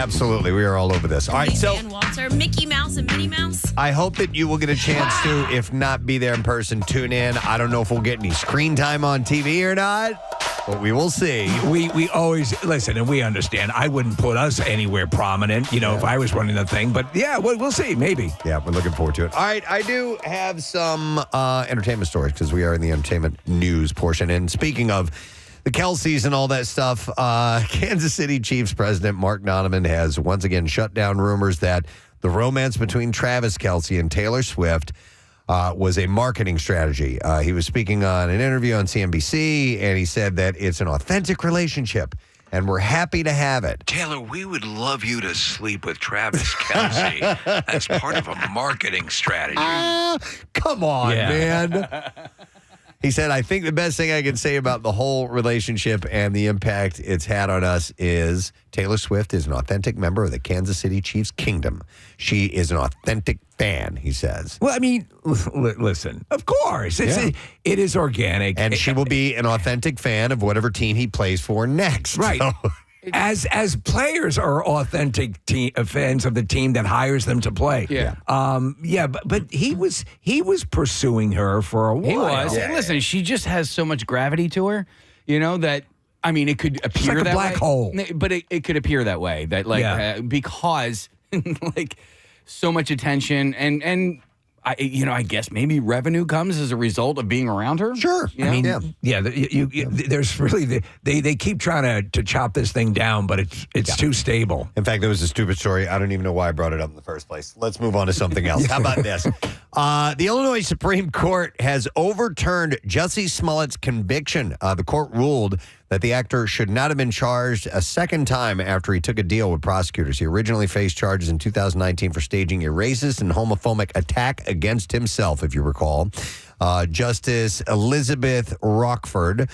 Absolutely. We are all over this. All right, so And Walter, Mickey Mouse and Minnie Mouse. I hope that you will get a chance to, if not be there in person, tune in. I don't know if we'll get any screen time on TV or not, but we will see. We always listen, and we understand. I wouldn't put us anywhere prominent, if I was running the thing. But yeah, we'll see. Maybe. Yeah, we're looking forward to it. All right, I do have some entertainment stories because we are in the entertainment news portion. And speaking of the Kelceys and all that stuff, Kansas City Chiefs president Mark Neumann has once again shut down rumors that the romance between Travis Kelce and Taylor Swift was a marketing strategy. He was speaking on an interview on CNBC, and he said that it's an authentic relationship, and we're happy to have it. Taylor, we would love you to sleep with Travis Kelce as part of a marketing strategy. Come on, man. He said, I think the best thing I can say about the whole relationship and the impact it's had on us is Taylor Swift is an authentic member of the Kansas City Chiefs kingdom. She is an authentic fan, he says. Well, I mean, listen, of course. It is organic. And she will be an authentic fan of whatever team he plays for next. Right. So. As players are authentic fans of the team that hires them to play. Yeah. But he was pursuing her for a while. He was. Yeah. And listen, she just has so much gravity to her, that I mean, it could appear like a that black way. hole. But it could appear that way, that because so much attention and I guess maybe revenue comes as a result of being around her. Sure. I mean, there's really they keep trying to chop this thing down, but it's too stable. In fact, there was a stupid story. I don't even know why I brought it up in the first place. Let's move on to something else. How about this? The Illinois Supreme Court has overturned Jussie Smollett's conviction. The court ruled that the actor should not have been charged a second time after he took a deal with prosecutors. He originally faced charges in 2019 for staging a racist and homophobic attack against himself, if you recall. Justice Elizabeth Rockford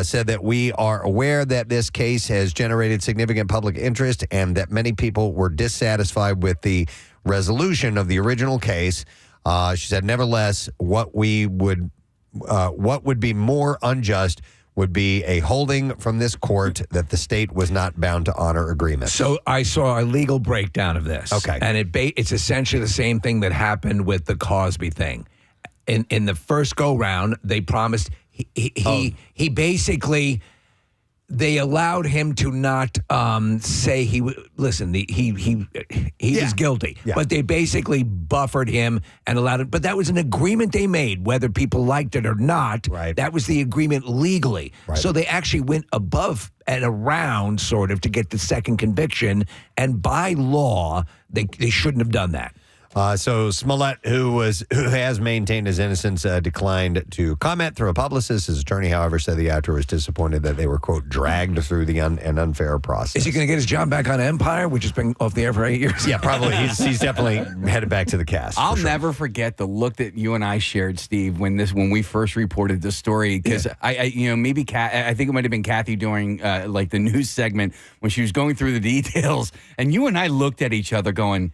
said that we are aware that this case has generated significant public interest and that many people were dissatisfied with the resolution of the original case. She said, nevertheless, what would be more unjust would be a holding from this court that the state was not bound to honor agreements. So I saw a legal breakdown of this. Okay. And it's essentially the same thing that happened with the Cosby thing. In the first go-round, they promised he basically... They allowed him to not say he was guilty, but they basically buffered him and allowed it. But that was an agreement they made, whether people liked it or not. Right. That was the agreement legally. Right. So they actually went above and around, sort of, to get the second conviction. And by law, they shouldn't have done that. So Smollett, who has maintained his innocence, declined to comment through a publicist. His attorney, however, said the actor was disappointed that they were, quote, dragged through an unfair process. Is he going to get his job back on Empire, which has been off the air for 8 years? Yeah, probably. He's definitely headed back to the cast. I'll never forget the look that you and I shared, Steve, when we first reported this story. Because I think it might have been Kathy during the news segment when she was going through the details, and you and I looked at each other going,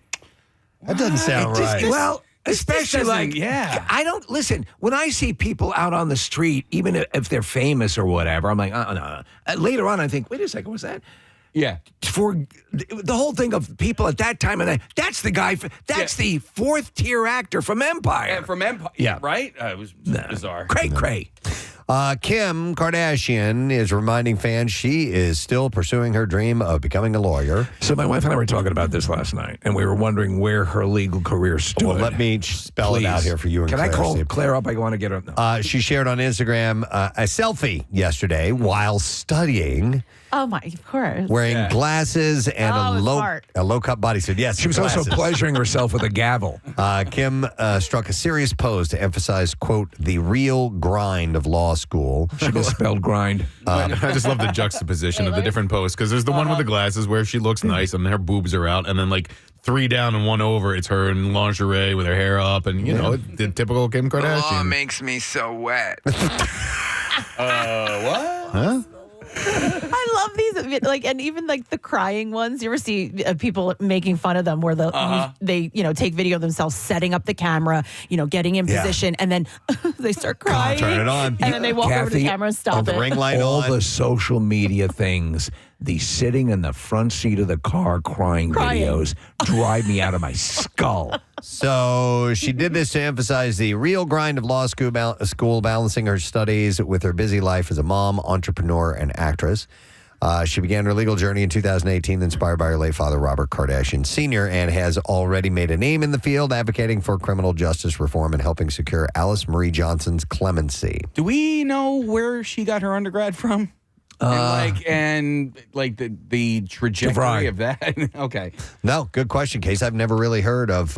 that doesn't sound right. Well, especially I don't listen when I see people out on the street, even if they're famous or whatever. I'm like, no. Later on, I think, wait a second, what's that? Yeah. For the whole thing of people at that time, and that's the guy. That's the fourth tier actor from Empire. From Empire. Yeah. Right? It was bizarre. Cray. Kim Kardashian is reminding fans she is still pursuing her dream of becoming a lawyer. So my wife and I were talking about this last night, and we were wondering where her legal career stood. Well, let me spell it out here for you and Can Claire. I call Claire up? I want to get her. No. She shared on Instagram a selfie yesterday while studying. Oh, my, of course. Wearing glasses and a low-cut bodysuit. Yes, she was also pleasuring herself with a gavel. Kim struck a serious pose to emphasize, quote, the real grind of law school. She misspelled grind. I just love the juxtaposition of the different poses, because there's the one with the glasses where she looks nice and her boobs are out, and then like 3 down and 1 over, it's her in lingerie with her hair up, and the typical Kim Kardashian. The law makes me so wet. What? Huh? I love these, and even the crying ones. You ever see people making fun of them where they take video of themselves setting up the camera, getting in position, and then they start crying. Turn it on. And then they walk over to the camera and stop the it. ring light all on. the social media things the sitting in the front seat of the car crying videos drive me out of my skull. So she did this to emphasize the real grind of law school, balancing her studies with her busy life as a mom, entrepreneur, and actress. She began her legal journey in 2018, inspired by her late father, Robert Kardashian Sr., and has already made a name in the field advocating for criminal justice reform and helping secure Alice Marie Johnson's clemency. Do we know where she got her undergrad from? And the trajectory of that? Okay. No, good question, Case. I've never really heard of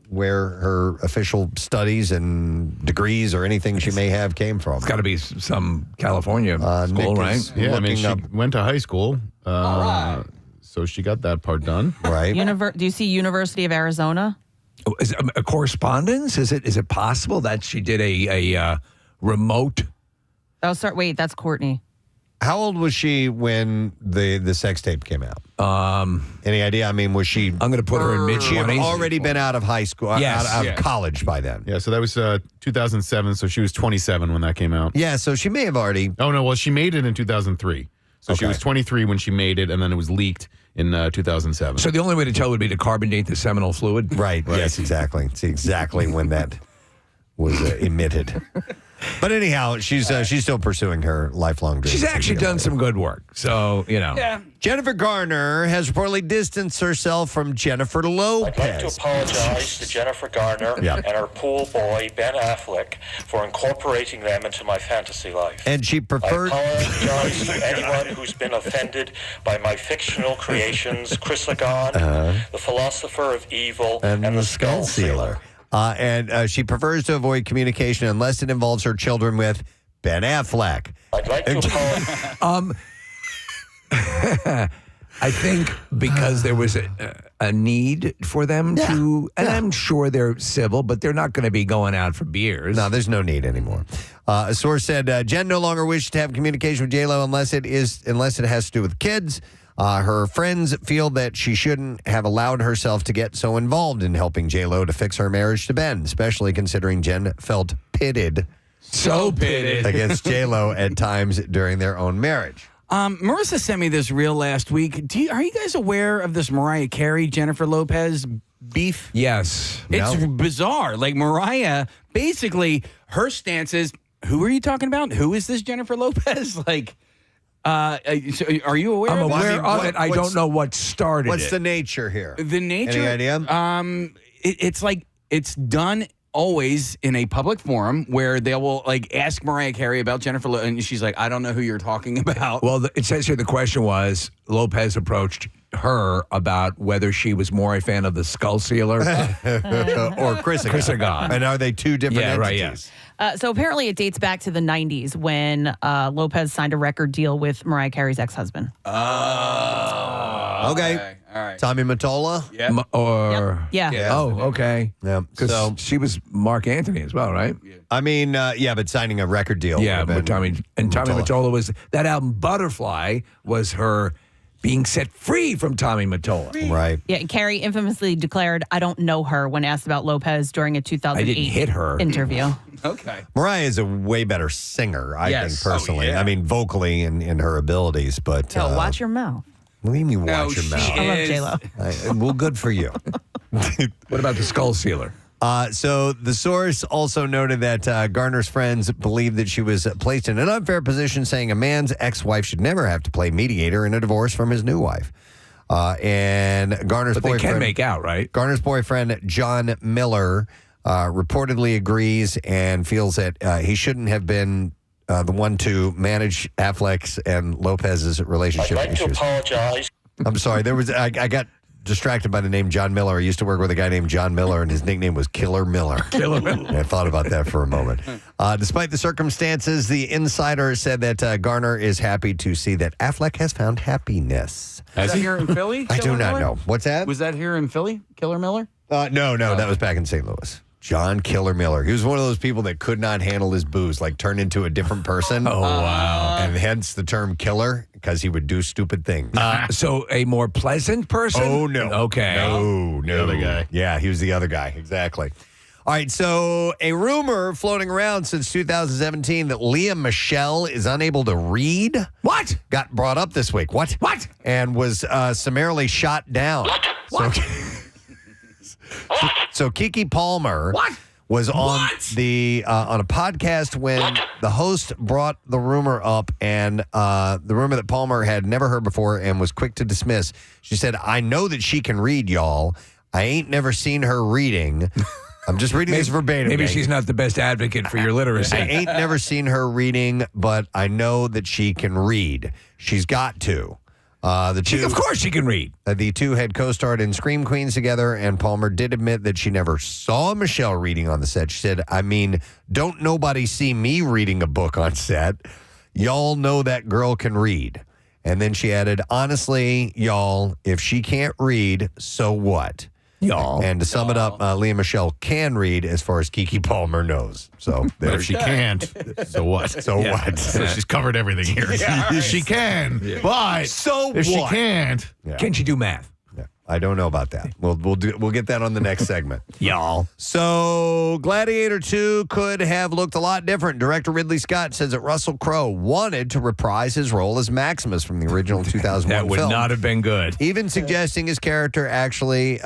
where her official studies and degrees or anything she may have came from. It's got to be some California school, Nick right? is Yeah, I mean, she looking up- went to high school, so she got that part done. Right. Do you see University of Arizona? Oh, is it a correspondence? Is it possible that she did a remote? Oh, sorry. Wait, that's Courtney. How old was she when the sex tape came out? Any idea? I mean, was she? I'm going to put her in mid She had 20s. already been out of high school, Yes. out of college by then. Yeah, so that was 2007, so she was 27 when that came out. Yeah, so she may have already. Oh, no, well, she made it in 2003. So she Okay. was 23 when she made it, and then it was leaked in 2007. So the only way to tell would be to carbon date the seminal fluid. Right. Yes, exactly. It's exactly when that was emitted. But anyhow, she's still pursuing her lifelong dream. She's actually done some good work. So, Jennifer Garner has reportedly distanced herself from Jennifer Lopez. I'd like to apologize to Jennifer Garner and her pool boy, Ben Affleck, for incorporating them into my fantasy life. And she I preferred. apologize to anyone who's been offended by my fictional creations, Chrysagon, the Philosopher of Evil, and the Skull Sealer. And she prefers to avoid communication unless it involves her children with Ben Affleck. I'd like to apologize. I think because there was a need for them to, and I'm sure they're civil, but they're not going to be going out for beers. No, there's no need anymore. A source said Jen no longer wishes to have communication with J-Lo unless it has to do with kids. Her friends feel that she shouldn't have allowed herself to get so involved in helping J-Lo to fix her marriage to Ben, especially considering Jen felt pitted So pitted. against J-Lo at times during their own marriage. Marissa sent me this reel last week. Are you guys aware of this Mariah Carey, Jennifer Lopez beef? Yes. It's No. bizarre. Like Mariah, basically, her stance is, who are you talking about? Who is this Jennifer Lopez? Like, so are you aware I'm of aware this? of it. I don't know what started What's it. the nature here? The nature. Any idea? It's like it's done always in a public forum where they will like ask Mariah Carey about Jennifer Lopez, and she's like, I don't know who you're talking about. Well, it says here the question was Lopez approached her about whether she was more a fan of the Skull Sealer. Or Chrysagon. And are they two different Yeah, right, entities? So apparently it dates back to the 90s when Lopez signed a record deal with Mariah Carey's ex-husband. Okay. All right. Tommy Mottola? Yeah. Or Yeah. Oh, okay. Yeah. Because So, she was Mark Anthony as well, right? I mean, but signing a record deal. Yeah, would have but Tommy been Mottola was that album. Butterfly was her being set free from Tommy Mottola. Right. Yeah, Carey infamously declared, I don't know her when asked about Lopez during a 2008 I didn't hit her. interview. Okay. Mariah is a way better singer, I Yes. think, personally. Oh, yeah. I mean, vocally in her abilities, but. So watch your mouth. What do you mean, No, watch your she mouth? I love is- J-Lo. Well, good for you. What about the Skull Sealer? So the source also noted that Garner's friends believe that she was placed in an unfair position, saying a man's ex-wife should never have to play mediator in a divorce from his new wife. And Garner's But they boyfriend can make out, right? Garner's boyfriend, John Miller, reportedly agrees and feels that he shouldn't have been the one to manage Affleck's and Lopez's I'd relationship like to issues. apologize. I'm sorry. I got distracted by the name John Miller. I used to work with a guy named John Miller, and his nickname was Killer Miller. Killer Miller. And I thought about that for a moment. Despite the circumstances, the insider said that Garner is happy to see that Affleck has found happiness. Was that here in Philly? I do Killer not Miller? know. What's that? Was that here in Philly? Killer Miller? No, that was back in St. Louis. John Killer Miller. He was one of those people that could not handle his booze, like turn into a different person. Oh, wow. And hence the term killer, because he would do stupid things. So a more pleasant person? Oh, no. Okay. No. The other guy. Yeah, he was the other guy. Exactly. All right, so a rumor floating around since 2017 that Leah Michele is unable to read. What? Got brought up this week. What? What? And was summarily shot down. What? So Keke Palmer was on on a podcast when the host brought the rumor up, and the rumor that Palmer had never heard before and was quick to dismiss. She said, "I know that she can read, y'all. I ain't never seen her reading." I'm just reading this verbatim. Maybe gang. she's not the best advocate for your literacy. I ain't never seen her reading, but I know that she can read. She's got to. Of course she can read. The two had co-starred in Scream Queens together, and Palmer did admit that she never saw Michelle reading on the set. She said, "I mean, don't nobody see me reading a book on set. Y'all know that girl can read." And then she added, "Honestly, y'all, if she can't read, so what?" Y'all. And to sum it up, Leah Michele can read as far as Keke Palmer knows. So But there if she can't, so what? So what? So she's covered everything here. She can, but So if she what? can't, Can she do math? Yeah, I don't know about that. We'll get that on the next segment. Y'all. So Gladiator 2 could have looked a lot different. Director Ridley Scott says that Russell Crowe wanted to reprise his role as Maximus from the original 2001 That would film. not have been good. Even suggesting his character actually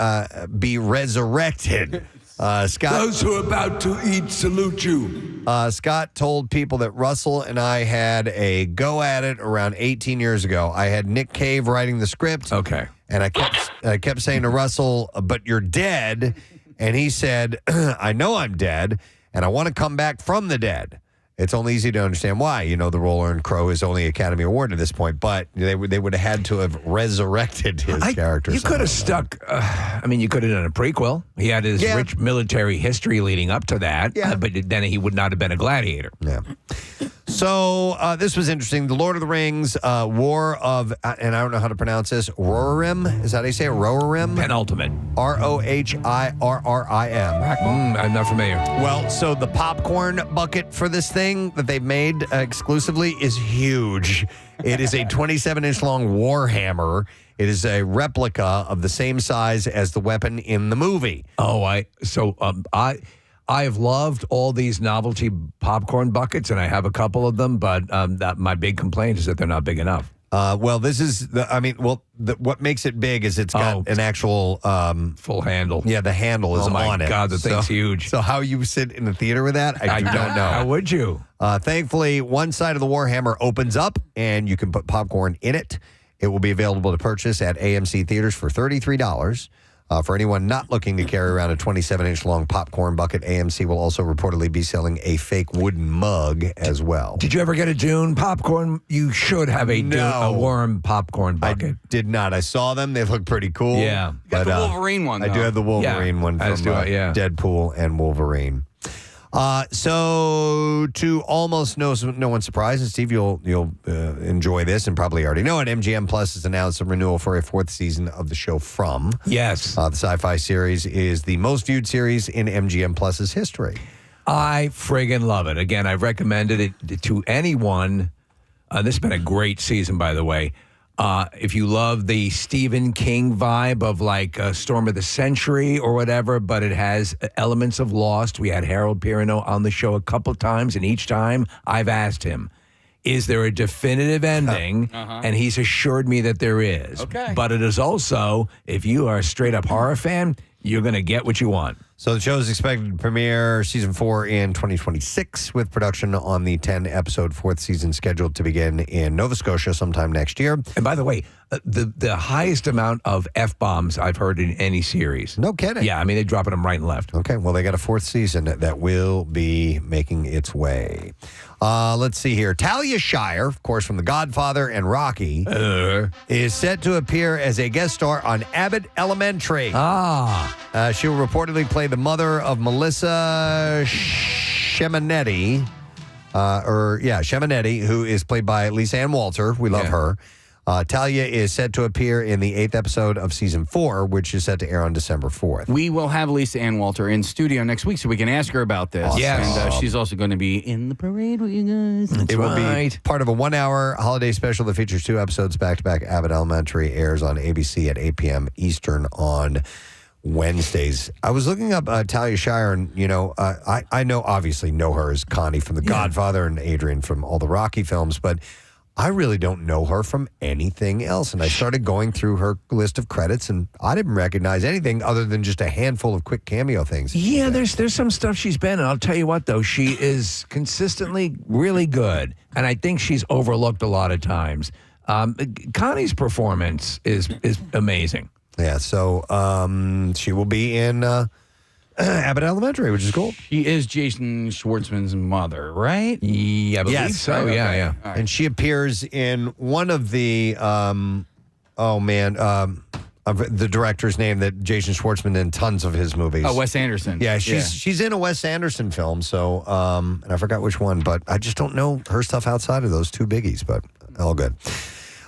be resurrected. Scott Those who are about to eat salute you. Scott told people that Russell and I had a go at it around 18 years ago. I had Nick Cave writing the script. Okay. And I kept saying to Russell, "But you're dead." And he said, "I know I'm dead, and I want to come back from the dead." It's only easy to understand why. You know, the role earned Crowe his only Academy Award at this point, but they would have had to have resurrected his character. You could have somehow. stuck, you could have done a prequel. He had his rich military history leading up to that, but then he would not have been a gladiator. Yeah. So this was interesting. The Lord of the Rings, War of, and I don't know how to pronounce this, Rohirrim? Is that how you say it? Rohirrim? Penultimate. Rohirrim. I'm not familiar. Well, so the popcorn bucket for this thing that they've made exclusively is huge. It is a 27-inch long Warhammer. It is a replica of the same size as the weapon in the movie. Oh, I have loved all these novelty popcorn buckets, and I have a couple of them, but my big complaint is that they're not big enough. Well, this is, what makes it big is it's got an actual... full handle. Yeah, the handle is Oh, my on it. God, the thing's huge. So how you sit in the theater with that, I do not know. How would you? Thankfully, one side of the Warhammer opens up, and you can put popcorn in it. It will be available to purchase at AMC theaters for $33. For anyone not looking to carry around a 27-inch long popcorn bucket, AMC will also reportedly be selling a fake wooden mug as well. Did you ever get a Dune popcorn? You should have a warm popcorn bucket. I did not. I saw them. They look pretty cool. Yeah. You got the Wolverine one, I do though. have the Wolverine one from as do I, yeah. Deadpool and Wolverine. So to almost no one's surprise, and Steve, you'll enjoy this and probably already know it. MGM Plus has announced a renewal for a 4th season of the show From. Yes. The sci-fi series is the most viewed series in MGM Plus's history. I friggin' love it. Again, I've recommended it to anyone. This has been a great season, by the way. If you love the Stephen King vibe of like Storm of the Century or whatever, but it has elements of Lost. We had Harold Perrineau on the show a couple times, and each time I've asked him, is there a definitive ending? And he's assured me that there is. Okay. But it is also, if you are a straight-up horror fan, you're going to get what you want. So the show is expected to premiere season 4 in 2026, with production on the 10-episode 4th season scheduled to begin in Nova Scotia sometime next year. And by the way, the highest amount of F-bombs I've heard in any series. No kidding. Yeah, I mean, they're dropping them right and left. Okay, well, they got a 4th season that will be making its way. Let's see here. Talia Shire, of course, from The Godfather and Rocky, is set to appear as a guest star on Abbott Elementary. She will reportedly play the mother of Melissa Sheminetti, who is played by Lisa Ann Walter. We love her. Talia is set to appear in the 8th episode of season 4, which is set to air on December 4th. We will have Lisa Ann Walter in studio next week so we can ask her about this. Awesome. Yes. And she's also going to be in the parade with you guys. It will be right. part of a 1-hour holiday special that features 2 episodes back-to-back. Abbott Elementary airs on ABC at 8 p.m. Eastern on Wednesdays. I was looking up Talia Shire, and I obviously know her as Connie from The Godfather and Adrian from all the Rocky films, but I really don't know her from anything else. And I started going through her list of credits, and I didn't recognize anything other than just a handful of quick cameo things. Yeah, there's some stuff she's been in. I'll tell you what, though, she is consistently really good, and I think she's overlooked a lot of times. Connie's performance is amazing. Yeah, so she will be in Abbott Elementary, which is cool. She is Jason Schwartzman's mother, right? Yeah, I believe Yes. so. Okay. Yeah. All right. And she appears in one of the, the director's name that Jason Schwartzman in tons of his movies. Oh, Wes Anderson. Yeah, she's in a Wes Anderson film, so, and I forgot which one, but I just don't know her stuff outside of those two biggies, but all good.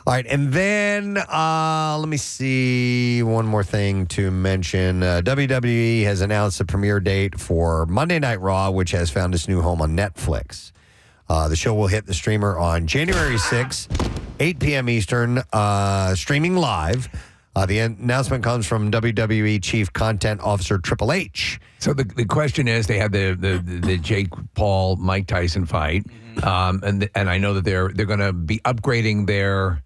All right, and then let me see one more thing to mention. WWE has announced a premiere date for Monday Night Raw, which has found its new home on Netflix. The show will hit the streamer on January 6th, 8 p.m. Eastern, streaming live. The announcement comes from WWE Chief Content Officer Triple H. So the question is, they had the Jake Paul Mike Tyson fight, and I know that they're going to be upgrading their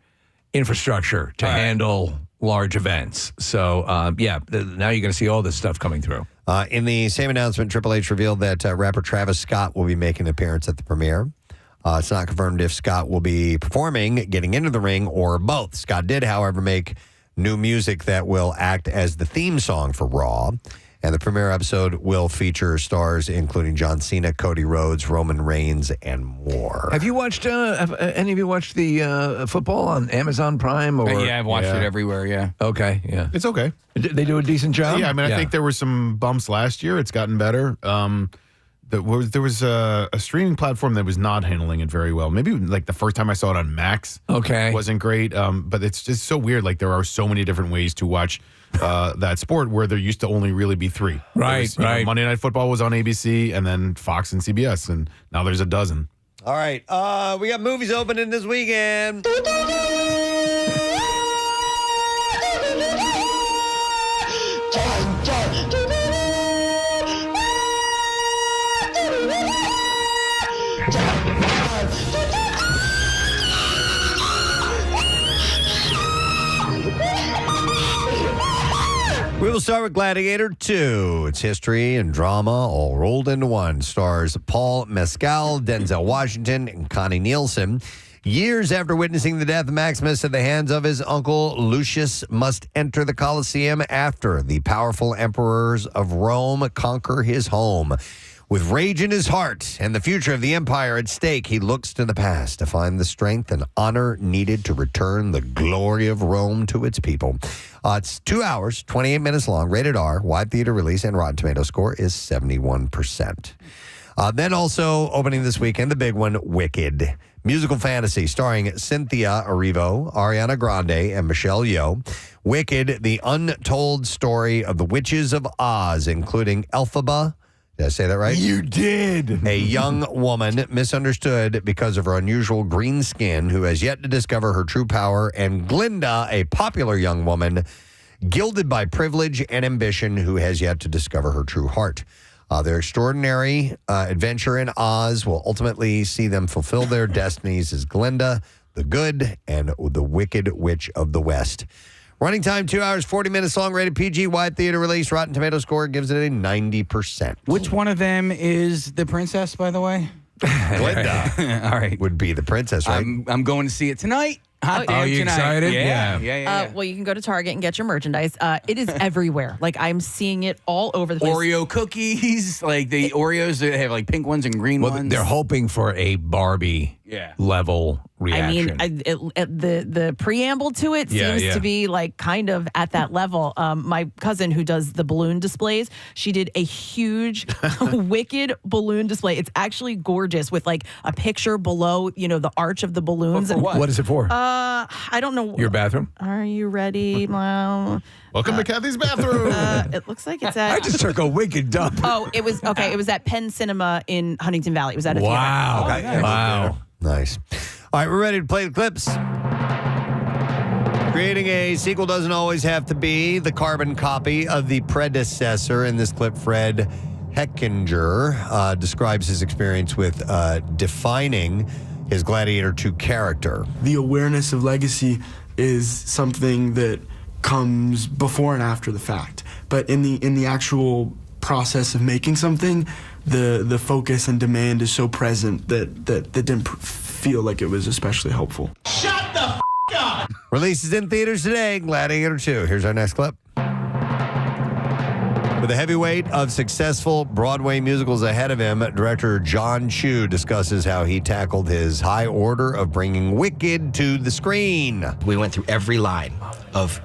infrastructure to handle large events. So now you're going to see all this stuff coming through. In the same announcement, Triple H revealed that rapper Travis Scott will be making an appearance at the premiere. It's not confirmed if Scott will be performing, getting into the ring, or both. Scott did, however, make new music that will act as the theme song for Raw. And the premiere episode will feature stars including John Cena, Cody Rhodes, Roman Reigns, and more. Have you watched, have any of you watched the football on Amazon Prime? Or Yeah, I've watched it everywhere, yeah. Okay, yeah. It's okay. They do a decent job? Yeah, I mean, I think there were some bumps last year. It's gotten better. There was a streaming platform that was not handling it very well. Maybe like the first time I saw it on Max, wasn't great. But it's just so weird. Like there are so many different ways to watch that sport where there used to only really be three. Right. Monday Night Football was on ABC, and then Fox and CBS, and now there's a dozen. All right. We got movies opening this weekend. We will start with Gladiator 2. It's history and drama all rolled into one. Stars Paul Mescal, Denzel Washington, and Connie Nielsen. Years after witnessing the death of Maximus at the hands of his uncle, Lucius must enter the Colosseum after the powerful emperors of Rome conquer his home. With rage in his heart and the future of the empire at stake, he looks to the past to find the strength and honor needed to return the glory of Rome to its people. It's 2 hours, 28 minutes long, rated R, wide theater release, and Rotten Tomato score is 71%. Then also opening this weekend, the big one, Wicked. Musical fantasy starring Cynthia Erivo, Ariana Grande, and Michelle Yeoh. Wicked, the untold story of the witches of Oz, including Elphaba. Did I say that right? You did. A young woman misunderstood because of her unusual green skin who has yet to discover her true power, and Glinda, a popular young woman gilded by privilege and ambition who has yet to discover her true heart. Their extraordinary adventure in Oz will ultimately see them fulfill their destinies as Glinda, the good, and the Wicked Witch of the West. Running time, 2 hours, 40 minutes long, rated PG, wide theater release. Rotten Tomato score gives it a 90%. Which one of them is the princess, by the way? Glinda All right. would be the princess, right? I'm going to see it tonight. Hot damn Are you tonight. excited? Yeah. Well, you can go to Target and get your merchandise. It is everywhere. Like, I'm seeing it all over the place. Oreo cookies, like the Oreos that have like pink ones and green Well, ones. they're hoping for a Barbie level reaction. I mean, the preamble to it seems to be like kind of at that level. My cousin who does the balloon displays, she did a huge Wicked balloon display. It's actually gorgeous with like a picture below, the arch of the balloons. For what? What is it for? I don't know. Your bathroom? Are you ready? Welcome to Kathy's bathroom. It looks like it's at. I just took a wicked dump. Oh, it was okay. It was at Penn Cinema in Huntington Valley. It was at a Wow. theater. Okay. Wow. Nice. All right, we're ready to play the clips. Creating a sequel doesn't always have to be the carbon copy of the predecessor. In this clip, Fred Heckinger describes his experience with defining his Gladiator 2 character. The awareness of legacy is something that comes before and after the fact. But in the actual process of making something, the focus and demand is so present that didn't feel like it was especially helpful. Shut the f*** up! Releases in theaters today, Gladiator 2. Here's our next clip. With a heavyweight of successful Broadway musicals ahead of him, director John Chu discusses how he tackled his high order of bringing Wicked to the screen. We went through every line of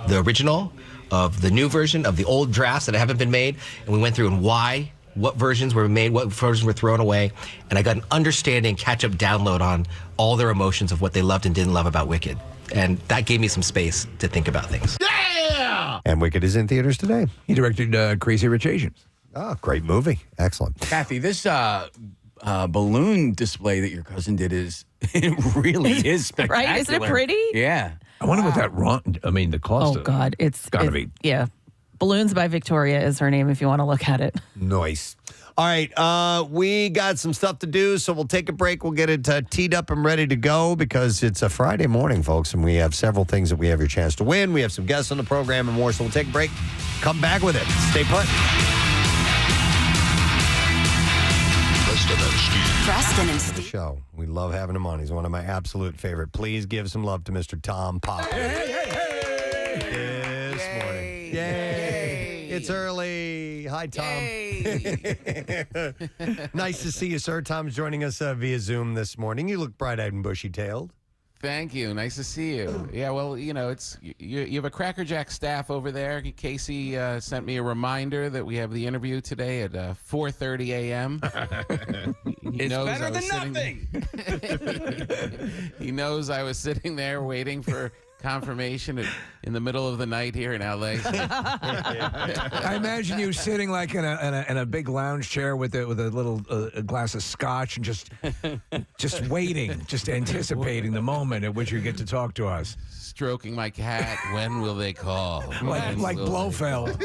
the original, of the new version, of the old drafts that haven't been made, and we went through and why, what versions were made, what versions were thrown away, and I got an understanding, catch-up download on all their emotions of what they loved and didn't love about Wicked. And that gave me some space to think about things. Yeah! And Wicked is in theaters today. He directed Crazy Rich Asians. Oh, great movie. Excellent. Kathy, this balloon display that your cousin did it really is spectacular. Right? Isn't it pretty? Yeah. I wonder what that the cost Oh, of God. It's gotta be. Yeah. Balloons by Victoria is her name if you want to look at it. Nice. All right, we got some stuff to do, so we'll take a break. We'll get it teed up and ready to go because it's a Friday morning, folks, and we have several things that we have your chance to win. We have some guests on the program and more, so we'll take a break. Come back with it. Stay put. Preston and The Steve. show. We love having him on. He's one of my absolute favorite. Please give some love to Mr. Tom Pop. This morning. Yay. It's early. Hi, Tom. Nice to see you, sir. Tom's joining us via Zoom this morning. You look bright-eyed and bushy-tailed. Thank you. Nice to see you. Yeah, well, it's you have a Cracker Jack staff over there. Casey sent me a reminder that we have the interview today at 4:30 a.m. It's better than nothing. He knows I was sitting there waiting for confirmation in the middle of the night here in LA. I imagine you sitting like in a big lounge chair with a little a glass of scotch and just waiting, just anticipating the moment at which you get to talk to us. Stroking my cat. When will they call? Like Blofeld.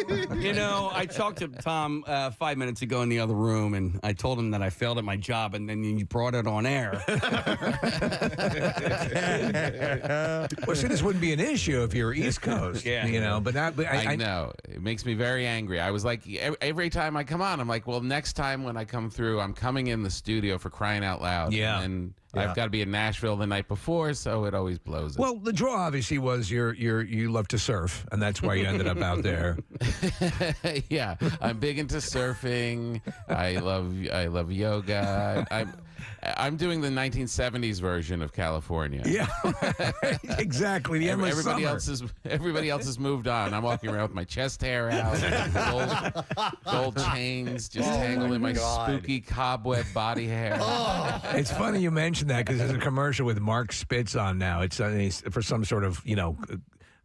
I talked to Tom 5 minutes ago in the other room, and I told him that I failed at my job, and then you brought it on air. Well, see, this wouldn't be an issue if you were East Coast. Yeah. But I know. It makes me very angry. I was like, every time I come on, I'm like, well, next time when I come through, I'm coming in the studio for crying out loud. Yeah. And I've got to be in Nashville the night before, so it always blows it. Well, the draw obviously was you love to surf, and that's why you ended up out there. Yeah, I'm big into surfing. I love yoga. I'm doing the 1970s version of California. Yeah, exactly. The endless everybody summer. Everybody else has moved on. I'm walking around with my chest hair out, gold chains just tangled in my spooky cobweb body hair. It's funny you mentioned that because there's a commercial with Mark Spitz on now. It's for some sort of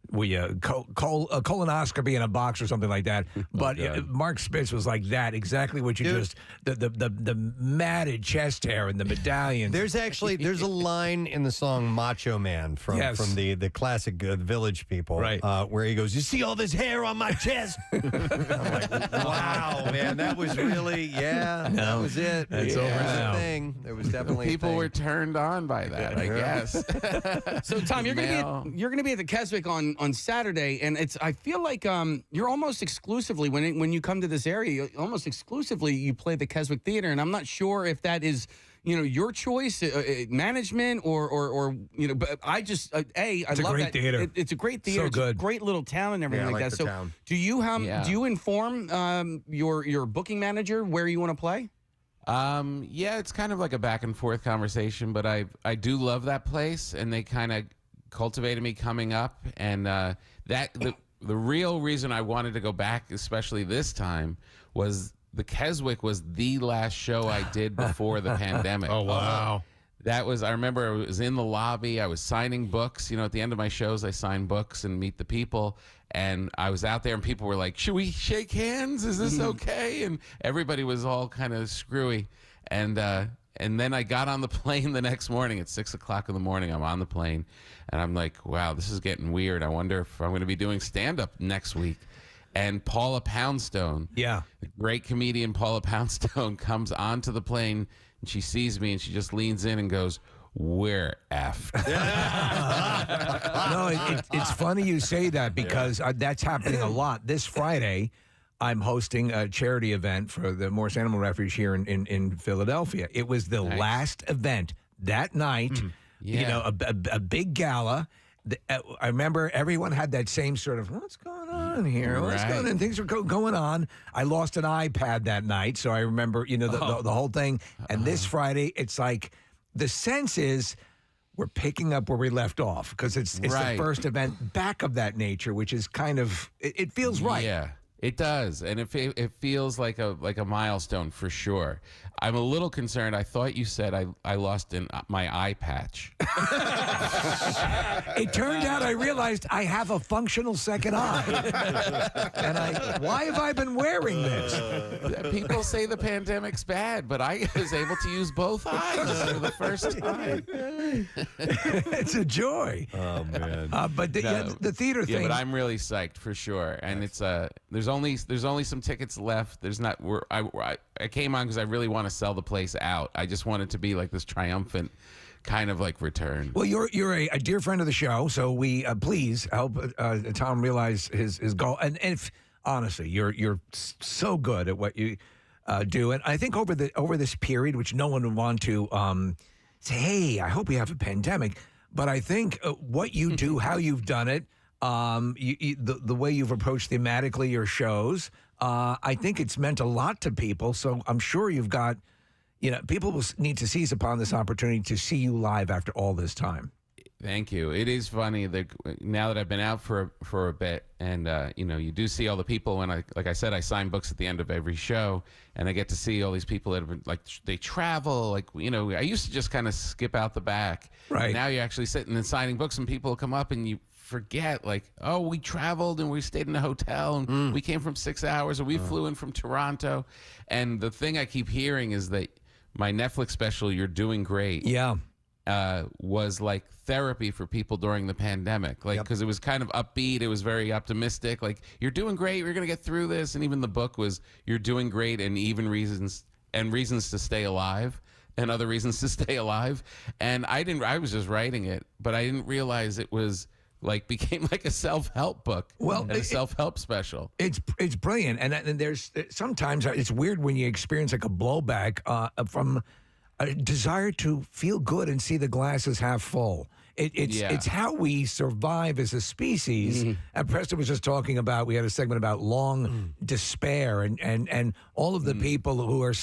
colonoscopy in a box or something like that. But Mark Spitz was like that, exactly what you just the matted chest hair and the medallion. There's a line in the song Macho Man from the classic Village People, right? Where he goes, "You see all this hair on my chest?" I'm like, wow, man, that was really that was it. That's over now. Thing. There was definitely People were turned on by that, I guess. So Tom, you're gonna be at the Keswick on Saturday, and I feel like you're almost exclusively when you come to this area, almost exclusively you play the Keswick Theater, and I'm not sure if that is your choice, management, or but I just I love great that theater. It's a great theater. So good. It's a great little town and everything like that. So town. do you inform your booking manager where you want to play? Yeah, it's kind of like a back and forth conversation, but I do love that place, and they kind of cultivated me coming up, and the real reason I wanted to go back, especially this time, was the Keswick was the last show I did before the pandemic. Oh, wow. I remember I was in the lobby, I was signing books. At the end of my shows, I sign books and meet the people. And I was out there, and people were like, "Should we shake hands? Is this okay?" And everybody was all kind of screwy. And And then I got on the plane the next morning at 6 o'clock in the morning. I'm on the plane, and I'm like, wow, this is getting weird. I wonder if I'm going to be doing stand-up next week. And Paula Poundstone, the great comedian Paula Poundstone, comes onto the plane, and she sees me, and she just leans in and goes, "We're effed." No, it's funny you say that because that's happening a lot. This Friday, I'm hosting a charity event for the Morse Animal Refuge here in Philadelphia. It was the last event that night, you know, a big gala. I remember everyone had that same sort of, what's going on here? What's going on? Things are going on. I lost an iPad that night, so I remember, you know, the whole thing. And this Friday, it's like, the sense is we're picking up where we left off because it's the first event back of that nature, which is kind of, it feels right. Yeah. It does, and it feels like a milestone for sure. I'm a little concerned. I thought you said I lost my eye patch. It turned out I realized I have a functional second eye, and why have I been wearing this? People say the pandemic's bad, but I was able to use both eyes for the first time. It's a joy. Oh man! But the theater thing. Yeah, but I'm really psyched for sure, and it's there's only some tickets left. There's not. I came on because I really want to sell the place out. I just want it to be like this triumphant kind of like return. Well, you're a dear friend of the show, so we please help Tom realize his goal. And if honestly, you're so good at what you do, and I think over this period, which no one would want to say, hey, I hope we have a pandemic, but I think what you do, how you've done it. The way you've approached thematically your shows, I think it's meant a lot to people. So I'm sure you've got, you know, people will need to seize upon this opportunity to see you live after all this time. Thank you. It is funny that now that I've been out for a bit, and you know, you do see all the people. When like I said, I sign books at the end of every show, and I get to see all these people that have been like they travel. Like, you know, I used to just kind of skip out the back. Right now, you're actually sitting and signing books, and people come up and you forget, like, oh, we traveled and we stayed in a hotel and we came from 6 hours, or we flew in from Toronto. And the thing I keep hearing is that my Netflix special, You're Doing Great, was like therapy for people during the pandemic. Like, because it was kind of upbeat, it was very optimistic, like, you're doing great, we're gonna get through this. And even the book was You're Doing Great, and even reasons to stay alive and other reasons to stay alive. And I was just writing it, but I didn't realize it was like became like a self-help book, and a self-help special. It's brilliant, and there's sometimes it's weird when you experience like a blowback from a desire to feel good and see the glasses half full. It's how we survive as a species. And Preston was just talking about, we had a segment about long despair and all of the people who are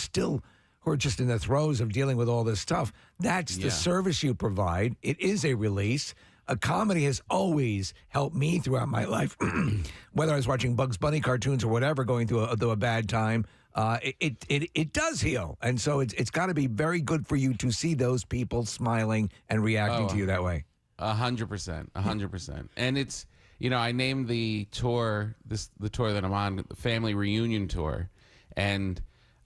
just in the throes of dealing with all this stuff. That's the service you provide. It is a release. A comedy has always helped me throughout my life, whether I was watching Bugs Bunny cartoons or whatever, going through a bad time. It does heal, and so it's got to be very good for you to see those people smiling and reacting to you that way. 100%. And it's, you know, I named the tour the tour that I'm on, the Family Reunion Tour, and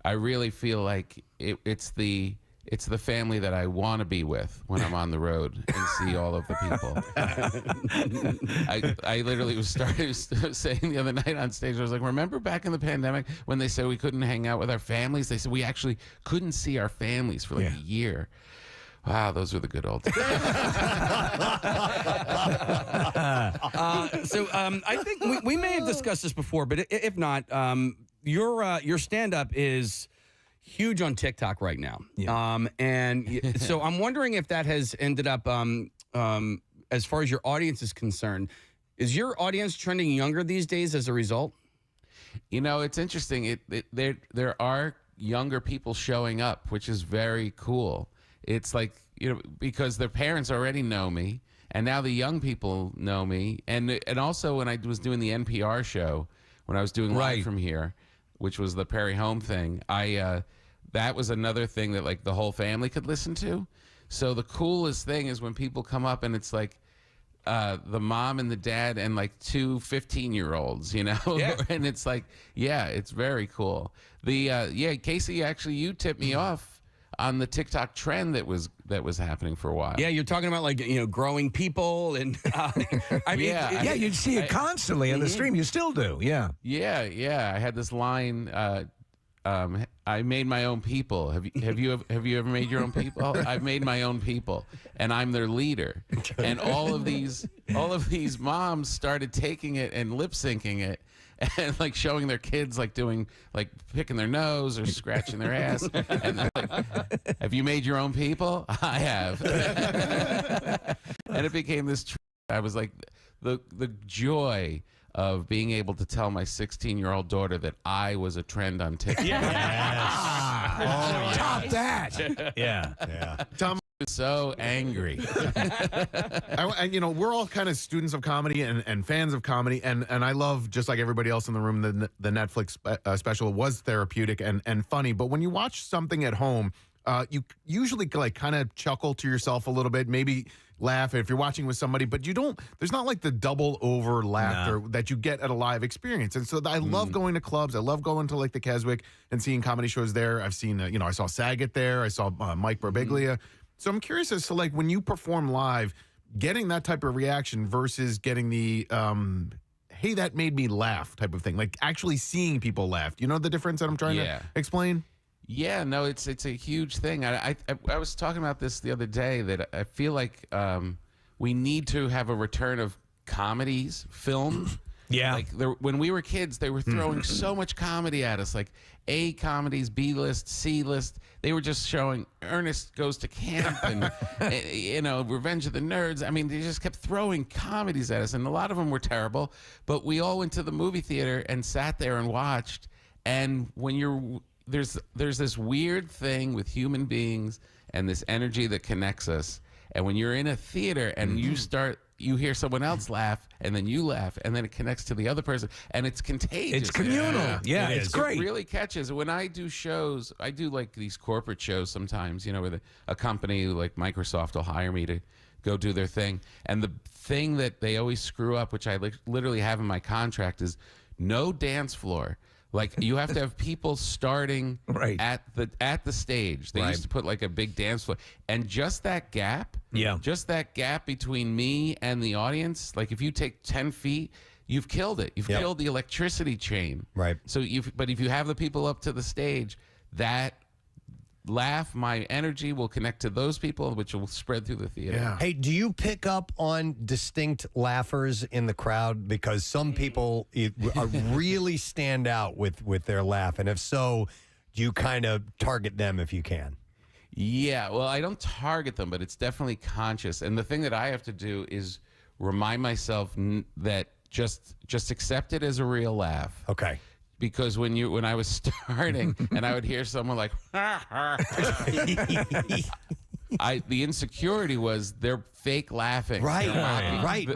I really feel like it's the family that I want to be with when I'm on the road and see all of the people. I literally was saying the other night on stage, I was like, remember back in the pandemic when they said we couldn't hang out with our families? They said we actually couldn't see our families for like a year. Wow, those were the good old days. I think we may have discussed this before, but if not, your stand-up is huge on TikTok right now. And so I'm wondering if that has ended up, as far as your audience is concerned, is your audience trending younger these days as a result? You know, it's interesting. There are younger people showing up, which is very cool. It's like, you know, because their parents already know me, and now the young people know me. And also when I was doing the NPR show, when I was doing Live From Here, which was the Perry Home thing, that was another thing that like the whole family could listen to. So the coolest thing is when people come up and it's like the mom and the dad and like two 15-year-olds, you know? And it's like, it's very cool. Casey, actually, you tipped me off on the TikTok trend that was happening for a while. Yeah, you're talking about like growing people, and I mean, yeah, you'd see it constantly on the stream. You still do, yeah. Yeah. I had this line. I made my own people. Have you ever made your own people? I've made my own people, and I'm their leader. And all of these moms started taking it and lip syncing it, and like showing their kids like doing like picking their nose or scratching their ass. And they're like, have you made your own people? I have. And it became this. I was like, the joy of being able to tell my 16-year-old daughter that I was a trend on TikTok. Top that. Yeah. Tom was so angry. And we're all kind of students of comedy and fans of comedy, and I love, just like everybody else in the room, the Netflix special was therapeutic and funny. But when you watch something at home, you usually like kind of chuckle to yourself a little bit, maybe laugh if you're watching with somebody, but there's not like the double over laughter that you get at a live experience. And so I love going to clubs. I love going to like the Keswick and seeing comedy shows there. I've seen, I saw Saget there. I saw Mike Birbiglia. So I'm curious as to like when you perform live, getting that type of reaction versus getting the, hey, that made me laugh type of thing, like actually seeing people laugh. Do you know the difference that I'm trying to explain? Yeah, no, it's a huge thing. I was talking about this the other day, that I feel like we need to have a return of comedies, film. Yeah. Like when we were kids, they were throwing so much comedy at us, like A comedies, B list, C list. They were just showing Ernest Goes to Camp and Revenge of the Nerds. I mean, they just kept throwing comedies at us, and a lot of them were terrible. But we all went to the movie theater and sat there and watched. And when there's this weird thing with human beings and this energy that connects us. And when you're in a theater and you hear someone else laugh, and then you laugh, and then it connects to the other person, and it's contagious. It's communal. Yeah, it's great. It really catches. When I do shows, I do like these corporate shows sometimes, where a company like Microsoft will hire me to go do their thing. And the thing that they always screw up, which I literally have in my contract, is no dance floor. Like, you have to have people starting at the stage. They used to put like a big dance floor, and just that gap between me and the audience. Like, if you take 10 feet, you've killed it. You've killed the electricity chain. Right. So but if you have the people up to the stage, that laugh, my energy will connect to those people, which will spread through the theater. Yeah. Hey, do you pick up on distinct laughers in the crowd? Because some people really stand out with their laugh. And if so, do you kind of target them if you can? Yeah, well, I don't target them, but it's definitely conscious. And the thing that I have to do is remind myself that just accept it as a real laugh. Okay. Because when I was starting and I would hear someone like, the insecurity was they're fake laughing. Right.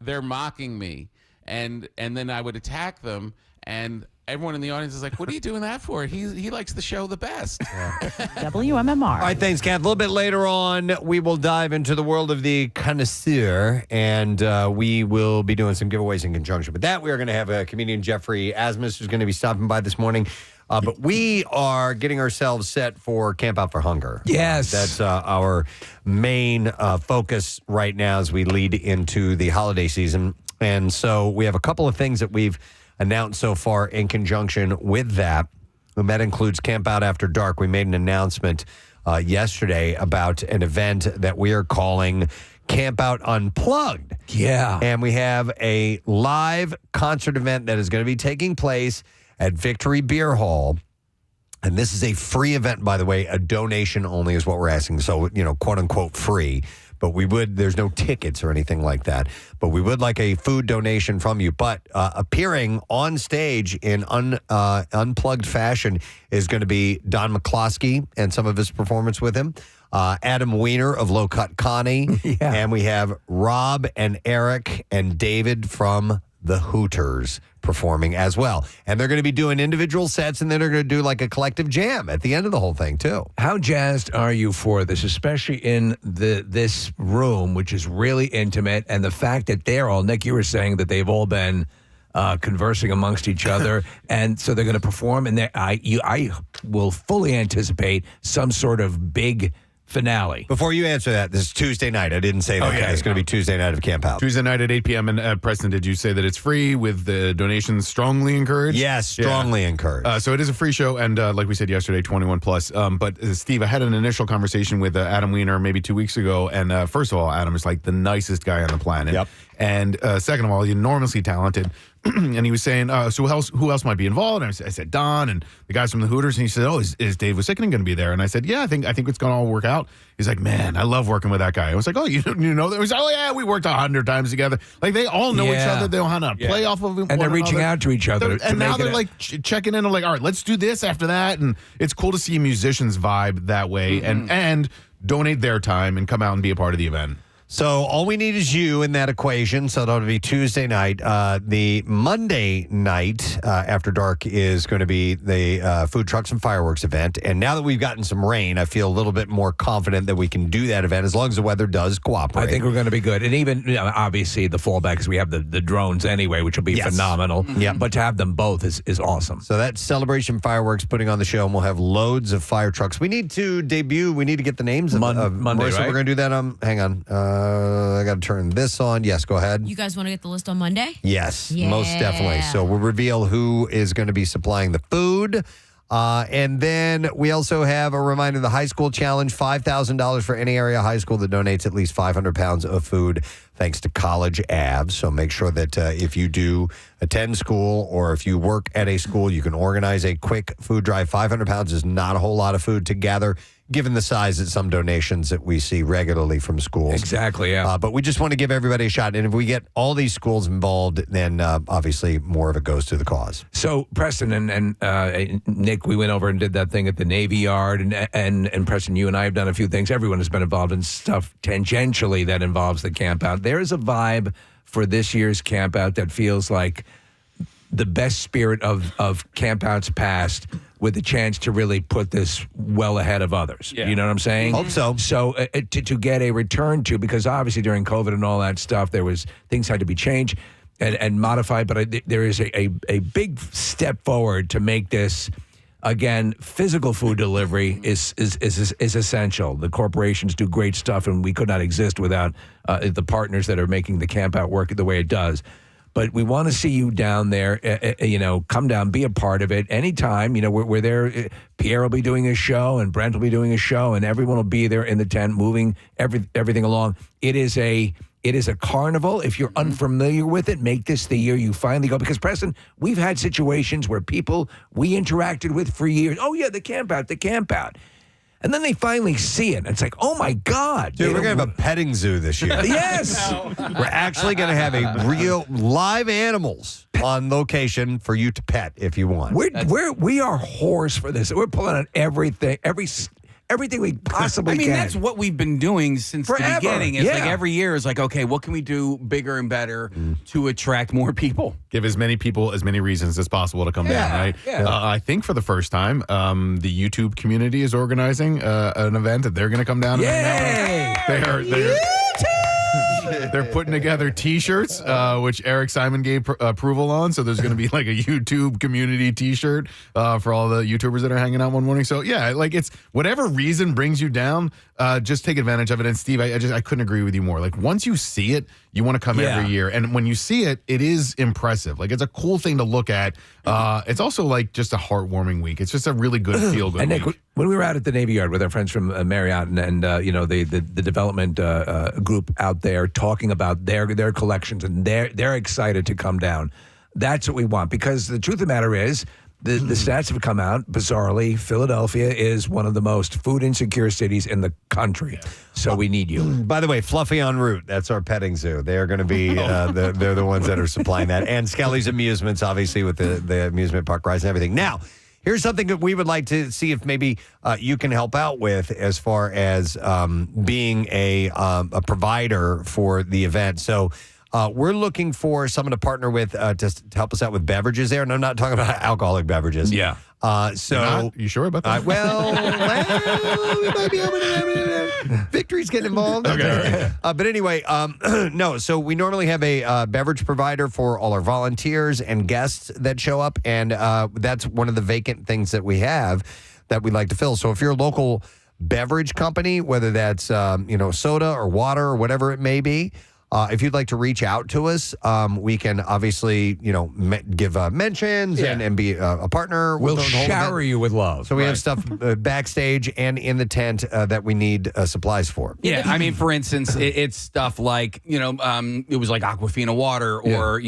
They're mocking me. And then I would attack them, and everyone in the audience is like, what are you doing that for? He likes the show the best. WMMR. All right, thanks, Kath. A little bit later on, we will dive into the world of the Connoisseur, and we will be doing some giveaways in conjunction with that. We are going to have a comedian, Geoffrey Asmus, who's going to be stopping by this morning. But we are getting ourselves set for Camp Out for Hunger. Yes. That's our main focus right now as we lead into the holiday season. And so we have a couple of things that we've announced so far in conjunction with that. And that includes Camp Out After Dark. We made an announcement yesterday about an event that we are calling Camp Out Unplugged. Yeah. And we have a live concert event that is going to be taking place at Victory Beer Hall. And this is a free event, by the way. A donation only is what we're asking. So, quote unquote free. But there's no tickets or anything like that. But we would like a food donation from you. But appearing on stage in unplugged fashion is going to be Don McCloskey and some of his performance with him. Adam Weiner of Low Cut Connie. Yeah. And we have Rob and Eric and David from the Hooters performing as well. And they're going to be doing individual sets, and then they're going to do like a collective jam at the end of the whole thing, too. How jazzed are you for this, especially in this room, which is really intimate, and the fact that they're all, Nick, you were saying that they've all been conversing amongst each other. And so they're going to perform, and I will fully anticipate some sort of big finale. Before you answer that, this is Tuesday night. I didn't say that. Okay. It's going to be Tuesday night of Camp Out. Tuesday night at 8 p.m. And Preston, did you say that it's free with the donations strongly encouraged? Yes, strongly encouraged. So it is a free show, and like we said yesterday, 21 plus. But Steve, I had an initial conversation with Adam Weiner maybe 2 weeks ago, and first of all, Adam is like the nicest guy on the planet. Yep. And second of all, he's enormously talented. And he was saying, so who else might be involved? And I said, Don and the guys from the Hooters. And he said, is Dave Wasickanen going to be there? And I said, yeah, I think it's going to all work out. He's like, man, I love working with that guy. I was like, oh, you know that? He was like, oh, yeah, we worked 100 times together. Like, they all know each other. They know how to play off of and they're reaching out to each other. And now they're like checking in and like, all right, let's do this after that. And it's cool to see musicians vibe that way and donate their time and come out and be a part of the event. So all we need is you in that equation. So that'll be Tuesday night. The Monday night after dark is going to be the food trucks and fireworks event. And now that we've gotten some rain, I feel a little bit more confident that we can do that event as long as the weather does cooperate. I think we're going to be good. And even, obviously, the fallback is we have the drones anyway, which will be phenomenal. Yeah. But to have them both is awesome. So that's Celebration Fireworks putting on the show, and we'll have loads of fire trucks. We need to get the names of Monday, Marissa, right? we're going to do that. Hang on. I got to turn this on. Yes, go ahead. You guys want to get the list on Monday? Yes, Yeah. most definitely. So we'll reveal who is going to be supplying the food. And then we also have a reminder of the high school challenge, $5,000 for any area high school that donates at least 500 pounds of food thanks to College Ave. So make sure that if you do attend school or if you work at a school, you can organize a quick food drive. 500 pounds is not a whole lot of food to gather, given the size of some donations that we see regularly from schools. Exactly, yeah. But we just want to give everybody a shot. And if we get all these schools involved, then obviously more of it goes to the cause. So Preston and Nick, we went over and did that thing at the Navy Yard. And Preston, you and I have done a few things. Everyone has been involved in stuff tangentially that involves the camp out. There is a vibe for this year's camp out that feels like the best spirit of camp outs past, with a chance to really put this well ahead of others. Yeah. You know what I'm saying? Hope so. So to get a return to, because obviously during COVID and all that stuff, things had to be changed and modified, but there is a big step forward to make this, again, physical food delivery is essential. The corporations do great stuff, and we could not exist without the partners that are making the camp out work the way it does. But we want to see you down there, come down, be a part of it anytime. We're there. Pierre will be doing a show, and Brent will be doing a show, and everyone will be there in the tent, moving everything along. It is a carnival. If you're unfamiliar with it, make this the year you finally go. Because, Preston, we've had situations where people we interacted with for years, oh, yeah, the camp out. And then they finally see it. And it's like, oh, my God. Dude, we're going to have a petting zoo this year. Yes. We're actually going to have a real live animals on location for you to pet if you want. We are whores for this. We're pulling out everything we possibly can. That's what we've been doing since Forever. the beginning. It's Yeah. like every year is like, okay, what can we do bigger and better to attract more people? Give as many people as many reasons as possible to come down, right? Yeah. I think for the first time, the YouTube community is organizing an event that they're going to come down. Yay! They're putting together T-shirts, which Eric Simon gave approval on. So there's going to be like a YouTube community T-shirt for all the YouTubers that are hanging out one morning. So yeah, like it's whatever reason brings you down, just take advantage of it. And Steve, I couldn't agree with you more. Like once you see it, you want to come every year. And when you see it, it is impressive. Like it's a cool thing to look at. It's also like just a heartwarming week. It's just a really good feel good And week. Nick, when we were out at the Navy Yard with our friends from Marriott and the development group out there talking about their collections, and they're excited to come down. That's what we want, because the truth of the matter is the stats have come out. Bizarrely, Philadelphia is one of the most food insecure cities in the country. So we need you. By the way, Fluffy en route. That's our petting zoo. They are going to be they're the ones that are supplying that, and Skelly's Amusements, obviously with the amusement park rides and everything. Now, here's something that we would like to see if maybe you can help out with as far as being a provider for the event. So we're looking for someone to partner with to help us out with beverages there. And I'm not talking about alcoholic beverages. Yeah. You sure about that? Well, we might be able to. Victory's getting involved. Okay. But anyway, no. So we normally have a beverage provider for all our volunteers and guests that show up, and that's one of the vacant things that we have that we like to fill. So if you're a local beverage company, whether that's soda or water or whatever it may be. If you'd like to reach out to us, we can obviously, give mentions and be a partner. We'll shower you with love. So we have stuff backstage and in the tent that we need supplies for. Yeah, I mean, for instance, it's stuff like, it was like Aquafina water or,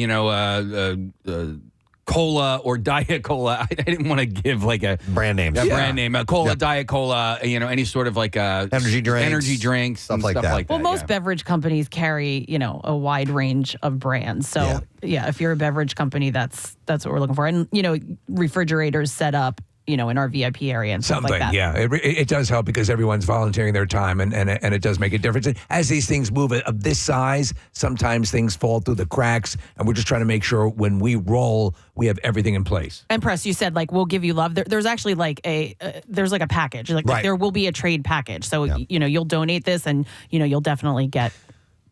cola or Diet Cola. I didn't want to give like a brand name. Brand name. Cola, Diet Cola, any sort of like energy drinks, stuff like that. Well, most beverage companies carry, a wide range of brands. So, if you're a beverage company, that's what we're looking for. And, refrigerators set up, in our VIP area and stuff like that. Yeah. It does help because everyone's volunteering their time and it does make a difference. And as these things move of this size, sometimes things fall through the cracks, and we're just trying to make sure when we roll, we have everything in place. And Press, you said we'll give you love. There's actually there's a package. There will be a trade package. So you'll donate this, and you'll definitely get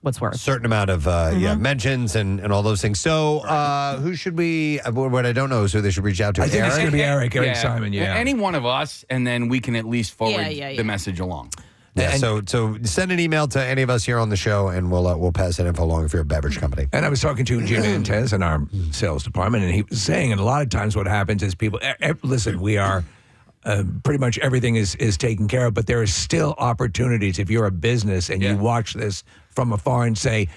what's worth. Certain amount of mentions and all those things. So who should we? What I don't know is who they should reach out to. I think it's Eric? going to be Eric Simon. Yeah, any one of us, and then we can at least forward the message along. Yeah, so send an email to any of us here on the show, and we'll pass that info along if you're a beverage company. And I was talking to Jim Antez in our sales department, and he was saying, and a lot of times what happens is people listen. We are. Pretty much everything is taken care of, but there are still opportunities if you're a business and you watch this from afar and say,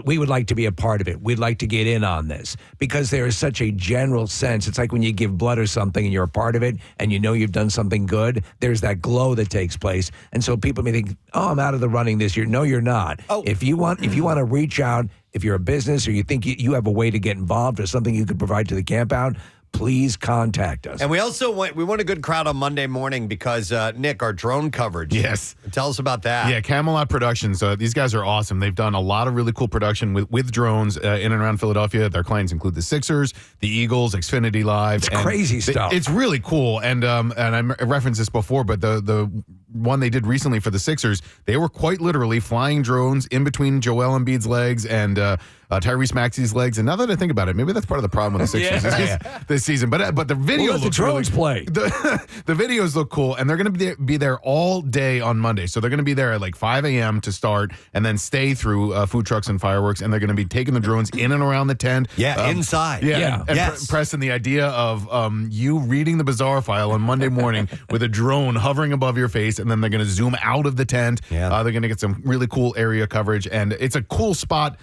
we would like to be a part of it. We'd like to get in on this, because there is such a general sense. It's like when you give blood or something and you're a part of it and you've done something good, there's that glow that takes place. And so people may think, I'm out of the running this year. No, you're not. If you want to reach out, if you're a business or you think you have a way to get involved or something you could provide to the camp out, please contact us. And we also want a good crowd on Monday morning because, Nick, our drone coverage. Yes. Tell us about that. Yeah, Camelot Productions. These guys are awesome. They've done a lot of really cool production with drones in and around Philadelphia. Their clients include the Sixers, the Eagles, Xfinity Live. It's crazy stuff. It's really cool. And I referenced this before, but the one they did recently for the Sixers, they were quite literally flying drones in between Joel Embiid's legs and Tyrese Maxey's legs. And now that I think about it, maybe that's part of the problem with the Sixers this season. But the video looks the drones play. The videos look cool, and they're going to be there all day on Monday. So they're going to be there at like 5 a.m. to start, and then stay through food trucks and fireworks. And they're going to be taking the drones in and around the tent. Yeah, inside. Yeah. And Preston, the idea of you reading the bizarre file on Monday morning with a drone hovering above your face, and then they're going to zoom out of the tent. Yeah. They're going to get some really cool area coverage, and it's a cool spot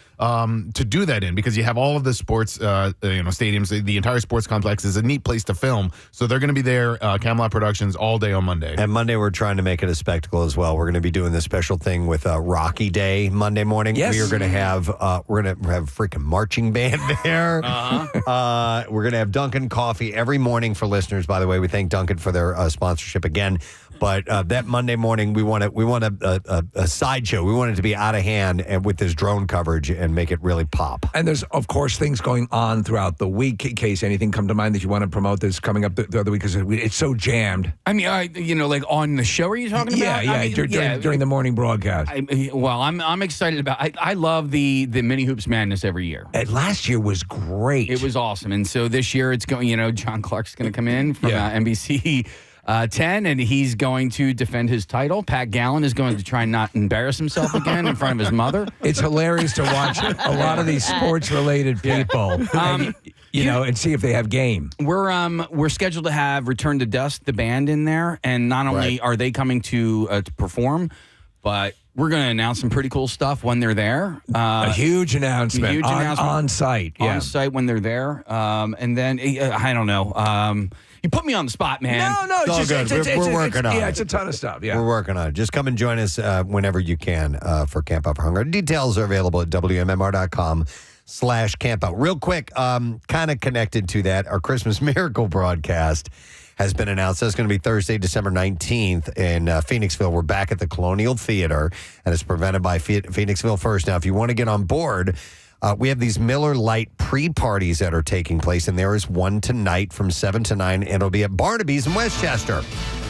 to do that in, because you have all of the sports stadiums. The entire sports complex is a neat place to film. So they're going to be there, Camelot Productions, all day on Monday. And Monday we're trying to make it a spectacle as well. We're going to be doing this special thing with Rocky Day Monday morning. Yes. We are going to have freaking marching band there. We're going to have Dunkin' coffee every morning for listeners. By the way, we thank Dunkin' for their sponsorship again. But that Monday morning, we want a sideshow. We want it to be out of hand and with this drone coverage and make it really pop. And there's, of course, things going on throughout the week. In case anything come to mind that you want to promote that's coming up the other week, because it's so jammed. I mean, like on the show, are you talking about? During the morning broadcast. I'm excited about. I love the Mini Hoops Madness every year. And last year was great. It was awesome, and so this year it's going. John Clark's going to come in from NBC. 10, and he's going to defend his title. Pat Gallen is going to try and not embarrass himself again in front of his mother. It's hilarious to watch a lot of these sports-related people, and see if they have game. We're scheduled to have Return to Dust, the band, in there, and not only are they coming to perform, but we're going to announce some pretty cool stuff when they're there. A huge announcement on site. On site when they're there. And then, I don't know. You put me on the spot, man. No, it's all good. We're working on it. Yeah, it's a ton of stuff. Yeah, we're working on it. Just come and join us whenever you can for Camp Out for Hunger. Details are available at WMMR.com/campout. Real quick, kind of connected to that, our Christmas Miracle broadcast has been announced. That's going to be Thursday, December 19th in Phoenixville. We're back at the Colonial Theater, and it's presented by Phoenixville First. Now, if you want to get on board, We have these Miller Lite pre-parties that are taking place, and there is one tonight from 7 to 9, and it'll be at Barnaby's in Westchester.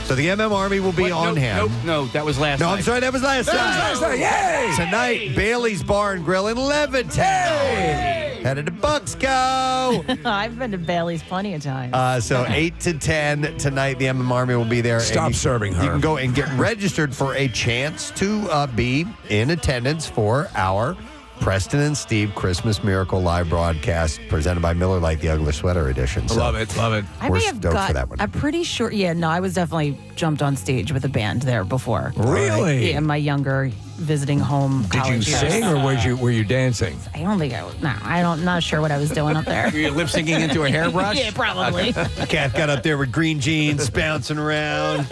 So the MM Army will be on hand. No, that was last night. No, I'm sorry, that was last night. Yay! Tonight, Bailey's Bar and Grill in Levittown. Headed to Bucksco. I've been to Bailey's plenty of times. So 8 to 10 tonight, the MM Army will be there. Stop serving her. You can go and get registered for a chance to be in attendance for our Preston and Steve Christmas Miracle live broadcast presented by Miller Lite, the Ugly Sweater edition. So love it. I we're may have stoked got, for that one. I'm pretty sure. Yeah, no, I was definitely jumped on stage with a band there before. Really? Yeah, in my younger visiting home. Did you college years. sing or were you dancing? I don't think I was. No, not sure what I was doing up there. Were you lip syncing into a hairbrush? Yeah, probably. Cat got up there with green jeans, bouncing around.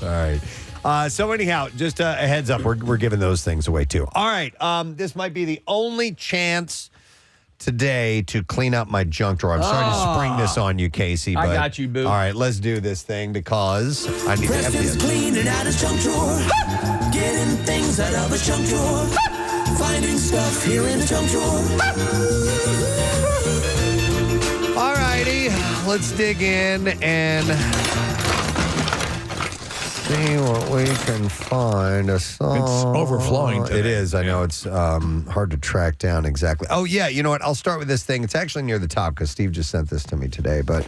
All right. So anyhow, just a heads up, we're giving those things away too. All right, this might be the only chance today to clean out my junk drawer. I'm sorry to spring this on you, Casey. But, I got you, boo. All right, let's do this thing because I need to have Preston's the cleaning out his junk drawer, getting things out of his junk drawer, finding stuff here in the junk drawer. All righty, let's dig in and see what we can find. A song. It's overflowing today. It is. I know it's hard to track down exactly. Oh, yeah. You know what? I'll start with this thing. It's actually near the top because Steve just sent this to me today. But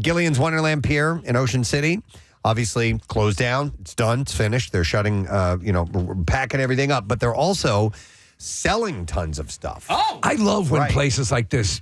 Gillian's Wonderland Pier in Ocean City, obviously closed down. It's done. It's finished. They're shutting, packing everything up. But they're also selling tons of stuff. Oh! I love when places like this,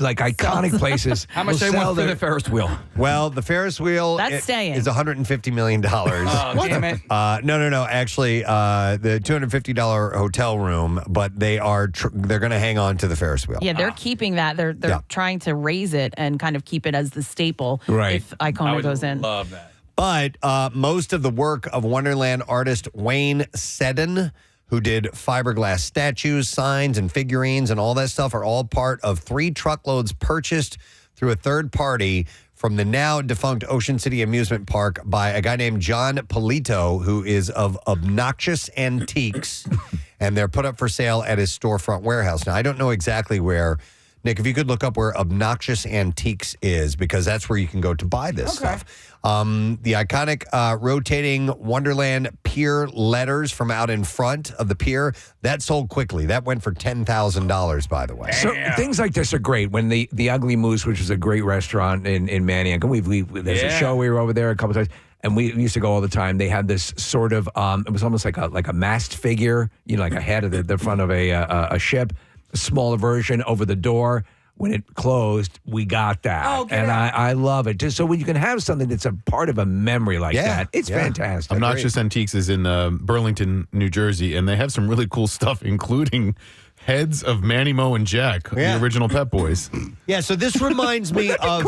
like iconic places. How much they want for the Ferris wheel? Well, the Ferris wheel That's staying. is $150 million. Oh, damn it. No. Actually, the $250 hotel room, but they're going to hang on to the Ferris wheel. Yeah, they're keeping that. They're trying to raise it and kind of keep it as the staple if Icona goes in. Love that. But most of the work of Wonderland artist Wayne Seddon, who did fiberglass statues, signs, and figurines and all that stuff, are all part of 3 truckloads purchased through a third party from the now defunct Ocean City Amusement Park by a guy named John Polito, who is of Obnoxious Antiques, and they're put up for sale at his storefront warehouse. Now, I don't know exactly where. Nick, if you could look up where Obnoxious Antiques is, because that's where you can go to buy this stuff. The iconic rotating Wonderland Pier letters from out in front of the pier, that sold quickly. That went for $10,000, by the way. So things like this are great. When the Ugly Moose, which is a great restaurant in Manayunk, there's a show, we were over there a couple times, and we used to go all the time. They had this sort of, it was almost like a mast figure, like a head of the front of a ship. A smaller version over the door. When it closed, we got that. I love it. Just so when you can have something that's a part of a memory like that, it's fantastic. Obnoxious Antiques is in Burlington, New Jersey, and they have some really cool stuff, including heads of Manny, Mo, and Jack, the original Pet Boys. Yeah, so this reminds me of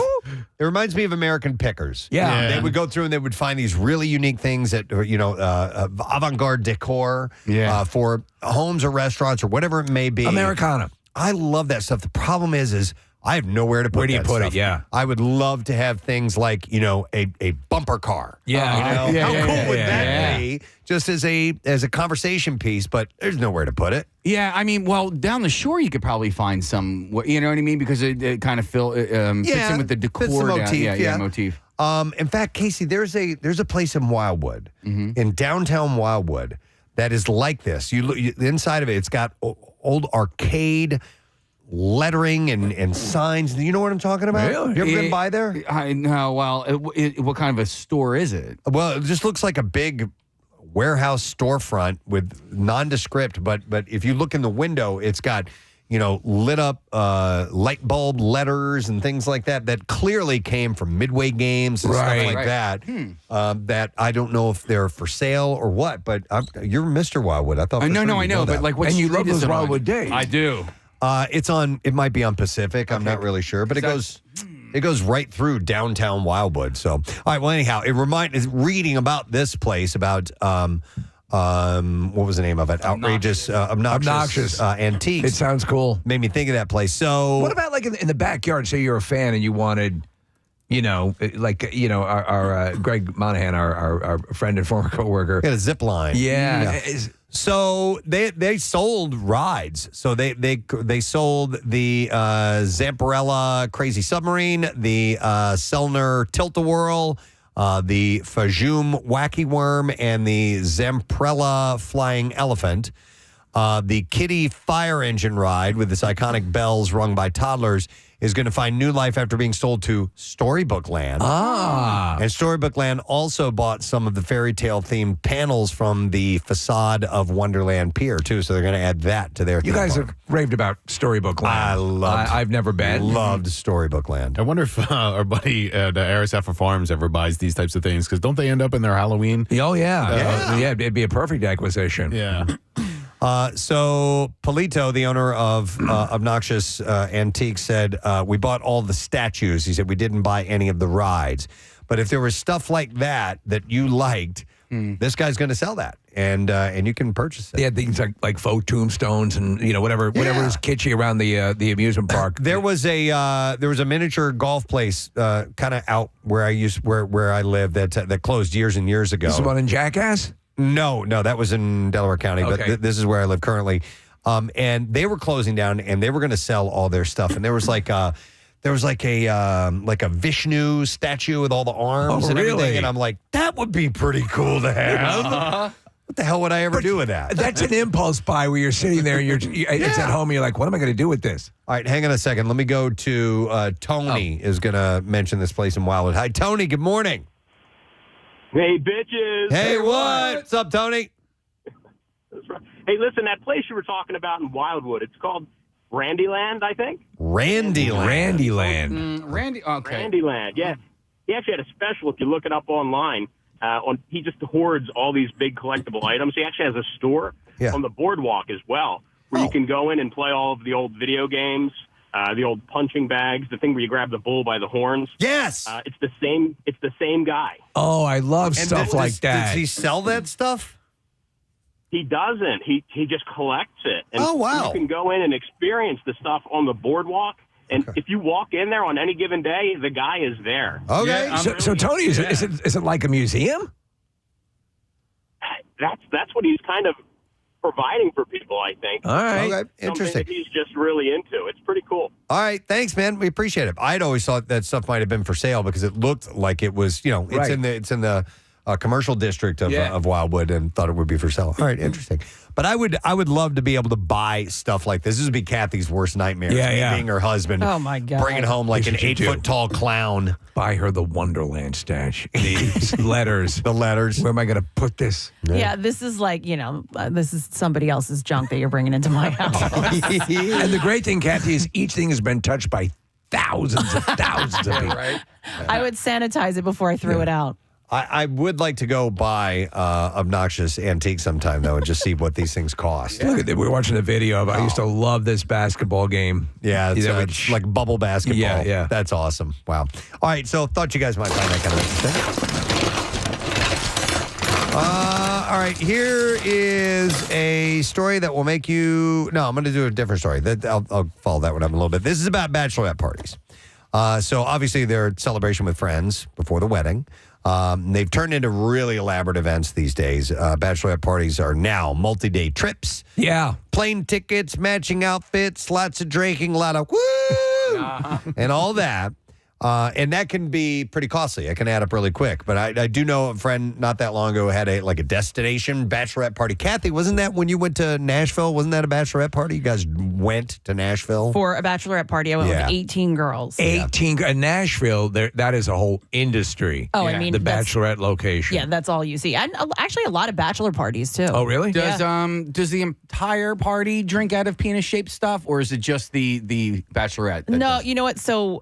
it reminds me of American Pickers. Yeah. They would go through and they would find these really unique things that avant-garde decor for homes or restaurants or whatever it may be. Americana. I love that stuff. The problem is I have nowhere to put it. Where do you put stuff. it? Yeah. I would love to have things like, a bumper car. Yeah. How cool would that be? Just as a conversation piece, but there's nowhere to put it. Yeah, I mean, well, down the shore you could probably find some, you know what I mean? Because it kind of fits in with the decor. Fits the motif, motif. In fact, Casey, there's a place in Wildwood, in downtown Wildwood, that is like this. You look inside of it, it's got old arcade lettering and signs. You know what I'm talking about? Really? You ever been by there? No. Well, what kind of a store is it? Well, it just looks like a big warehouse storefront with nondescript, but if you look in the window, it's got lit up light bulb letters and things like that clearly came from Midway Games and stuff like that. That I don't know if they're for sale or what, but you're Mr. Wildwood. I thought. No, I know, that. but like, what and you street love is those it on? Wildwood days. I do. It might be on Pacific. I'm not really sure, but it goes right through downtown Wildwood. So, all right. Well, anyhow, reading about this place about. What was the name of it? Obnoxious Antiques. It sounds cool. Made me think of that place. So, what about like in the backyard? Say you're a fan and you wanted, our Greg Monahan, our friend and former coworker, had a zip line. Yeah. So they sold rides. So they sold the Zamparella Crazy Submarine, the Selner Tilt-A-Whirl, the Fajoum Wacky Worm, and the Zamprella Flying Elephant. The Kitty Fire Engine ride with its iconic bells rung by toddlers is going to find new life after being sold to Storybook Land. And Storybook Land also bought some of the fairy tale themed panels from the facade of Wonderland Pier, too. So they're going to add that to their You theme guys park. have raved about Storybook Land. I've never been. Loved Storybook Land. I wonder if our buddy at Arisafa Farms ever buys these types of things, because don't they end up in their Halloween? Oh, yeah. Yeah, it'd be a perfect acquisition. Yeah. So Polito, the owner of Obnoxious Antiques, said, we bought all the statues. He said, we didn't buy any of the rides. But if there was stuff like that you liked, this guy's going to sell that. And you can purchase it. They had things like faux tombstones and whatever is kitschy around the amusement park. There was a miniature golf place kind of out where I live that closed years and years ago. This is one in Jackass? No, that was in Delaware County, Okay. but this is where I live currently. And they were closing down, and they were going to sell all their stuff. And there was like a Vishnu statue with all the arms and everything. really? And I'm like, that would be pretty cool to have. What the hell would I ever do with that? That's an impulse buy where you're sitting there and it's at home and you're like, what am I going to do with this? All right, hang on a second. Let me go to Tony is going to mention this place in Wildwood. Hi, Tony. Good morning. Hey, bitches. Hey, what's up, Tony? Hey, listen, that place you were talking about in Wildwood, it's called Randyland, I think. Randyland. Randy, okay. Randyland, yeah. He actually had a special, if you look it up online. He just hoards all these big collectible items. He actually has a store on the boardwalk as well, where you can go in and play all of the old video games, the old punching bags, the thing where you grab the bull by the horns. Yes. It's the same guy. Oh, I love stuff like that. Does he sell that stuff? He doesn't. He just collects it. And Oh, wow. You can go in and experience the stuff on the boardwalk. And if you walk in there on any given day, the guy is there. Okay. Yeah, So Tony, is it like a museum? That's what he's kind of providing for people, I think. All right. Okay. Interesting. Something that he's just really into. It's pretty cool. All right, thanks, man. We appreciate it. I'd always thought that stuff might have been for sale because it looked like it was, it's Right. in the commercial district of Wildwood, and thought it would be for sale. All right, interesting. But I would love to be able to buy stuff like this. This would be Kathy's worst nightmare. Yeah. Being her husband. Oh, my God. Bringing home like an This is what you 8-foot tall clown. Buy her the Wonderland stash. These letters. The letters. Where am I going to put this? Yeah, this is like, this is somebody else's junk that you're bringing into my house. And the great thing, Kathy, is each thing has been touched by thousands of people. Right? I would sanitize it before I threw it out. I would like to go buy Obnoxious Antique sometime, though, and just see what these things cost. Look at that. We were watching a video of I used to love this basketball game. Yeah, it's like bubble basketball. Yeah. That's awesome. Wow. All right, so thought you guys might find that kind of interesting. All right, here is a story that will make you... No, I'm going to do a different story. I'll follow that one up a little bit. This is about bachelorette parties. So obviously they're a celebration with friends before the wedding. They've turned into really elaborate events these days. Bachelorette parties are now multi-day trips. Yeah. Plane tickets, matching outfits, lots of drinking, a lot of woo, and all that. And that can be pretty costly. It can add up really quick. But I do know a friend not that long ago had a destination bachelorette party. Kathy, wasn't that when you went to Nashville? Wasn't that a bachelorette party? You guys went to Nashville? For a bachelorette party, I went with 18 girls. 18 in Nashville, that is a whole industry. Oh, I mean, the that's- bachelorette location. Yeah, that's all you see. And actually a lot of bachelor parties, too. Oh, really? Does the entire party drink out of penis-shaped stuff, or is it just the bachelorette? that No, does- you know what? So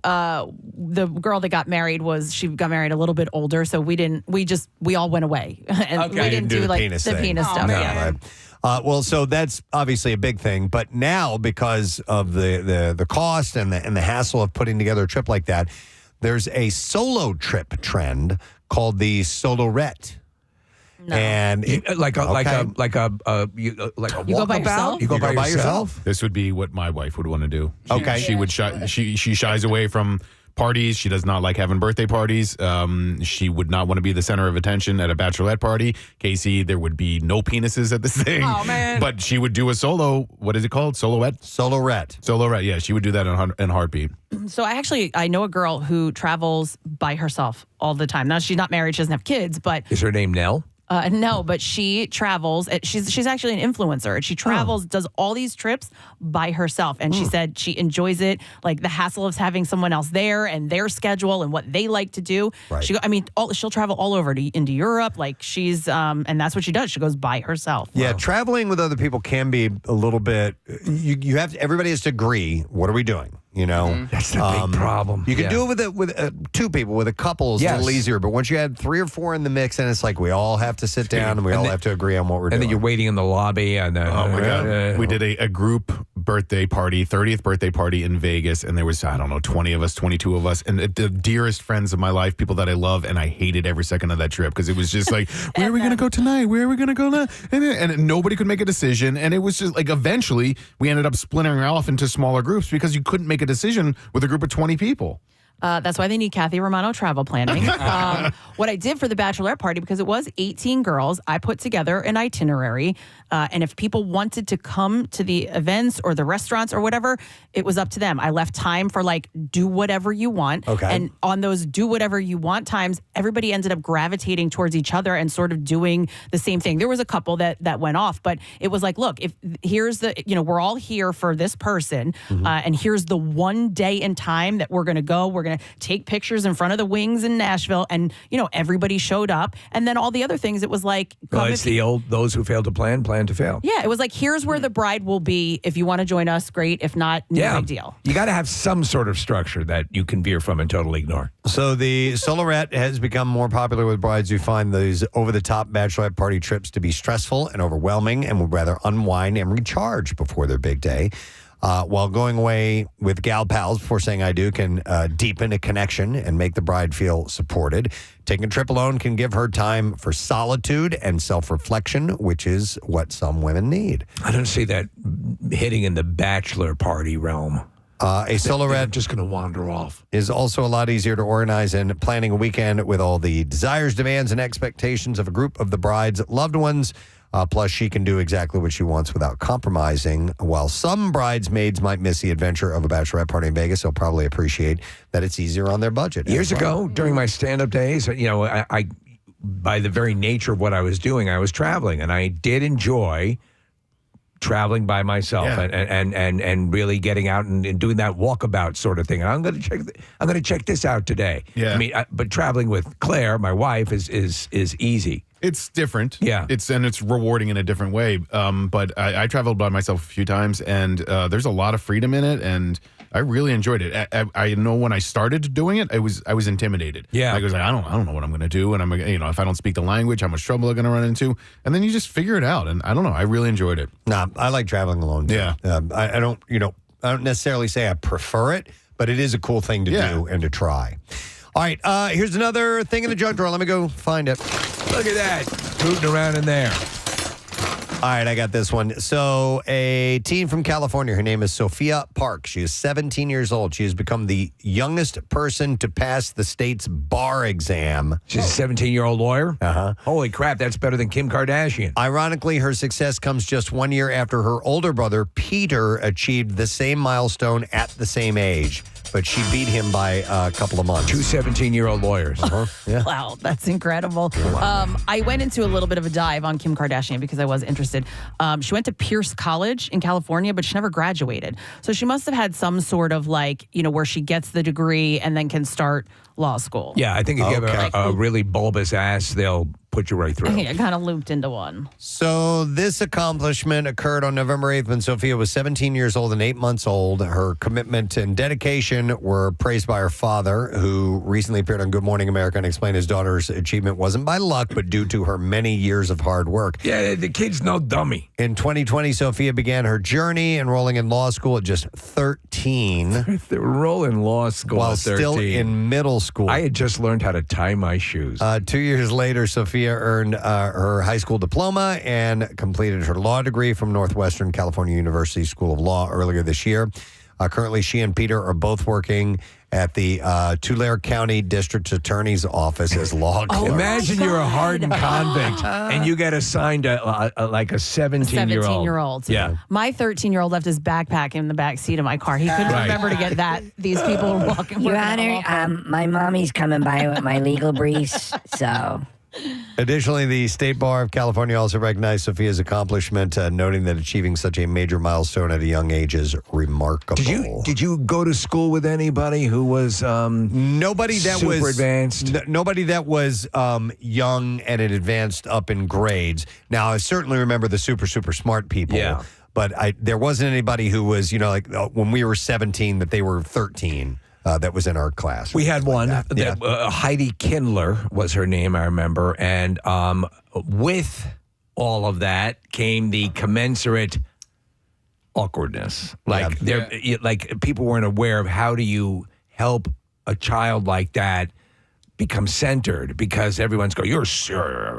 the girl that got married she got married a little bit older, so we all went away. And Okay. we didn't do like penis the thing. penis stuff. No, Yeah. right. Well, so that's obviously a big thing. But now, because of the cost and the hassle of putting together a trip like that, there's a solo trip trend called the Solorette. No. And You go by yourself? You go by yourself? This would be what my wife would want to do. Okay. She shies away from parties. She does not like having birthday parties. She would not want to be the center of attention at a bachelorette party. Casey, there would be no penises at this thing. Oh, man. But she would do a solo, what is it called? Soloette? Solorette, yeah. She would do that in a heartbeat. So I know a girl who travels by herself all the time. Now, she's not married. She doesn't have kids, but... Is her name Nell? No, but she travels. She's actually an influencer. And she travels, does all these trips by herself. And she said she enjoys it, like the hassle of having someone else there and their schedule and what they like to do. Right. She'll travel all over into Europe. Like she's, and that's what she does. She goes by herself. Yeah, traveling with other people can be a little bit. You have to, everybody has to agree. What are we doing? You know, that's the big problem. You can do it with two people. With a couple, it's a little easier. But once you add 3 or 4 in the mix, and it's like we all have to sit down and we all have to agree on what we're doing. And then you're waiting in the lobby. And oh my God, we did a group birthday party, 30th birthday party in Vegas, and there was 20 of us, 22 of us, and the dearest friends of my life, people that I love, and I hated every second of that trip because it was just like, where are we gonna go tonight? Where are we gonna go now? And nobody could make a decision, and it was just like eventually we ended up splintering off into smaller groups because you couldn't make a decision with a group of 20 people. That's why they need Kathy Romano travel planning. What I did for the bachelorette party, because it was 18 girls, I put together an itinerary. And if people wanted to come to the events or the restaurants or whatever, it was up to them. I left time for do whatever you want. Okay. And on those do whatever you want times, everybody ended up gravitating towards each other and sort of doing the same thing. There was a couple that went off, but it was like, look, if here's we're all here for this person, and here's the one day and time that we're going to go. We're going to take pictures in front of the Wings in Nashville, and everybody showed up. And then all the other things, it was like, it's those who fail to plan to fail. Yeah, it was like, here's where the bride will be. If you want to join us, great. If not, no big deal. You got to have some sort of structure that you can veer from and totally ignore. So the Solorette has become more popular with brides who find these over-the-top bachelorette party trips to be stressful and overwhelming and would rather unwind and recharge before their big day. While going away with gal pals before saying I do can deepen a connection and make the bride feel supported. Taking a trip alone can give her time for solitude and self-reflection, which is what some women need. I don't see that hitting in the bachelor party realm. A Solorette just going to wander off. Is also a lot easier to organize and planning a weekend with all the desires, demands, and expectations of a group of the bride's loved ones. Plus, she can do exactly what she wants without compromising. While some bridesmaids might miss the adventure of a bachelorette party in Vegas, they'll probably appreciate that it's easier on their budget. Years ago, during my stand-up days, I by the very nature of what I was doing, I was traveling, and I did enjoy traveling by myself and really getting out and doing that walkabout sort of thing. And I'm going to check this out today. Yeah. I mean, but traveling with Claire, my wife, is easy. It's different. Yeah. It's rewarding in a different way. But I traveled by myself a few times, and there's a lot of freedom in it, and I really enjoyed it. I know when I started doing it, I was intimidated. Yeah. I was like, I don't know what I'm going to do, and if I don't speak the language, how much trouble I'm going to run into, and then you just figure it out. And I don't know. I really enjoyed it. Nah, I like traveling alone too. Yeah. I don't necessarily say I prefer it, but it is a cool thing to do and to try. All right, here's another thing in the junk drawer. Let me go find it. Look at that, rooting around in there. All right, I got this one. So a teen from California, her name is Sophia Park. She is 17 years old. She has become the youngest person to pass the state's bar exam. She's a 17-year-old lawyer? Uh-huh. Holy crap, that's better than Kim Kardashian. Ironically, her success comes just 1 year after her older brother, Peter, achieved the same milestone at the same age. But she beat him by a couple of months. Two 17-year-old lawyers. Yeah. Wow, that's incredible. I went into a little bit of a dive on Kim Kardashian because I was interested. She went to Pierce College in California, but she never graduated. So she must have had some sort of where she gets the degree and then can start law school. Yeah, I think if you have a really bulbous ass, they'll put you right through. Yeah, kind of looped into one. So this accomplishment occurred on November 8th when Sophia was 17 years old and 8 months old. Her commitment and dedication were praised by her father, who recently appeared on Good Morning America and explained his daughter's achievement wasn't by luck, but due to her many years of hard work. Yeah, the kid's no dummy. In 2020, Sophia began her journey enrolling in law school at just 13. They enroll in law school while at 13. still in middle school. I had just learned how to tie my shoes. 2 years later, Sophia earned her high school diploma and completed her law degree from Northwestern California University School of Law earlier this year. Currently, she and Peter are both working at the Tulare County District Attorney's Office as law clerks. Imagine you're a hardened convict and you get assigned like a 17-year-old. 17-year-old. Yeah. My 13-year-old left his backpack in the back seat of my car. He couldn't remember to get that. These people were walking. Your Honor, my mommy's coming by with my legal briefs, so... Additionally, the State Bar of California also recognized Sophia's accomplishment, noting that achieving such a major milestone at a young age is remarkable. Did you go to school with anybody who was nobody that super was advanced? Nobody that was young and had advanced up in grades. Now, I certainly remember the super smart people. Yeah. But there wasn't anybody who was, like when we were 17 that they were 13. That was in our class. We had one. Yeah. Heidi Kindler was her name, I remember. And with all of that came the commensurate awkwardness. Like like people weren't aware of how do you help a child like that become centered, because everyone's going, you're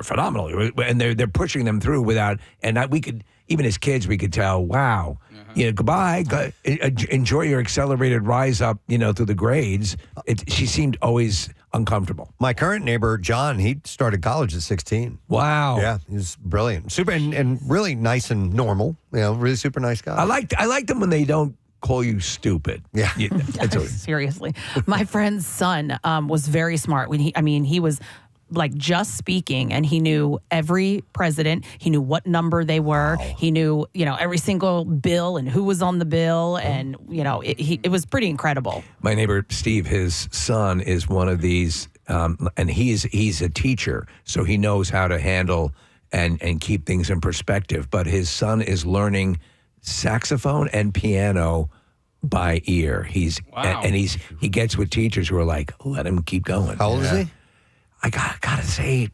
phenomenal, and they're pushing them through without. And we could, even as kids, we could tell, wow. Goodbye. Enjoy your accelerated rise up, through the grades. She seemed always uncomfortable. My current neighbor, John, he started college at 16. Wow. Yeah, he was brilliant. Super and really nice and normal. Really super nice guy. I like them when they don't call you stupid. Yeah. Seriously. My friend's son was very smart. When he was like just speaking, and he knew every president. He knew what number they were. Wow. He knew, every single bill and who was on the bill. And, it was pretty incredible. My neighbor, Steve, his son is one of these, and he's a teacher, so he knows how to handle and keep things in perspective. But his son is learning saxophone and piano by ear. He gets with teachers who are like, let him keep going. How old is he? I gotta say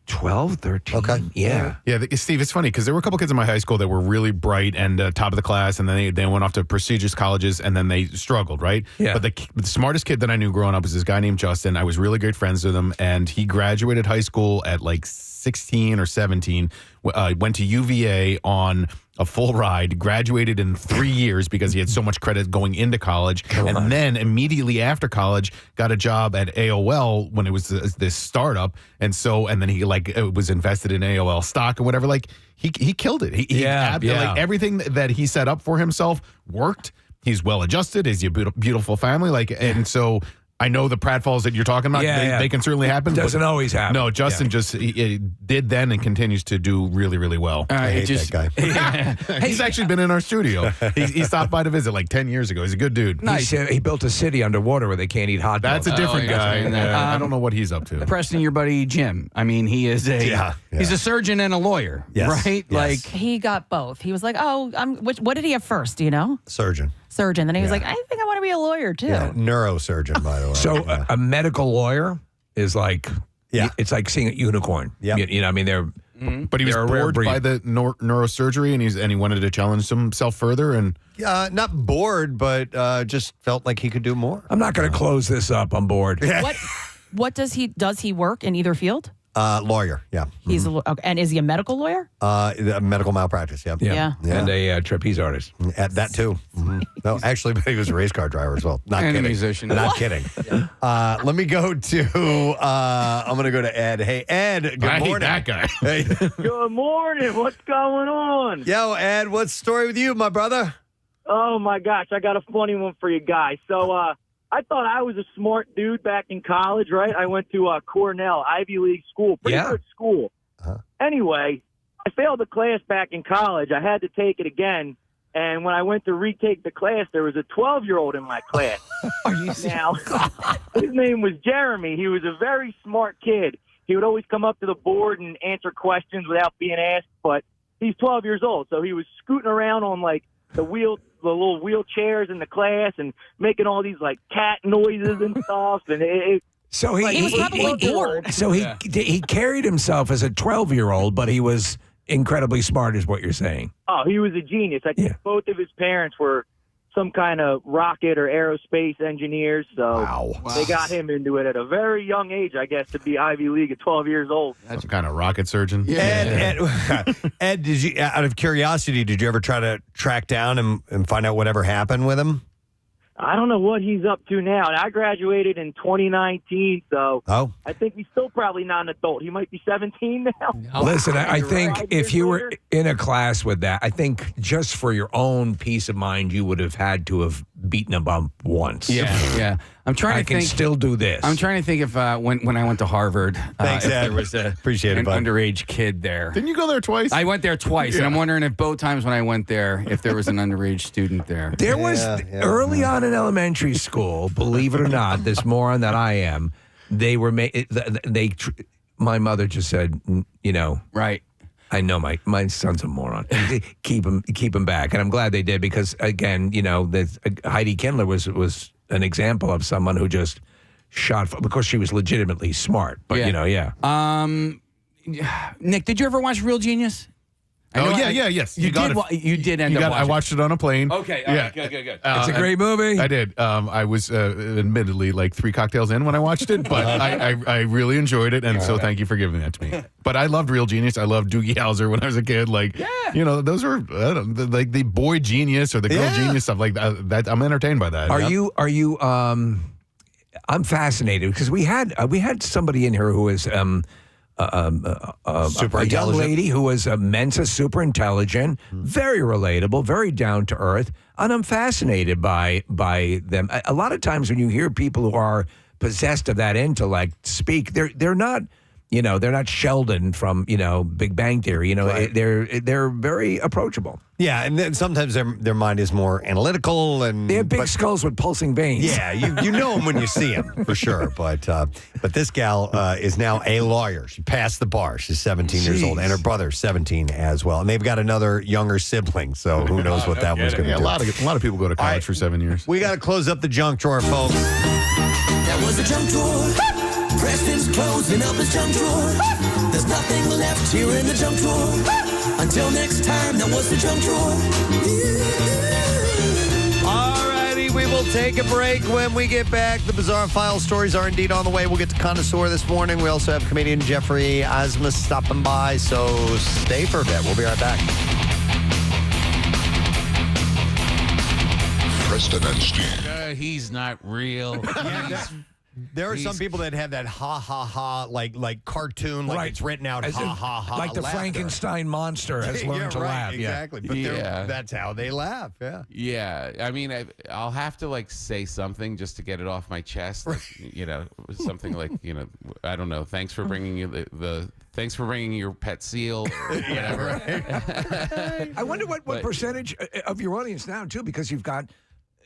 12, 13. Okay. Yeah. Yeah, Steve, it's funny because there were a couple kids in my high school that were really bright and top of the class, and then they went off to prestigious colleges, and then they struggled, right? Yeah. But the smartest kid that I knew growing up was this guy named Justin. I was really great friends with him, and he graduated high school at like 16 or 17, went to UVA on a full ride, graduated in 3 years because he had so much credit going into college, and then immediately after college got a job at AOL when it was this startup, and then he was invested in AOL stock or whatever. Like he killed it. Like everything that he set up for himself worked. He's well adjusted. He's a beautiful family. And so. I know the pratfalls that you're talking about, they can certainly happen. Doesn't always happen. No, Justin just he did then and continues to do really, really well. I hate that guy. He's actually been in our studio. He stopped by to visit like 10 years ago. He's a good dude. Nice. He built a city underwater where they can't eat hot dogs. That's a different guy. I don't know what he's up to. Preston, your buddy Jim. I mean, he is he's a surgeon and a lawyer, right? Yes. Like he got both. He was like, what did he have first? Do you know? Surgeon. Then he was like, I think I want to be a lawyer too. Yeah, neurosurgeon, by the way. So a medical lawyer is like, it's like seeing a unicorn. Yeah. They're. But he was bored by the neurosurgery, and he wanted to challenge himself further. And not bored, but just felt like he could do more. I'm not going to close this up. I'm bored. What does he work in either field? Lawyer, yeah. He's and is he a medical lawyer? Medical malpractice, yeah. Yeah. And a trapeze artist. At that too. Mm-hmm. No, actually, but he was a race car driver as well. Not and kidding. a musician. Not kidding. Let me go to. I'm going to go to Ed. Hey, Ed. Good morning. I hate that guy. Hey. Good morning. What's going on? Yo, Ed. What's the story with you, my brother? Oh my gosh, I got a funny one for you guys. So, I thought I was a smart dude back in college, right? I went to Cornell, Ivy League school, pretty good school. Anyway, I failed the class back in college. I had to take it again. And when I went to retake the class, there was a 12-year-old in my class. Now, his name was Jeremy. He was a very smart kid. He would always come up to the board and answer questions without being asked, but he's 12 years old. So he was scooting around on the little wheelchairs in the class and making all these cat noises and stuff. And so he was probably bored. So he carried himself as a 12-year-old, but he was incredibly smart, is what you're saying. Oh, he was a genius. I think both of his parents were some kind of rocket or aerospace engineers, so they got him into it at a very young age, I guess, to be Ivy League at 12 years old. That's some kind of rocket surgeon. Yeah. Ed, did you, out of curiosity, did you ever try to track down and find out whatever happened with him? I don't know what he's up to now. And I graduated in 2019, so I think he's still probably not an adult. He might be 17 now. Listen, I think if you were in a class with that, I think just for your own peace of mind, you would have had to have beaten him up once. Yeah. I'm trying to think. I can still do this. I'm trying to think if when I went to Harvard, Thanks, if Ed. there was Appreciate it, an bud. underage kid there. Didn't you go there twice? I went there twice, and I'm wondering if both times when I went there, if there was an underage student there. There was early on in elementary school, believe it or not, this moron that I am, they were my mother just said, right. I know my son's a moron. keep him back, and I'm glad they did because again, Heidi Kindler was an example of someone who just shot because she was legitimately smart. But Nick, did you ever watch Real Genius? Yes. You did end up watching. I watched it on a plane. Okay, all right, good. It's a great movie. I did. I was admittedly like 3 cocktails in when I watched it, but I really enjoyed it, and so thank you for giving that to me. But I loved Real Genius. I loved Doogie Howser when I was a kid. Those were like the boy genius or the girl genius stuff like that. I'm entertained by that. Are you? I'm fascinated because we had somebody in here who was super a young intelligent. lady who was a Mensa, super intelligent, very relatable, very down to earth, and I'm fascinated by them. A lot of times when you hear people who are possessed of that intellect speak, they're not. They're not Sheldon from Big Bang Theory. Right. They're very approachable. Yeah, and then sometimes their mind is more analytical and They have big skulls with pulsing veins. Yeah, you know them when you see them for sure. But this gal is now a lawyer. She passed the bar. She's 17 years old, and her brother's 17 as well. And they've got another younger sibling. So who knows what that one's going to do? A lot of people go to college for 7 years. We got to close up the junk drawer, folks. That was the junk drawer. Preston's closing up his junk drawer. There's nothing left here in the junk drawer. Until next time, that was the junk drawer. All righty, we will take a break. When we get back, the Bizarre File stories are indeed on the way. We'll get to Connoisseur this morning. We also have comedian Geoffrey Asmus stopping by, so stay for a bit. We'll be right back. Preston and Steve. He's not real. There are some people that have that ha ha ha like cartoon, like it's written out ha ha ha, like the laughter. Frankenstein monster has learned to laugh. Exactly, but that's how they laugh. Yeah. I mean, I'll have to say something just to get it off my chest. Like, something like I don't know. Thanks for bringing you Thanks for bringing your pet seal or whatever. I wonder what percentage of your audience now too, because you've got.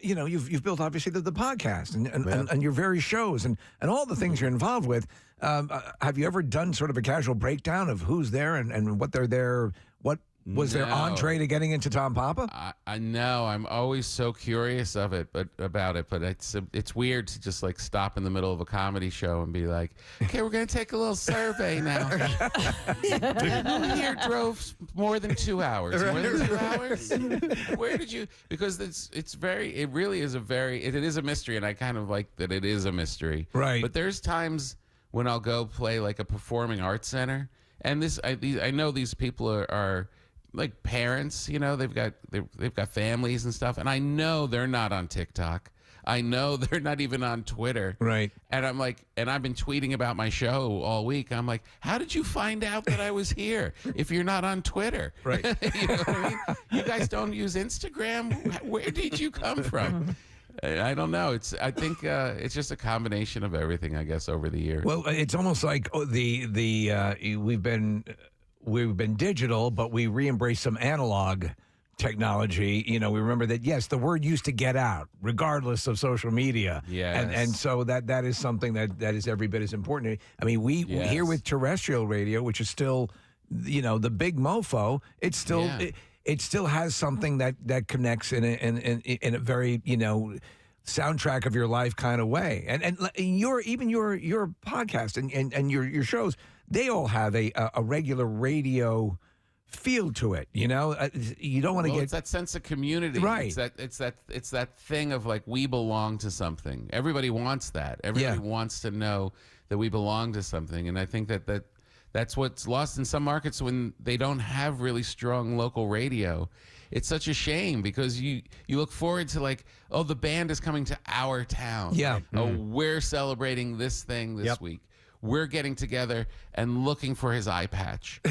You've built obviously the podcast and your various shows and all the things you're involved with. Have you ever done sort of a casual breakdown of who's there and what they're there? What was their entree to getting into Tom Papa? I know. I'm always so curious about it, but it's weird to just stop in the middle of a comedy show and be like, okay, we're going to take a little survey now. Who here drove more than 2 hours? More than 2 hours? Where did you? Because it really is it is a mystery, and I kind of like that it is a mystery. Right. But there's times when I'll go play a performing arts center, and I know these people are like parents, they've got families and stuff, and I know they're not on TikTok. I know they're not even on Twitter. Right. And I'm like, and I've been tweeting about my show all week. I'm like, how did you find out that I was here if you're not on Twitter? Right. You know what I mean? You guys don't use Instagram? Where did you come from? I don't know. I think it's just a combination of everything, I guess, over the years. Well, it's almost like we've been digital, but we re-embraced some analog technology. We remember that, yes, the word used to get out, regardless of social media. Yes. And so that is something that is every bit as important. I mean, we here with terrestrial radio, which is still, the big mofo, it's still... Yeah. It still has something that connects in a very soundtrack of your life kind of way, and your podcast and your shows, they all have a regular radio feel to it. You don't want to get it's that sense of community, right? It's that thing of we belong to something. Everybody wants that. Everybody wants to know that we belong to something, and I think that's what's lost in some markets when they don't have really strong local radio. it's such a shame because you look forward to like, oh, the band is coming to our town. Yeah. Oh, we're celebrating this thing this week. We're getting together and looking for his eye patch.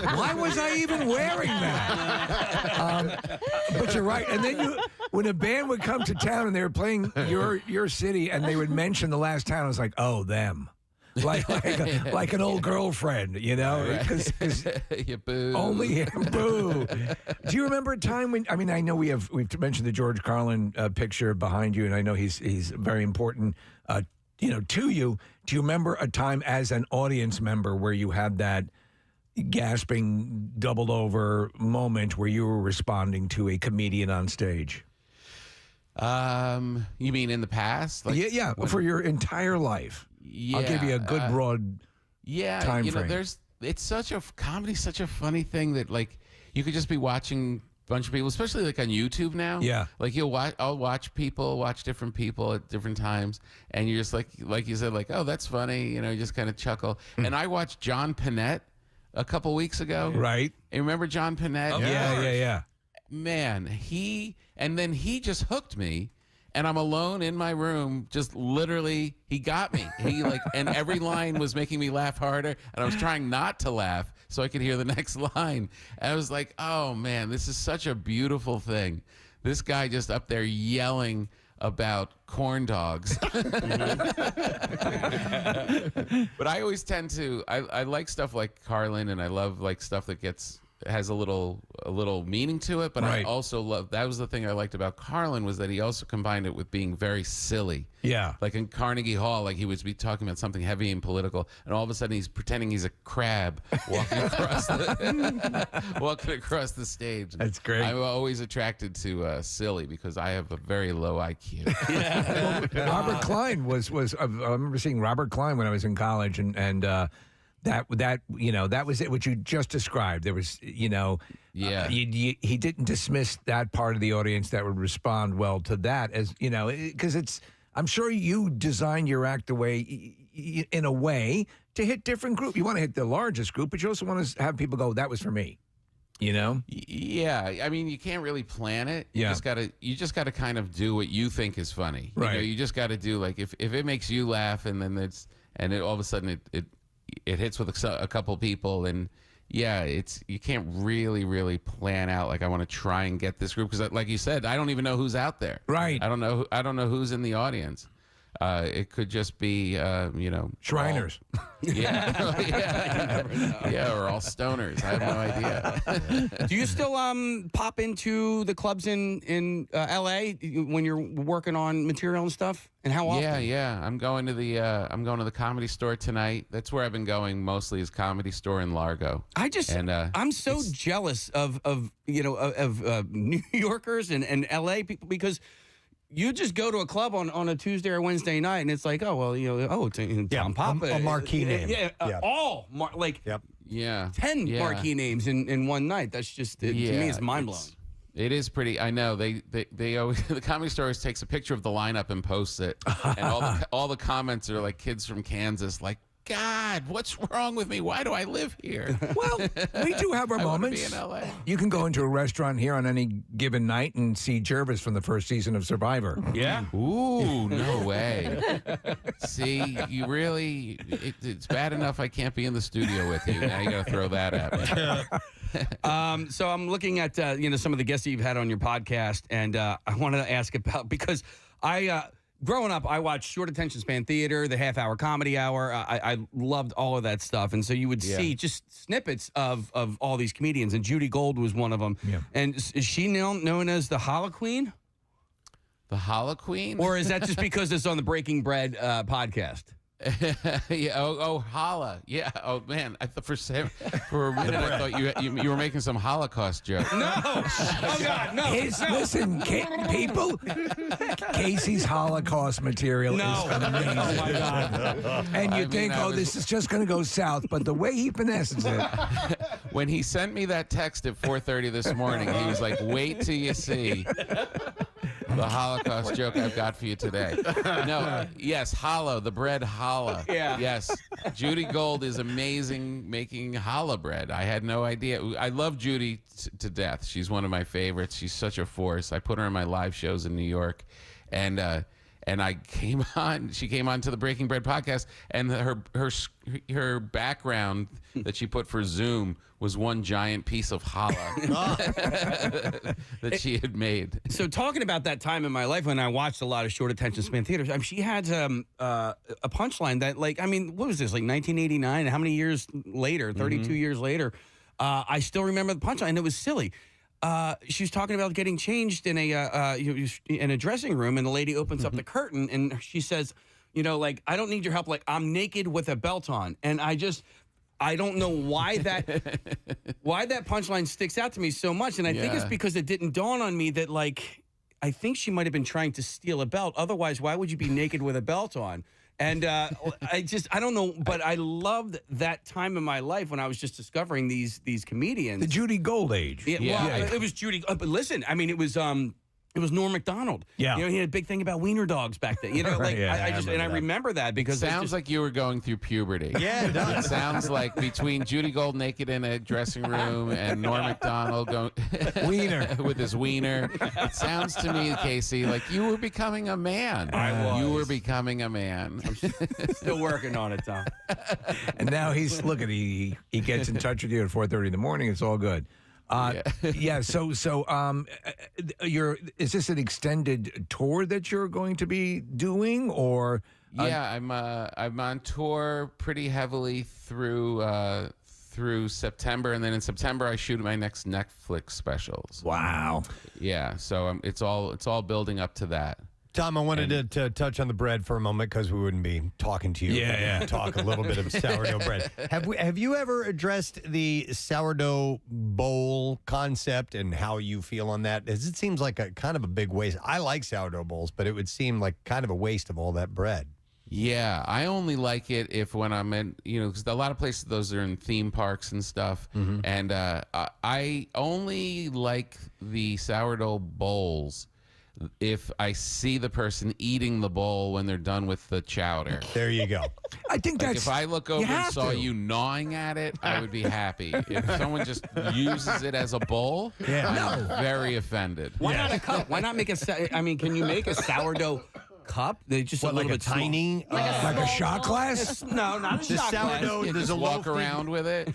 Why was I even wearing that? But you're right. And then when a band would come to town and they were playing your city and they would mention the last town, I was like, oh, them. Like an old girlfriend, you know? Right. Boo. Only him, boo. Do you remember a time when? I mean, I know we've mentioned the George Carlin picture behind you, and I know he's very important, to you. Do you remember a time as an audience member where you had that gasping, doubled over moment where you were responding to a comedian on stage? You mean in the past? Like Yeah, for your entire life. Yeah, I'll give you a good broad time frame. It's such a comedy's such a funny thing that like you could just be watching a bunch of people, especially like on YouTube now. Yeah, like I'll watch different people at different times, and you're just like you said, like, oh, that's funny, you just kind of chuckle. And I watched John Panette a couple weeks ago. Right? You remember John Panette? Yeah. Man, he just hooked me. And I'm alone in my room, just literally, he got me. He and every line was making me laugh harder, and I was trying not to laugh so I could hear the next line. And I was like, oh man, this is such a beautiful thing. This guy just up there yelling about corn dogs. But I always tend to, I like stuff like Carlin, and I love like stuff that has a little meaning to it, but I also love, that was the thing I liked about Carlin, was that he also combined it with being very silly. Yeah. Like in Carnegie Hall, like he would be talking about something heavy and political, and all of a sudden he's pretending he's a crab walking across the stage. That's great. I'm always attracted to silly because I have a very low IQ. Robert Klein was I remember seeing Robert Klein when I was in college, and that was it. What you just described. There was, he didn't dismiss that part of the audience that would respond well to that, as because I'm sure you designed your act in a way to hit different group. You want to hit the largest group, but you also want to have people go, that was for me. Yeah, I mean, you can't really plan it. You just gotta kind of do what you think is funny. Right. You just gotta do, like, if it makes you laugh, and then all of a sudden it hits with a couple people, and you can't really plan out, like, I want to try and get this group, because like you said, I don't even know who's out there. Right. I don't know who's in the audience. It could just be Shriners. Or all stoners. I have no idea. Do you still pop into the clubs in LA when you're working on material and stuff? And how often? Yeah. I'm going to the Comedy Store tonight. That's where I've been going mostly, is Comedy Store in Largo. I'm so jealous of New Yorkers and LA people, because you just go to a club on a Tuesday or Wednesday night, and it's like, oh, well, it's Tom Papa. A marquee name. 10 marquee names in one night. That's just, to me, it's mind-blowing. It is pretty. I know they always, the Comedy Store always takes a picture of the lineup and posts it, and all the comments are like kids from Kansas, like, God, what's wrong with me? Why do I live here? Well, we do have our I wanna moments. be in LA. You can go into a restaurant here on any given night and see Jervis from the first season of Survivor. Yeah. Ooh, no way. See, you really, it's bad enough I can't be in the studio with you. Now you got to throw that at me. So I'm looking at some of the guests that you've had on your podcast, and I wanted to ask about, because growing up, I watched short attention span theater, the half-hour comedy hour. I loved all of that stuff. And so you would see just snippets of all these comedians, and Judy Gold was one of them. Yeah. And is she known as the Holla Queen? The Holla Queen? Or is that just because it's on the Breaking Bread podcast? Holla. Yeah. Oh, man. I thought for a minute I thought you were making some Holocaust joke. No. Oh, God, no. Listen, people, Casey's Holocaust material is amazing. Oh, my God. And this is just going to go south, but the way he finesses it. When he sent me that text at 4:30 this morning, he was like, wait till you see. The Holocaust joke I've got for you today. No, yes, challah, the bread challah. Yeah. Yes, Judy Gold is amazing making challah bread. I had no idea. I love Judy to death. She's one of my favorites. She's such a force. I put her in my live shows in New York, and I came on. She came on to the Breaking Bread podcast, and her background that she put for Zoom was one giant piece of challah that she had made. So talking about that time in my life when I watched a lot of short attention span theaters, she had a punchline that, like, I mean, what was this, like 1989? How many years later, 32 years later, I still remember the punchline. It was silly. She was talking about getting changed in a dressing room, and the lady opens up the curtain, and she says, you know, like, I don't need your help. Like, I'm naked with a belt on. And I don't know why that punchline sticks out to me so much. And I think it's because it didn't dawn on me that, like, I think she might have been trying to steal a belt. Otherwise, why would you be naked with a belt on? And I don't know, but I loved that time in my life when I was just discovering these comedians. The Judy Gold age. It was Judy. But listen, I mean, it was Norm Macdonald. Yeah, you know, he had a big thing about wiener dogs back then. You know, like I remember that because it sounds like you were going through puberty. Yeah, it does. It sounds like between Judy Gold naked in a dressing room and Norm Macdonald going wiener with his wiener. It sounds to me, Casey, like you were becoming a man. I was. You were becoming a man. I'm still working on it, Tom. And now he gets in touch with you at 4:30 in the morning. It's all good. So is this an extended tour that you're going to be doing, or? I'm on tour pretty heavily through September, and then in September I shoot my next Netflix specials. Wow. Yeah, so it's all building up to that. Tom, I wanted to touch on the bread for a moment because we wouldn't be talking to you. Yeah. Talk a little bit of sourdough bread. Have you ever addressed the sourdough bowl concept and how you feel on that? It seems like a kind of a big waste. I like sourdough bowls, but it would seem like kind of a waste of all that bread. Yeah, I only like it if when I'm in, because a lot of places those are in theme parks and stuff. Mm-hmm. And I only like the sourdough bowls if I see the person eating the bowl when they're done with the chowder. There you go. I think like that's... if I look over and saw you gnawing at it, I would be happy. If someone just uses it as a bowl, I'm very offended. Why not a cup? Why not make can you make a sourdough cup? They just a little bit tiny, like a shot glass? No, not a shot glass. You just walk around with it.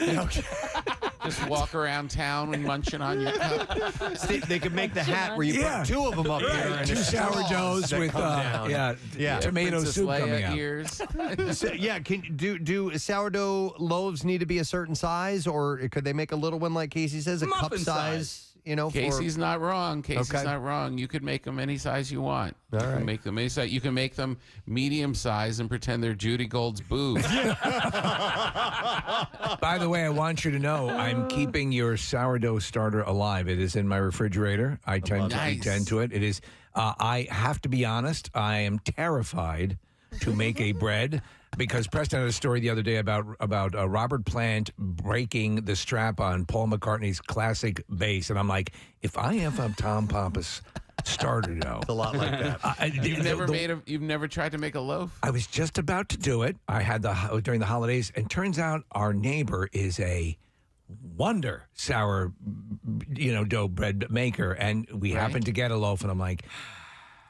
Just walk around town and munching on your cup. Steve, they could make the hat where you put two of them up here and two sourdoughs with tomato soup coming out. Ears. Do sourdough loaves need to be a certain size, or could they make a little one like Casey says, a muffin cup size? Casey's not wrong. Casey's not wrong. You could make them any size you want. All right. You can make them any size. You can make them medium size and pretend they're Judy Gold's boobs. By the way, I want you to know I'm keeping your sourdough starter alive. It is in my refrigerator. I tend to it. It is. I have to be honest. I am terrified to make a bread. Because Preston had a story the other day about Robert Plant breaking the strap on Paul McCartney's classic bass, and I'm like, if I have a Tom Pappas starter dough, it's a lot like that. You've never tried to make a loaf? I was just about to do it. I had during the holidays, and turns out our neighbor is a wonder sour, dough bread maker, and we happened to get a loaf, and I'm like,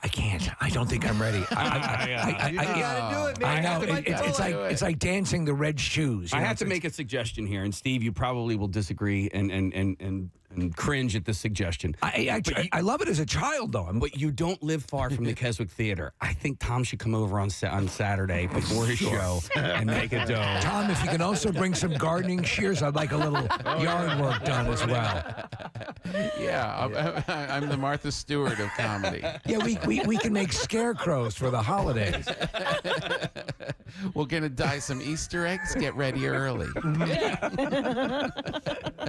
I can't. I don't think I'm ready. You gotta do it, man. I know. It's like dancing the red shoes. I have to make a suggestion here, and Steve, you probably will disagree and cringe at this suggestion. I love it as a child, though. But you don't live far from the Keswick Theater. I think Tom should come over on Saturday before his show and make a dough. Tom, if you can also bring some gardening shears, I'd like a little yard work done as well. Yeah, I'm the Martha Stewart of comedy. Yeah, we can make scarecrows for the holidays. We're going to dye some Easter eggs. Get ready early.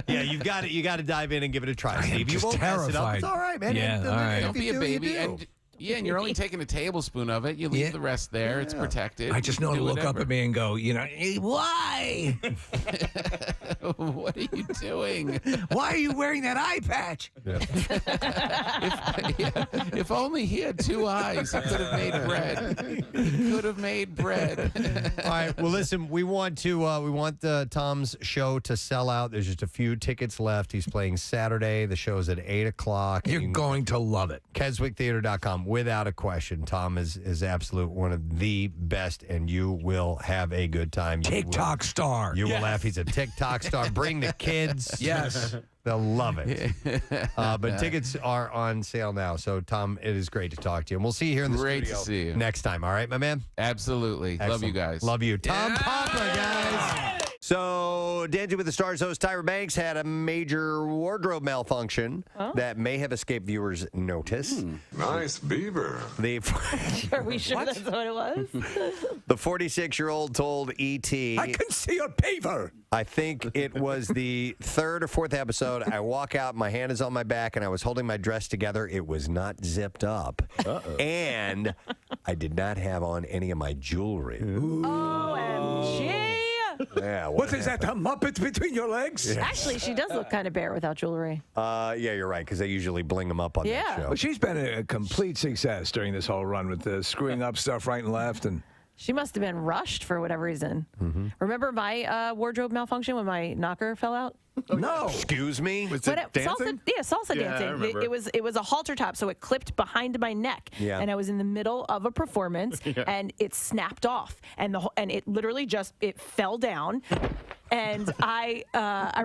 Yeah, you got to dive in and give it a try, Steve. You won't terrified. mess it up. It's all right, man. Yeah, all right. Don't be a baby. And you're only taking a tablespoon of it. You leave the rest there. It's protected. I just know to look up at me and go, why? What are you doing? Why are you wearing that eye patch? If only he had 2 eyes, he could have made bread. He could have made bread. All right. Well, listen, we want Tom's show to sell out. There's just a few tickets left. He's playing Saturday. The show's at 8 o'clock. You're going to love it. KeswickTheater.com. Without a question, Tom is absolute one of the best, and you will have a good time. TikTok star. You will laugh. He's a TikTok star. Bring the kids. Yes. They'll love it. But tickets are on sale now. So, Tom, it is great to talk to you. And we'll see you here in the Great studio to see you. next time. All right, my man? Absolutely. Excellent. Love you guys. Love you. Tom Papa, guys. So, Dancing with the Stars host Tyra Banks had a major wardrobe malfunction that may have escaped viewers' notice. Nice beaver. Are we sure that's what it was? The 46-year-old told E.T. I can see a beaver. I think it was the 3rd or 4th episode. I walk out, my hand is on my back, and I was holding my dress together. It was not zipped up. And I did not have on any of my jewelry. OMG. Yeah, What is that, a Muppet between your legs? Yeah. Actually, she does look kind of bare without jewelry. Yeah, you're right, because they usually bling them up on that show. Well, she's been a complete success during this whole run with the screwing up stuff right and left. And She must have been rushed for whatever reason. Mm-hmm. Remember my wardrobe malfunction when my knocker fell out? No. Excuse me? Was When it dancing? Salsa Yeah, I dancing. remember. It was a halter top, so it clipped behind my neck. Yeah. And I was in the middle of a performance, and it snapped off, and it literally just fell down. And I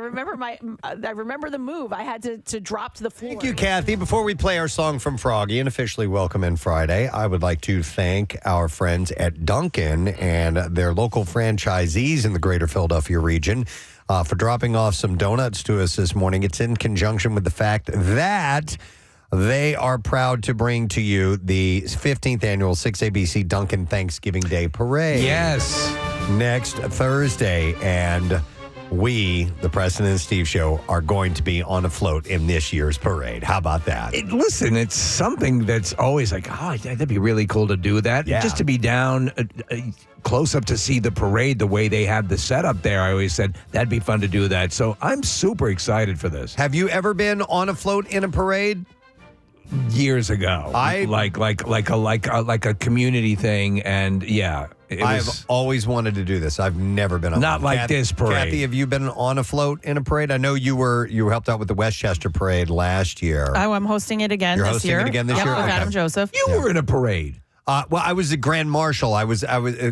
remember the move. I had to drop to the floor. Thank you, Kathy. Before we play our song from Froggy and officially welcome in Friday, I would like to thank our friends at Dunkin' and their local franchisees in the greater Philadelphia region for dropping off some donuts to us this morning. It's in conjunction with the fact that they are proud to bring to you the 15th annual 6ABC Dunkin' Thanksgiving Day Parade. yes. Next Thursday, and we, the Preston and Steve Show, are going to be on a float in this year's parade. How about that? Listen, it's something that's always like, oh, that'd be really cool to do that. Yeah. Just to be down close up to see the parade, the way they have the setup there. I always said that'd be fun to do that. So I'm super excited for this. Have you ever been on a float in a parade? Years ago, like a community thing, and yeah, I've always wanted to do this. I've never been on Not one. like this parade. Kathy, have you been on a float in a parade? I know you helped out with the Westchester parade last year. Oh, I'm hosting it again You're this hosting year. it again this year? With Okay. Adam Joseph. You were in a parade. Well, I was the Grand Marshal.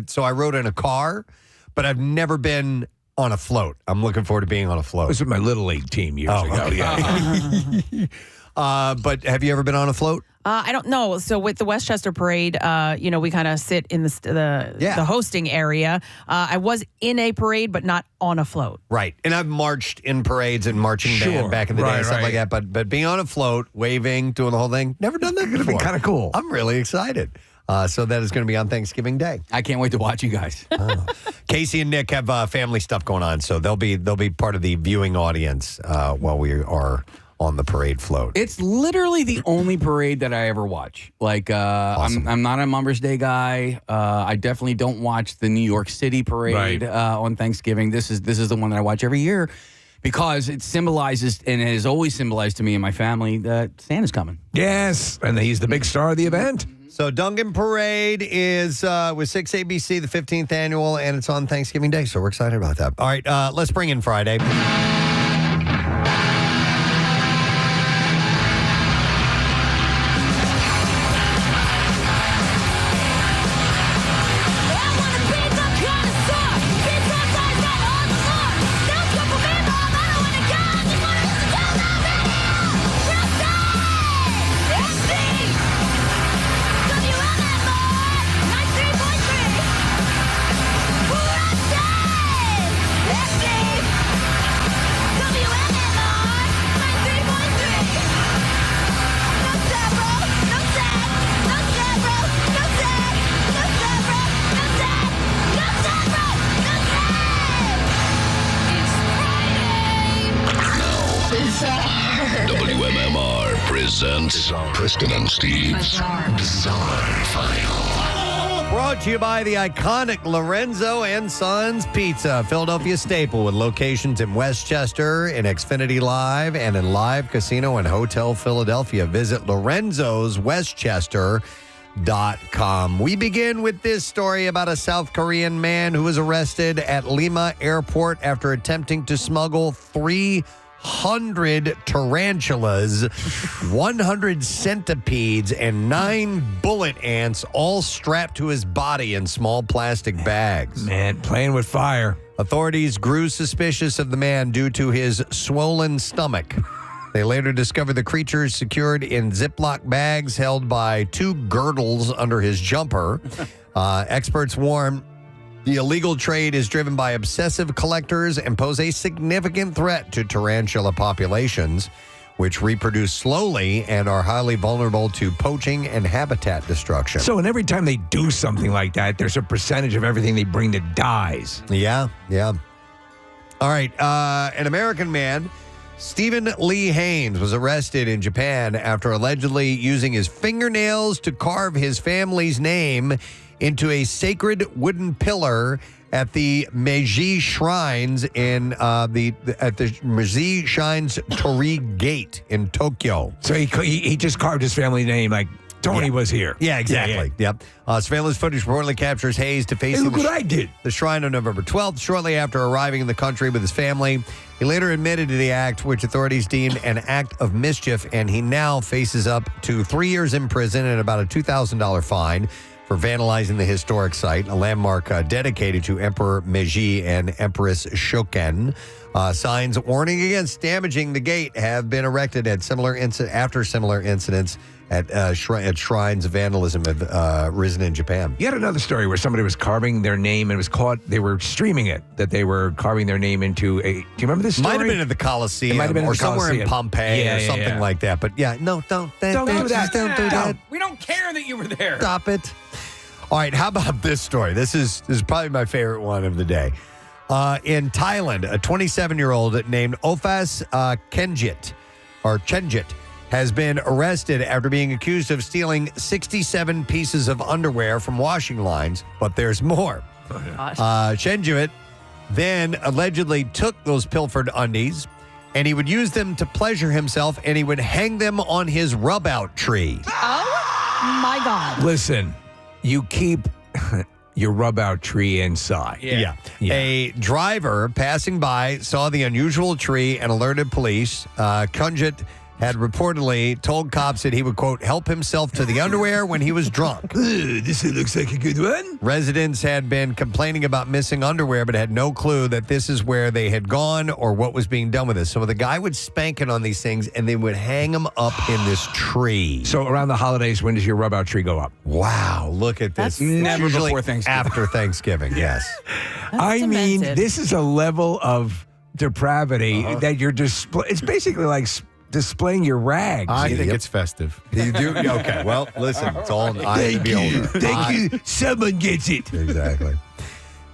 So I rode in a car, but I've never been on a float. I'm looking forward to being on a float. This was my Little League team years ago. Okay. Yeah. But have you ever been on a float? I don't know. So with the Westchester Parade, we kind of sit in the hosting area. I was in a parade, but not on a float. Right. And I've marched in parades and marching band back in the day and stuff like that. But being on a float, waving, doing the whole thing, never done that before. It's going to be kind of cool. I'm really excited. So that is going to be on Thanksgiving Day. I can't wait to watch you guys. Casey and Nick have family stuff going on, so they'll be part of the viewing audience while we are on the parade float. It's literally the only parade that I ever watch. Like, Awesome. I'm not a Mother's Day guy. I definitely don't watch the New York City parade on Thanksgiving. This is the one that I watch every year because it symbolizes, and it has always symbolized to me and my family, that Santa's coming. Yes, and he's the big star of the event. So Dunkin' Parade is with 6ABC, the 15th annual, and it's on Thanksgiving Day, so we're excited about that. All right, let's bring in Friday. WMMR presents Preston and Steve's Bizarre File. Brought to you by the iconic Lorenzo and Sons Pizza, Philadelphia staple with locations in Westchester, in Xfinity Live, and in Live Casino and Hotel Philadelphia. Visit lorenzoswestchester.com. We begin with this story about a South Korean man who was arrested at Lima Airport after attempting to smuggle 300 tarantulas, 100 centipedes, and 9 bullet ants, all strapped to his body in small plastic bags. Man, playing with fire. Authorities grew suspicious of the man due to his swollen stomach. They later discovered the creatures secured in Ziploc bags held by 2 girdles under his jumper. Experts warn the illegal trade is driven by obsessive collectors and pose a significant threat to tarantula populations, which reproduce slowly and are highly vulnerable to poaching and habitat destruction. So, and every time they do something like that, there's a percentage of everything they bring that dies. Yeah. All right. An American man, Stephen Lee Haynes, was arrested in Japan after allegedly using his fingernails to carve his family's name into a sacred wooden pillar at the Meiji Shrines at the Meiji Shrines Torii Gate in Tokyo. So he just carved his family name like Tony was here. Yeah, exactly. Yep. Surveillance footage reportedly captures Hayes defacing look what I did. The shrine on November 12th, shortly after arriving in the country with his family. He later admitted to the act, which authorities deemed an act of mischief, and he now faces up to 3 years in prison and about a $2,000 fine for vandalizing the historic site, a landmark dedicated to Emperor Meiji and Empress Shoken. Signs warning against damaging the gate have been erected at similar incidents at shrines. Vandalism have risen in Japan. You had another story where somebody was carving their name and was caught. They were streaming it, that they were carving their name into a. Do you remember this story? Might have been at the Coliseum, It might have been or at the somewhere in Coliseum. Pompeii or something like that. But yeah, no, don't do that. Don't do that. We don't care that you were there. Stop it. All right, how about this story? This is probably my favorite one of the day. In Thailand, a 27-year-old named Ofas Chenjit has been arrested after being accused of stealing 67 pieces of underwear from washing lines. But there's more. Chenjit then allegedly took those pilfered undies, and he would use them to pleasure himself, and he would hang them on his rub-out tree. Oh, my God. Listen, you keep your rub-out tree inside. Yeah. A driver passing by saw the unusual tree and alerted police. Kunjit had reportedly told cops that he would, quote, help himself to the underwear when he was drunk. This looks like a good one. Residents had been complaining about missing underwear, but had no clue that this is where they had gone or what was being done with it. So the guy would spank it on these things, and they would hang them up in this tree. So around the holidays, when does your rub-out tree go up? Wow, look at this. Never Usually before Thanksgiving. After Thanksgiving, yes. I mean, demented. this is a level of depravity that you're it's basically like displaying your rags. I think it's festive. You do? Okay, well, listen, it's all an eye to the beholder. Thank you. Someone gets it. Exactly.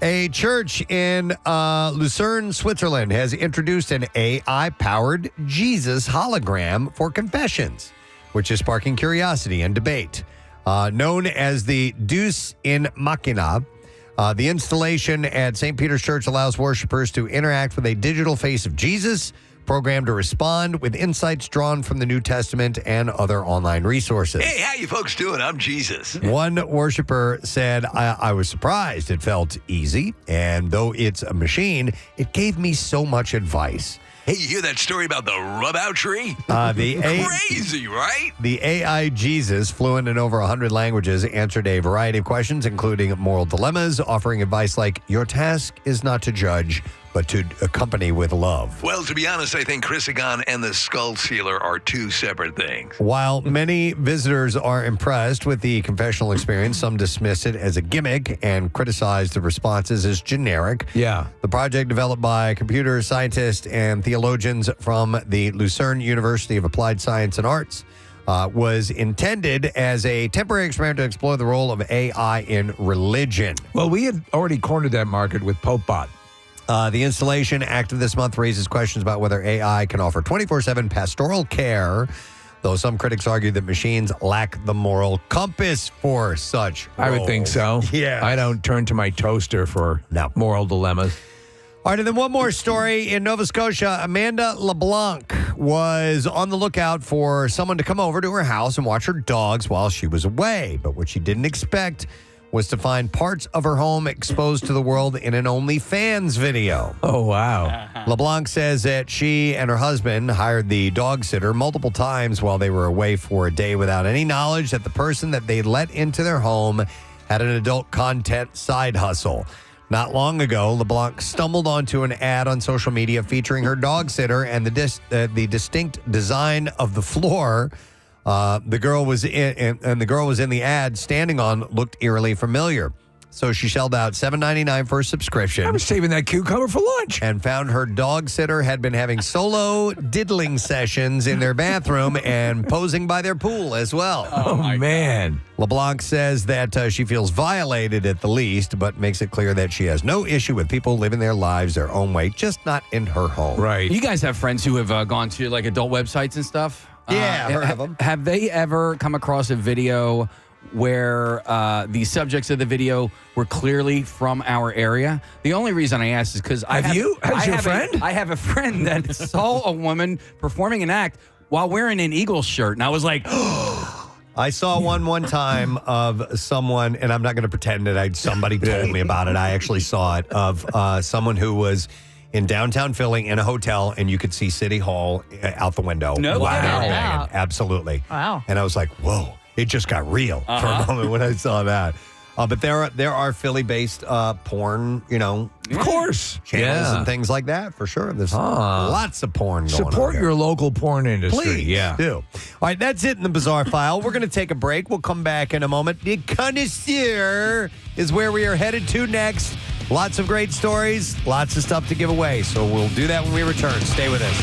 A church in Lucerne, Switzerland has introduced an AI-powered Jesus hologram for confessions, which is sparking curiosity and debate. Known as the Deus in Machina, the installation at St. Peter's Church allows worshipers to interact with a digital face of Jesus, programmed to respond with insights drawn from the New Testament and other online resources. Hey, how you folks doing? I'm Jesus. One worshiper said, I was surprised. It felt easy, and though it's a machine, it gave me so much advice. Hey, you hear that story about the rub-out tree? Crazy, right? The AI Jesus, fluent in over 100 languages, answered a variety of questions, including moral dilemmas, offering advice like, your task is not to judge, but to accompany with love. Well, to be honest, I think Chrysagon and the Skull Sealer are two separate things. While many visitors are impressed with the confessional experience, some dismiss it as a gimmick and criticize the responses as generic. Yeah. The project, developed by computer scientists and theologians from the Lucerne University of Applied Science and Arts, was intended as a temporary experiment to explore the role of AI in religion. Well, we had already cornered that market with PopeBot. The installation, active this month, raises questions about whether AI can offer 24/7 pastoral care though some critics argue that machines lack the moral compass for such I would think so. Yeah. I don't turn to my toaster for moral dilemmas. All right, and then one more story in Nova Scotia. Amanda LeBlanc was on the lookout for someone to come over to her house and watch her dogs while she was away. But what she didn't expect was to find parts of her home exposed to the world in an OnlyFans video. Oh, wow. LeBlanc says that she and her husband hired the dog sitter multiple times while they were away for a day without any knowledge that the person that they let into their home had an adult content side hustle. Not long ago, LeBlanc stumbled onto an ad on social media featuring her dog sitter and the distinct design of the floor the girl was in the ad standing on looked eerily familiar. So she shelled out $7.99 for a subscription. I was saving that cucumber for lunch. And found her dog sitter had been having solo diddling sessions in their bathroom and posing by their pool as well. Oh man. LeBlanc says that she feels violated at the least, but makes it clear that she has no issue with people living their lives their own way, just not in her home. Right. You guys have friends who have gone to like adult websites and stuff? Yeah, I've heard of them. Have they ever come across a video where the subjects of the video were clearly from our area? The only reason I asked is because I have a friend that saw a woman performing an act while wearing an Eagles shirt, and I was like, I saw one time of someone, and I'm not going to pretend that somebody told me about it. I actually saw it, of someone who was in downtown Philly in a hotel, and you could see City Hall out the window. No, wow. Absolutely. Wow. And I was like, whoa, it just got real for a moment when I saw that. But there are Philly-based porn, of course, channels and things like that for sure. There's lots of porn going on. Support your local porn industry. Please do. All right, that's it in the Bizarre File. We're going to take a break. We'll come back in a moment. The Connoisseur is where we are headed to next. Lots of great stories, lots of stuff to give away. So we'll do that when we return. Stay with us.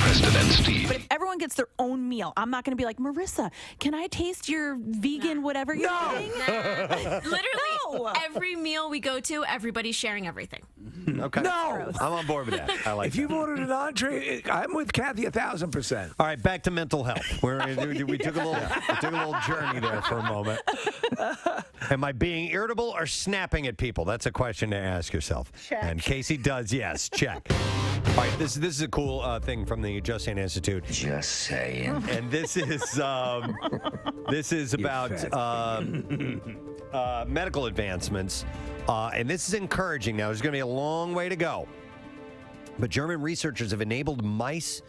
Preston and Steve. But if everyone gets their own meal, I'm not going to be like, Marissa, can I taste your vegan whatever you're eating? Literally, every meal we go to, everybody's sharing everything. Okay. No. I'm on board with that. I like If you've ordered an entree, I'm with Kathy 1,000%. All right, back to mental health. We took a little journey there for a moment. Am I being irritable or snapping at people? That's a question to ask yourself. Check. And Casey does, yes. Check. All right, this is a cool thing from the Just Saying Institute. Just saying. And this is about medical advancements, and this is encouraging. Now, there's going to be a long way to go, but German researchers have enabled mice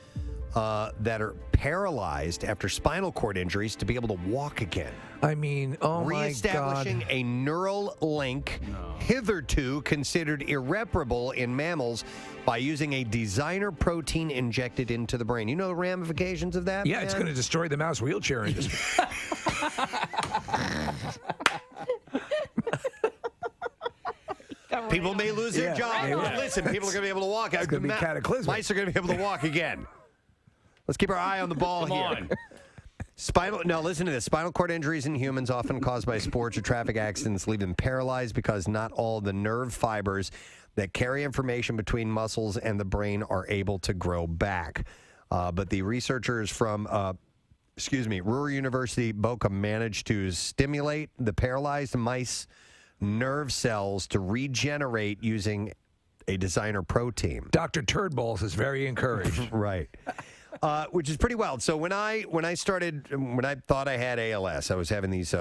that are paralyzed after spinal cord injuries to be able to walk again. I mean, oh my God. Reestablishing a neural link hitherto considered irreparable in mammals by using a designer protein injected into the brain. You know the ramifications of that? Yeah, it's going to destroy the mouse wheelchair industry. People may lose their job. Right. Listen, people are going to be able to walk. It's going to be cataclysmic. Mice are going to be able to walk again. Let's keep our eye on the ball here. Listen to this. Spinal cord injuries in humans, often caused by sports or traffic accidents, leave them paralyzed because not all the nerve fibers that carry information between muscles and the brain are able to grow back. But the researchers from Ruhr University Bochum managed to stimulate the paralyzed mice nerve cells to regenerate using a designer protein. Dr. Turdballs is very encouraged. Right. Which is pretty wild. So when I thought I had ALS, I was having these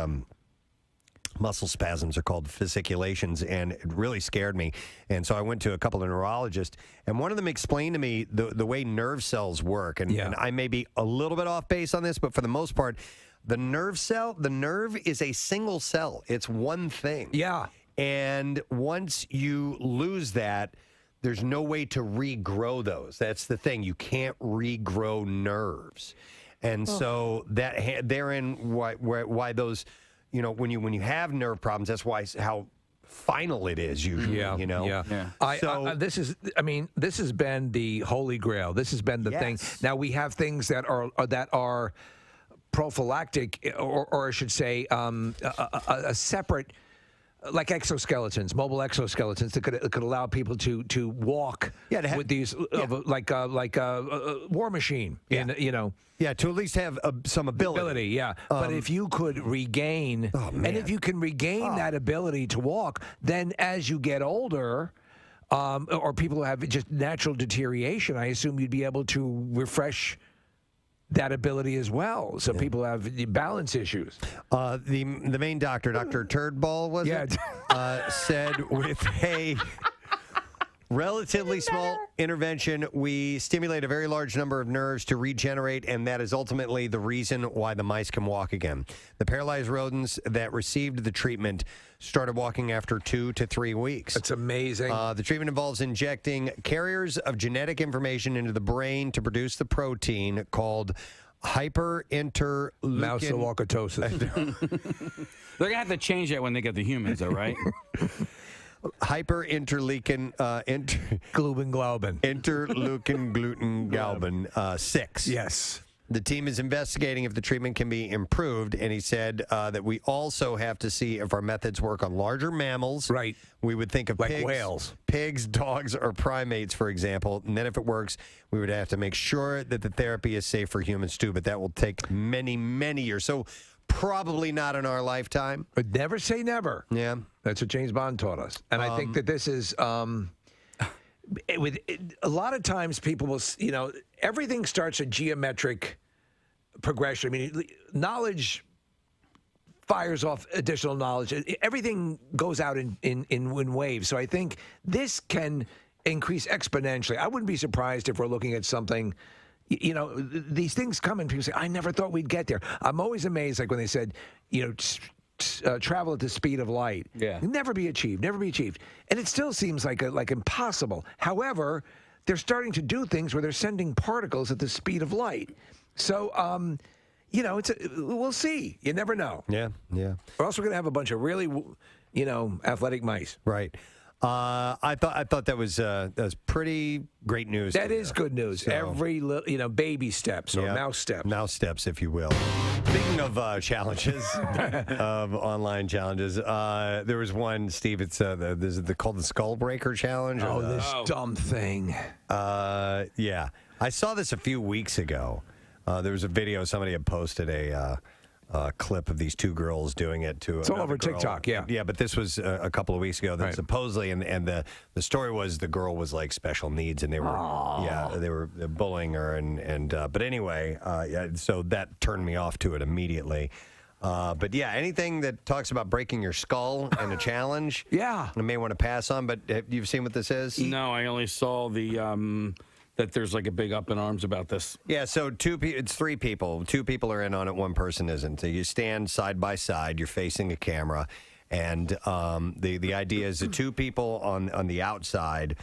muscle spasms, are called fasciculations, and it really scared me. And so I went to a couple of neurologists, and one of them explained to me the way nerve cells work. And I may be a little bit off base on this, but for the most part, the nerve is a single cell. It's one thing. Yeah. And once you lose that, there's no way to regrow those. That's the thing. You can't regrow nerves. And so that therein why those, when you have nerve problems, that's why how final it is usually. This has been the holy grail. This has been the thing. Now we have things that are prophylactic, or I should say, a separate like exoskeletons, mobile exoskeletons that could allow people to walk with these like a war machine. Yeah. To at least have some ability. Yeah. But if you could regain, and if you can regain that ability to walk, then as you get older, or people who have just natural deterioration, I assume you'd be able to refresh that ability as well. So people have balance issues. The main doctor, Dr. Turdball, was it? Said with a relatively small intervention, we stimulate a very large number of nerves to regenerate, and that is ultimately the reason why the mice can walk again. The paralyzed rodents that received the treatment started walking after 2 to 3 weeks. That's amazing. The treatment involves injecting carriers of genetic information into the brain to produce the protein called hyperinterleukin. Mouse-walkatosis. They're gonna have to change that when they get the humans, though, right? Hyperinterleukin globin. Interleukin gluten galban 6. Yes. The team is investigating if the treatment can be improved, and he said that we also have to see if our methods work on larger mammals. Right. We would think of Like pigs, whales. pigs, dogs, or primates, for example. And then if it works, we would have to make sure that the therapy is safe for humans too. But that will take many, many years. So probably not in our lifetime. But never say never. Yeah. That's what James Bond taught us. And I think that this is a lot of times people will, everything starts a geometric progression. I mean, knowledge fires off additional knowledge. Everything goes out in waves. So I think this can increase exponentially. I wouldn't be surprised if we're looking at something. These things come and people say, I never thought we'd get there. I'm always amazed, like when they said, travel at the speed of light. Yeah. Never be achieved. And it still seems like impossible. However, they're starting to do things where they're sending particles at the speed of light. So, we'll see. You never know. Yeah. We're also going to have a bunch of really, athletic mice. Right. I thought that was pretty great news. That is good news. So, every baby steps or mouse steps. Mouse steps, if you will. Speaking of challenges, of online challenges, there was one, Steve. It's called the Skull Breaker Challenge. This dumb thing. Yeah, I saw this a few weeks ago. There was a video somebody had posted a clip of these two girls doing it to. It's all over TikTok. Yeah, yeah. But this was a couple of weeks ago. That Right. supposedly, and the story was the girl was like special needs, and they were bullying her, and but anyway, so that turned me off to it immediately. But yeah, anything that talks about breaking your skull and a challenge, I may want to pass on. But you've seen what this is? No, I only saw the that there's like a big up in arms about this. Yeah, so it's 3 people. 2 people are in on it, 1 person isn't. So you stand side by side, you're facing a camera, and the idea is the 2 people on the outside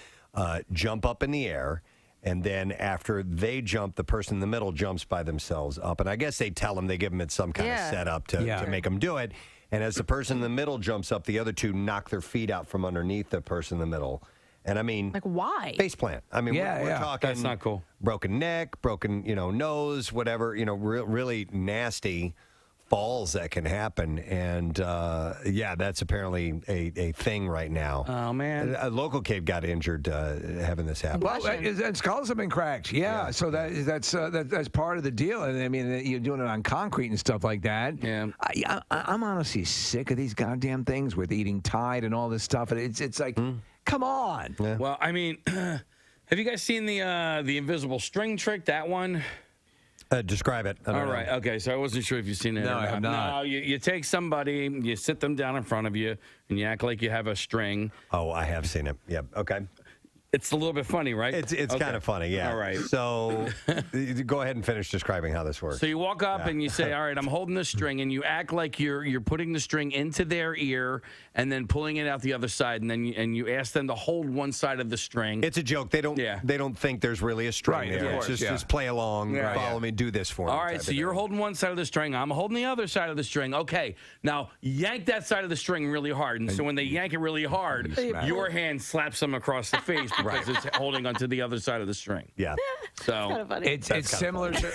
jump up in the air, and then after they jump, the person in the middle jumps by themselves up. And I guess they tell them, they give them some kind of setup to make them do it. And as the person in the middle jumps up, the other 2 knock their feet out from underneath the person in the middle. And I mean, like why? Face plant. I mean, we're talking. That's not cool. Broken neck, broken, nose, whatever. Really nasty falls that can happen. And that's apparently a thing right now. Oh man, a local kid got injured having this happen. Well, and skulls have been cracked. Yeah. So that's part of the deal. And I mean, you're doing it on concrete and stuff like that. Yeah. I'm honestly sick of these goddamn things with eating Tide and all this stuff. And it's like. Come on. Yeah. Well, I mean, have you guys seen the invisible string trick? That one? Describe it. All right. Okay. So I wasn't sure if you've seen it. No, or I have not. No, you take somebody, you sit them down in front of you, and you act like you have a string. Oh, I have seen it. Yep. Okay. It's a little bit funny, right? It's kind of funny, yeah. All right. So go ahead and finish describing how this works. So you walk up and you say, all right, I'm holding the string, and you act like you're putting the string into their ear and then pulling it out the other side, and then you ask them to hold one side of the string. It's a joke. They don't think there's really a string Right, there. of course, It's just play along, Yeah. follow me, do this for me. All right, so you're holding one side of the string. I'm holding the other side of the string. Okay, now yank that side of the string really hard. And so when they yank it really hard, your hand slaps them across the face because it's holding onto the other side of the string. Yeah. So it's similar to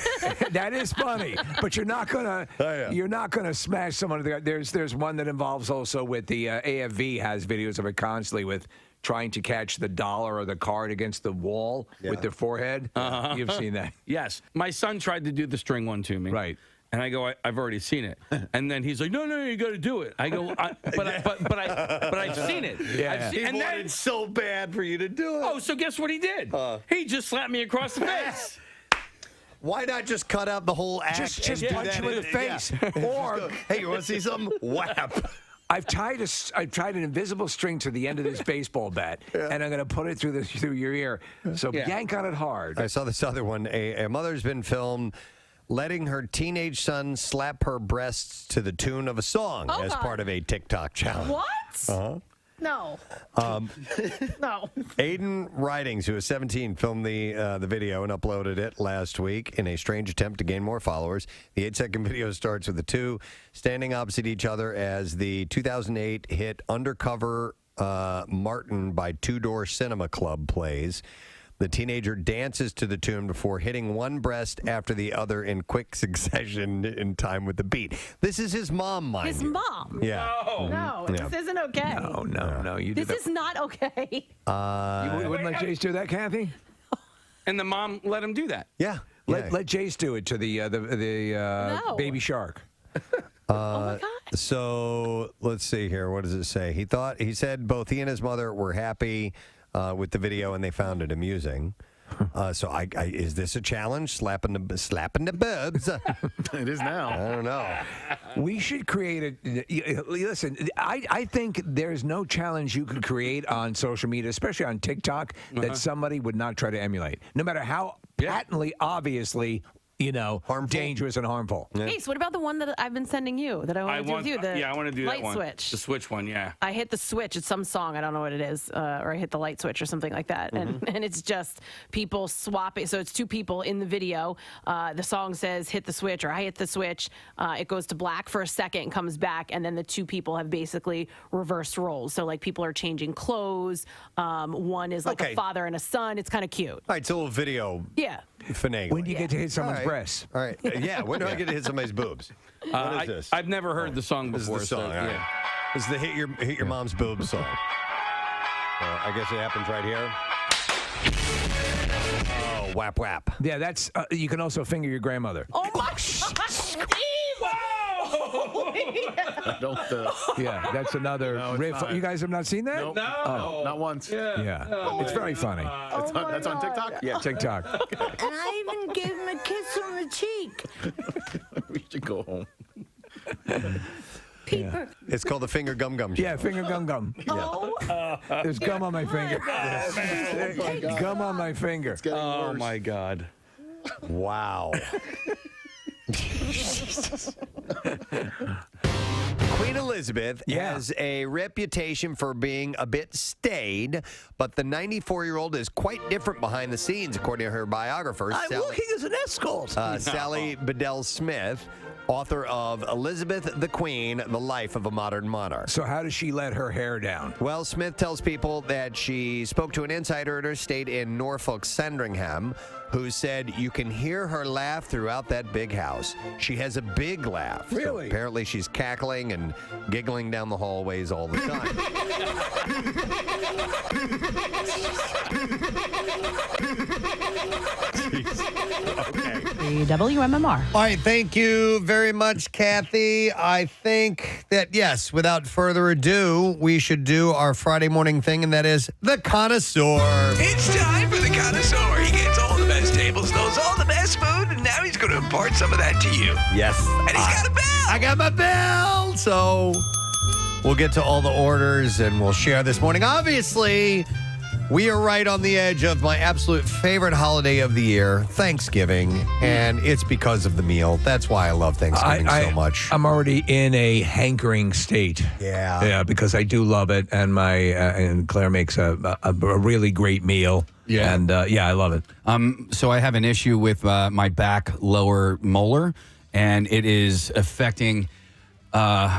that is funny, but you're not gonna smash someone. There's one that involves also with the AFV has videos of it constantly with trying to catch the dollar or the card against the wall with their forehead. You've seen that? Yes. My son tried to do the string one to me. Right. And I go, I've already seen it. And then he's like, no, you got to do it. I go, but I've seen it. Yeah. And then it's so bad for you to do it. Oh, so guess what he did? He just slapped me across the face. Why not just cut out the whole act? Just and do punch that him in the face. Or, hey, you want to see something? Whap. I've tied an invisible string to the end of this baseball bat, and I'm going to put it through your ear. So yank on it hard. I saw this other one. A mother's been filmed letting her teenage son slap her breasts to the tune of a song as part of a TikTok challenge. What? Uh-huh. No. No. Aiden Ridings, who is 17, filmed the video and uploaded it last week in a strange attempt to gain more followers. The 8-second video starts with the two standing opposite each other as the 2008 hit Undercover Martin by Two Door Cinema Club plays. The teenager dances to the tune before hitting one breast after the other in quick succession in time with the beat. This is his mom, mind His you. mom? Yeah. No, Yeah. this isn't okay. No. You This is not okay. You wouldn't let Jace do that, Kathy? And the mom let him do that. Yeah. Let Jace do it to the baby shark. So let's see here. What does it say? He said both he and his mother were happy with the video and they found it amusing. So is this a challenge? Slapping the boobs? It is now. I don't know. We should create listen, I think there's no challenge you could create on social media, especially on TikTok, that somebody would not try to emulate. No matter how patently, obviously, harmful. Dangerous and harmful. Ace, what about the one that I've been sending you that I want to do with you? The I want to do light that one. switch. The switch one, yeah. I hit the switch. It's some song. I don't know what it is. Or I hit the light switch or something like that. And it's just people swapping. So it's two people in the video. The song says hit the switch or I hit the switch. It goes to black for a second and comes back. And then the two people have basically reversed roles. So like people are changing clothes. One is like a father and a son. It's kind of cute. All right, it's a little video. Yeah. Finagling. When do you get to hit someone's breasts? All right. Yeah, when do I get to hit somebody's boobs? What is this? I've never heard the song This is before. the song. So, all right. This is the hit your mom's boobs song. I guess it happens right here. Oh, whap whap. Yeah, that's you can also finger your grandmother. Oh my God, Steve! I don't. Yeah, that's another riff. not. You guys have not seen that? Nope. Oh. Not once. Yeah. It's very funny. That's on TikTok? Yeah, TikTok. And I even gave him a kiss on the cheek. We should go home. Peeper. It's called the finger gum gum show. Yeah, finger gum. There's gum on my finger. Gum on my finger. Oh, my God. Wow. Queen Elizabeth has a reputation for being a bit staid, but the 94-year-old is quite different behind the scenes, according to her biographer. I'm working as an escort. Sally Bedell Smith, author of Elizabeth the Queen, The Life of a Modern Monarch. So how does she let her hair down? Well, Smith tells people that she spoke to an insider at her estate in Norfolk, Sandringham, who said you can hear her laugh throughout that big house. She has a big laugh. Really? So apparently she's cackling and giggling down the hallways all the time. WMMR. All right, thank you very much, Kathy. I think that, yes, without further ado, we should do our Friday morning thing, and that is the Connoisseur. It's time for the Connoisseur. He gets all the best tables, knows all the best food, and now he's going to impart some of that to you. Yes. And he's got a bill. I got my bill. So we'll get to all the orders, and we'll share this morning. Obviously, we are right on the edge of my absolute favorite holiday of the year, Thanksgiving, and it's because of the meal. That's why I love Thanksgiving so much. I'm already in a hankering state. Yeah, because I do love it, and and Claire makes a really great meal. Yeah. And I love it. So I have an issue with my back lower molar, and it is affecting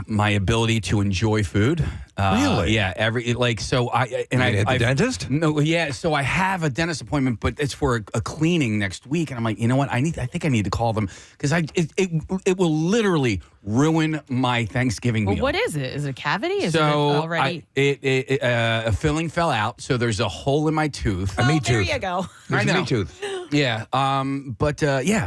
my ability to enjoy food. Really? Yeah. I at the dentist? No. Yeah. So I have a dentist appointment, but it's for a cleaning next week, and I'm like, you know what? I think I need to call them because it will literally ruin my Thanksgiving meal. Well, what is it? Is it a cavity? Is it So already? a filling fell out, so there's a hole in my tooth. Oh, there you go. I know. A meat tooth. Yeah.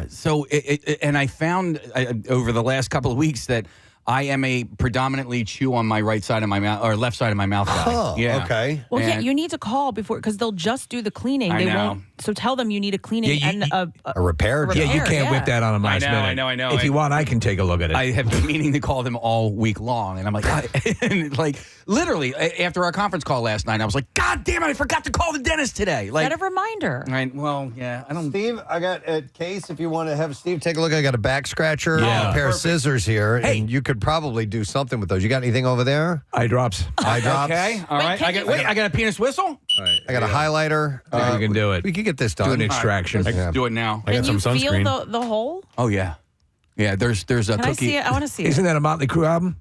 So and I found over the last couple of weeks that I am a predominantly chew on my right side of my mouth or left side of my mouth guy. Oh, yeah. okay. Well, yeah, you need to call before because they'll just do the cleaning. I They know. won't. So tell them you need a cleaning and a repair. a Yeah, you repair, can't whip that on them last minute. I know. If you want, I can take a look at it. I have been meaning to call them all week long, and I'm like, and like literally after our conference call last night, I was like, God damn it, I forgot to call the dentist today. Like, Set a reminder. Right? Well, yeah, I don't. Steve, I got a case. If you want to have Steve take a look, I got a back scratcher, Yeah. and a pair of scissors here, and you could probably do something with those. You got anything over there? Eye drops. Eye drops. Okay, all right. I got a penis whistle. All right. I got a highlighter. You can do it. We could get this done. Do an extraction. Let's do it now. I got Can some you feel sunscreen. the hole? Oh yeah, yeah. There's a Can cookie. I see it? I want to see it. Isn't that a Motley Crue album?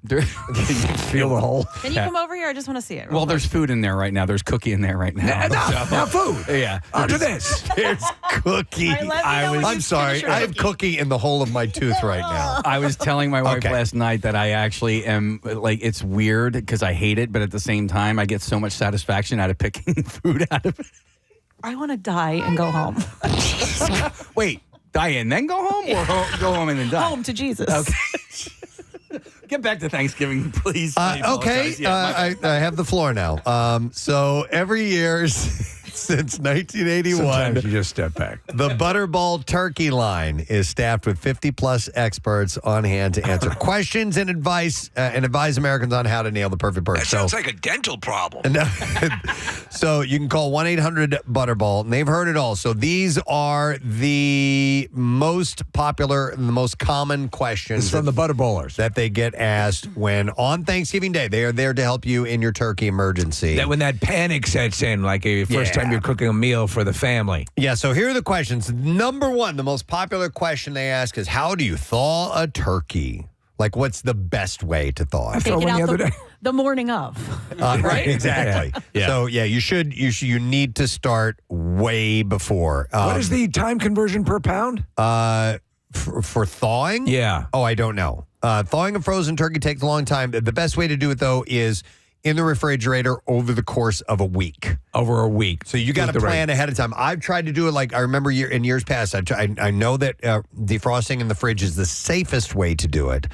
Feel the hole. Can you come over here? I just want to see it. Well, there's food in there right now. There's cookie in there right now. Now food. Yeah. Onto this. There's cookie. I'm sorry. I have cookie in the hole of my tooth right now. I was telling my wife last night that I actually am like, it's weird because I hate it, but at the same time, I get so much satisfaction out of picking food out of it. I want to die and go home. Wait, die and then go home, or go home and then die? Home to Jesus. Okay. Get back to Thanksgiving, please. Okay, I have the floor now. So every year since 1981, Sometimes you just step back. the Butterball Turkey Line is staffed with 50-plus experts on hand to answer questions and advise Americans on how to nail the perfect bird. That sounds like a dental problem. So you can call 1-800-BUTTERBALL, and they've heard it all. So these are the most popular and the most common questions It's from the Butterballers that they get asked when on Thanksgiving Day. They are there to help you in your turkey emergency. That when that panic sets in, like a first time you're cooking a meal for the family. Yeah, so here are the questions. Number one, the most popular question they ask is, how do you thaw a turkey? Like, what's the best way to thaw it? Take it out the morning of. Right, exactly. Yeah. So, yeah, you need to start way before. What is the time conversion per pound? For thawing? Yeah. Oh, I don't know. Thawing a frozen turkey takes a long time. The best way to do it, though, is in the refrigerator over the course of a week. Over a week. So you got to plan ahead of time. I've tried to do it like I remember in years past. I know that defrosting in the fridge is the safest way to do it.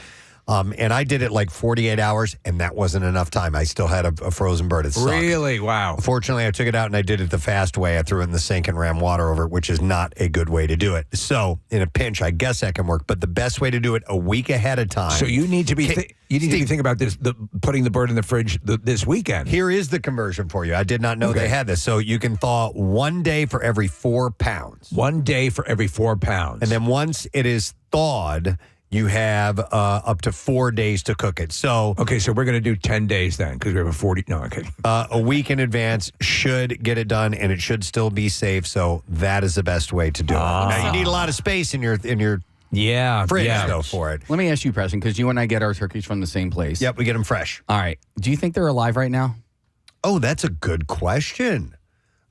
And I did it like 48 hours, and that wasn't enough time. I still had a frozen bird. It sucked. Really? Wow. Fortunately, I took it out and I did it the fast way. I threw it in the sink and ran water over it, which is not a good way to do it. So in a pinch, I guess that can work. But the best way to do it a week ahead of time. So you need to be thinking about this, putting the bird in the fridge this weekend. Here is the conversion for you. I did not know they had this. So you can thaw 1 day for every 4 pounds. 1 day for every 4 pounds. And then once it is thawed, you have up to 4 days to cook it. So okay, so we're going to do 10 days then because we have a 40. No, okay. A week in advance should get it done, and it should still be safe. So that is the best way to do it. Now you need a lot of space in your fridge though for it. Let me ask you, Preston, because you and I get our turkeys from the same place. Yep, we get them fresh. All right. Do you think they're alive right now? Oh, that's a good question.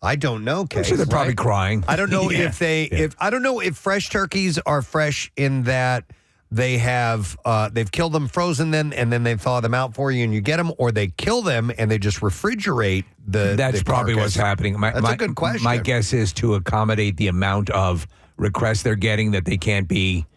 I don't know, Kay. I'm sure they're probably crying. I don't know I don't know if fresh turkeys are fresh in that they have they've killed them, frozen them, and then they thaw them out for you and you get them, or they kill them and they just refrigerate the That's probably carcass. what's happening. That's a good question. My guess is to accommodate the amount of requests they're getting that they can't be,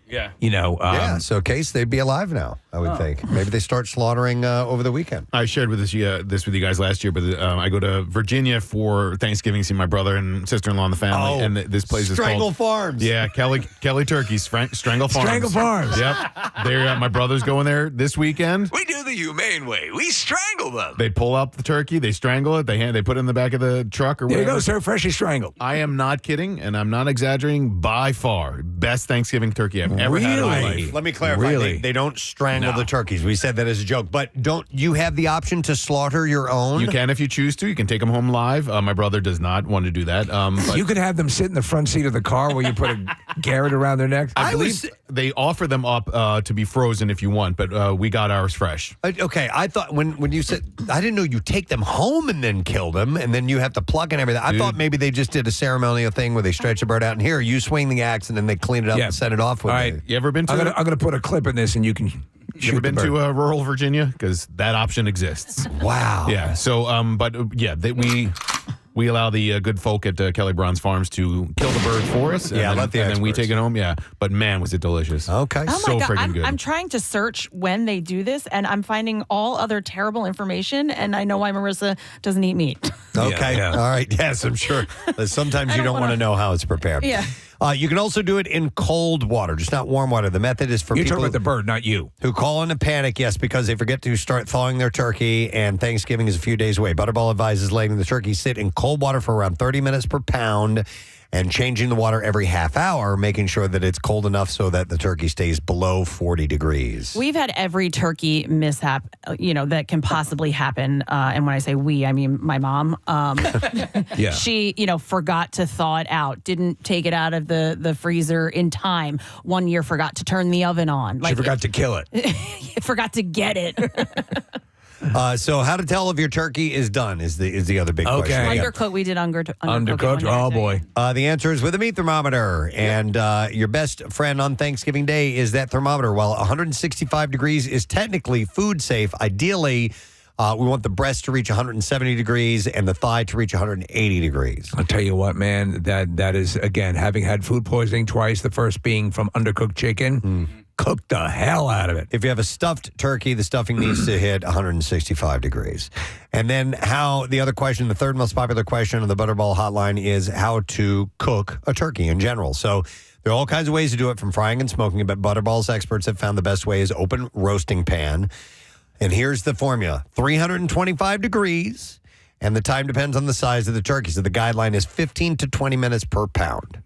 so case they'd be alive now, I would think. Maybe they start slaughtering over the weekend. I shared with this with you guys last year, but I go to Virginia for Thanksgiving, see my brother and sister-in-law and the family, and this place is Strangle called Farms. Yeah, Kelly Turkeys, Strangle Farms. Strangle Farms. Yep, my brother's going there this weekend. We do the humane way. We strangle them. They pull out the turkey, they strangle it, they put it in the back of the truck or There whatever. you go, sir, freshly strangled. I am not kidding, and I'm not exaggerating. By far, best Thanksgiving turkey I've ever had in my life. Let me clarify. Really? They don't strangle the turkeys. We said that as a joke. But don't you have the option to slaughter your own? You can if you choose to. You can take them home live. My brother does not want to do that. But You could have them sit in the front seat of the car while you put a garrote around their neck. I was They offer them up to be frozen if you want, but we got ours fresh. Okay, I thought when you said, I didn't know you take them home and then kill them, and then you have to pluck and everything. I thought maybe they just did a ceremonial thing where they stretch the bird out, and here, you swing the axe, and then they clean it up and send it off with All right. You ever been to? I'm going to put a clip in this, and you can. You ever been to rural Virginia? Because that option exists. Wow. Yeah. So, we allow the good folk at Kelly Brown's Farms to kill the bird for us. Yeah, and let the then we experts. take it home. Yeah. But man, was it delicious. Okay. Oh So my God. friggin' good. I'm trying to search when they do this, and I'm finding all other terrible information, and I know why Marissa doesn't eat meat. Okay. All right. Yes, I'm sure. Sometimes you don't want to know how it's prepared. Yeah. You can also do it in cold water, just not warm water. The method is for You're people talking about the bird, not you. who call in a panic, yes, because they forget to start thawing their turkey, and Thanksgiving is a few days away. Butterball advises letting the turkey sit in cold water for around 30 minutes per pound and changing the water every half hour, making sure that it's cold enough so that the turkey stays below 40 degrees. We've had every turkey mishap, that can possibly happen. And when I say we, I mean my mom. Yeah. She, forgot to thaw it out, didn't take it out of the freezer in time. One year forgot to turn the oven on. She forgot to kill it. Forgot to get it. So how to tell if your turkey is done is the other big question. Undercooked. We did undercooked. Undercooked. Oh, boy. The answer is with a meat thermometer. And your best friend on Thanksgiving Day is that thermometer. While 165 degrees is technically food safe, ideally, we want the breast to reach 170 degrees and the thigh to reach 180 degrees. I'll tell you what, man, that is, again, having had food poisoning twice, the first being from undercooked chicken, cook the hell out of it. If you have a stuffed turkey, the stuffing needs to hit 165 degrees. And then the other question, the third most popular question on the Butterball hotline is how to cook a turkey in general. So there are all kinds of ways to do it, from frying and smoking, but Butterball's experts have found the best way is open roasting pan. And here's the formula: 325 degrees, and the time depends on the size of the turkey. So the guideline is 15 to 20 minutes per pound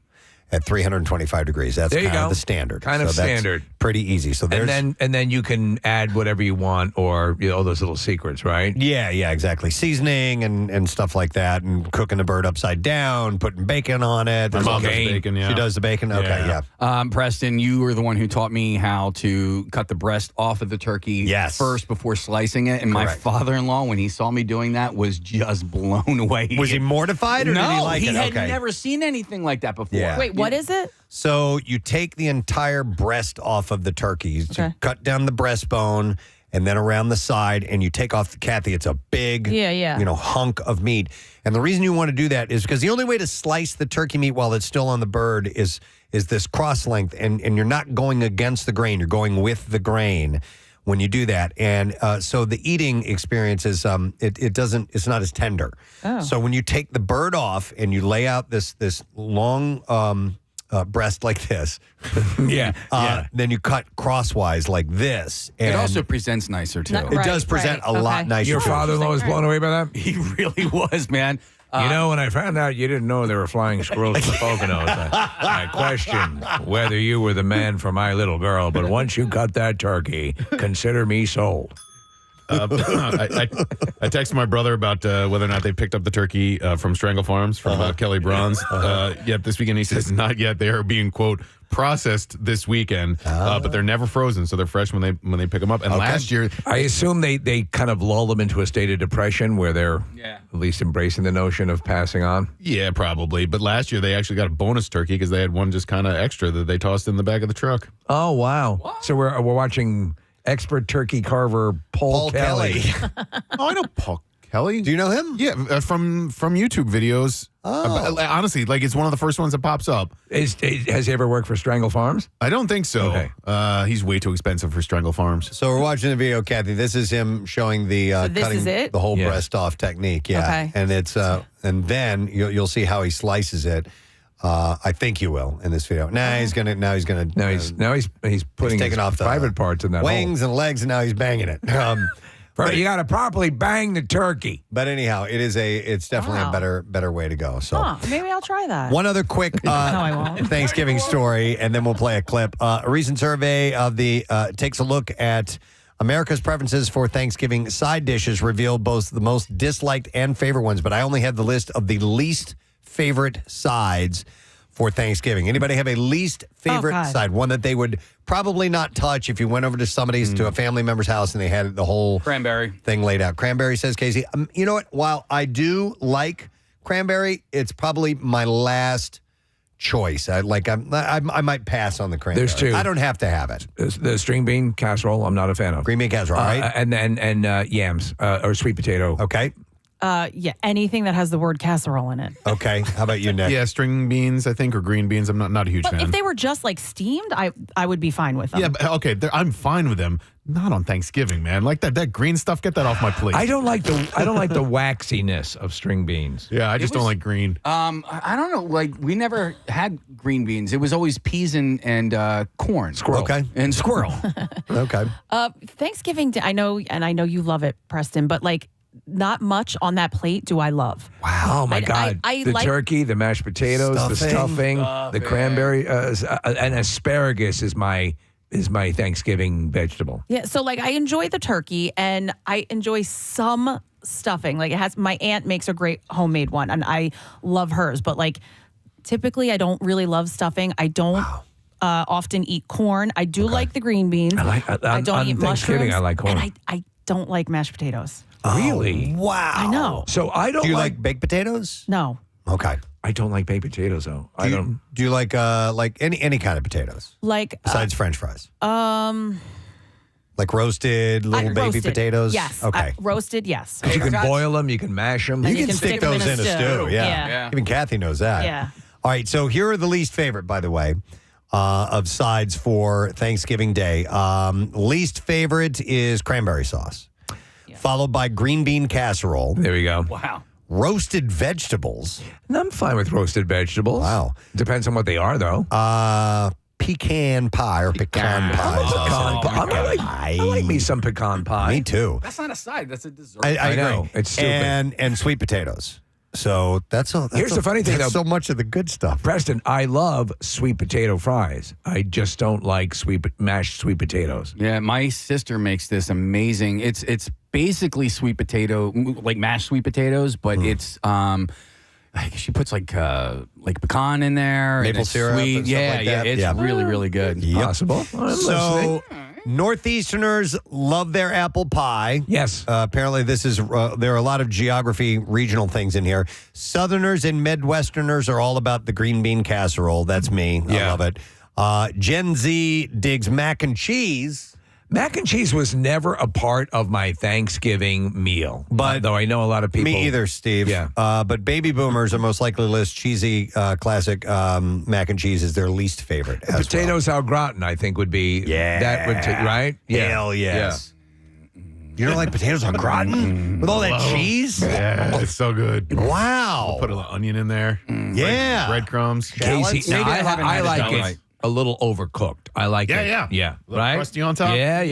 at 325 degrees. That's There you kind of go. the standard. Kind of So that's standard. pretty easy. So there's And then you can add whatever you want, or all those little secrets, right? Yeah, exactly. Seasoning and stuff like that, and cooking the bird upside down, putting bacon on it. My There's mom all does kinds- bacon, yeah. She does the bacon? Okay, yeah. Preston, you were the one who taught me how to cut the breast off of the turkey first before slicing it. And my Correct. father-in-law, when he saw me doing that, was just blown away. Was he mortified, or no, did he like it? had Okay. never seen anything like that before. Yeah. Wait, what is it? So you take the entire breast off of the turkey. You cut down the breastbone and then around the side, and you take off, Kathy, it's a big hunk of meat. And the reason you want to do that is because the only way to slice the turkey meat while it's still on the bird is this cross length, and you're not going against the grain, you're going with the grain when you do that. And so the eating experience is it's not as tender. Oh. So when you take the bird off and you lay out this long breast like this, then you cut crosswise like this. It And also presents nicer, too. it does present a lot nicer. Your too. father-in-law was blown away by that? He really was, man. When I found out you didn't know there were flying squirrels in the Poconos, I questioned whether you were the man for my little girl. But once you cut that turkey, consider me sold. I texted my brother about whether or not they picked up the turkey from Strangle Farms from Kelly Brown's yet this weekend. He says not yet. They are being, quote, processed this weekend, but they're never frozen, so they're fresh when they pick them up. And last year, I assume they kind of lull them into a state of depression where they're at least embracing the notion of passing on. yeah, probably. But last year they actually got a bonus turkey because they had one just kind of extra that they tossed in the back of the truck. Oh, wow. What? So we're watching expert turkey carver Paul Kelly. Oh, I know Paul Kelly. Do you know him? Yeah, from YouTube videos. Honestly, it's one of the first ones that pops up. Has he ever worked for Strangle Farms? I don't think so. Okay. He's way too expensive for Strangle Farms. So we're watching the video, Kathy. This is him showing the this cutting is it? the whole breast off technique. Yeah, Okay. and it's and then you'll see how he slices it. I think you will in this video. He's gonna. He's putting taking his off the private parts in that wings and legs, and now he's banging it. But you got to properly bang the turkey. But anyhow, it's definitely a better way to go. So Maybe I'll try that. one other quick I won't. Thanksgiving story, and then we'll play a clip. A recent survey of takes a look at America's preferences for Thanksgiving side dishes, revealed both the most disliked and favorite ones. But I only have the list of the least favorite sides for Thanksgiving. Anybody have a least favorite God. side? One that they would probably not touch if you went over to somebody's, to a family member's house and they had the whole Cranberry thing laid out. Cranberry, says Casey. You know what? While I do like cranberry, it's probably my last choice. I might pass on the cranberry. There's two. I don't have to have it. The string bean casserole, I'm not a fan of. Green bean casserole, right? And yams or sweet potato. Okay. Yeah, anything that has the word casserole in it. Okay. How about you, Nick? Yeah, string beans, I think, or green beans. I'm not a huge But fan. if they were just like steamed, I would be fine with them. Yeah, but, okay, I'm fine with them. Not on Thanksgiving, man. Like that green stuff, get that off my plate. I don't like the waxiness of string beans. Yeah, I just don't like green. I don't know. Like we never had green beans. It was always peas and corn. Squirrel. Okay. And squirrel. Okay. Thanksgiving Day, I know you love it, Preston, but like not much on that plate do I love. Wow. Oh my God. I the like turkey, the mashed potatoes, the stuffing, the cranberry, and asparagus is my Thanksgiving vegetable. Yeah, so like I enjoy the turkey and I enjoy some stuffing. Like my aunt makes a great homemade one and I love hers, but like typically I don't really love stuffing. I don't often eat corn. I do like the green beans. I don't eat Thanksgiving, mushrooms. I like corn. And I don't like mashed potatoes. Really? Wow. I know. So I don't Do you like baked potatoes? No. Okay. I don't like baked potatoes though. I don't. Do you like any kind of potatoes Like besides French fries? Like roasted little baby roasted, potatoes? Yes. Okay. Roasted, yes. You can boil them. You can mash them. You can stick those in a stew. Yeah. Even Kathy knows that. Yeah. All right. So here are the least favorite, by the way, of sides for Thanksgiving Day. Least favorite is cranberry sauce, followed by green bean casserole. There we go. Wow. Roasted vegetables. And I'm fine with roasted vegetables. Wow. Depends on what they are, though. Pecan pie or pecan pie. I like me some pecan pie. Me too. That's not a side. That's a dessert. I know. agree. It's stupid. And sweet potatoes. So that's all. Here's the funny thing, though. So much of the good stuff. Preston, I love sweet potato fries. I just don't like mashed sweet potatoes. Yeah, my sister makes this amazing. It's basically sweet potato, like mashed sweet potatoes, but it's she puts like pecan in there, Maple and it's syrup sweet. and stuff yeah, like yeah, that. it's Yeah. really, really good. Possible. I'm listening. Northeasterners love their apple pie. Yes. Apparently, this is there are a lot of geography, regional things in here. Southerners and Midwesterners are all about the green bean casserole. That's me. I love it. Gen Z digs mac and cheese. Mac and cheese was never a part of my Thanksgiving meal, but though I know a lot of people. Me either, Steve. Yeah. But baby boomers are most likely to list cheesy classic mac and cheese as their least favorite. As Potatoes au gratin, I think, would be. Yeah. That would right? Yeah. Hell yes. You don't like potatoes au gratin with all that cheese? Yeah, it's so good. Wow. Put a little onion in there. Yeah. Breadcrumbs. Casey, now, I like it a little overcooked. I like it. Yeah. Yeah. A little Right? crusty on top. Yeah.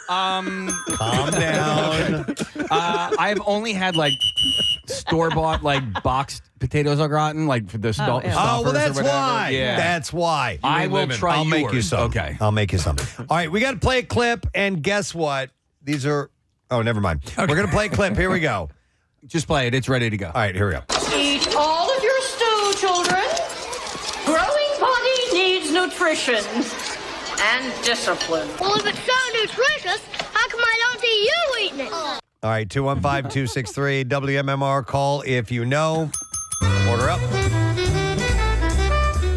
Calm down. I've only had like store-bought like boxed potatoes au gratin, like for the stuffers Oh, well, that's or whatever. why. Yeah. That's why. I will try I'll make you yours. some. Okay. I'll make you some. All right, we got to play a clip, and guess what? These are. Oh, never mind. We're going to play a clip. Here we go. Just play it. It's ready to go. All right, here we go. Eat all of your stew, children. Growing body needs nutrition and discipline. Well, if it's so nutritious, how come I don't see you eating it? All right, 215-263 WMMR. Call if you know. Order up.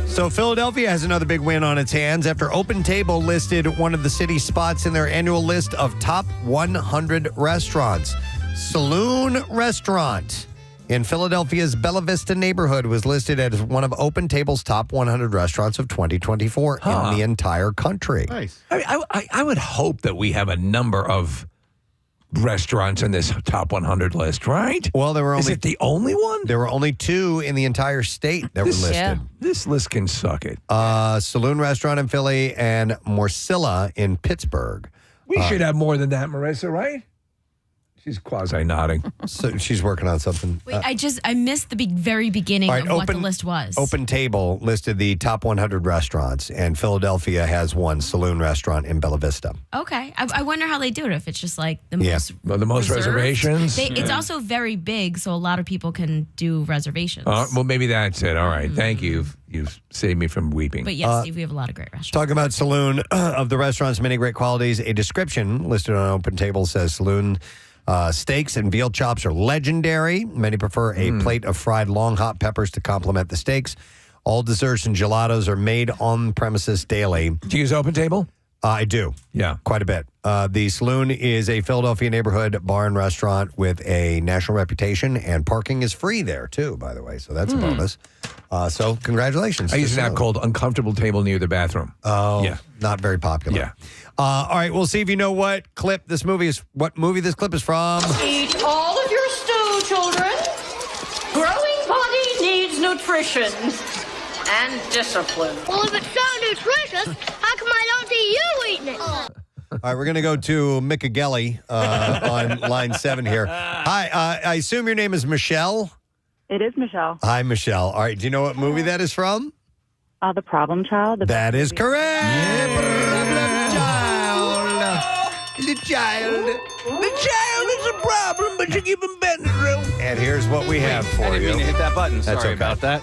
So Philadelphia has another big win on its hands after Open Table listed one of the city's spots in their annual list of top 100 restaurants. Saloon Restaurant in Philadelphia's Bella Vista neighborhood was listed as one of Open Table's top 100 restaurants of 2024 in the entire country. Nice. I would hope that we have a number of restaurants in this top 100 list, right? Well, there were only. Is it the only one? There were only 2 in the entire state that were listed. This list can suck it. Saloon Restaurant in Philly and Morsilla in Pittsburgh. We should have more than that, Marissa, right? She's quasi-nodding. So she's working on something. Wait, I missed the very beginning All right, of what the list was. Open Table listed the top 100 restaurants, and Philadelphia has one saloon restaurant in Bella Vista. Okay. I wonder how they do it, if it's just like the most Well, the most reserved. reservations. It's also very big, so a lot of people can do reservations. Well, maybe that's it. All right. Thank you. You've saved me from weeping. But yes, Steve, we have a lot of great restaurants. Talking about saloon, of the restaurant's many great qualities, a description listed on Open Table says saloon steaks and veal chops are legendary. Many prefer a plate of fried long hot peppers to complement the steaks. All desserts and gelatos are made on premises daily. Do you use Open Table? I do. Yeah. Quite a bit. The Saloon is a Philadelphia neighborhood bar and restaurant with a national reputation, and parking is free there, too, by the way. So that's a bonus. So congratulations. I to use an app Saloon. called Uncomfortable Table near the bathroom. Oh, Yeah. not very popular. Yeah. All right, we'll see if you know what movie this clip is from. Eat all of your stew, children. Growing body needs nutrition and discipline. Well, if it's so nutritious, how come I don't see you eating it? All right, we're going to go to Mikagelli on line 7 here. Hi, I assume your name is Michelle? It is Michelle. Hi, Michelle. All right, do you know what movie that is from? The Problem Child. That is correct. The child is a problem, but you keep him bending through. And here's what we have for I didn't you. mean to hit that button. That's Sorry okay. about that.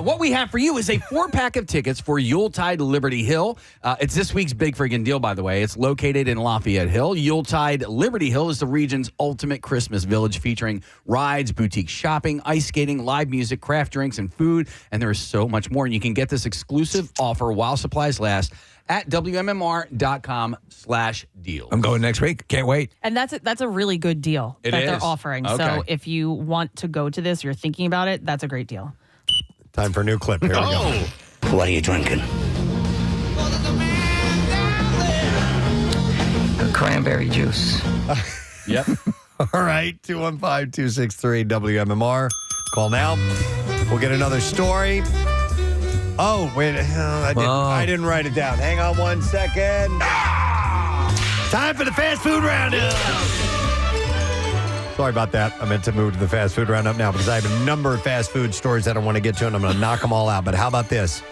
What we have for you is a 4-pack of tickets for Yuletide Liberty Hill. It's this week's big friggin' deal, by the way. It's located in Lafayette Hill. Yuletide Liberty Hill is the region's ultimate Christmas village, featuring rides, boutique shopping, ice skating, live music, craft drinks, and food. And there is so much more. And you can get this exclusive offer while supplies last at WMMR.com/deal. I'm going next week. Can't wait. And that's a really good deal It that they're is. offering. Okay. So if you want to go to this, you're thinking about it, that's a great deal. Time for a new clip. Here we go. What are you drinking? Cranberry juice. Yep. All right, 215-263-WMMR. Call now. We'll get another story. Oh, wait. I didn't write it down. Hang on one second. Time for the fast food roundup. Sorry about that. I meant to move to the fast food roundup now because I have a number of fast food stories that I want to get to, and I'm going to knock them all out. But how about this?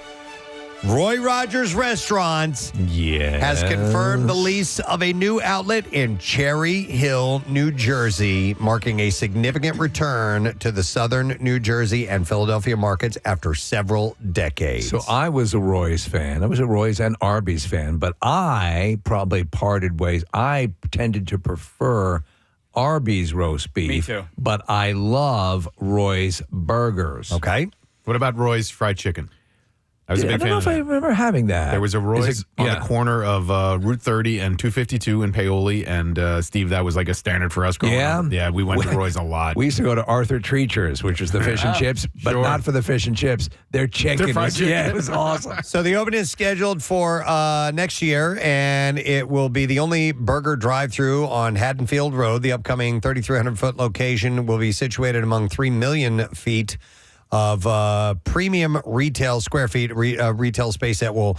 Roy Rogers Restaurants has confirmed the lease of a new outlet in Cherry Hill, New Jersey, marking a significant return to the southern New Jersey and Philadelphia markets after several decades. So I was a Roy's fan. I was a Roy's and Arby's fan, but I probably parted ways. I tended to prefer Arby's roast beef. Me too. But I love Roy's burgers. Okay. What about Roy's fried chicken? I was a big I don't fan know of if I that. remember having that. There was a Roy's on yeah. the corner of Route 30 and 252 in Paoli, and Steve, that was like a standard for us growing up. Yeah, we went to Roy's a lot. We used to go to Arthur Treacher's, which was the fish and chips, but Sure. not for the fish and chips. Their chicken. Their fried chicken. Yeah, it was awesome. So the opening is scheduled for next year, and it will be the only burger drive-through on Haddonfield Road. The upcoming 3,300-foot location will be situated among 3 million feet of premium retail square feet retail space that will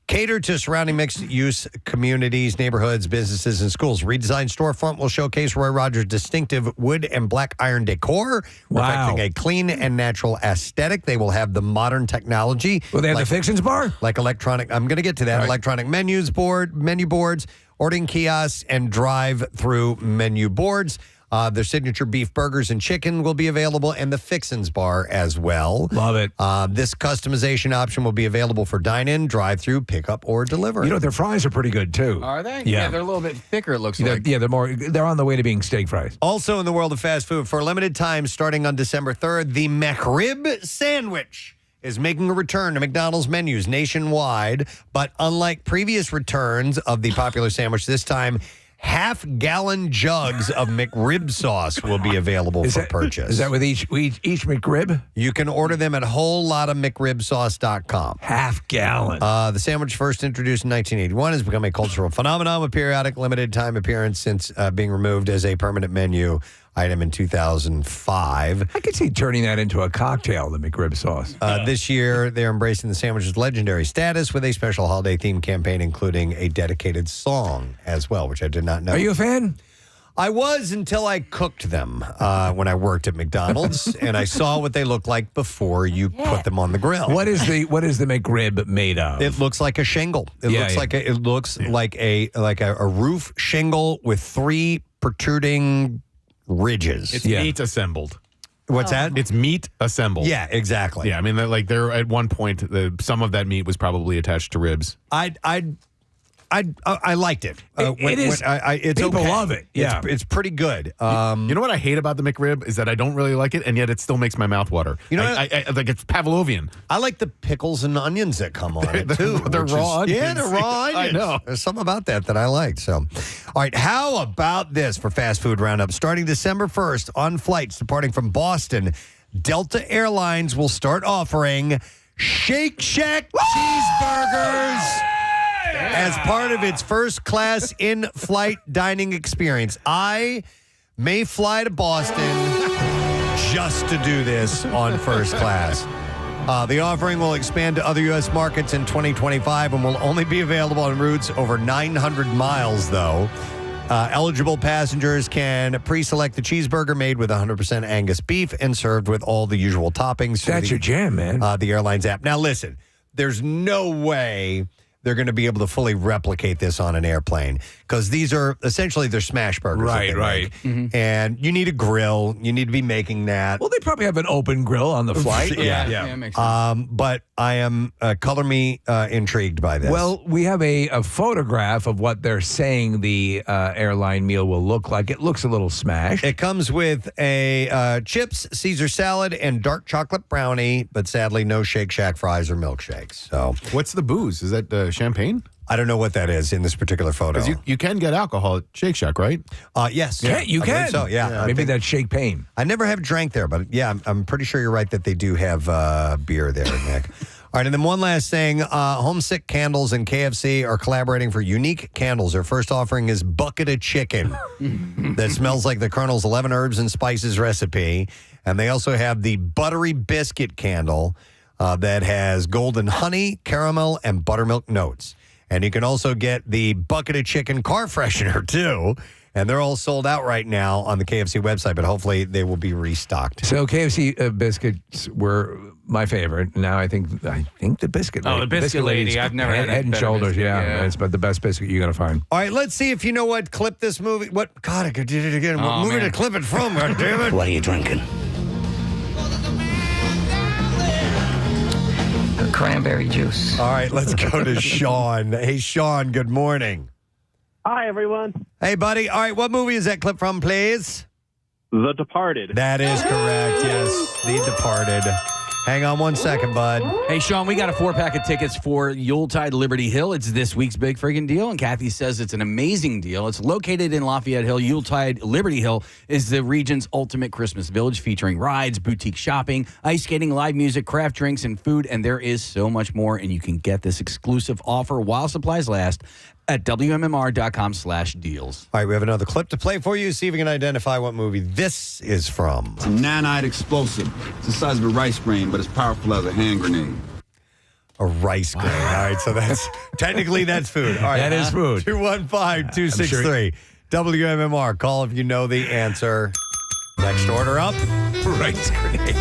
cater to surrounding mixed-use communities, neighborhoods, businesses, and schools. Redesigned storefront will showcase Roy Rogers' distinctive wood and black iron decor, reflecting a clean and natural aesthetic. They will have the modern technology. Will they have the Fixins bar? Like electronic, I'm going to get to that. Right. Electronic menu boards, ordering kiosks, and drive-through menu boards. Their signature beef burgers and chicken will be available, and the Fixins bar as well. Love it. This customization option will be available for dine-in, drive-through, pickup, or delivery. You know, their fries are pretty good, too. Are they? Yeah. They're a little bit thicker, it looks like. Yeah, they're on the way to being steak fries. Also in the world of fast food, for a limited time starting on December 3rd, the McRib sandwich is making a return to McDonald's menus nationwide. But unlike previous returns of the popular sandwich, this time half-gallon jugs of McRib sauce will be available for purchase. Is that with each McRib? You can order them at wholelotofmcribsauce.com. Half-gallon. The sandwich, first introduced in 1981, has become a cultural phenomenon with periodic limited-time appearance since being removed as a permanent menu item in 2005. I could see turning that into a cocktail, the McRib sauce. This year, they're embracing the sandwich's legendary status with a special holiday-themed campaign, including a dedicated song as well, which I did not know. Are you a fan? I was until I cooked them when I worked at McDonald's, and I saw what they look like before you put them on the grill. What is the McRib made of? It looks like a shingle. It looks like a roof shingle with 3 protruding ridges. It's meat assembled. What's that? It's meat assembled. Yeah, exactly. Yeah, I mean, like there at one point, some of that meat was probably attached to ribs. I liked it. It's people okay. love it. Yeah, it's pretty good. You know what I hate about the McRib is that I don't really like it, and yet it still makes my mouth water. You know, I like it's Pavlovian. I like the pickles and onions that come on it too. They're raw onions. Yeah, they're raw onions. I know. There's something about that I like. So, all right, how about this for fast food roundup? Starting December 1st on flights departing from Boston, Delta Airlines will start offering Shake Shack cheeseburgers as part of its first class in-flight dining experience. I may fly to Boston just to do this on first class. The offering will expand to other U.S. markets in 2025 and will only be available on routes over 900 miles, though. Eligible passengers can pre-select the cheeseburger made with 100% Angus beef and served with all the usual toppings. That's your jam, man. The airline's app. Now, listen, there's no way they're going to be able to fully replicate this on an airplane because these are essentially their smash burgers. Right. Mm-hmm. And you need a grill. You need to be making that. Well, they probably have an open grill on the flight. Yeah. Makes sense. But I am color me intrigued by this. Well, we have a photograph of what they're saying the airline meal will look like. It looks a little smashed. It comes with a chips, Caesar salad, and dark chocolate brownie, but sadly no Shake Shack fries or milkshakes. So, what's the booze? Is that champagne? I don't know what that is in this particular photo. Because you can get alcohol at Shake Shack, right? Yes. Yeah, you I can. believe so, yeah. Maybe that's Shake Pain. I never have drank there, but yeah, I'm pretty sure you're right that they do have beer there, Nick. All right, and then one last thing. Homesick Candles and KFC are collaborating for unique candles. Their first offering is Bucket of Chicken that smells like the Colonel's 11 herbs and spices recipe. And they also have the Buttery Biscuit Candle that has golden honey, caramel, and buttermilk notes. And you can also get the Bucket of Chicken car freshener, too. And they're all sold out right now on the KFC website, but hopefully they will be restocked. So KFC biscuits were my favorite. Now I think the biscuit. Oh, the biscuit lady. I've never had Head and Shoulders. biscuit, Yeah, it's but the best biscuit you're gonna find. All right, let's see if you know what clip this movie. What? God, I did it again. What movie to clip it from? God damn it! What are you drinking? Cranberry juice. All right, let's go to Sean. Hey, Sean. Good morning. Hi, everyone. Hey, buddy. All right, what movie is that clip from, please? The Departed. That is correct. Yes, The Departed. Hang on one second, bud. Hey, Sean, we got a 4-pack of tickets for Yuletide Liberty Hill. It's this week's big friggin' deal, and Kathy says it's an amazing deal. It's located in Lafayette Hill. Yuletide Liberty Hill is the region's ultimate Christmas village, featuring rides, boutique shopping, ice skating, live music, craft drinks, and food, and there is so much more, and you can get this exclusive offer while supplies last at WMMR.com/deals. All right, we have another clip to play for you. See if you can identify what movie this is from. It's a nanite explosive. It's the size of a rice grain, but it's powerful as a hand grenade. A rice grain. All right, so that's technically that's food. All right, That is food. 215-263 WMMR. Call if you know the answer. Next order up. Rice grenade.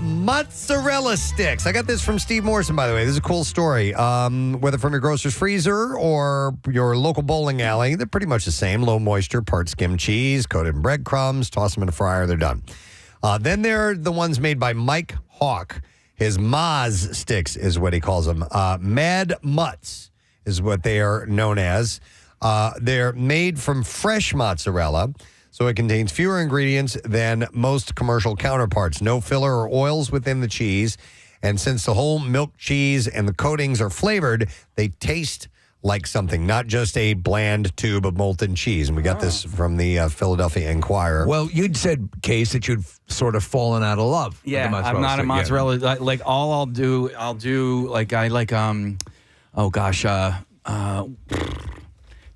Mozzarella sticks. I got this from Steve Morrison, by the way. This is a cool story. Whether from your grocer's freezer or your local bowling alley, they're pretty much the same. Low moisture, part skim cheese, coated in breadcrumbs, toss them in a fryer, they're done. Then there are the ones made by Mike Hawk. His Moz sticks is what he calls them. Mad Mutts is what they are known as. They're made from fresh mozzarella. So it contains fewer ingredients than most commercial counterparts. No filler or oils within the cheese. And since the whole milk cheese and the coatings are flavored, they taste like something, not just a bland tube of molten cheese. And we got this from the Philadelphia Inquirer. Well, you'd said, Case, that you'd sort of fallen out of love. with the Yeah, mozzarella I'm not a stick. mozzarella. Like all I'll do like I like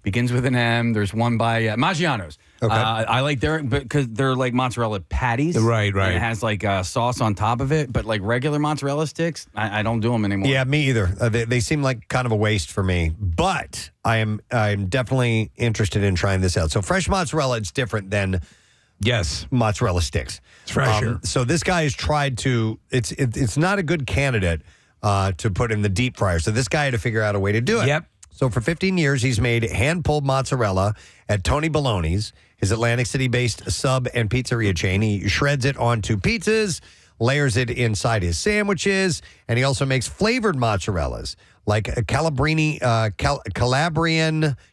begins with an M. There's one by Maggiano's. Okay. I like their because they're like mozzarella patties. Right. And it has like sauce on top of it, but like regular mozzarella sticks, I don't do them anymore. Yeah, me either. They seem like kind of a waste for me, but I'm definitely interested in trying this out. So fresh mozzarella, it's different than mozzarella sticks. It's fresher. So this guy has tried to. It's not a good candidate to put in the deep fryer. So this guy had to figure out a way to do it. Yep. So for 15 years, he's made hand-pulled mozzarella at Tony Baloney's, his Atlantic City-based sub and pizzeria chain. He shreds it onto pizzas, layers it inside his sandwiches, and he also makes flavored mozzarellas like a Calabrian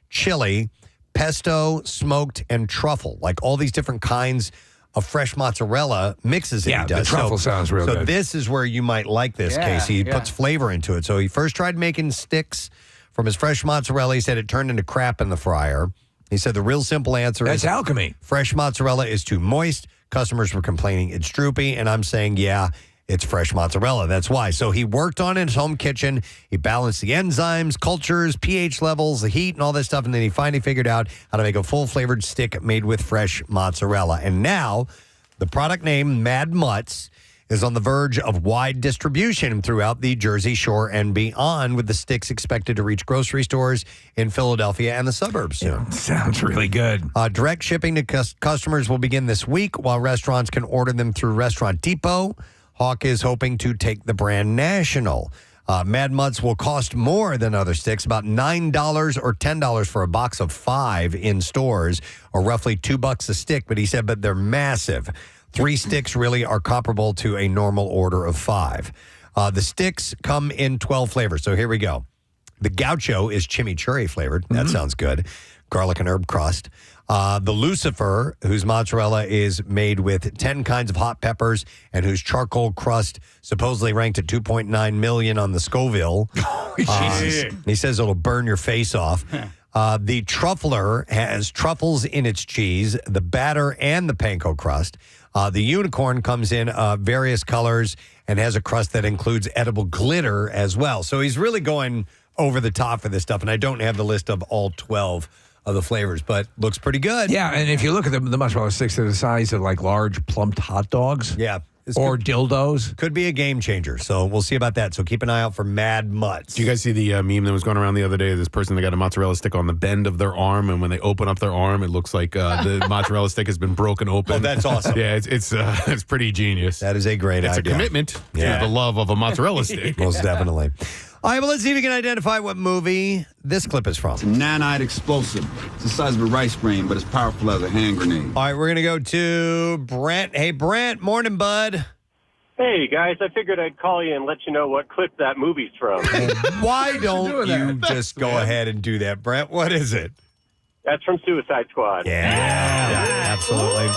chili, pesto, smoked, and truffle. Like all these different kinds of fresh mozzarella mixes that he does. The truffle sounds real good. So this is where you might like this, Casey. He puts flavor into it. So he first tried making sticks from his fresh mozzarella. He said it turned into crap in the fryer. He said the real simple answer is alchemy. Fresh mozzarella is too moist. Customers were complaining it's droopy, and I'm saying, yeah, it's fresh mozzarella. That's why. So he worked on it in his home kitchen. He balanced the enzymes, cultures, pH levels, the heat, and all this stuff, and then he finally figured out how to make a full-flavored stick made with fresh mozzarella. And now the product name Mad Mutts is on the verge of wide distribution throughout the Jersey Shore and beyond, with the sticks expected to reach grocery stores in Philadelphia and the suburbs soon. Sounds really good. Direct shipping to customers will begin this week, while restaurants can order them through Restaurant Depot. Hawk is hoping to take the brand national. Mad Mutts will cost more than other sticks, about $9 or $10 for a box of 5 in stores, or roughly $2 a stick. But he said, but they're massive. 3 sticks really are comparable to a normal order of 5. The sticks come in 12 flavors. So here we go. The Gaucho is chimichurri flavored. That sounds good. Garlic and herb crust. The Lucifer, whose mozzarella is made with 10 kinds of hot peppers and whose charcoal crust supposedly ranked at 2.9 million on the Scoville. Jesus. He says it'll burn your face off. The Truffler has truffles in its cheese, the batter, and the panko crust. The Unicorn comes in various colors and has a crust that includes edible glitter as well. So he's really going over the top for this stuff, and I don't have the list of all 12 of the flavors, but looks pretty good. Yeah, and if you look at the mozzarella sticks, they're the size of like large plumped hot dogs. Yeah. Or dildos. Could be a game changer. So we'll see about that. So keep an eye out for Mad Mutts. Do you guys see the meme that was going around the other day? This person that got a mozzarella stick on the bend of their arm, and when they open up their arm, it looks like the mozzarella stick has been broken open. Oh, that's awesome. Yeah, it's pretty genius. That is a great idea. It's a commitment to the love of a mozzarella stick. Most definitely. All right, well, let's see if we can identify what movie this clip is from. It's a nanite explosive. It's the size of a rice grain, but it's powerful as a hand grenade. All right, we're going to go to Brent. Hey, Brent. Morning, bud. Hey, guys, I figured I'd call you and let you know what clip that movie's from. Why don't you just go ahead and do that, Brent? What is it? That's from Suicide Squad. Yeah, absolutely.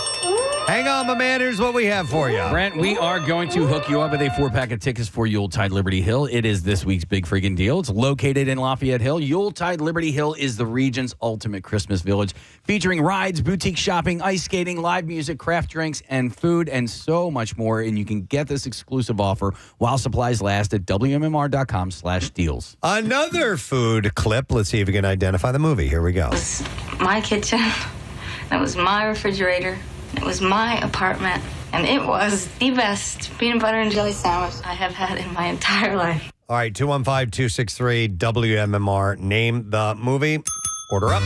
Hang on, my man. Here's what we have for you. Brent, we are going to hook you up with a 4-pack of tickets for Yuletide Liberty Hill. It is this week's big freaking deal. It's located in Lafayette Hill. Yuletide Liberty Hill is the region's ultimate Christmas village, featuring rides, boutique shopping, ice skating, live music, craft drinks, and food, and so much more. And you can get this exclusive offer while supplies last at WMMR.com/deals. Another food clip. Let's see if we can identify the movie. Here we go. My kitchen. That was my refrigerator. It was my apartment, and it was the best peanut butter and jelly sandwich I have had in my entire life. All right, 215-263-WMMR. Name the movie. Order up.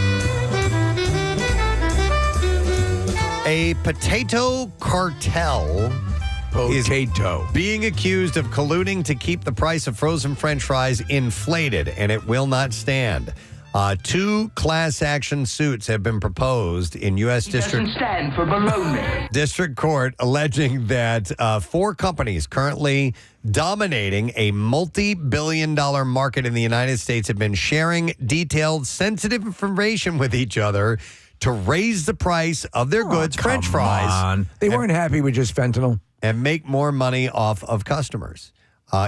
A potato cartel is being accused of colluding to keep the price of frozen French fries inflated, and it will not stand. 2 class action suits have been proposed in U.S. District Court, alleging that 4 companies currently dominating a multi-billion-dollar market in the United States have been sharing detailed, sensitive information with each other to raise the price of their goods, French fries. They weren't happy with just fentanyl. And make more money off of customers.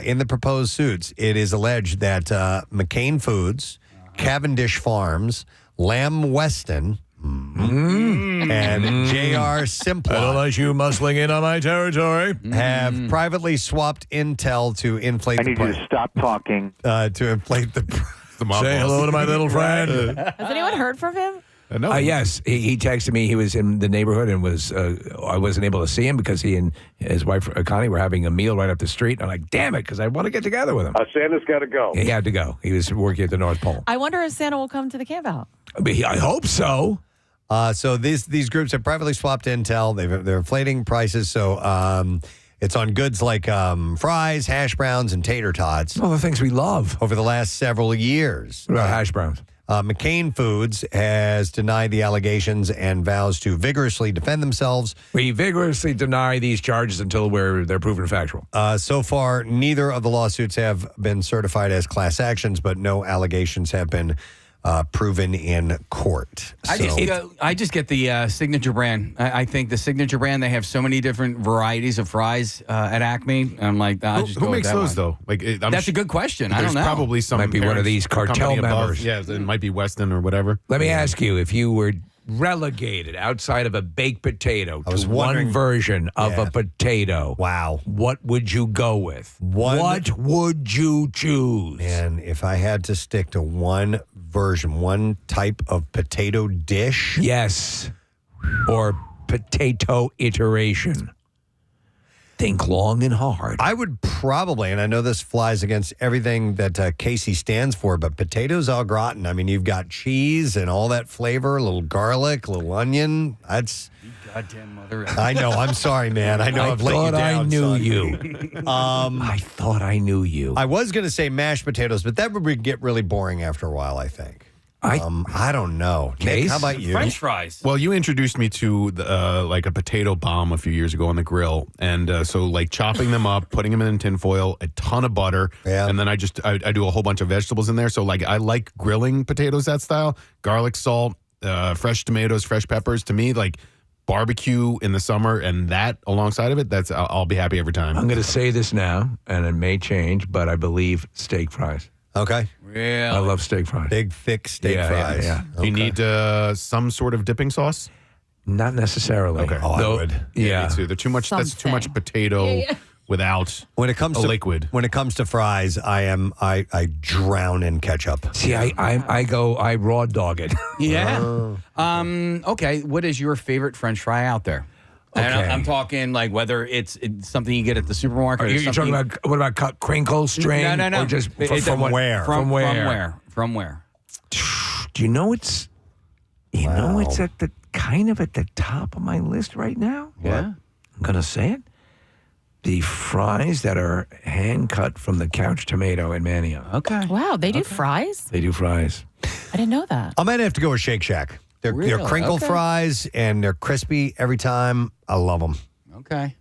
In the proposed suits, it is alleged that McCain Foods, Cavendish Farms, Lamb Weston, and J.R. Simplot. I don't like you muscling in on my territory. Have privately swapped intel to inflate the price. I need you to stop talking. To inflate the price. Say hello to my little friend. Has anyone heard from him? No. Yes, he texted me. He was in the neighborhood and was. I wasn't able to see him because he and his wife Connie were having a meal right up the street. I'm like, damn it, because I want to get together with him. Santa's got to go. He had to go. He was working at the North Pole. I wonder if Santa will come to the camp out. I hope so. So these groups have privately swapped intel. They're inflating prices. So it's on goods like fries, hash browns, and tater tots. All the things we love. Over the last several years. What about hash browns? McCain Foods has denied the allegations and vows to vigorously defend themselves. We vigorously deny these charges until they're proven factual. So far, neither of the lawsuits have been certified as class actions, but no allegations have been proven in court. I just get the Signature brand. I think the Signature brand, they have so many different varieties of fries at Acme. I'm like, I'll just who go with makes that those, one. though? Like, That's a good question. I don't There's know. probably some. Might be one of parents these cartel company above. members. Yeah, it might be Weston or whatever. Let me ask you, if you were relegated outside of a baked potato to one version of a potato, what would you go with? What would you choose? And if I had to stick to one version, one type of potato dish? Yes. Or potato iteration. Think long and hard. I would probably, and I know this flies against everything that Casey stands for, but potatoes au gratin. I mean, you've got cheese and all that flavor, a little garlic, a little onion. That's goddamn mother. I know. I'm sorry, man. I know I've let you down. I knew son. you. I thought I knew you. I was going to say mashed potatoes, but that would get really boring after a while, I think. I don't know. Nick, how about you? French fries. Well, you introduced me to like a potato bomb a few years ago on the grill, and so like chopping them up, putting them in tinfoil, a ton of butter, and then I do a whole bunch of vegetables in there. So like I like grilling potatoes that style, garlic, salt, fresh tomatoes, fresh peppers. To me, like barbecue in the summer and that alongside of it, I'll be happy every time. I'm going to say this now, and it may change, but I believe steak fries. Okay. Really? I love steak fries. Big, thick steak fries. Yeah. Do you need some sort of dipping sauce? Not necessarily. Okay. I would. Yeah, me too. They're too much. That's too much potato without when it comes a to liquid. When it comes to fries, I drown in ketchup. See, I raw dog it. Yeah. Okay. What is your favorite French fry out there? Okay. And I'm talking like whether it's something you get at the supermarket. You're talking about what about crinkle string? No. Or just from where? From where? Do you know it's? You know it's at the kind of at the top of my list right now. Yeah. I'm gonna say it. The fries that are hand cut from the couch tomato in Manio. Okay. Wow, they do fries? They do fries. I didn't know that. I might have to go with Shake Shack. They're crinkle fries, and they're crispy every time. I love them. Okay.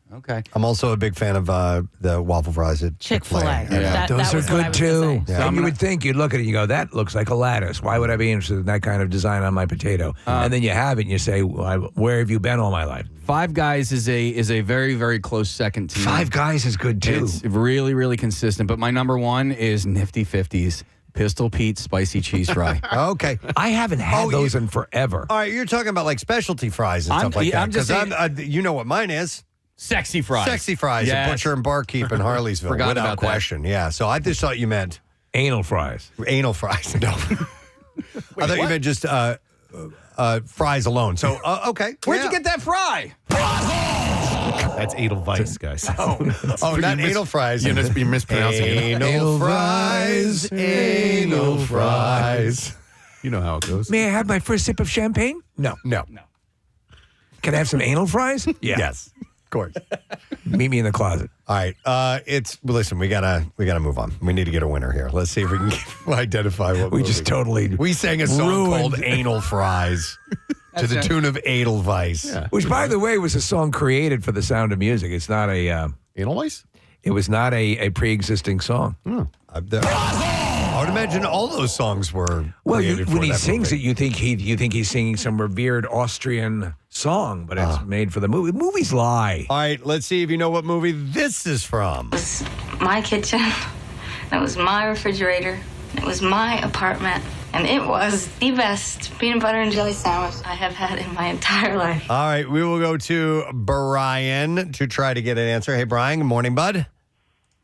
I'm also a big fan of the waffle fries at Chick-fil-A. Yeah. Those are good too. Yeah. And you would think, you'd look at it and you go, that looks like a lattice. Why would I be interested in that kind of design on my potato? And then you have it and you say, where have you been all my life? Five Guys is a very, very close second to me. Five Guys is good too. It's really, really consistent. But my number one is Nifty 50s. Pistol Pete spicy cheese fry. Okay. I haven't had those in forever. All right, you're talking about like specialty fries and stuff like that. I'm just saying, you know what mine is. Sexy fries. Sexy fries at Butcher and Barkeep in Harleysville. Forgot without about question. Yeah. So I just thought you meant anal fries. Anal fries. No. I thought you meant just fries alone. So, okay. Where'd you get that fry? That's Edelweiss, guys. Not anal fries. You're mispronouncing it. Anal fries. Anal fries. You know how it goes. May I have my first sip of champagne? No. Can I have some anal fries? Yeah. Yes. Of course. Meet me in the closet. All right. Listen, we gotta move on. We need to get a winner here. Let's see if we can identify what We just totally we sang a song ruined. called Anal Fries to the tune of Edelweiss. Yeah. Which, by the way, was a song created for The Sound of Music. It's not a Edelweiss? It was not a pre-existing song. I would imagine all those songs were created for when he that sings movie. it, you think he's singing some revered Austrian song, but it's made for the movie. Movies lie. All right, let's see if you know what movie this is from. It was my kitchen. It was my refrigerator. It was my apartment. And it was the best peanut butter and jelly sandwich I have had in my entire life. All right, we will go to Brian to try to get an answer. Hey, Brian, good morning, bud.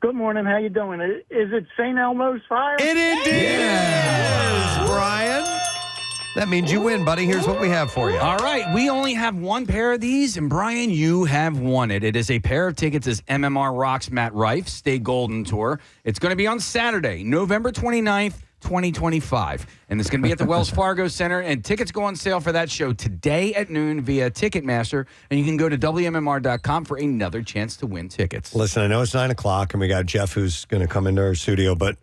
Good morning. How you doing? Is it St. Elmo's Fire? It indeed is, Brian. That means you win, buddy. Here's what we have for you. All right, we only have one pair of these, and Brian, you have won it. It is a pair of tickets as MMR Rocks Matt Rife Stay Golden Tour. It's going to be on Saturday, November 29th, 2025. And it's going to be at the Wells Fargo Center. And tickets go on sale for that show today at noon via Ticketmaster. And you can go to WMMR.com for another chance to win tickets. Listen, I know it's 9 o'clock and we got Jeff who's going to come into our studio, but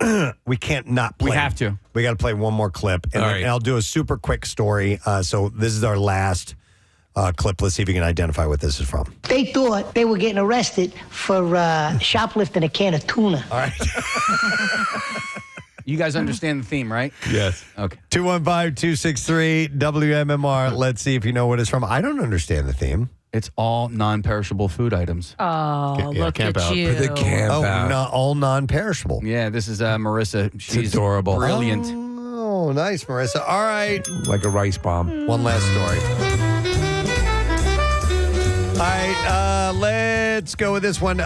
we can't not play. We have to. We got to play one more clip. And then I'll do a super quick story. So this is our last clip. Let's see if you can identify what this is from. They thought they were getting arrested for shoplifting a can of tuna. All right. You guys understand the theme, right? Yes. Okay. 215-263-WMMR. Let's see if you know what it's from. I don't understand the theme. It's all non-perishable food items. Oh, look camp at out. you. The camp out. No, all non-perishable. Yeah, this is Marissa. She's adorable. Brilliant. Oh, nice, Marissa. All right. Like a rice bomb. One last story. All right, let's go with this one.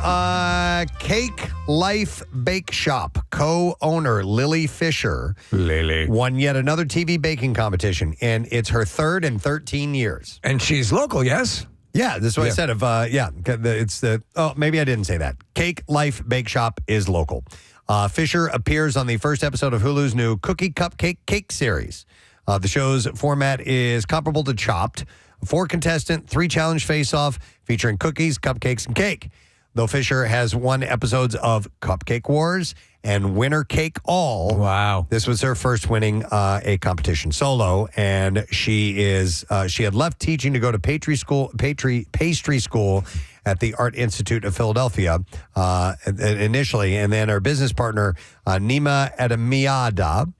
Cake Life Bake Shop co-owner Lily Fisher won yet another TV baking competition, and it's her third in 13 years. And she's local, yes? Yeah, this is what I said. Maybe I didn't say that. Cake Life Bake Shop is local. Fisher appears on the first episode of Hulu's new Cookie Cupcake Cake series. The show's format is comparable to Chopped. 4-contestant, 3-challenge face-off featuring cookies, cupcakes, and cake. Though Fisher has won episodes of Cupcake Wars and Winner Cake All. Wow. This was her first winning a competition solo, and she had left teaching to go to pastry school at the Art Institute of Philadelphia initially, and then her business partner, Nima Adamiada,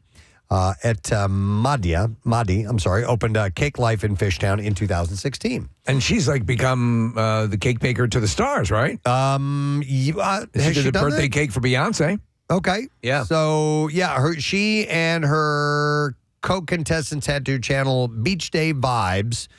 opened Cake Life in Fishtown in 2016. And she's like become the cake baker to the stars, right? She did a birthday cake for Beyonce. Okay. Yeah. So, she and her co-contestants had to channel beach day vibes,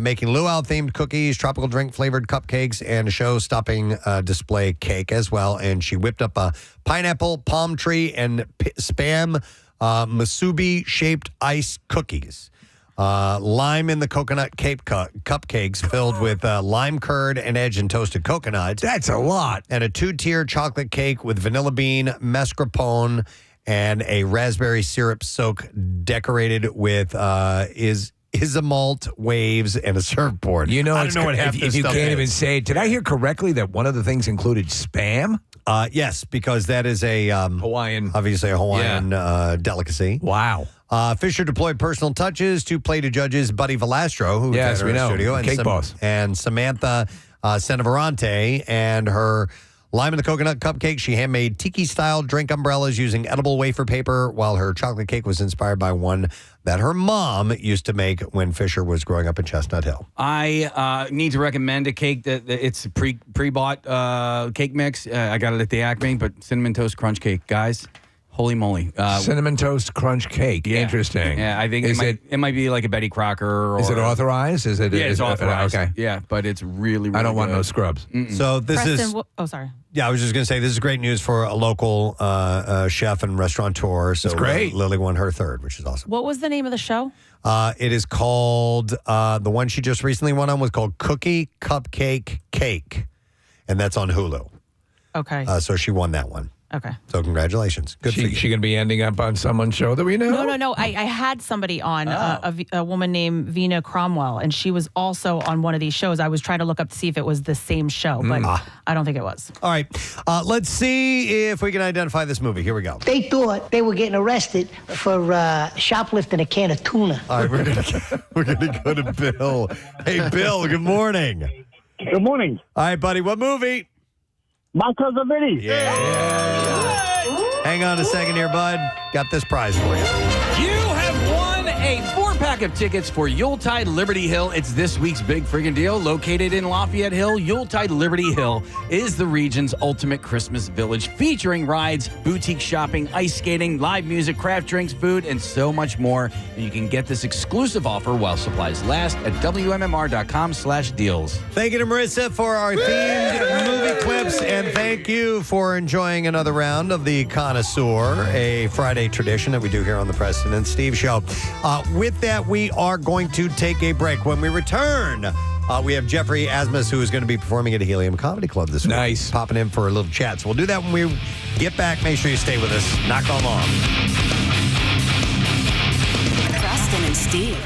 making luau-themed cookies, tropical drink-flavored cupcakes, and a show-stopping display cake as well. And she whipped up a pineapple, palm tree, and spam musubi-shaped ice cookies. Lime in the coconut cupcakes filled with lime curd and edge and toasted coconuts. That's a lot. And a 2-tier chocolate cake with vanilla bean, mascarpone, and a raspberry syrup soak decorated with Isomalt waves and a surfboard. You know, I don't know what half if this you stuff can't is. even say it. Did I hear correctly that one of the things included spam? Yes, because that is a Hawaiian, obviously a Hawaiian delicacy. Wow. Fisher deployed personal touches to play to judges Buddy Velastro, who was in our studio, and Cake Boss, and Samantha Senavarante, and her lime in the coconut cupcake. She handmade tiki-style drink umbrellas using edible wafer paper, while her chocolate cake was inspired by one that her mom used to make when Fisher was growing up in Chestnut Hill. I need to recommend a cake that it's a pre-bought cake mix. I got it at the Acme, but cinnamon toast crunch cake, guys. Holy moly! Cinnamon toast crunch cake. Yeah. Interesting. Yeah, I think it might be like a Betty Crocker. Or, is it authorized? Is it? Yeah, it's authorized. Okay. Yeah, but it's really, really I don't want good. no scrubs. So this Preston, sorry. Yeah, I was just going to say this is great news for a local chef and restaurateur. So It's great. Lily won her third, which is awesome. What was the name of the show? It is called, the one she just recently won on was called Cookie Cupcake Cake. And that's on Hulu. Okay. So she won that one. Okay. So congratulations. Good for you. She going to be ending up on someone's show that we know? No. I had somebody on, a woman named Vina Cromwell, and she was also on one of these shows. I was trying to look up to see if it was the same show, but I don't think it was. All right. Let's see if we can identify this movie. Here we go. They thought they were getting arrested for shoplifting a can of tuna. All right, we're gonna go to Bill. Hey, Bill, good morning. Good morning. All right, buddy, what movie? My Cousin Vinny. Yeah. Hang on a second here, bud. Got this prize for you. You have won a 4-pack of tickets for Yuletide Liberty Hill. It's this week's big friggin' deal. Located in Lafayette Hill, Yuletide Liberty Hill is the region's ultimate Christmas village, featuring rides, boutique shopping, ice skating, live music, craft drinks, food, and so much more. And you can get this exclusive offer while supplies last at WMMR.com/deals. Thank you to Marissa for our themed movie clips, and thank you for enjoying another round of the Connoisseur, a Friday tradition that we do here on the Preston and Steve Show. With that, we are going to take a break. When we return, we have Geoffrey Asmus, who is going to be performing at a Helium Comedy Club this week. Nice. Popping in for a little chat. So we'll do that when we get back. Make sure you stay with us. Not gone long. Preston and Steve.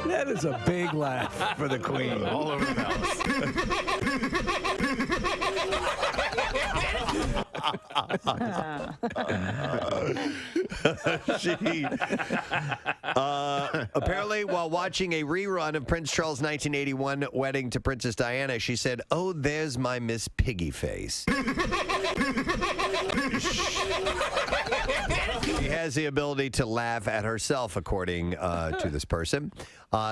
That is a big laugh for the Queen. All over the house. Apparently, while watching a rerun of Prince Charles' 1981 wedding to Princess Diana, she said, "Oh, there's my Miss Piggy face." She has the ability to laugh at herself, according to this person.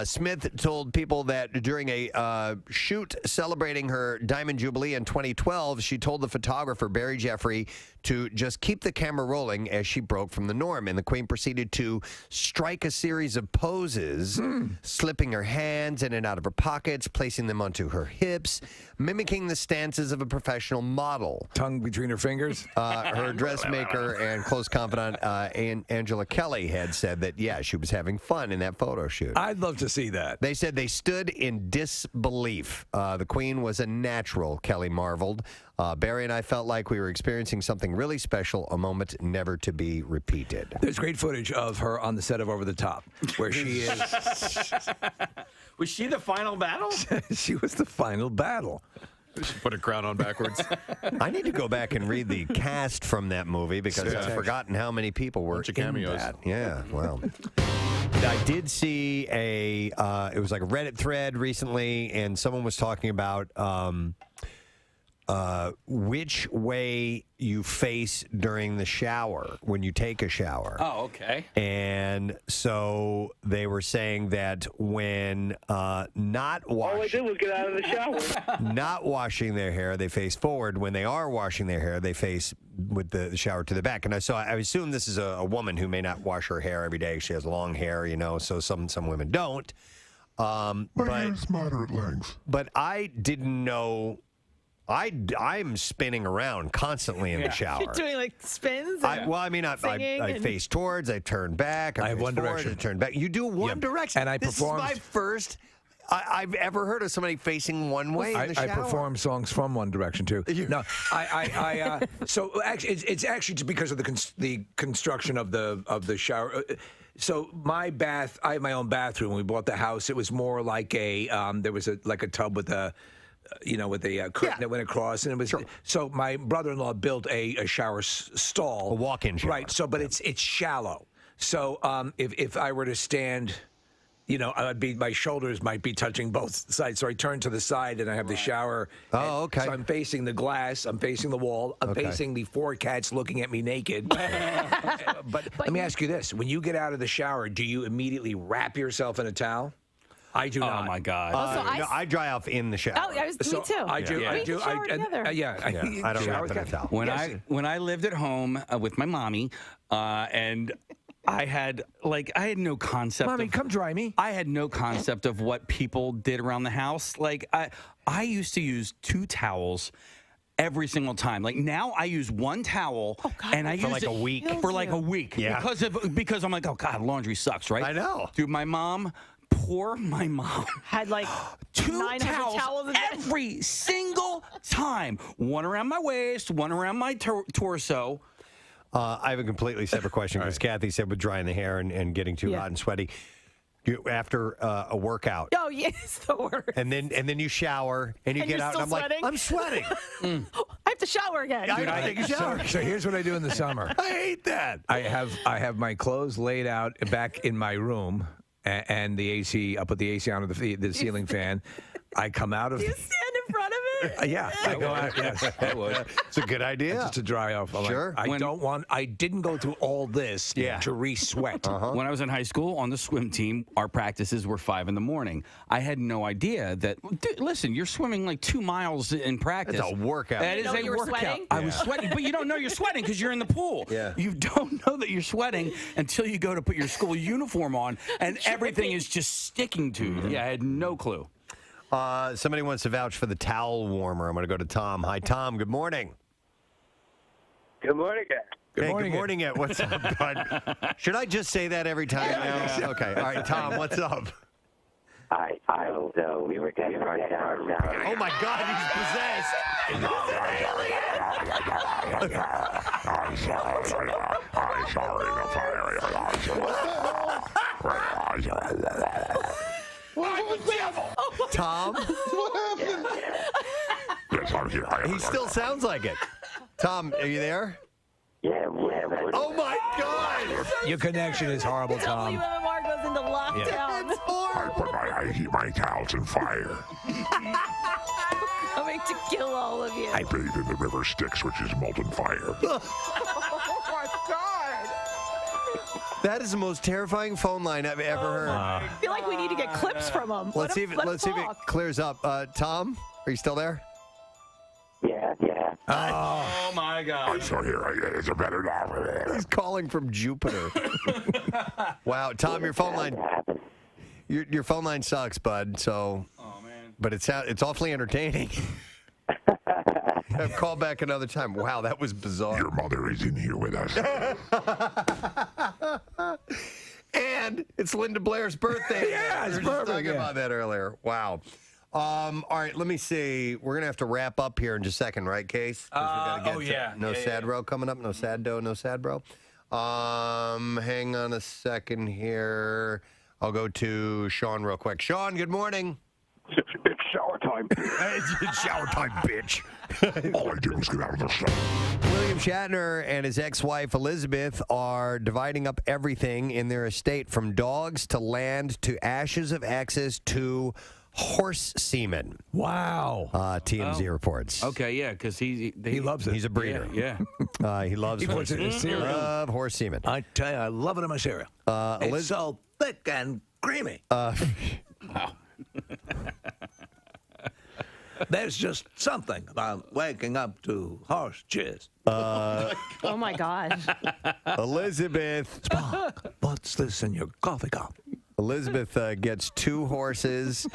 Smith told people that during a shoot celebrating her Diamond Jubilee in 2012, she told the photographer, Barry Geoffrey, to just keep the camera rolling as she broke from the norm. And the Queen proceeded to strike a series of poses, slipping her hands in and out of her pockets, placing them onto her hips, mimicking the stances of a professional model. Tongue between her fingers? Her dressmaker and close confidant, Angela Kelly, had said that, yeah, she was having fun in that photo shoot. I'd love to see that. They said they stood in disbelief. The Queen was a natural, Kelly marveled. Barry and I felt like we were experiencing something really special, a moment never to be repeated. There's great footage of her on the set of Over the Top, where she is. Was she the final battle? She was the final battle. She put a crown on backwards. I need to go back and read the cast from that movie because I've forgotten how many people were in cameos. that. Yeah, well. I did see it was like a Reddit thread recently, and someone was talking about which way you face during the shower when you take a shower. Oh, okay. And so they were saying that when not All I washing, did was get out of the shower. not washing their hair, they face forward. When they are washing their hair, they face with the shower to the back. And I assume this is a woman who may not wash her hair every day. She has long hair, so some women don't. My hair's moderate length. But I didn't know. I'm spinning around constantly in the shower. You're doing like spins? I face towards, I turn back, I have One forward, Direction. I turn back. You do One Direction. And I this performed. is my first I've ever heard of somebody facing one way in the shower. I perform songs from One Direction too. No, so actually, it's actually just because of the construction of the shower. So my bath, I have my own bathroom. When we bought the house, it was more like there was a tub with a. With a curtain that went across, and it was so. My brother-in-law built a shower stall, a walk-in shower, right? So, but it's shallow. So, if I were to stand, my shoulders might be touching both sides. So I turn to the side, and I have the shower. Oh, okay. So I'm facing the glass. I'm facing the wall. I'm facing the four cats looking at me naked. but let me ask you this: when you get out of the shower, do you immediately wrap yourself in a towel? I do not. Oh my God! I dry off in the shower. Oh, me too. I do. We can shower together. I don't wrap in a towel. When I lived at home with my mommy, and I had no concept. Mommy, come dry me. I had no concept of what people did around the house. I used to use 2 towels every single time. Like now I use 1 towel and I use like a week. For like a week. Yeah. Because I'm like, oh God, laundry sucks, right? I know. Dude, my mom had like 2 towels every single time. One around my waist, one around my torso. I have a completely separate question because Kathy said with drying the hair and getting too hot and sweaty. After a workout. Oh, yes, the worst. And then you shower and you get out and I'm sweating? like, I'm sweating. I have to shower again. I gotta take a shower. So here's what I do in the summer. I hate that. I have my clothes laid out back in my room and the AC. I'll put the AC on the ceiling fan. I come out of. You stand in front of it? Yeah, I go out. Yes, I would. It's a good idea. Just to dry off. Sure. I didn't go through all this to re-sweat. When I was in high school on the swim team, our practices were 5 a.m. I had no idea that. Dude, listen, you're swimming like 2 miles in practice. That's a workout. That is a workout. Sweating? I was sweating, but you don't know you're sweating because you're in the pool. Yeah. You don't know that you're sweating until you go to put your school uniform on, and everything is just sticking to you. Yeah, I had no clue. Somebody wants to vouch for the towel warmer. I'm going to go to Tom. Hi, Tom. Good morning. Good morning, guys. Good morning, Ed. What's up, bud? Should I just say that every time now? Okay. All right, Tom, what's up? We were getting right now. Oh, my God, he's possessed. Tom? Yes, I'm here. He still sounds like it. Tom, are you there? Yeah. Oh, my God. Your connection is horrible, Tom. WMMR goes into lockdown. I put my towels in fire. Coming to kill all of you. I bathe in the river Styx, which is molten fire. Oh, my God. That is the most terrifying phone line I've ever heard. I feel like we need to get clips from him. Let's see if it clears up. Tom, are you still there? Yeah. Oh, my God. I'm still here. It's a better now. He's calling from Jupiter. Wow, Tom, your phone line. Your phone line sucks, bud. So. Oh, man. But it's awfully entertaining. Call back another time. Wow, that was bizarre. Your mother is in here with us. And it's Linda Blair's birthday. Yeah, it's we were just perfect, talking about that earlier. Wow. All right, let me see. We're going to have to wrap up here in just a second, right, Case? 'Cause we gotta get to No Sad Bro coming up. No Sad Dough, No Sad Bro. Hang on a second here. I'll go to Sean real quick. Sean, good morning. It's shower time. It's shower time, bitch. All I did was get out of the sun. William Shatner and his ex-wife Elizabeth are dividing up everything in their estate, from dogs to land to ashes of exes to horse semen. Wow. TMZ reports. Okay, yeah, because he loves it. He's a breeder. Yeah. He loves He puts it in his cereal. Love horse semen. I tell you, I love it in my cereal. It's so thick and creamy. Wow. There's just something about waking up to horse jizz. Oh, my God. Elizabeth. Spock, what's this in your coffee cup? Elizabeth gets 2 horses.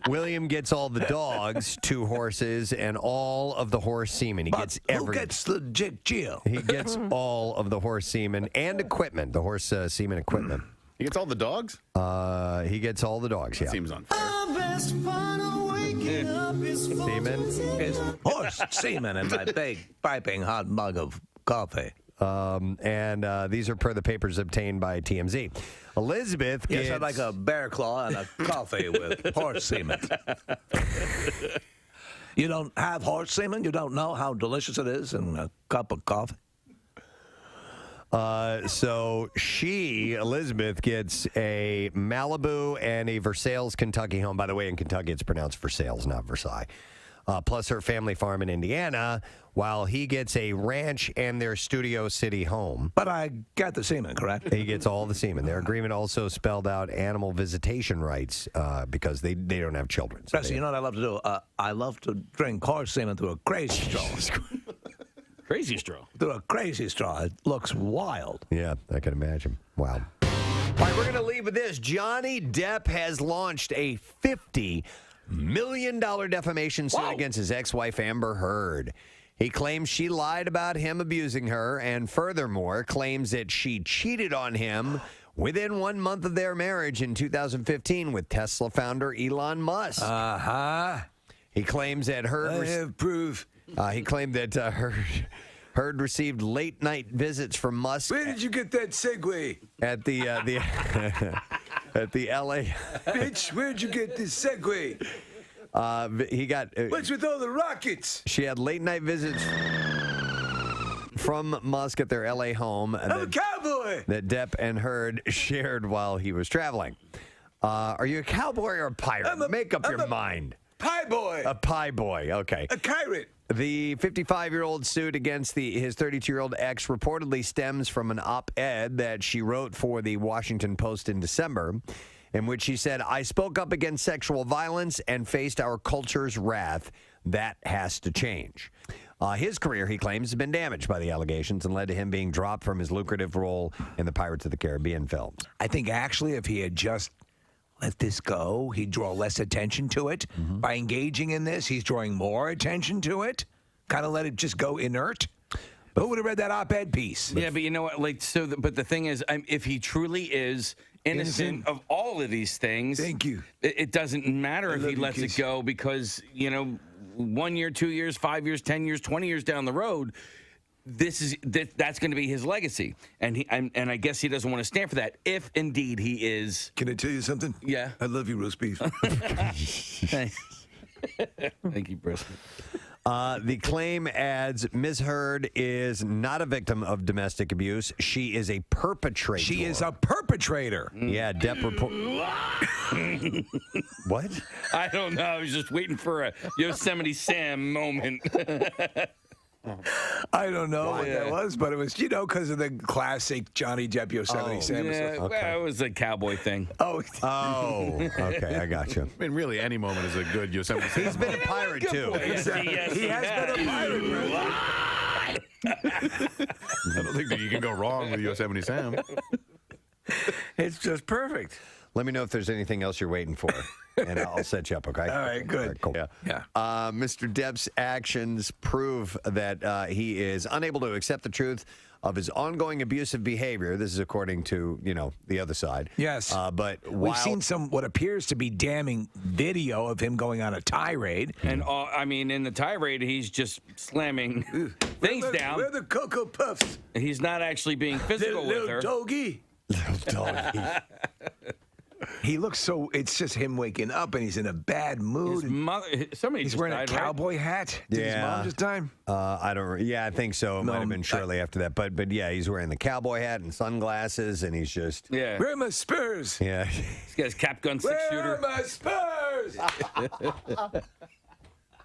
William gets all the dogs, 2 horses, and all of the horse semen. He gets Who gets the jig Geo? He gets all of the horse semen and equipment, the horse semen equipment. He gets all the dogs? He gets all the dogs, yeah. Seems unfair. Semen? It's horse semen in my big, piping hot mug of coffee. And these are per the papers obtained by TMZ. Elizabeth gets... Yes, I'd like a bear claw and a coffee with horse semen. You don't have horse semen? You don't know how delicious it is in a cup of coffee? So Elizabeth, gets a Malibu and a Versailles, Kentucky home. By the way, in Kentucky, it's pronounced Versailles, not Versailles. Plus her family farm in Indiana, while he gets a ranch and their Studio City home. But I got the semen, correct? He gets all the semen. Their agreement also spelled out animal visitation rights because they don't have children. So Preston, you know what I love to do? I love to drink horse semen through a crazy straw. Crazy straw. Through a crazy straw. It looks wild. Yeah, I can imagine. Wow. All right, we're going to leave with this. Johnny Depp has launched a $50 million defamation suit against his ex-wife Amber Heard. He claims she lied about him abusing her, and furthermore claims that she cheated on him within 1 month of their marriage in 2015 with Tesla founder Elon Musk. He claims that Heard... I have proof. He claimed that Heard received late-night visits from Musk. Where did you get that segue? At the at the L.A. Bitch, where'd you get this segue? He got... What's with all the rockets? She had late-night visits from Musk at their L.A. home. I'm a cowboy! That Depp and Heard shared while he was traveling. Are you a cowboy or a pirate? Make up your mind. Pie boy. A pie boy, okay. A pirate. The 55-year-old suit against his 32-year-old ex reportedly stems from an op-ed that she wrote for the Washington Post in December, in which she said, "I spoke up against sexual violence and faced our culture's wrath. That has to change." His career, he claims, has been damaged by the allegations and led to him being dropped from his lucrative role in the Pirates of the Caribbean films. I think actually if he had just let this go, he'd draw less attention to it. By engaging in this, he's drawing more attention to it. Kind of let it just go inert. Who would have read that op-ed piece? Yeah, but you know what? Like, so, but the thing is, if he truly is innocent of all of these things, thank you. It doesn't matter if he lets it go because 1 year, 2 years, 5 years, 10 years, 20 years down the road, that's going to be his legacy, and I guess he doesn't want to stand for that. If indeed he is, Can I tell you something? Yeah, I love you, roast beef. Thanks. Thank you, Preston. The claim adds Ms. Heard is not a victim of domestic abuse. She is a perpetrator. She is a perpetrator. Yeah, Depp report. What? I don't know. I was just waiting for a Yosemite Sam moment. I don't know what that was, but it was, because of the classic Johnny Depp Yosemite Sam. Yeah, well, it was a cowboy thing. Oh, okay, I got you. I mean, really, any moment is a good Yosemite Sam. He's been a pirate too. Yes, he has been a pirate. I don't think that you can go wrong with Yosemite Sam. It's just perfect. Let me know if there's anything else you're waiting for, and I'll set you up, okay? All right, good. All right, cool. Yeah. Mr. Depp's actions prove that he is unable to accept the truth of his ongoing abusive behavior. This is according to, the other side. Yes. But we've seen what appears to be damning video of him going on a tirade. And in the tirade, he's just slamming things down. Where the Cocoa Puffs? He's not actually being physical with her. Doggy. Little doggy. He looks so. It's just him waking up, and he's in a bad mood. His mother, somebody he's just wearing died, a cowboy hat. Did his mom just die? I don't. Yeah, I think so. It might have been shortly after that. But yeah, he's wearing the cowboy hat and sunglasses, and he's just. Yeah. Where are my spurs? Yeah. He's got his cap gun Where shooter. are my spurs? I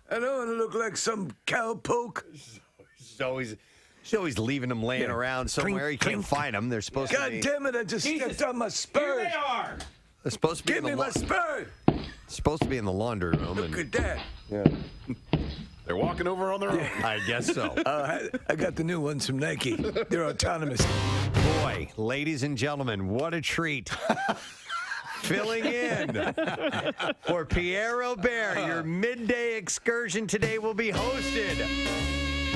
don't want to look like some cowpoke. She's always leaving them laying around somewhere. You can't find them. They're supposed to be. God damn it! I just stepped on my spurs. Here they are. They're supposed to be Give in me the my spurs. supposed to be in the laundry room. Look at that. Yeah. They're walking over on their own. I guess so. I got the new ones from Nike. They're autonomous. Boy, ladies and gentlemen, what a treat. Filling in for Pierre Robert. Your midday excursion today will be hosted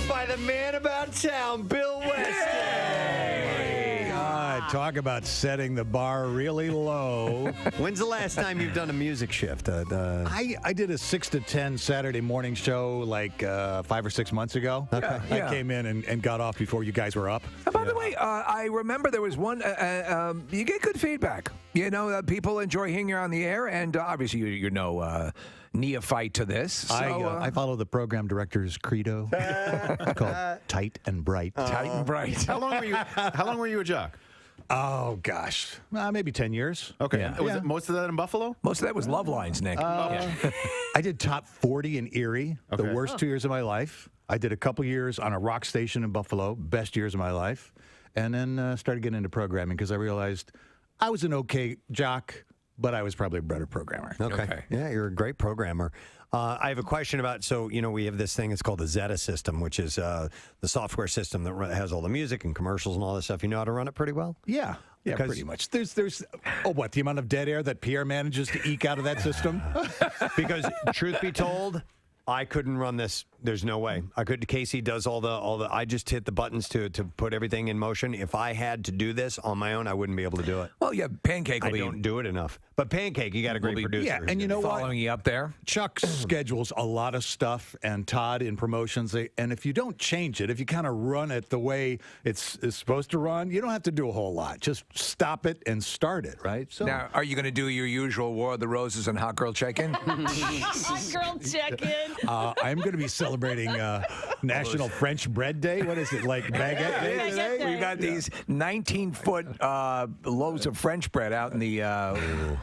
by the man about town, Bill Weston. God, talk about setting the bar really low. When's the last time you've done a music shift? I did a 6 to 10 Saturday morning show like 5 or 6 months ago. Okay. I came in and got off before you guys were up. By the way, I remember there was one. You get good feedback. People enjoy hearing you on the air, and obviously you're no neophyte to this. So, I follow the program director's credo called Tight and Bright. Tight and Bright. How long were you a jock? Oh, gosh. Maybe 10 years. Okay. Yeah. Was it most of that in Buffalo? Most of that was Love Lines, Nick. I did top 40 in Erie, the worst 2 years of my life. I did a couple years on a rock station in Buffalo, best years of my life. And then started getting into programming because I realized I was an okay jock, but I was probably a better programmer. Okay. Yeah, you're a great programmer. I have a question about, we have this thing, it's called the Zeta system, which is the software system that has all the music and commercials and all this stuff. You know how to run it pretty well? Yeah. Yeah, pretty much. There's the amount of dead air that Pierre manages to eke out of that system? Because truth be told, I couldn't run this. There's no way. I could. Casey does all the. I just hit the buttons to put everything in motion. If I had to do this on my own, I wouldn't be able to do it. Well, yeah, Pancake will I don't do it enough. But Pancake, you got a great producer. Yeah, and you know what? Following you up there. Chuck schedules a lot of stuff, and Todd in promotions. And if you don't change it, if you kind of run it the way it's supposed to run, you don't have to do a whole lot. Just stop it and start it, right? So now, are you going to do your usual War of the Roses and Hot Girl Check-In? Hot girl check-in. I'm going to be celebrating National French Bread Day. What is it, like Baguette Day today? We've got these 19-foot loaves of French bread out in the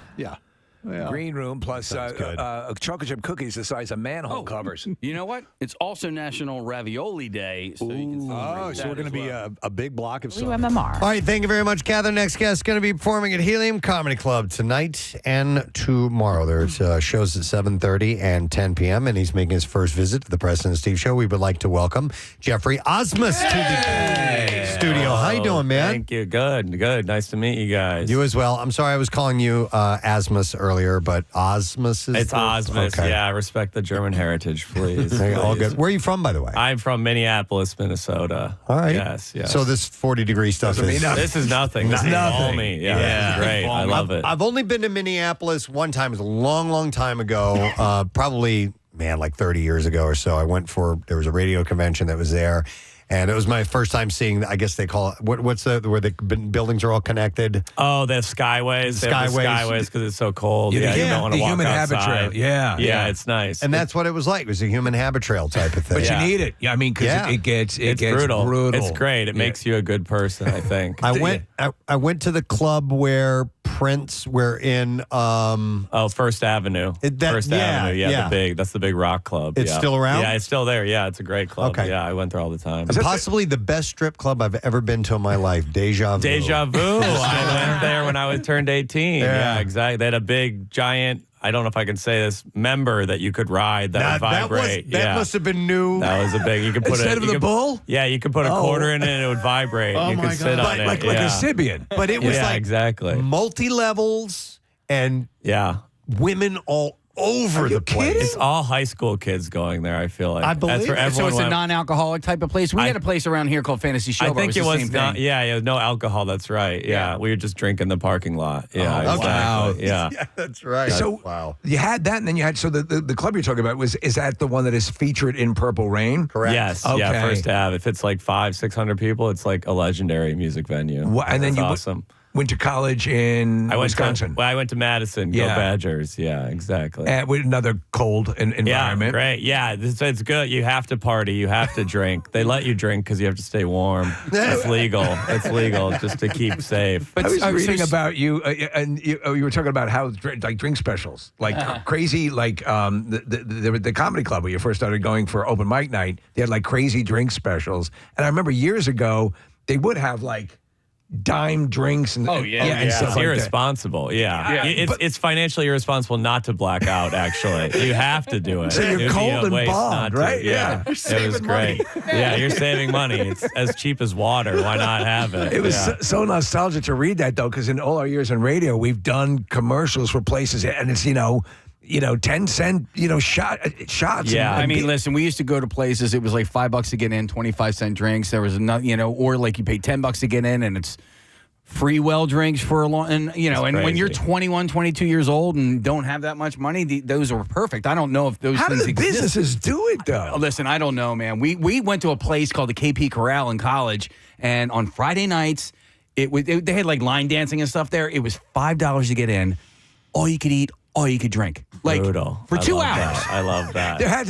green room, plus chocolate chip cookies the size of manhole covers. You know what? It's also National Ravioli Day, so you can celebrate so that we're going to be a big block of stuff. MMR. All right, thank you very much, Catherine. Next guest is going to be performing at Helium Comedy Club tonight and tomorrow. There's shows at 7:30 and 10 p.m., and he's making his first visit to the Preston and Steve Show. We would like to welcome Geoffrey Asmus to the studio. How you doing, man? Thank you. Good. Nice to meet you guys. You as well. I'm sorry I was calling you Asmus earlier. earlier, but Asmus is It's Asmus. Okay. Yeah, respect the German heritage, please. Okay, all Please. good. Where are you from, by the way? I'm from Minneapolis, Minnesota. All right. Yes. So this 40-degree stuff is This is nothing. This is all me. Yeah, this is great. I love it. I've only been to Minneapolis one time. It was a long, long time ago. Probably, like 30 years ago or so. There was a radio convention that was there. And it was my first time seeing, I guess they call it, where the buildings are all connected? Oh, the skyways. They have the skyways because it's so cold. Yeah, You don't want to the walk human habit outside. trail. Yeah. It's nice. And that's what it was like. It was a human habit trail type of thing. But you need it. Yeah, I mean, because it gets brutal. It's great. It makes you a good person, I think. I went to the club where Prince were in. First Avenue. First Avenue. Yeah, that's the big rock club. It's still around? Yeah, it's still there. Yeah, it's a great club. Okay. Yeah, I went there all the time. Possibly the best strip club I've ever been to in my life. Deja Vu. Deja Vu. I went there when I was turned 18. Yeah, exactly. They had a big, giant, I don't know if I can say this, member that you could ride that would vibrate. That must have been new. That was a big. You could put Instead of the bull? Yeah, you could put a quarter in it and it would vibrate. Oh you my could sit on it. Like a Sibian. But it was exactly. multi-levels and women all over the place. It's all high school kids going there, I feel like. I believe That's where it. So everyone it's a went. non-alcoholic type of place. We had a place around here called Fantasy Showbar. I think it the was same not. thing. Yeah, no alcohol. That's right. Yeah, we were just drinking in the parking lot. Yeah, Oh, exactly. wow. Yeah. That's right. So wow. You had that, and then you had the club you're talking about is that the one that is featured in Purple Rain? Correct. Yes. Okay. Yeah. First Ave. If it's like 500-600 people, it's like a legendary music venue. And then That's you awesome. went to college in Wisconsin. I went to Madison. Go Badgers. Yeah, exactly. With another cold environment. Yeah, great. Yeah, it's good. You have to party. You have to drink. They let you drink because you have to stay warm. It's legal. It's legal just to keep safe. But I was reading about you, and you were talking about how drink specials, crazy, the comedy club where you first started going for open mic night. They had crazy drink specials, and I remember years ago they would have dime drinks and and stuff It's like that. irresponsible. Yeah. It's financially irresponsible not to black out, actually. You have to do it. So you're It'd be cold a and waste bond, not to. right? Yeah. You're It saving was money. great. Yeah, you're saving money. It's as cheap as water. Why not have it? It was so nostalgic to read that, though, because in all our years in radio, we've done commercials for places, and it's 10-cent shots. Yeah, I mean, listen, we used to go to places. It was like $5 to get in, 25-cent drinks. There was or you pay $10 to get in, and it's free well drinks for a long. And and when you're 21, 22 years old and don't have that much money, those are perfect. I don't know if those How things do the exist. businesses do it, though? Listen, I don't know, man. We went to a place called the KP Corral in college, and on Friday nights, they had line dancing and stuff there. It was $5 to get in, all you could eat, all you could drink, Brutal. for I 2 love hours. that. I love that. There had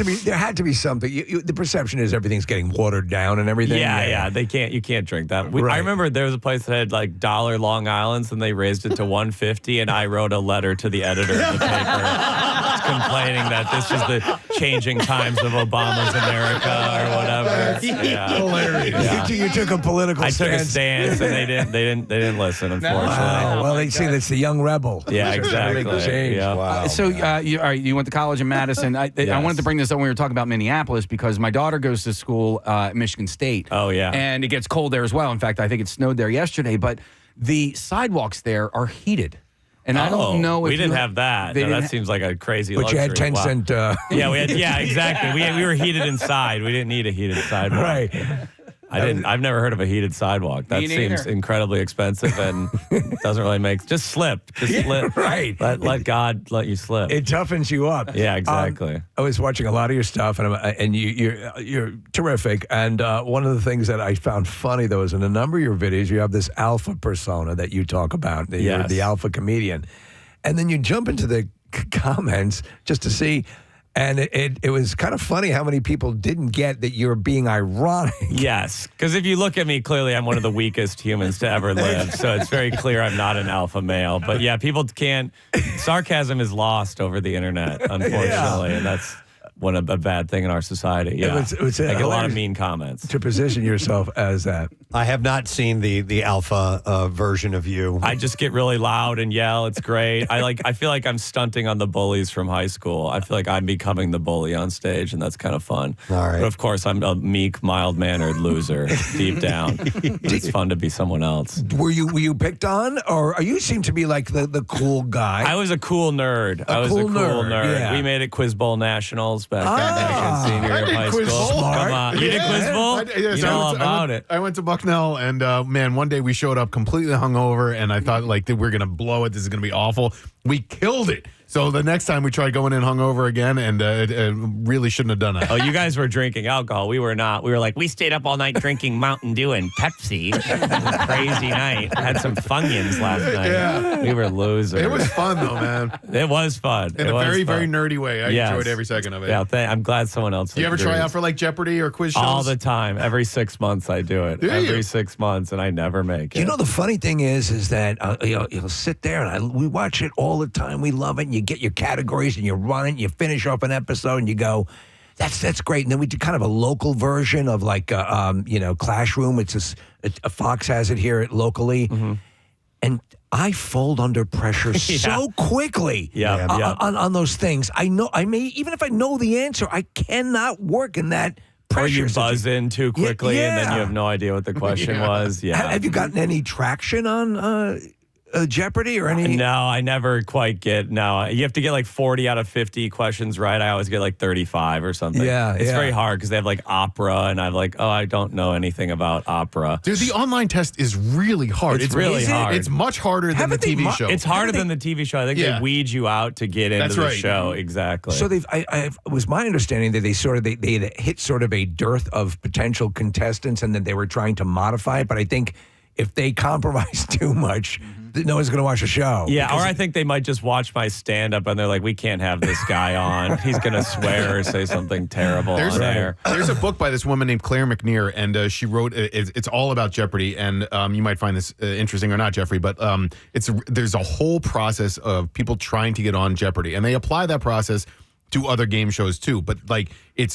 to be something. The perception is everything's getting watered down and everything. Yeah. You can't drink that. Right. I remember there was a place that had $1 Long Islands, and they raised it to $1.50, and I wrote a letter to the editor of the paper complaining that this was the changing times of Obama's America or whatever. Yeah. Hilarious. Yeah. You took a political I took a stance. stance, and they didn't listen, unfortunately. Wow. Well, they see that's the young rebel. Yeah, Which is a big exactly. change. Yeah. Wow. You went to college in Madison. I wanted to bring this up when we were talking about Minneapolis because my daughter goes to school at Michigan State. Oh, yeah. And it gets cold there as well. In fact, I think it snowed there yesterday. But the sidewalks there are heated. And I don't know if we didn't have that. No, that seems like a crazy But luxury. you had 10-cent. Yeah, exactly. We were heated inside. We didn't need a heated sidewalk. Right. I've never heard of a heated sidewalk. That Me seems neither. incredibly expensive and doesn't really make. Just slip. Just slip. Right. Let God let you slip. It toughens you up. Yeah, exactly. I was watching a lot of your stuff, and you're terrific. And one of the things that I found funny, though, is in a number of your videos, you have this alpha persona that you talk about. You're Yes. the alpha comedian. And then you jump into the comments just to see. And it was kind of funny how many people didn't get that you're being ironic. Yes, because if you look at me, clearly I'm one of the weakest humans to ever live. So it's very clear I'm not an alpha male. But yeah, people can't. Sarcasm is lost over the internet, unfortunately, and that's a bad thing in our society. Yeah, It was I get a lot of mean comments. To position yourself as that. I have not seen the alpha version of you. I just get really loud and yell. It's great. I feel like I'm stunting on the bullies from high school. I feel like I'm becoming the bully on stage, and that's kind of fun. All right. But of course, I'm a meek, mild-mannered loser deep down. It's fun to be someone else. Were you picked on, or you seem to be like the cool guy? I was a cool nerd. I was a cool nerd. Yeah. We made it Quiz Bowl Nationals back in senior year of high school. Come on. You did Quiz Bowl? You know all about it. I went to Bucknell, and man, one day we showed up completely hungover, and I thought like we're gonna blow it. This is gonna be awful. We killed it. So the next time we tried going in hungover again, and really shouldn't have done it. Oh, you guys were drinking alcohol. We were not. We were like, we stayed up all night drinking Mountain Dew and Pepsi. It was a crazy night. Had some Funyuns last night. Yeah. We were losers. It was fun though, man. It was fun. In it a was very, fun. very nerdy way. I enjoyed every second of it. Yeah, I'm glad someone else. Do you ever try agrees. out for like Jeopardy or quiz shows? All the time. Every 6 months I do it. Do every you? 6 months, and I never make it. You know, the funny thing is that you'll sit there and we watch it all the time. We love it. And you get your categories and you run it. And you finish off an episode and you go, that's great. And then we do kind of a local version of like Classroom. It's a Fox has it here locally, and I fold under pressure so quickly. On those things. I know. I may even if I know the answer, I cannot work in that. Or you buzz in too quickly and then you have no idea what the question was. Yeah. Have you gotten any traction on Jeopardy or any? No, I never quite get. No, you have to get like 40 out of 50 questions right. I always get like 35 or something. Yeah, it's very hard because they have like opera, and I'm like, I don't know anything about opera. Dude, the online test is really hard. It's really hard. It's much harder than the TV show. It's harder than the TV show. I think they weed you out to get into the show. Exactly. So it was my understanding that they hit sort of a dearth of potential contestants, and then they were trying to modify it. But I think if they compromise too much, no one's going to watch the show. Yeah, or I think they might just watch my stand-up and they're like, we can't have this guy on. He's going to swear or say something terrible on air. There's a book by this woman named Claire McNear, and she wrote, it's all about Jeopardy, and you might find this interesting or not, Jeffrey, but there's a whole process of people trying to get on Jeopardy, and they apply that process to other game shows too, but like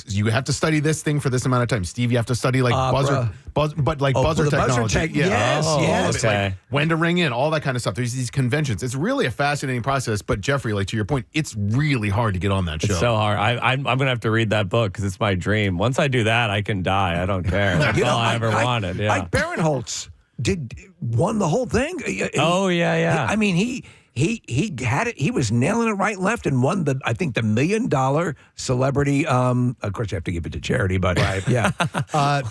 you have to study this thing for this amount of time. Steve, you have to study like buzzer technology. Yes. Like when to ring in, all that kind of stuff. There's these conventions. It's really a fascinating process. But Jeffrey, like to your point, it's really hard to get on that show. It's so hard. I'm gonna have to read that book because it's my dream. Once I do that, I can die. I don't care. That's all I ever wanted. Yeah. Mike Barinholtz won the whole thing. Oh yeah. I mean He had it. He was nailing it right and left, and won the $1 million celebrity. Of course, you have to give it to charity, but yeah.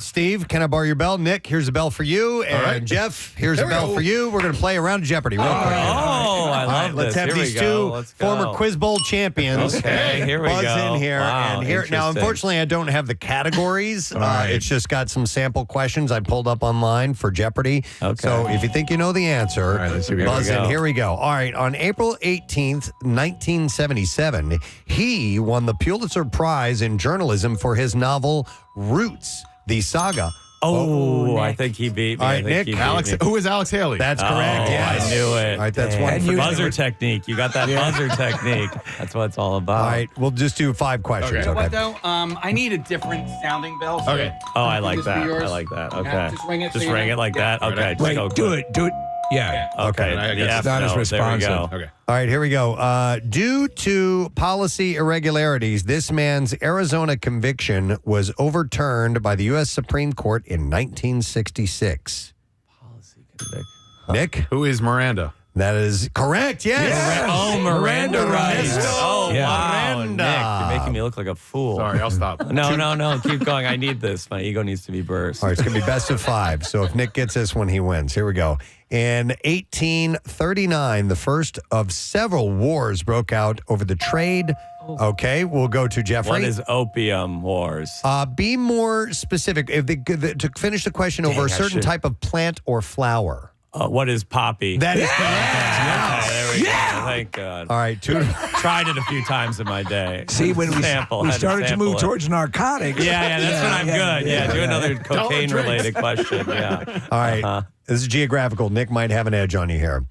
Steve, can I borrow your bell? Nick, here's a bell for you, and Jeff, here's a bell for you. We're going to play a round of Jeopardy real quick. I love Let's this. have Here these we go. two former Quiz Bowl champions. Okay, here we buzz go. in here Wow, and here. Now, interesting. unfortunately, I don't have the categories. It's just got some sample questions I pulled up online for Jeopardy. Okay. So if you think you know the answer, buzz in. go. Here we go. All right. On April 18th, 1977, he won the Pulitzer Prize in journalism for his novel Roots, the saga. I think he beat me. All right, I think Nick. he beat Alex, me. who is Alex Haley? That's correct. Yes. I knew it. All right, that's one And for buzzer technique. You got that buzzer technique. That's what it's all about. All right, we'll just do 5 questions. You know what though? I need a different sounding bell. So Okay. Oh, I like this be that. yours? I like that. Yeah, Okay. just ring it. Just so you ring know. it like that. Okay. Wait, Just do go it. Yeah. Okay. I The guess F not as note. responsive. There we go. Okay. All right, here we go. Due to policy irregularities, this man's Arizona conviction was overturned by the U.S. Supreme Court in 1966. Policy conviction. Nick? Who is Miranda? That is correct, yes. Oh, Miranda rights. Oh, Yeah. wow. Miranda. Nick, you're making me look like a fool. Sorry, I'll stop. No. Keep going. I need this. My ego needs to be burst. All right, it's going to be best of 5. So if Nick gets this one, he wins. Here we go. In 1839, the first of several wars broke out over the trade. Okay, we'll go to Jeffrey. What is opium wars? Be more specific. To finish the question over a certain type of plant or flower. What is poppy? That is Okay, there we go. Thank God. All right, 2. Tried it a few times in my day. See, when we Sample. Had started to sample move it. towards narcotics. Yeah, that's when I'm good. Yeah, do another cocaine-related question. Yeah. All right. This is geographical. Nick might have an edge on you here.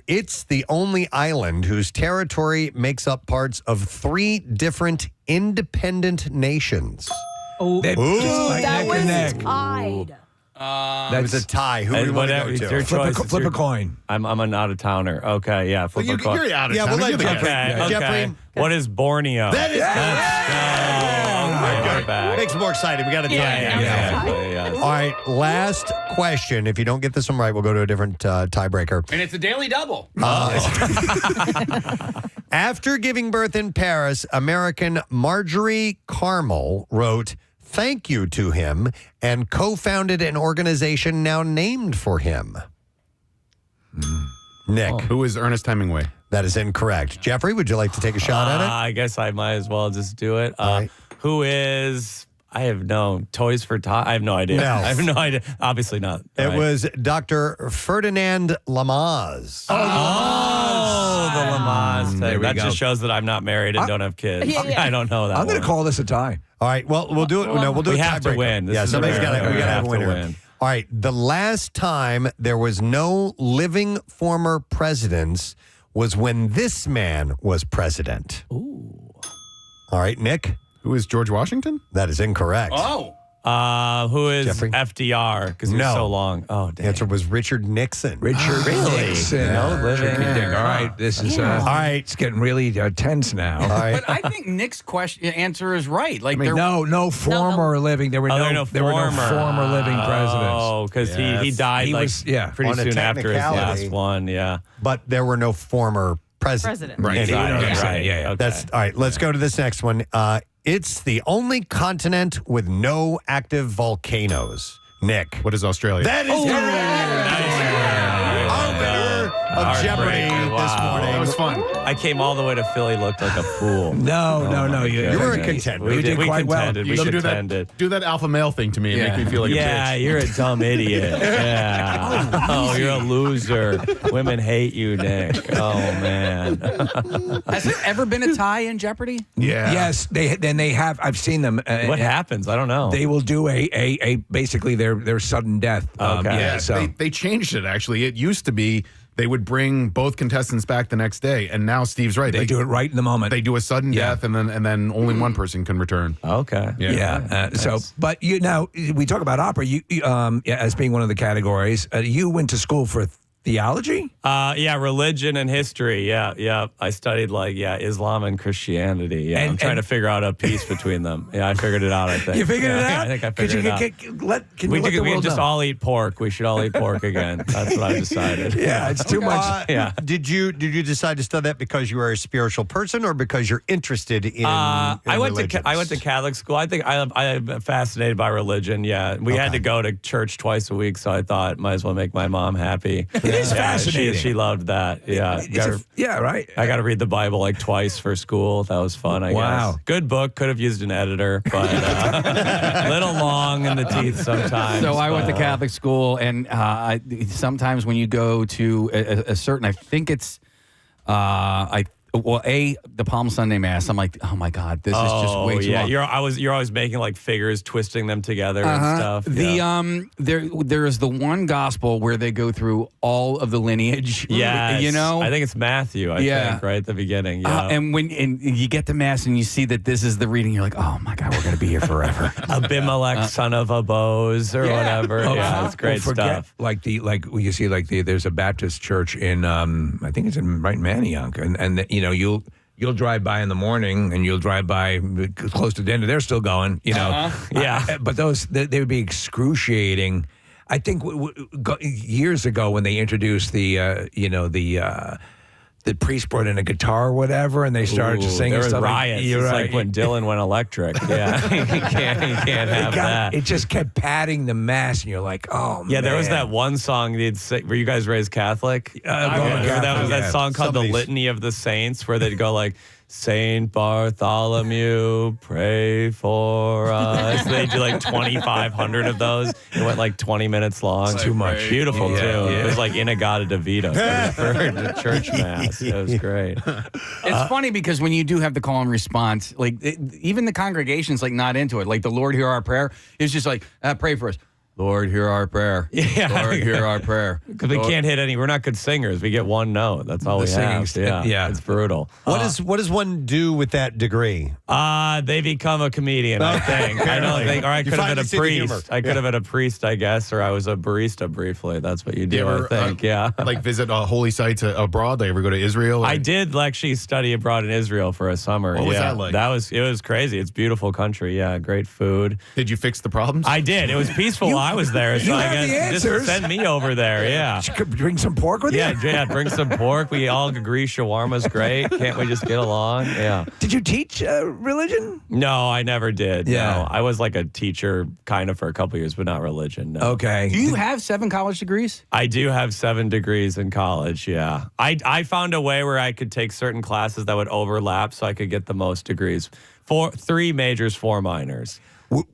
It's the only island whose territory makes up parts of 3 different independent nations. Oh, That was tied. That was a tie. Who do you want to go It's to? your choice. Flip a coin. I'm an out-of-towner. Okay, yeah. Flip a coin. You're out of Yeah, town. we'll let You're the Jeffrey- guy. Okay, okay. Jeffrey? What is Borneo? That is We're back. Makes it more exciting. We got a tie. Yeah. All right, last question. If you don't get this one right, we'll go to a different tiebreaker. And it's a daily double. After giving birth in Paris, American Marjorie Carmel wrote thank you to him and co-founded an organization now named for him. Nick. Who is Ernest Hemingway? That is incorrect. Jeffrey, would you like to take a shot at it? I guess I might as well just do it. Who is... I have no Toys for Tots. I have no idea. No. I have no idea. Obviously not. It Right. was Dr. Ferdinand Lamaze. the Lamaze thing. There we That go. just shows that I'm not married and don't have kids. Yeah. I don't know that. I'm going one. to call this a tie. All right, well, we'll do it. No, we'll do We a have to tiebreaker. win. This Yeah, is somebody's got America. to. We got to have a We have to winner. win. All right, the last time there was no living former presidents was when this man was president. Ooh. All right, Nick. Who is George Washington? That is incorrect. Oh. Who is Jeffrey? FDR? Because he's No. so long. Oh, The dang. answer was Richard Nixon. Richard Nixon. No living. All right, this is All right. it's getting really tense now. All right. But I think Nick's answer is right. Like, No former living. There were Oh, there no were no former living presidents. Oh, because he died He like was- yeah. pretty On a soon after his technicality. last one. Yeah. But there were no former presidents. President. Right. Anyway, Right. Yeah. Okay. That's all right. Let's go to this next one. It's the only continent with no active volcanoes. Nick. What is Australia? That is our winner of Jeopardy Heartbreaker. this Wow. morning. That was fun. I came all the way to Philly, looked like a fool. No. You were a contender. We did quite quite well. contended. We You should contended. do that alpha male thing to me and make me feel like a Yeah, bitch. you're a dumb idiot. Yeah. Oh, you're a loser. Women hate you, Nick. Oh, man. has there ever been a tie in Jeopardy? Yeah. Yes, they have. I've seen them. What happens? I don't know. They will do a basically their sudden death. Okay. Yeah, So they changed it, actually. It used to be they would bring both contestants back the next day, and now Steve's right. they do it right in the moment. They do a sudden death, and then only one person can return. Okay. Yeah. But we talk about opera. You as being one of the categories. You went to school for theology. Yeah, religion and history. Yeah. I studied Islam and Christianity. Yeah, I'm trying to figure out a piece between them. Yeah, I figured it out. I think You figured it out. I think I figured it out. Can We you let the world just know? all eat pork. We should all eat pork again. That's what I decided. Yeah, it's too much. Yeah. Did you decide to study that because you are a spiritual person or because you're interested in? I went religions? to Catholic school. I think I'm fascinated by religion. Yeah, we had to go to church twice a week, so I thought might as well make my mom happy. It is fascinating. She loved that. Yeah, right. I got to read the Bible like twice for school. That was fun. I guess. Good book. Could have used an editor, but a little long in the teeth sometimes. So I went to Catholic school, and sometimes when you go to a certain, I think it's, the Palm Sunday Mass, I'm like, oh my God, this is just way too long. You're always making like figures, twisting them together and stuff. There is the one gospel where they go through all of the lineage. Yeah, I think it's Matthew. I think right at the beginning. Yeah, and when you get to Mass and you see that this is the reading, you're like, oh my God, we're gonna be here forever. Abimelech, son of a Bose, or whatever. Yeah, it's great stuff. You see, there's a Baptist church in I think it's in Manayunk, and you'll drive by in the morning and you'll drive by close to dinner. They're still going, Yeah. But they would be excruciating. I think years ago when they introduced the priest brought in a guitar or whatever, and they started to sing. There was stuff. riots. You're It's right. like when Dylan went electric. Yeah, you can't have that. It just kept padding the mass, and you're like, oh man. Yeah, there was that one song they'd say. Were you guys raised Catholic? That was that song called "The Litany of the Saints," where they'd go like, "Saint Bartholomew, pray for us." They do like 2,500 of those. It went like 20 minutes long. It's too much. Beautiful too. Yeah. It was like Inagata Davida for the church mass. It was great. It's funny because when you do have the call and response, even the congregation's like not into it. Like the Lord hear our prayer is just like, pray for us. Lord, hear our prayer. Yeah. Lord, hear our prayer. Because we can't hit any. We're not good singers. We get one note. That's all The we have. singing, yeah. It's brutal. What does one do with that degree? They become a comedian, I think. I don't think, or I You could have finally been a see the humor. priest. I could have been a priest, I guess, or I was a barista briefly. That's what you do, Do you ever, I think. Yeah. like visit holy sites abroad? Like ever go to Israel? Or? I did actually study abroad in Israel for a summer. What was that like? It was crazy. It's a beautiful country. Yeah, great food. Did you fix the problems? I did. It was peaceful while I was there. So I have the guess just answers. send me over there. Yeah. You could bring some pork with you? Yeah, bring some pork. We all agree shawarma's great. Can't we just get along? Yeah. Did you teach religion? No, I never did. Yeah. No. I was like a teacher kind of for a couple years, but not religion. No. Okay. Do you have 7 college degrees? I do have 7 degrees in college, yeah. I found a way where I could take certain classes that would overlap so I could get the most degrees. 3 majors, 4 minors.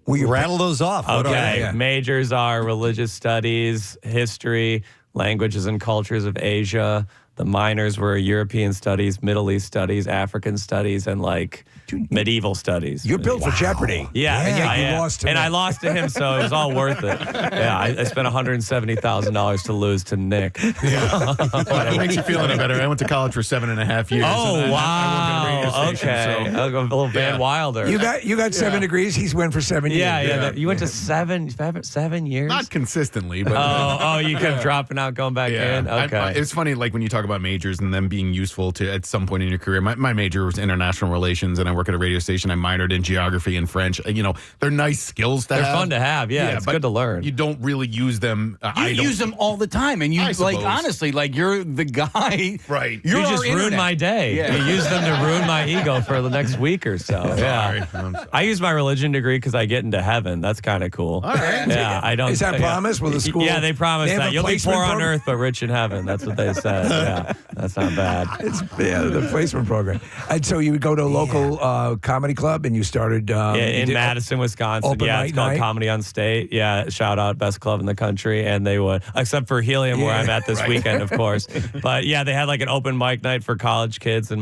We rattle those off. What are Okay, they? majors are religious studies, history, languages and cultures of Asia. The minors were European studies, Middle East studies, African studies, and like medieval studies. You're built for Jeopardy. Yeah, And yet I you am. lost to and me. I lost to him, so it was all worth it. Yeah, I spent $170,000 to lose to Nick. It makes you feel any better. I went to college for 7.5 years. Oh, and then wow. I worked at a radio station, Okay. so- A little Van Wilder. You got 7 degrees. He's went for 7 years. Yeah. You went to 7 years? Not consistently, but you kept dropping out, going back in? Okay. It's funny, like when you talk about majors and them being useful to at some point in your career. My major was international relations, and I work at a radio station. I minored in geography and French. You know, they're nice skills to They're have. fun to have. Yeah, it's but good to learn. You don't really use them. You use them all the time, and you I like suppose. honestly, like you're the guy. Right. You You're just our ruined internet. my day. Yeah. You use them to ruin my ego for the next week or so. Yeah. I'm sorry. I use my religion degree because I get into heaven. That's kind of cool. All right. Yeah, I don't. Is that promise with the school? Yeah, they promised They have that a you'll be placement poor on program? earth but rich in heaven. That's what they said. Yeah, that's not bad. The placement program. And so you would go to a local comedy club, and you started In Madison, Wisconsin. open Yeah, mic it's called night? Comedy on State. Yeah, shout out, best club in the country. And they would, except for Helium, where I'm at this weekend, of course. But yeah, they had like an open mic night for college kids, and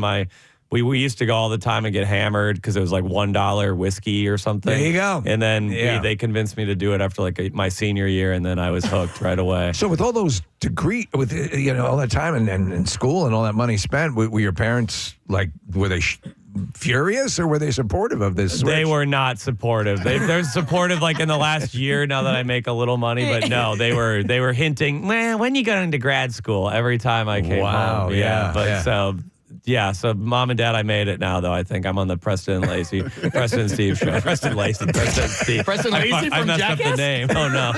we used to go all the time and get hammered because it was like $1 whiskey or something. There you go. And then Yeah. they convinced me to do it after like my senior year, and then I was hooked right away. So with all those with all that time and school and all that money spent, were your parents like, were they furious, or were they supportive of this switch? They were not supportive. They're supportive like in the last year now that I make a little money, but no, they were hinting, man, when you go into grad school every time I came Wow, home. yeah, But yeah. so mom and dad, I made it now though. I think I'm on the Preston and Steve show. Preston Lacey, Preston and Steve. Preston Lacey I from messed up Jackass? the name. Oh no.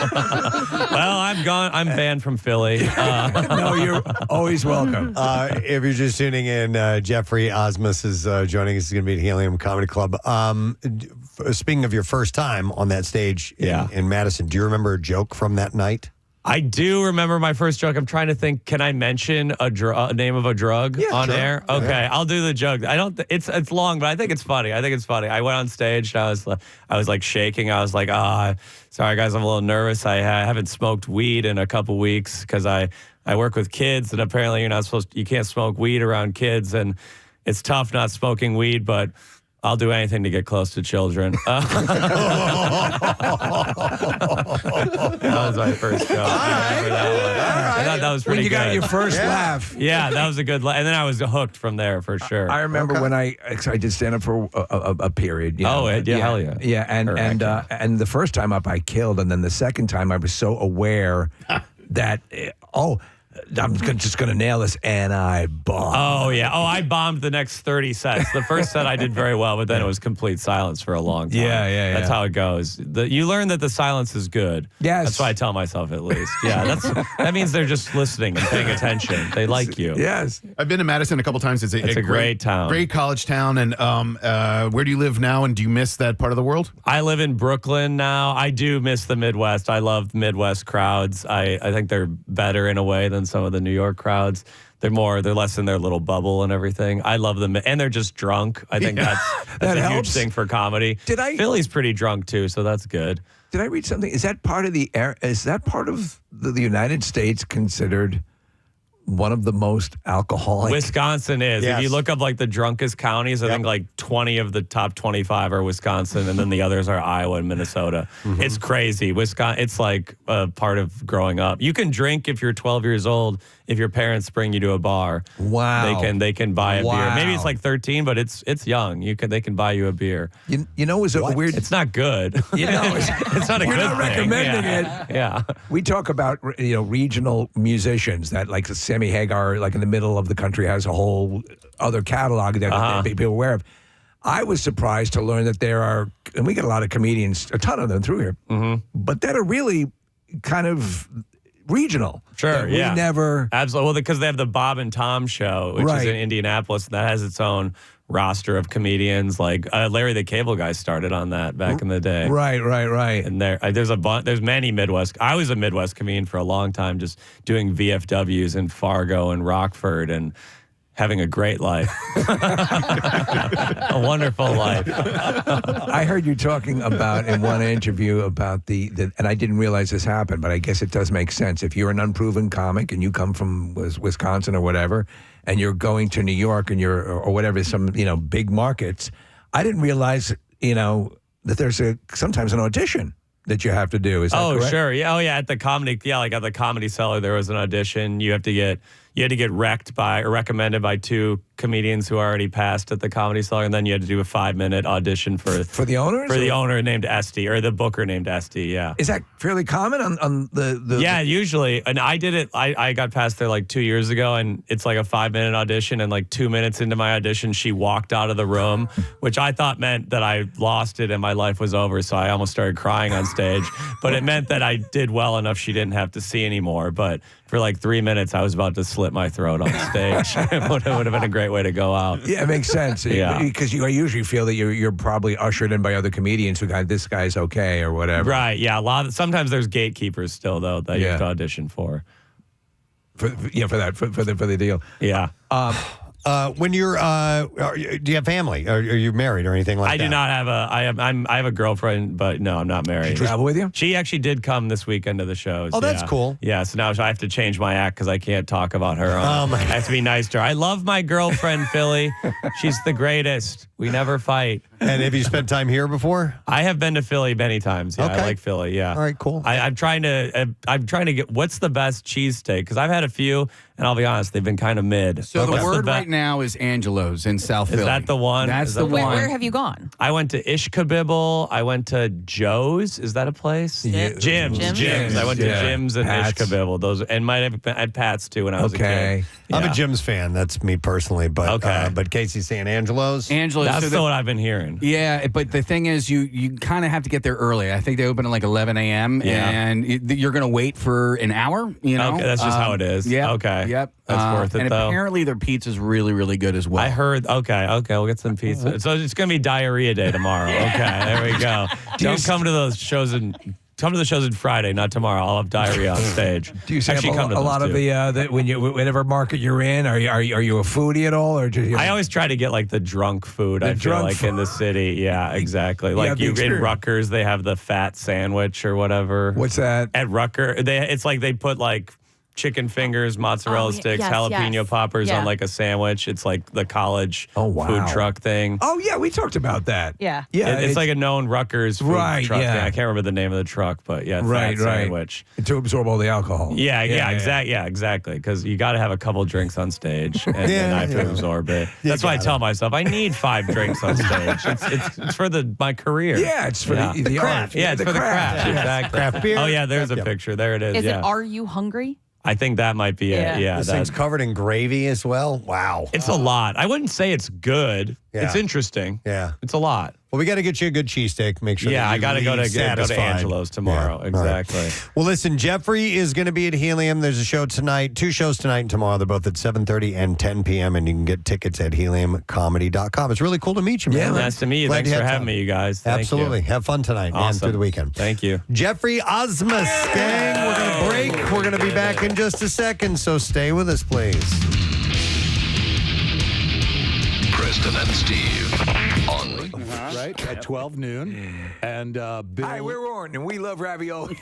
Well, I'm gone. I'm banned from Philly. No, you're always welcome. If you're just tuning in, Geoffrey Asmus is joining us. He's going to be at Helium Comedy Club. Speaking of your first time on that stage in Madison, do you remember a joke from that night? I do remember my first joke. I'm trying to think. Can I mention a name of a drug on sure. air? Okay, I'll do the joke. I don't. It's long, but I think it's funny. I went on stage. And I was like shaking. I was like, sorry guys, I'm a little nervous. I haven't smoked weed in a couple weeks because I work with kids, and apparently you can't smoke weed around kids, and it's tough not smoking weed, but I'll do anything to get close to children. That was my first joke. I remember that one. I thought that was pretty When you good. got your first laugh. Yeah, that was a good laugh. And then I was hooked from there for sure. I remember when I did stand up for a period. You know? Hell yeah. Yeah, and the first time up I killed, and then the second time I was so aware that I'm just going to nail this, and I bombed. Oh, yeah. Oh, I bombed the next 30 sets. The first set I did very well, but then it was complete silence for a long time. Yeah. That's how it goes. You learn that the silence is good. Yes. That's what I tell myself, at least. Yeah, that means they're just listening and paying attention. They like you. Yes. I've been to Madison a couple times. It's a great town. Great college town. And where do you live now, and do you miss that part of the world? I live in Brooklyn now. I do miss the Midwest. I love Midwest crowds. I think they're better in a way than some of the New York crowds. They're less in their little bubble and everything. I love them, and they're just drunk. I think that's That a huge helps. thing for comedy. Philly's pretty drunk too, so that's good. Did I read something? Is that part of the United States considered one of the most alcoholic. Wisconsin is. Yes. If you look up like the drunkest counties, I think like 20 of the top 25 are Wisconsin, and then the others are Iowa and Minnesota. It's crazy. Wisconsin. It's like a part of growing up. You can drink if you're 12 years old if your parents bring you to a bar. Wow. They can buy a beer. Wow. Maybe it's like 13, but it's young. They can buy you a beer. You know, it was a weird. It's not good. You know, it's not a we're good not thing. recommending Yeah. it. Yeah. We talk about regional musicians that like Sammy Hagar, like in the middle of the country, has a whole other catalog that people are aware of. I was surprised to learn that there are, and we get a lot of comedians, a ton of them through here, but that are really kind of regional. Sure, We never. Absolutely. Well, because they have the Bob and Tom show, which is in Indianapolis, and that has its own roster of comedians. Like Larry the Cable Guy started on that back in the day. Right. And there's many Midwest. I was a Midwest comedian for a long time, just doing VFWs in Fargo and Rockford and having a great life. A wonderful life. I heard you talking about in one interview about the and I didn't realize this happened, but I guess it does make sense. If you're an unproven comic and you come from Wisconsin or whatever, and you're going to New York and or whatever, some big markets, I didn't realize that there's sometimes an audition that you have to do. Is that correct? Sure. Yeah. Oh, yeah. At the Comedy Cellar, there was an audition. You had to get recommended by 2 comedians who already passed at the Comedy Cellar, and then you had to do a 5-minute audition for the owners? For the owner named Esty, or the booker named Esty. Yeah. Is that fairly common on the? Yeah, usually. And I did it. I got past there like 2 years ago, and it's like a 5-minute audition. And like 2 minutes into my audition, she walked out of the room, which I thought meant that I lost it and my life was over. So I almost started crying on stage. But it meant that I did well enough she didn't have to see anymore. But for like 3 minutes, I was about to slit my throat on stage. It would have been a great way to go out. Yeah, it makes sense. Yeah. Because I usually feel that you're probably ushered in by other comedians who go, this guy's okay or whatever. Right, yeah. Sometimes there's gatekeepers still, though, that you have to audition for. For the deal. Yeah. When you're, do you have family? Are you married or anything like that? I do not have I have a girlfriend, but no, I'm not married. She travel with you? She actually did come this weekend to the shows. Oh, that's cool. Yeah, so now I have to change my act because I can't talk about her. I have to be nice to her. I love my girlfriend, Philly. She's the greatest. We never fight. And have you spent time here before? I have been to Philly many times. Yeah, Okay. I like Philly. Yeah. All right, cool. I'm trying to get what's the best cheesesteak, because I've had a few, and I'll be honest, they've been kind of mid. So What's the word be- right now is Angelo's in South Philly. Is that the one? That's the Where, one. where have you gone? I went to Ishkabibble. I went to Joe's. Is that a place? Yeah. Jim's. I went to Jim's and Pat's. Ishkabibble. Those, and might have been at Pat's too when I was a kid. I'm Yeah. a Jim's fan. That's me personally. But but Casey's saying Angelo's. That's what I've been hearing. Yeah, but the thing is, you kind of have to get there early. I think they open at like 11 a.m. Yeah. and you're going to wait for an hour. You know, Okay, that's just how it is. Yeah. Okay. Yep. That's worth it, and though. apparently their pizza's really, really good as well. I heard. Okay, we'll get some pizza. So it's gonna be diarrhea day tomorrow. Okay, there we go. Don't come to those shows come to the shows on Friday, not tomorrow. I'll have diarrhea on stage. Do you say Actually, come to a those lot of too. whatever market you're in? Are you a foodie at all, or do you? I always try to get like the drunk food. I feel like in the city. Yeah, exactly. You Like have the you in experience. Rutgers, they have the fat sandwich or whatever. What's that? At Rutgers, it's like they put like chicken fingers, mozzarella sticks, yes, jalapeno yes. poppers Yeah. on like a sandwich. It's like the college wow. food truck thing. Oh yeah, we talked about that. Yeah. Yeah, It's like a known Rutgers food Right, truck yeah. thing. I can't remember the name of the truck, but yeah, Right, fat right. sandwich. to absorb all the alcohol. Yeah, exactly. Because you got to have a couple drinks on stage, and then I have to absorb it. That's why I tell myself I need 5 drinks on stage. It's for my career. Yeah, it's for the craft. art. Yeah, it's for the craft. Yes. Exactly. Craft beer. Oh yeah, there's a Yep. picture. There it is. Is yeah. it Are You Hungry? I think that might be Yeah. it. Yeah, This thing's covered in gravy as well. Wow. it's a lot. I wouldn't say it's good. Yeah. It's interesting. Yeah. It's a lot. Well, we got to get you a good cheesesteak. Make sure. Yeah, that I you got to go leave to satisfied. Angelo's tomorrow. Yeah. All right. Exactly. Well, listen, Geoffrey is going to be at Helium. There's a show tonight, 2 shows tonight and tomorrow. They're both at 7:30 and 10 p.m. And you can get tickets at heliumcomedy.com. It's really cool to meet you, man. Nice to meet you. Glad Thanks you for had having time. me, you guys. Thank Absolutely. you. Have fun tonight and Awesome. through the weekend. Thank you. Geoffrey Asmus, gang. We're going to break. We're going to be back in just a second, so stay with us, please. Preston and Steve on right? At 12 noon. And Bill. Hi, we're Warren, and we love ravioli.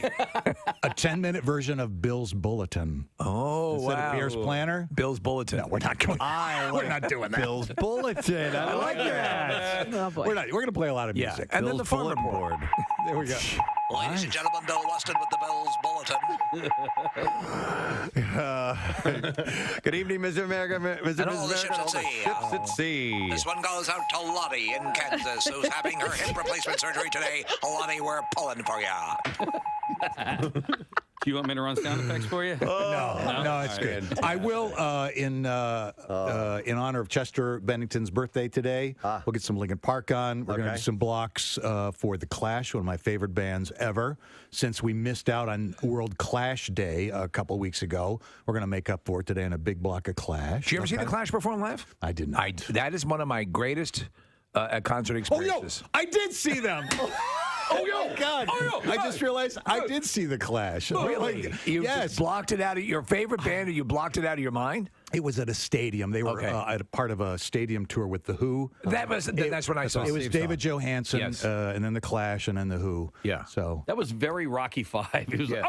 A 10-minute version of Bill's Bulletin. Oh, Instead wow. of Beer's Planner. Bill's Bulletin. No, we're not going. We're not doing that. Bill's Bulletin. I like that. Oh, boy. We're going to play a lot of music. And then Bill's the farm Bulletin report. board. There we go. Ladies and gentlemen, Bill Weston with the Bills Bulletin. Good evening, Mr. America. Mr. And all the ships at sea. Ships at sea. This one goes out to Lottie in Kansas, who's having her hip replacement surgery today. Lottie, we're pulling for ya. Do you want me to run sound effects for you? No, it's good. I will, in honor of Chester Bennington's birthday today, we'll get some Linkin Park on. We're going to do some blocks for The Clash, one of my favorite bands ever. Since we missed out on World Clash Day a couple weeks ago, we're going to make up for it today in a big block of Clash. Did you ever see The Clash perform live? I did not. That is one of my greatest concert experiences. I did see them. Oh, God. I just realized I did see The Clash. Really? You just blocked it out of your favorite band, or you blocked it out of your mind? It was at a stadium. They were at a part of a stadium tour with The Who. That's when I saw it. It was David Johansen, Yes. and then The Clash, and then The Who. Yeah. So That was very Rocky V. It was like,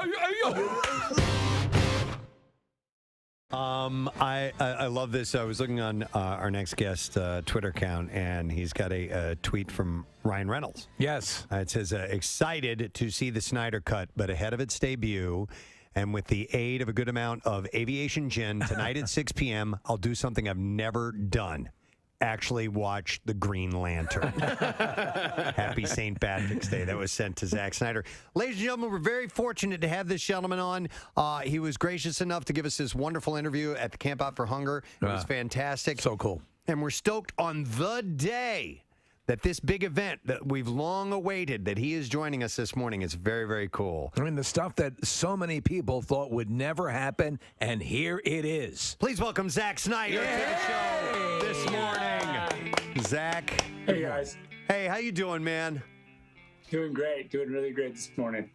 I love this. I was looking on our next guest Twitter account, and he's got a tweet from Ryan Reynolds. Yes. It says, excited to see the Snyder Cut, but ahead of its debut, and with the aid of a good amount of aviation gin, tonight at 6 p.m., I'll do something I've never done. Actually watch The Green Lantern. Happy St. Patrick's Day. That was sent to Zack Snyder. Ladies and gentlemen, we're very fortunate to have this gentleman on. He was gracious enough to give us this wonderful interview at the Camp Out for Hunger. It was fantastic. So cool. And we're stoked on the day that this big event that we've long awaited, that he is joining us this morning. Is very, very cool. I mean, the stuff that so many people thought would never happen, and here it is. Please welcome Zack Snyder to the show this morning. Zack. Hey, guys. Hey, how you doing, man? Doing great. Doing really great this morning.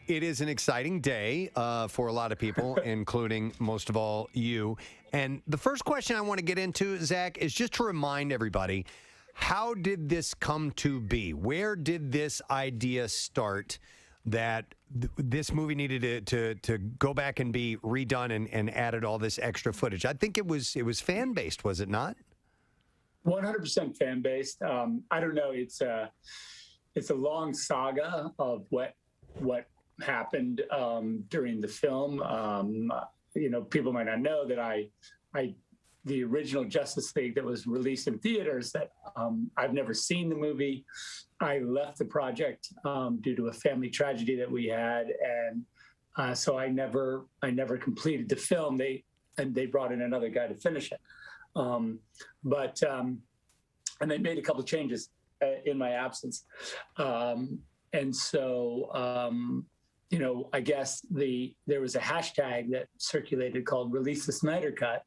It is an exciting day for a lot of people, including, most of all, you. And the first question I want to get into, Zack, is just to remind everybody, how did this come to be? Where did this idea start that this movie needed to go back and be redone and added all this extra footage? I think it was fan-based, was it not? 100% fan-based. I don't know. It's a long saga of what happened during the film. People might not know that the original Justice League that was released in theaters, that I've never seen the movie. I left the project due to a family tragedy that we had, and so I never completed the film. They brought in another guy to finish it, and they made a couple of changes in my absence, and so I guess there was a hashtag that circulated called "Release the Snyder Cut."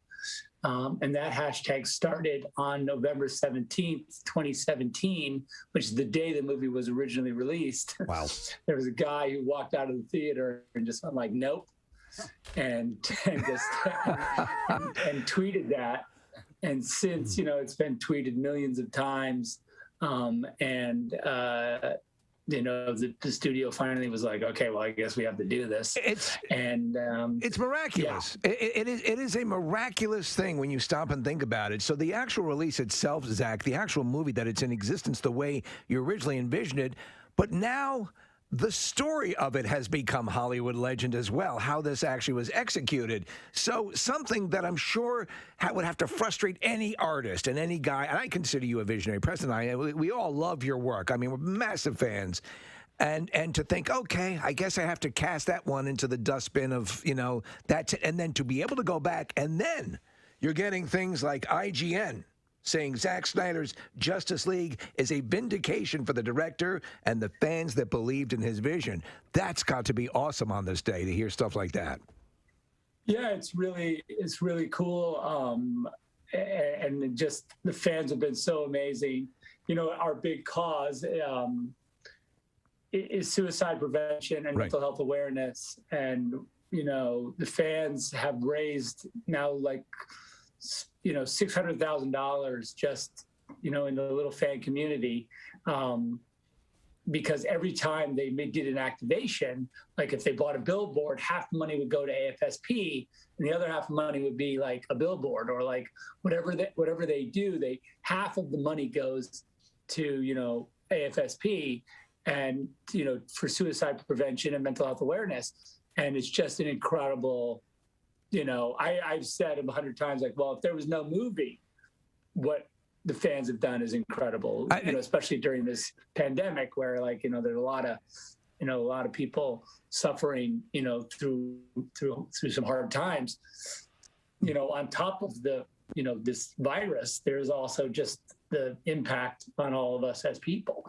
And that hashtag started on November 17th, 2017, which is the day the movie was originally released. Wow. There was a guy who walked out of the theater and just went like, nope, and tweeted that. And since, it's been tweeted millions of times. The studio finally was like, okay, well, I guess we have to do this. It's miraculous. Yeah. It is a miraculous thing when you stop and think about it. So the actual release itself, Zack, the actual movie, that it's in existence the way you originally envisioned it, but now the story of it has become Hollywood legend as well, how this actually was executed. So something that I'm sure would have to frustrate any artist and any guy, and I consider you a visionary. Preston and I, we all love your work. I mean, we're massive fans. And to think, okay, I guess I have to cast that one into the dustbin of, that's it. And then to be able to go back, and then you're getting things like IGN saying Zack Snyder's Justice League is a vindication for the director and the fans that believed in his vision. That's got to be awesome on this day to hear stuff like that. Yeah, it's really cool. And just the fans have been so amazing. Our big cause is suicide prevention and mental health awareness. And, the fans have raised now $600,000 just, in the little fan community because every time they did an activation, like if they bought a billboard, half the money would go to AFSP and the other half of the money would be like a billboard, or like whatever they do, half of the money goes to, you know, AFSP and, you know, for suicide prevention and mental health awareness. And it's just an incredible, you know, I've said 100 times, like, well, if there was no movie, what the fans have done is incredible, you know, especially during this pandemic where, like, you know, there's a lot of people suffering, you know, through some hard times, you know, on top of the, you know, this virus, there's also just the impact on all of us as people.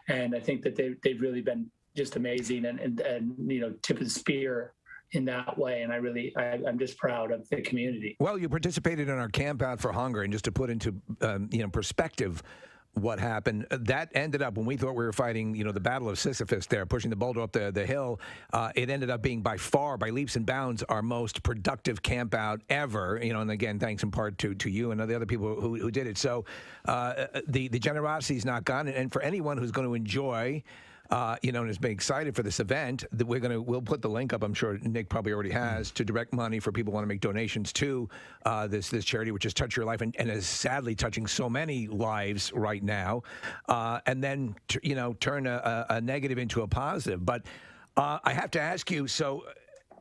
And I think that they've really been just amazing and you know, tip of the spear in that way. And I'm just proud of the community. Well, you participated in our Camp Out for Hunger, and just to put into you know, perspective what happened, that ended up, when we thought we were fighting, you know, the Battle of Sisyphus there, pushing the boulder up the hill, it ended up being by far, by leaps and bounds, our most productive camp out ever, you know, and again, thanks in part to you and the other people who did it. So the generosity is not gone, and for anyone who's going to enjoy you know, and has been excited for this event, that we'll put the link up. I'm sure Nick probably already has, to direct money for people who want to make donations to this charity, which has touched your life and is sadly touching so many lives right now, and then you know, turn a negative into a positive. But I have to ask you, so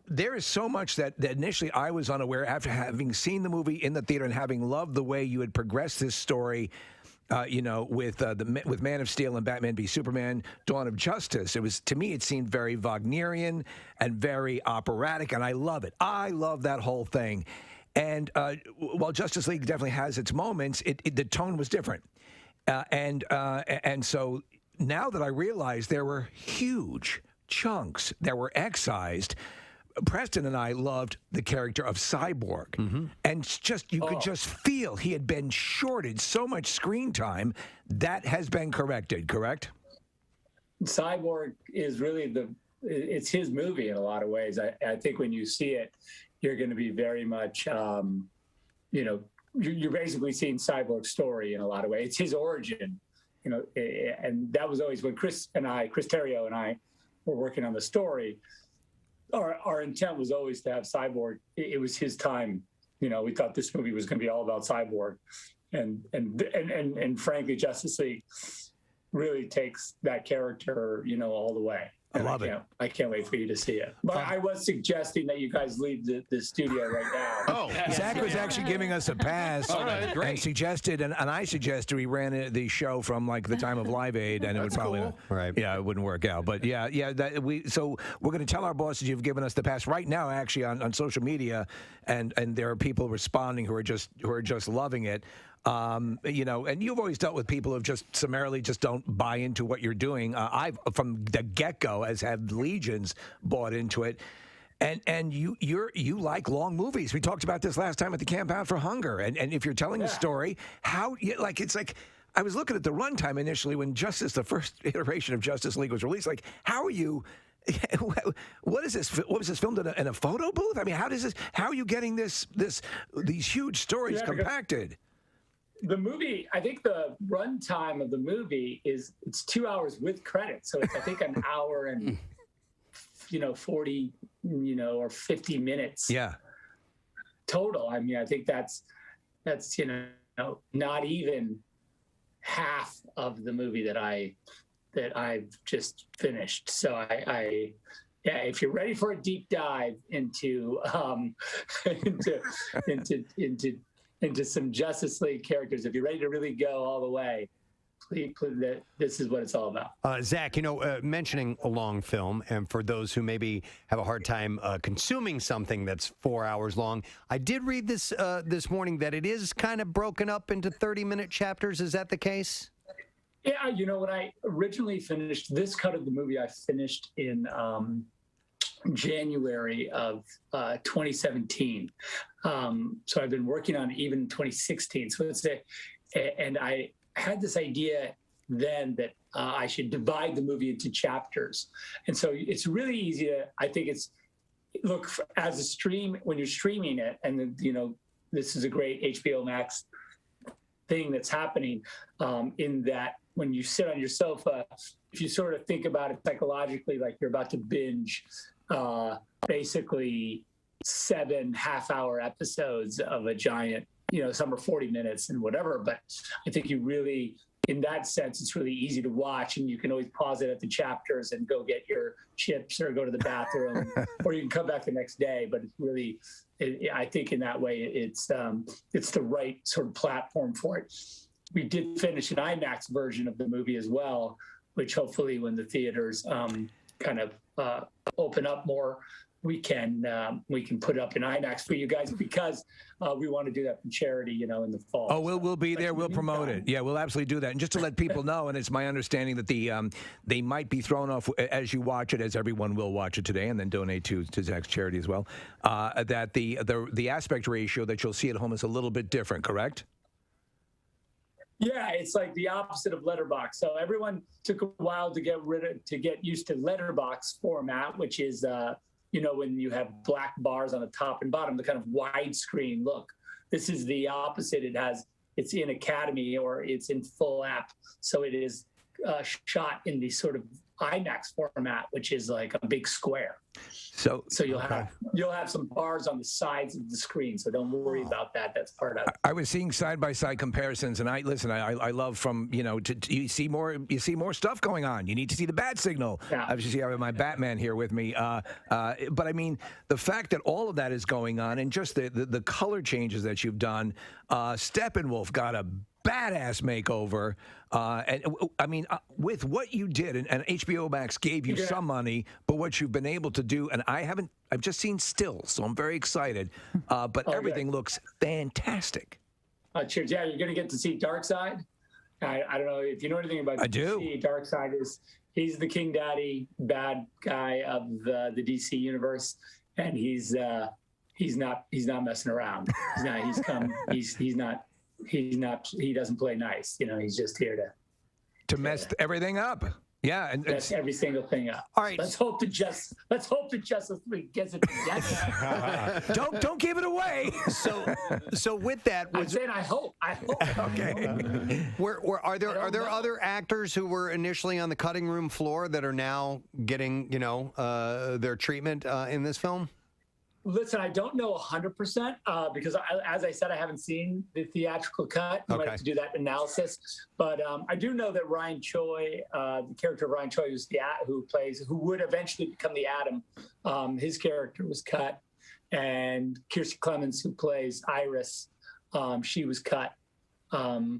there is so much that initially I was unaware, after having seen the movie in the theater and having loved the way you had progressed this story. You know, with Man of Steel and Batman v Superman, Dawn of Justice, to me, it seemed very Wagnerian and very operatic, and I love it. I love that whole thing. And while Justice League definitely has its moments, the tone was different. And so now that I realize there were huge chunks that were excised, Preston and I loved the character of Cyborg, and just you could just feel he had been shorted so much screen time. That has been corrected, correct? Cyborg is really it's his movie in a lot of ways. I think when you see it, you're going to be very much, you know, you're basically seeing Cyborg's story in a lot of ways. It's his origin, you know, and that was always when Chris Terrio and I were working on the story. Our intent was always to have Cyborg. It was his time. You know, we thought this movie was going to be all about Cyborg, and frankly, Justice League really takes that character, you know, all the way. I love it. I can't wait for you to see it. But I was suggesting that you guys leave the studio right now. Oh, Zach was actually giving us a pass. All right, great. And suggested, and I suggested we ran the show from like the time of Live Aid, and it would probably cool. Right. Yeah, it wouldn't work out. But yeah, so we're going to tell our bosses you've given us the pass right now, actually on social media, and there are people responding who are just loving it. You know, and you've always dealt with people who just summarily just don't buy into what you're doing. I've from the get-go has had legions bought into it. And you like long movies. We talked about this last time at the Camp Out for Hunger. And if you're telling a story, it's like I was looking at the runtime initially when the first iteration of Justice League was released. Like, how are you? What is this? What was this filmed in a photo booth? I mean, how are you getting these huge stories compacted? The movie, I think the runtime of the movie it's 2 hours with credits. So it's, I think, an hour and, 40, or 50 minutes. Yeah. Total. I mean, I think that's, not even half of the movie that I've just finished. So if you're ready for a deep dive into into some Justice League characters, if you're ready to really go all the way, please, this is what it's all about. Zach, mentioning a long film, and for those who maybe have a hard time consuming something that's 4 hours long, I did read this morning that it is kind of broken up into 30-minute chapters. Is that the case? Yeah, when I originally finished this cut of the movie, I finished in January of 2017. So I've been working on it even 2016. So and I had this idea then that I should divide the movie into chapters. And so it's really easy to, I think as a stream, when you're streaming it, and this is a great HBO Max thing that's happening, in that when you sit on your sofa, if you sort of think about it psychologically, like you're about to binge basically 7 half-hour episodes of a giant, some are 40 minutes and whatever, but I think you really, in that sense, it's really easy to watch, and you can always pause it at the chapters and go get your chips or go to the bathroom, or you can come back the next day. But it's really, I think in that way, it's the right sort of platform for it. We did finish an IMAX version of the movie as well, which hopefully when the theaters kind of open up more, we can put it up in IMAX for you guys, because we want to do that for charity, in the fall. Oh, we'll be there. We'll promote it. Yeah, we'll absolutely do that. And just to let people know, and it's my understanding that they might be thrown off as you watch it, as everyone will watch it today, and then donate to Zach's charity as well. That the aspect ratio that you'll see at home is a little bit different, correct? Yeah, it's like the opposite of letterbox. So everyone took a while to get used to letterbox format, which is when you have black bars on the top and bottom, the kind of widescreen look. This is the opposite. It's in Academy, or it's in full app. So it is shot in the sort of IMAX format, which is like a big square. So you'll have some bars on the sides of the screen. So don't worry about that. That's part of it. I was seeing side-by-side comparisons, and I love from you see more stuff going on. You need to see the bat signal. Yeah. Obviously, I have my Batman here with me. But I mean, the fact that all of that is going on, and just the color changes that you've done. Steppenwolf got a badass makeover. And I mean, with what you did, and HBO Max gave you some money, but what you've been able to do, and I've just seen stills, so I'm very excited. But everything looks fantastic. Cheers. Yeah, you're going to get to see Darkseid. I don't know if you know anything about DC. Darkseid he's the King Daddy bad guy of the DC universe, and he's not messing around. He doesn't play nice. He's just here to mess everything up. Yeah, and mess every single thing up. All right, let's hope that Justice League gets it together. Don't give it away. So with that, I'm saying I hope. Okay. Are there other actors who were initially on the cutting room floor that are now getting their treatment in this film? Listen, I don't know 100% because, as I sauld, I haven't seen the theatrical cut. I might have to do that analysis. But I do know that Ryan Choi, the character of Ryan Choi, who would eventually become the Atom, his character was cut. And Kiersey Clemons, who plays Iris, she was cut. So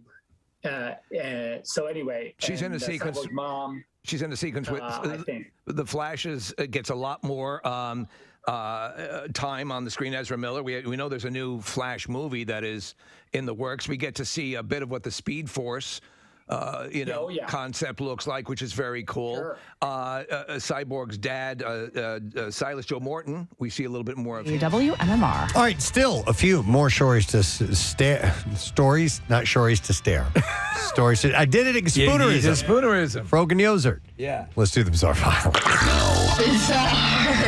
anyway, she's in a sequence. Mom. She's in a sequence with the Flashes. Gets a lot more time on the screen. Ezra Miller. We know there's a new Flash movie that is in the works. We get to see a bit of what the Speed Force concept looks like, which is very cool. Sure. Cyborg's dad, Silas Joe Morton, we see a little bit more of him. WMMR. All right, still a few more stories to stare. Stories, not stories to stare. Stories. I did it in Spoonerism. Spoonerism. Frogan Yozert. Yeah. Let's do the Bizarre File.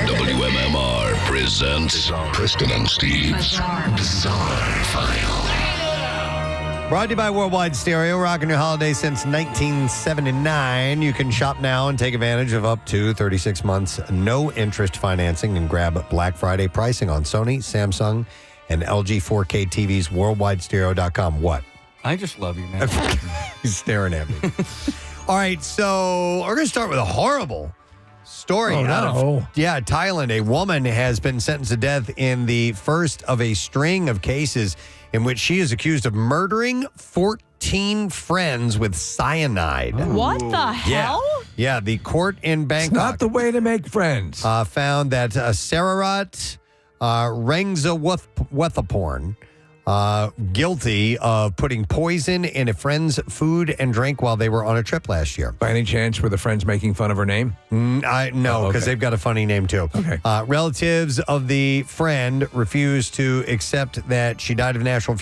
WMMR presents Preston and Steve's Bizarre File. Brought to you by Worldwide Stereo, rocking your holiday since 1979. You can shop now and take advantage of up to 36 months no interest financing and grab Black Friday pricing on Sony, Samsung, and LG 4K TVs. WorldwideStereo.com. What? I just love you, man. He's staring at me. All right, so we're going to start with a horrible story out of Thailand. A woman has been sentenced to death in the first of a string of cases in which she is accused of murdering 14 friends with cyanide. What the hell? Yeah, the court in Bangkok. It's not the way to make friends. Found that Sararat Rengzawathapurn guilty of putting poison in a friend's food and drink while they were on a trip last year. By any chance were the friends making fun of her name? No, because they've got a funny name too. Okay. Relatives of the friend refused to accept that she died of natural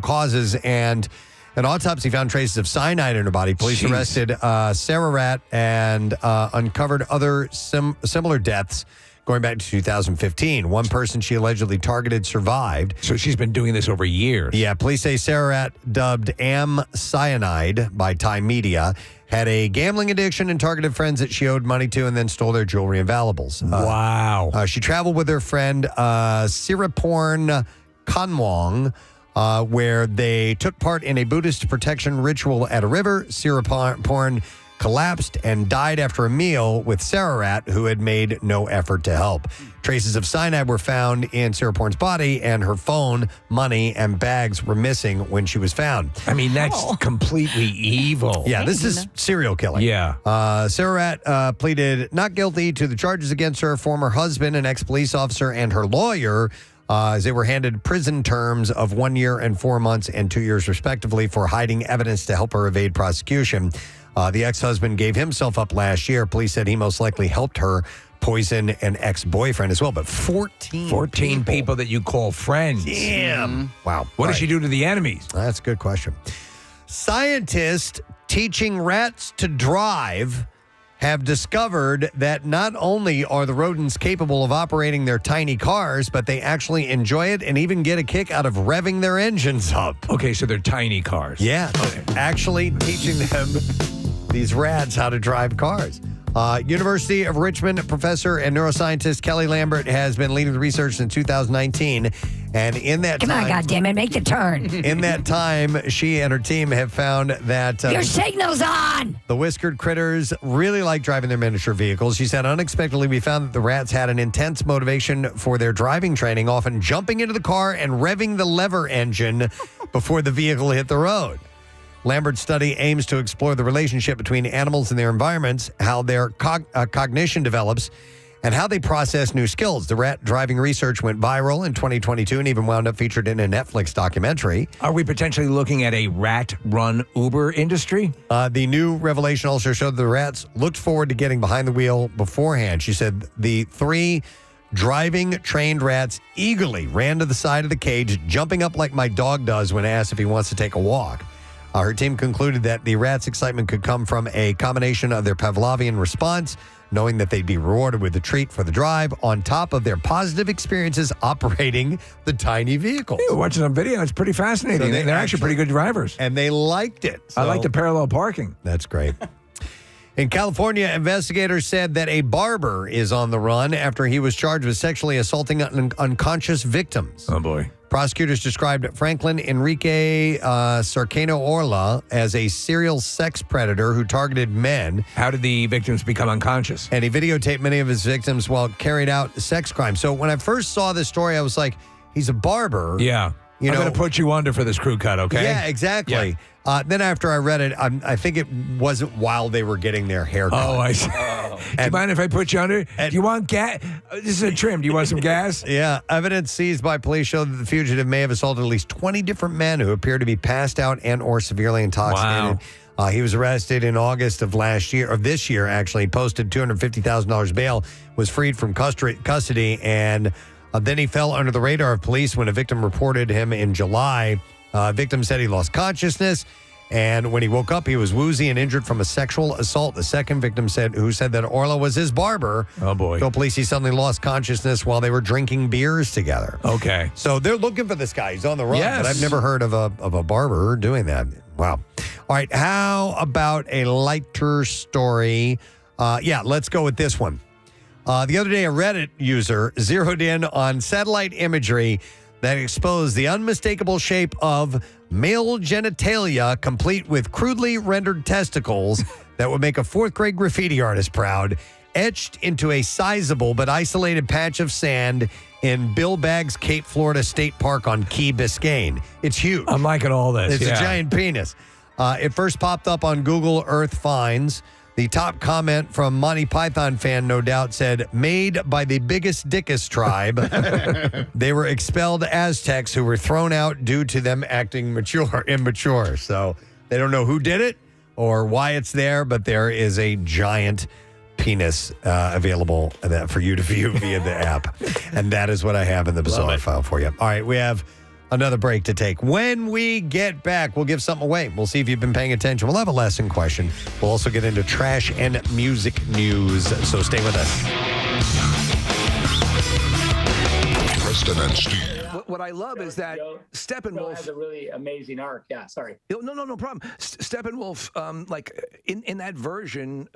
causes, and an autopsy found traces of cyanide in her body. Police arrested Sararat and uncovered other similar deaths going back to 2015. One person she allegedly targeted survived. So she's been doing this over years. Yeah, police say Sarah Rat, dubbed Am Cyanide by Time Media, had a gambling addiction and targeted friends that she owed money to and then stole their jewelry and valuables. Wow. She traveled with her friend Siraporn Kanwong, where they took part in a Buddhist protection ritual at a river. Siraporn collapsed and died after a meal with Sararat, who had made no effort to help. Traces of cyanide were found in Siraporn's body, and her phone, money, and bags were missing when she was found. I mean, that's completely evil. Yeah, this is serial killing. Yeah. Sararat pleaded not guilty to the charges against her former husband, an ex-police officer, and her lawyer, as they were handed prison terms of 1 year and 4 months and 2 years, respectively, for hiding evidence to help her evade prosecution. The ex-husband gave himself up last year. Police said he most likely helped her poison an ex-boyfriend as well. But 14 people that you call friends. Damn. Wow. What does she do to the enemies? That's a good question. Scientists teaching rats to drive have discovered that not only are the rodents capable of operating their tiny cars, but they actually enjoy it and even get a kick out of revving their engines up. Okay, so they're tiny cars. Yeah, actually teaching them, these rats, how to drive cars. University of Richmond professor and neuroscientist Kelly Lambert has been leading the research since 2019. And in that Come on, goddammit, make the turn. In that time, she and her team have found that Your signal's on! the whiskered critters really like driving their miniature vehicles. She said, unexpectedly, we found that the rats had an intense motivation for their driving training, often jumping into the car and revving the lever engine before the vehicle hit the road. Lambert's study aims to explore the relationship between animals and their environments, how their cognition develops, and how they process new skills. The rat driving research went viral in 2022 and even wound up featured in a Netflix documentary. Are we potentially looking at a rat-run Uber industry? The new revelation also showed the rats looked forward to getting behind the wheel beforehand. She said the 3 driving trained rats eagerly ran to the side of the cage, jumping up like my dog does when asked if he wants to take a walk. Her team concluded that the rats' excitement could come from a combination of their Pavlovian response, knowing that they'd be rewarded with a treat for the drive, on top of their positive experiences operating the tiny vehicle. Yeah, watching some video, it's pretty fascinating. So they're actually pretty good drivers. And they liked it. I like the parallel parking. That's great. In California, investigators said that a barber is on the run after he was charged with sexually assaulting unconscious victims. Oh, boy. Prosecutors described Franklin Enrique Sarcano Orla as a serial sex predator who targeted men. How did the victims become unconscious? And he videotaped many of his victims while carried out sex crimes. So when I first saw this story, I was like, he's a barber. Yeah. I'm going to put you under for this crew cut, okay? Yeah, exactly. Yeah. Then after I read it, I think it wasn't while they were getting their hair cut. Oh, I see. Do you mind if I put you under? Do you want gas? This is a trim. Do you want some gas? Yeah. Evidence seized by police showed that the fugitive may have assaulted at least 20 different men who appear to be passed out and or severely intoxicated. Wow. He was arrested in August of this year, actually. Posted $250,000 bail, was freed from custody, and then he fell under the radar of police when a victim reported him in July. Victim said he lost consciousness, and when he woke up, he was woozy and injured from a sexual assault. The second victim said that Orla was his barber. Oh, boy. Told police he suddenly lost consciousness while they were drinking beers together. Okay. So they're looking for this guy. He's on the run, Yes. but I've never heard of a barber doing that. Wow. All right, how about a lighter story? Let's go with this one. The other day, a Reddit user zeroed in on satellite imagery that exposed the unmistakable shape of male genitalia, complete with crudely rendered testicles that would make a 4th grade graffiti artist proud, etched into a sizable but isolated patch of sand in Bill Baggs Cape Florida State Park on Key Biscayne. It's huge. I'm liking all this. It's a giant penis. It first popped up on Google Earth Finds. The top comment from Monty Python fan, no doubt, said, made by the biggest dickus tribe. They were expelled Aztecs who were thrown out due to them acting immature. So they don't know who did it or why it's there, but there is a giant penis available for you to view via the app. And that is what I have in the Bizarre file for you. All right, we have another break to take. When we get back, we'll give something away. We'll see if you've been paying attention. We'll have a lesson question. We'll also get into trash and music news. So stay with us. Preston and Steve. What I love is that Steppenwolf has a really amazing arc. Yeah, sorry. No problem. Steppenwolf, like in that version,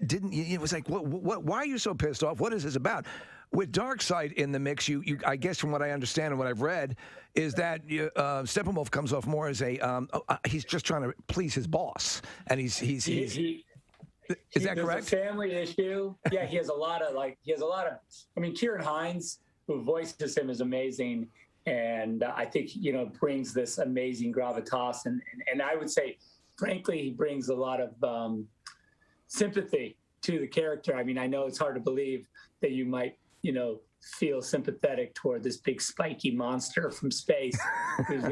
didn't it was like what? Why are you so pissed off? What is this about? With Darkseid in the mix, you I guess from what I understand and what I've read is that Steppenwolf comes off more as a he's just trying to please his boss, and he's is that correct? There's a family issue. Yeah, he has a lot of. I mean, Kieran Hines, who voices him, is amazing, and I think brings this amazing gravitas, and I would say, frankly, he brings a lot of sympathy to the character. I mean, I know it's hard to believe that you might feel sympathetic toward this big spiky monster from space who's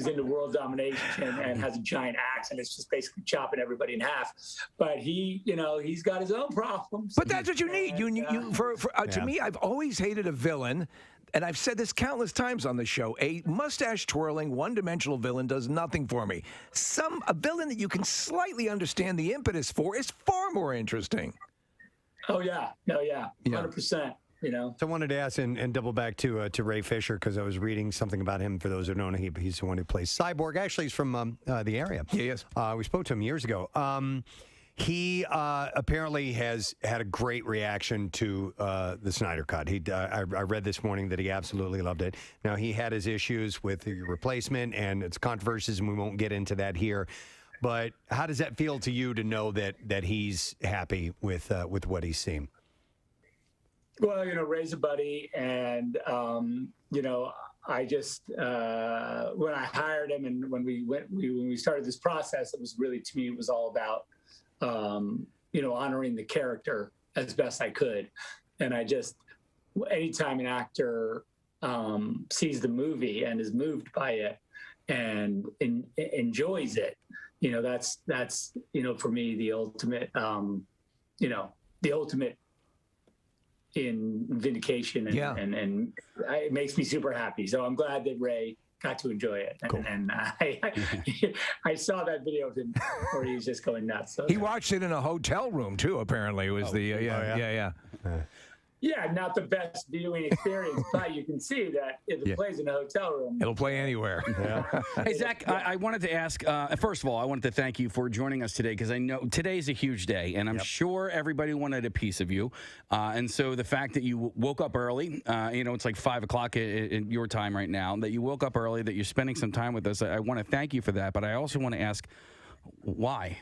into world domination and has a giant axe and it's just basically chopping everybody in half. But he's got his own problems. But that's what you need. To me, I've always hated a villain, and I've said this countless times on the show. A mustache-twirling, one-dimensional villain does nothing for me. A villain that you can slightly understand the impetus for is far more interesting. Oh yeah, 100%. So I wanted to ask and double back to Ray Fisher because I was reading something about him. For those who don't know, he's the one who plays Cyborg. Actually, he's from the area. Yeah, he is. We spoke to him years ago. He apparently has had a great reaction to the Snyder Cut. I read this morning that he absolutely loved it. Now, he had his issues with the replacement and its controversies, and we won't get into that here. But how does that feel to you to know that he's happy with what he's seen? Well, Ray's a buddy, and I just when I hired him and when we started this process, it was really, to me, it was all about honoring the character as best I could, and anytime an actor sees the movie and is moved by it and enjoys it, that's for me the ultimate in vindication, and it makes me super happy. So I'm glad that Ray got to enjoy it. Cool. And I saw that video of him where he was just going nuts. So he watched it in a hotel room too. Apparently, it was yeah. Yeah, not the best viewing experience, but you can see that if it plays in a hotel room, it'll play anywhere. Hey, Zach, I wanted to ask, first of all, I wanted to thank you for joining us today because I know today's a huge day, and I'm sure everybody wanted a piece of you. And so the fact that you woke up early, it's like 5 o'clock in your time right now, that you woke up early, that you're spending some time with us, I want to thank you for that. But I also want to ask, why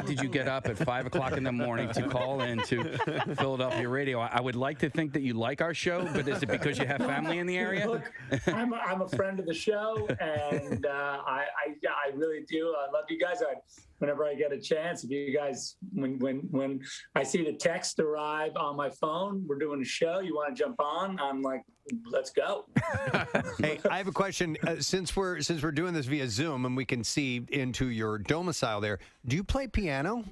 did you get up at 5 o'clock in the morning to call in to Philadelphia Radio? I would like to think that you like our show, but is it because you have family in the area? Look, I'm a friend of the show, and I really do. I love you guys. Whenever I get a chance, if you guys, when I see the text arrive on my phone, we're doing a show, you want to jump on? I'm like, let's go. Hey, I have a question. Since we're doing this via Zoom and we can see into your domicile there, do you play piano?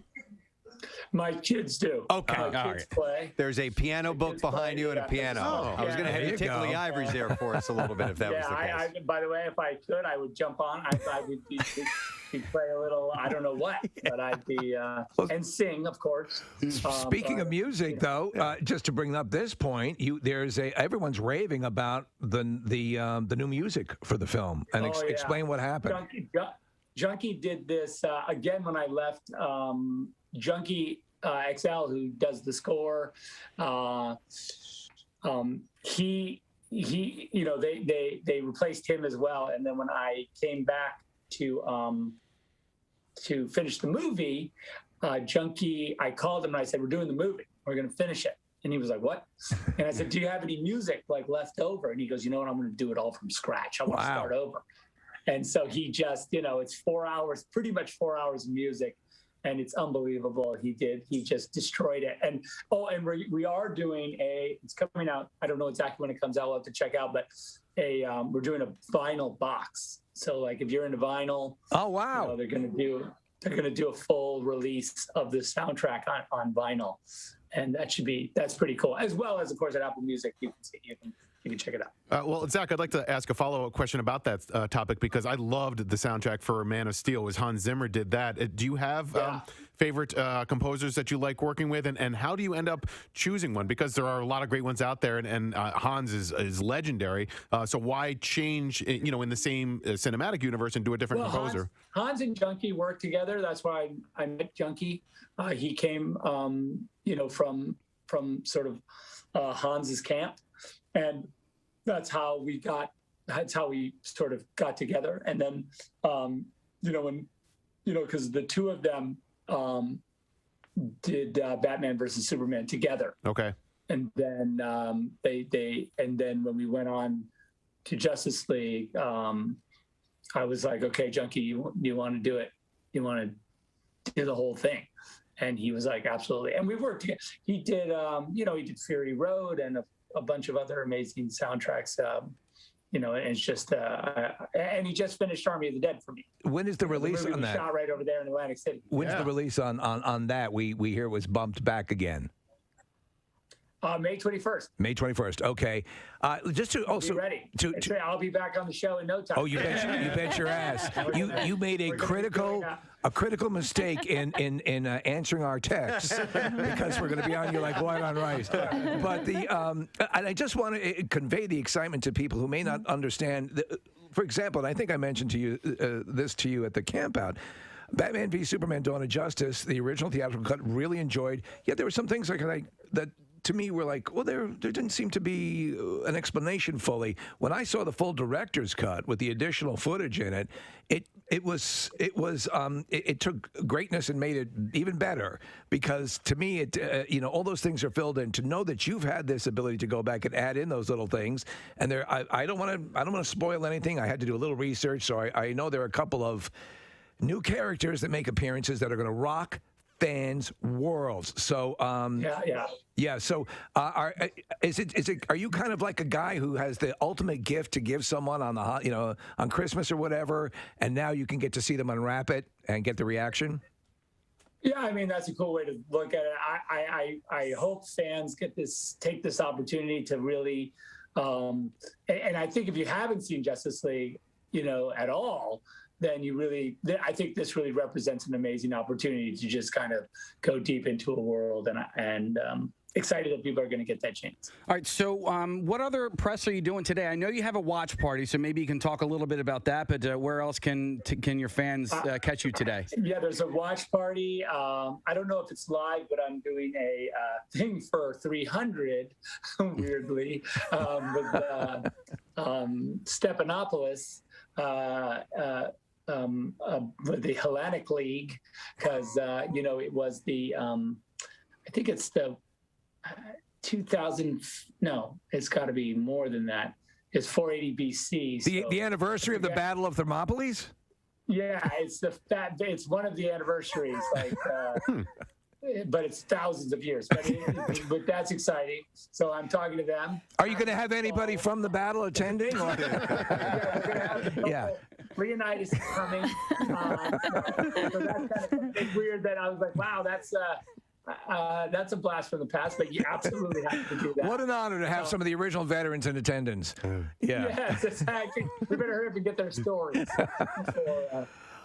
My kids do. Okay. My kids play. There's a piano book behind you and a piano. I was going to have you tickle the ivories there for us a little bit if that was the case. By the way, if I could, I would jump on. I would play a little, I don't know what, but I'd be, and sing, of course. Speaking of music, though, just to bring up this point, everyone's raving about the new music for the film, and explain what happened. Junkie did this again when I left. Junkie XL, who does the score, they replaced him as well. And then when I came back to finish the movie, Junkie, I called him and I said, "We're doing the movie. We're going to finish it." And he was like, "What?" And I said, "Do you have any music left over?" And he goes, "You know what? I'm going to do it all from scratch. I want to start over." And so he just, it's 4 hours, pretty much 4 hours of music. And it's unbelievable. He just destroyed it. And we are doing it's coming out. I don't know exactly when it comes out. We'll have to check out, but we're doing a vinyl box. So if you're into vinyl, oh wow, they're gonna do a full release of the soundtrack on vinyl, and that's pretty cool. As well as, of course, at Apple Music, you can check it out. Well, Zach, I'd like to ask a follow-up question about that topic because I loved the soundtrack for Man of Steel. As Hans Zimmer did that. Do you have favorite composers that you like working with, and how do you end up choosing one? Because there are a lot of great ones out there, and Hans is legendary. So why change, in the same cinematic universe and do a different composer? Hans and Junkie worked together. That's why I met Junkie. He came, from sort of Hans's camp, and that's how we sort of got together. And then, because the two of them did Batman versus Superman together. Okay. And then and then when we went on to Justice League, I was like, okay, Junkie, you want to do it? You want to do the whole thing? And he was like, absolutely. And we worked together. He did, he did Fury Road and a bunch of other amazing soundtracks. And it's just, and he just finished Army of the Dead for me. When is the release on that? Shot right over there in Atlantic City. When's the release on that? We hear it was bumped back again. May 21st. May 21st. Okay. Just to also be ready. I'll be back on the show in no time. Oh, you bet your ass. You made a critical mistake in answering our texts because we're going to be on you like white on rice. But and I just want to convey the excitement to people who may not understand. For example, and I think I mentioned to you this to you at the campout. Batman v Superman: Dawn of Justice, the original theatrical cut, really enjoyed. Yet there were some things that to me were like, well, there didn't seem to be an explanation fully. When I saw the full director's cut with the additional footage in it, it took greatness and made it even better. Because to me, all those things are filled in. To know that you've had this ability to go back and add in those little things, and I don't want to spoil anything. I had to do a little research, so I know there are a couple of new characters that make appearances that are going to rock fans' worlds. So yeah. So are you kind of like a guy who has the ultimate gift to give someone on on Christmas or whatever, and now you can get to see them unwrap it and get the reaction? Yeah, I mean, that's a cool way to look at it. I hope fans take this opportunity to really, and I think if you haven't seen Justice League, at all, then I think this really represents an amazing opportunity to just kind of go deep into a world, and excited that people are going to get that chance. All right, so what other press are you doing today? I know you have a watch party, so maybe you can talk a little bit about that, but where else can your fans catch you today? Yeah, there's a watch party. I don't know if it's live, but I'm doing a thing for 300, weirdly, with Stephanopoulos, with the Hellenic League, because it was the I think it's the 2000. No, it's got to be more than that. It's 480 BC. The anniversary of the Battle of Thermopylae. Yeah, it's one of the anniversaries, but it's thousands of years. But that's exciting. So I'm talking to them. Are you going to have anybody from the battle attending? Or? Yeah, we're going to have a Leonidas is coming. So that's kind of weird that I was like, wow, that's a blast from the past, but you absolutely have to do that. What an honor to have some of the original veterans in attendance. Yes, exactly. We better hurry up and get their stories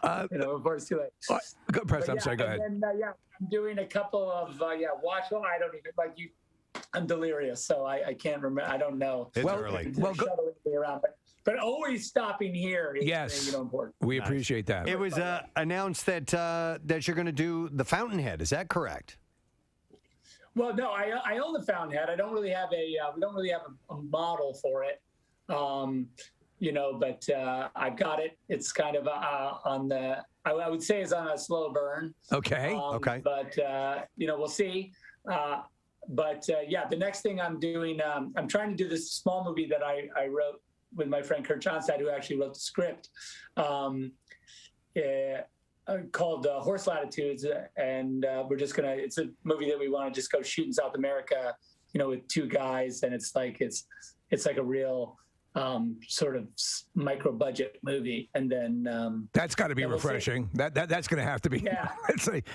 before it's too late. Preston, I'm sorry, go ahead. And then, I'm doing a couple of watch. Well, I don't even like you. I'm delirious, so I can't remember. I don't know. It's early. Well, shuttling me around, but always stopping here is important. We appreciate that. It was announced that you're going to do the Fountainhead. Is that correct? Well, no, I own the Fountainhead. I don't really have we don't really have a model for it, but I've got it. It's kind of on the. I would say it's on a slow burn. Okay. Okay. But we'll see. The next thing I'm doing, I'm trying to do this small movie that I wrote with my friend Kurt Johnstad, who actually wrote the script, called Horse Latitudes, and it's a movie that we want to just go shoot in South America, with two guys, and it's like a real sort of micro budget movie, and then that's got to be refreshing. That's going to have to be. Yeah, that's like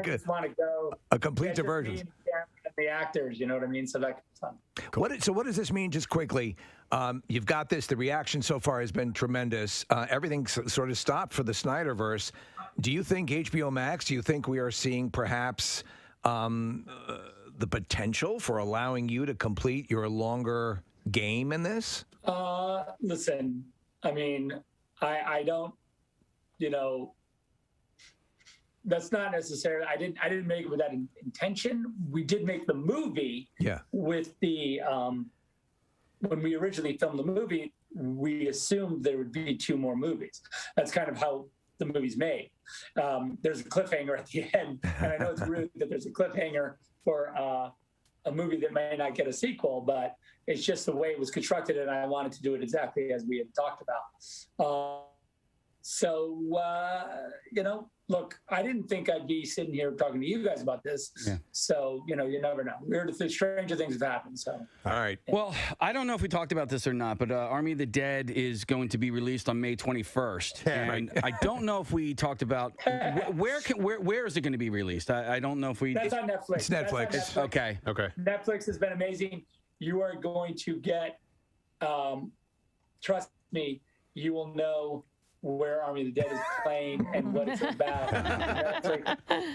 just want to go a complete diversion. The actors, you know what I mean? So that's fun. Cool. What does this mean, just quickly? You've got this. The reaction so far has been tremendous. Everything sort of stopped for the Snyderverse. Do you think HBO Max, do you think we are seeing perhaps the potential for allowing you to complete your longer game in this? Listen, I mean, I don't, that's not necessarily, I didn't make it with that intention. We did make the movie with the, when we originally filmed the movie, we assumed there would be 2 more movies. That's kind of how the movie's made. There's a cliffhanger at the end, and I know it's rude that there's a cliffhanger for a movie that may not get a sequel, but it's just the way it was constructed, and I wanted to do it exactly as we had talked about. Look, I didn't think I'd be sitting here talking to you guys about this. Yeah. So, you never know. Stranger things have happened. So. All right. Well, I don't know if we talked about this or not, but Army of the Dead is going to be released on May 21st. And I don't know if we talked about where is it going to be released? I don't know if we. That's on Netflix. It's Netflix. Okay. Netflix has been amazing. You are going to get, trust me, you will know where Army of the Dead is playing and what it's about.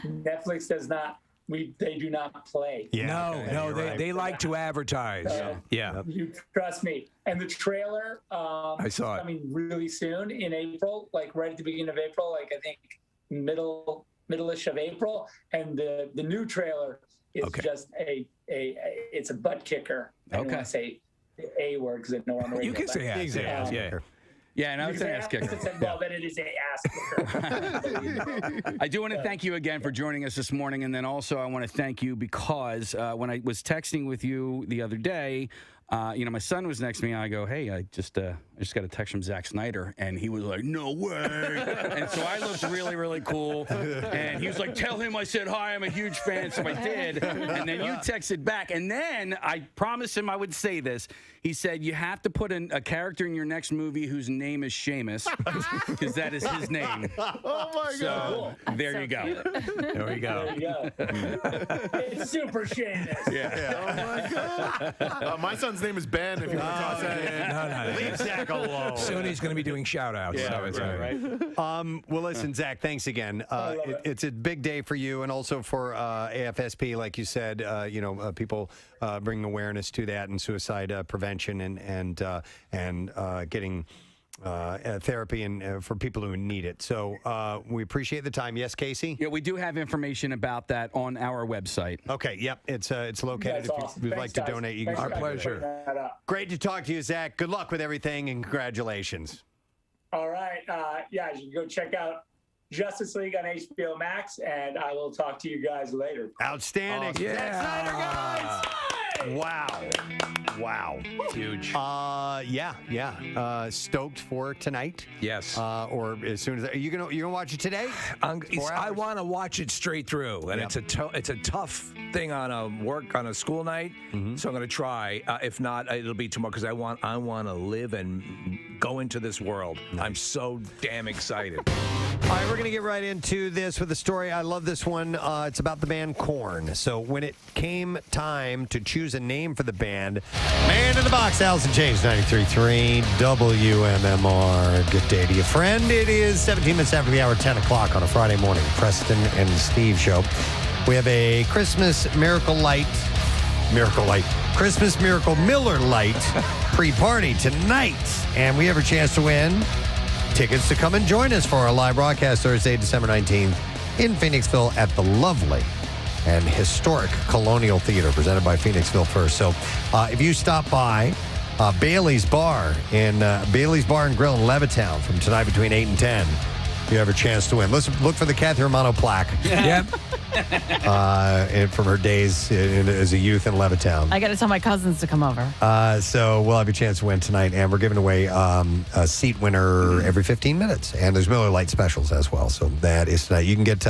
Netflix does not. They do not play. Yeah. They like to advertise. Yeah. You trust me. And the trailer I saw it. coming really soon in April, like right at the beginning of April, like I think middle-ish of April. And the new trailer is just it's a butt kicker. I don't want to say the A word because I know on the radio. You can say ass. Yeah, and I would say ass kicker. Well, then it is a ass kicker. I do want to thank you again for joining us this morning, and then also I want to thank you because when I was texting with you the other day, my son was next to me, and I go, "Hey, I just got a text from Zack Snyder," and he was like, "No way!" And so I looked really, really cool, and he was like, "Tell him I said hi. I'm a huge fan." So I did, and then you texted back, and then I promised him I would say this. He said, "You have to put a character in your next movie whose name is Seamus, because that is his name." Oh my God! So there you go. There we go. It's super Seamus. Yeah. Oh my God! My son's name is Ben. If you want to toss that in. No. Leave Zach alone. Soon he's going to be doing shout-outs. Yeah, right. Well, listen, Zach, thanks again. It's a big day for you and also for AFSP, like you said. People bringing awareness to that and suicide prevention and getting therapy and for people who need it. So we appreciate the time. Yes, Casey? Yeah, we do have information about that on our website. Okay, yep. It's located. That's if awesome. you'd Thanks, like to guys. donate, you Thanks can. for Our pleasure. that up. Great to talk to you, Zach. Good luck with everything and congratulations. All right. You can go check out Justice League on HBO Max, and I will talk to you guys later. Outstanding. Awesome. Zack Snyder, guys. Wow. Huge. Stoked for tonight. Yes. Or as soon as are you gonna watch it today? I want to watch it straight through, and it's a tough thing on a school night. So I'm going to try. If not, it'll be tomorrow because I want to live and go into this world. I'm so damn excited. All right, we're going to get right into this with a story. I love this one. It's about the band Korn. So when it came time to choose a name for the band, Man in the Box, Allison James, 93.3 WMMR. Good day to you, friend. It is 17 minutes after the hour, 10 o'clock on a Friday morning. Preston and Steve show. We have a Christmas Miracle Christmas Miracle Miller Lite pre-party tonight. And we have a chance to win tickets to come and join us for our live broadcast Thursday, December 19th in Phoenixville at the lovely and historic Colonial Theater, presented by Phoenixville First. So if you stop by Bailey's Bar and Grill in Levittown from tonight between 8 and 10, you have a chance to win. Let's look for the Kathy Romano plaque. Yep. And from her days as a youth in Levittown. I got to tell my cousins to come over. So we'll have a chance to win tonight, and we're giving away a seat winner every 15 minutes. And there's Miller Lite specials as well. So that is tonight. You can get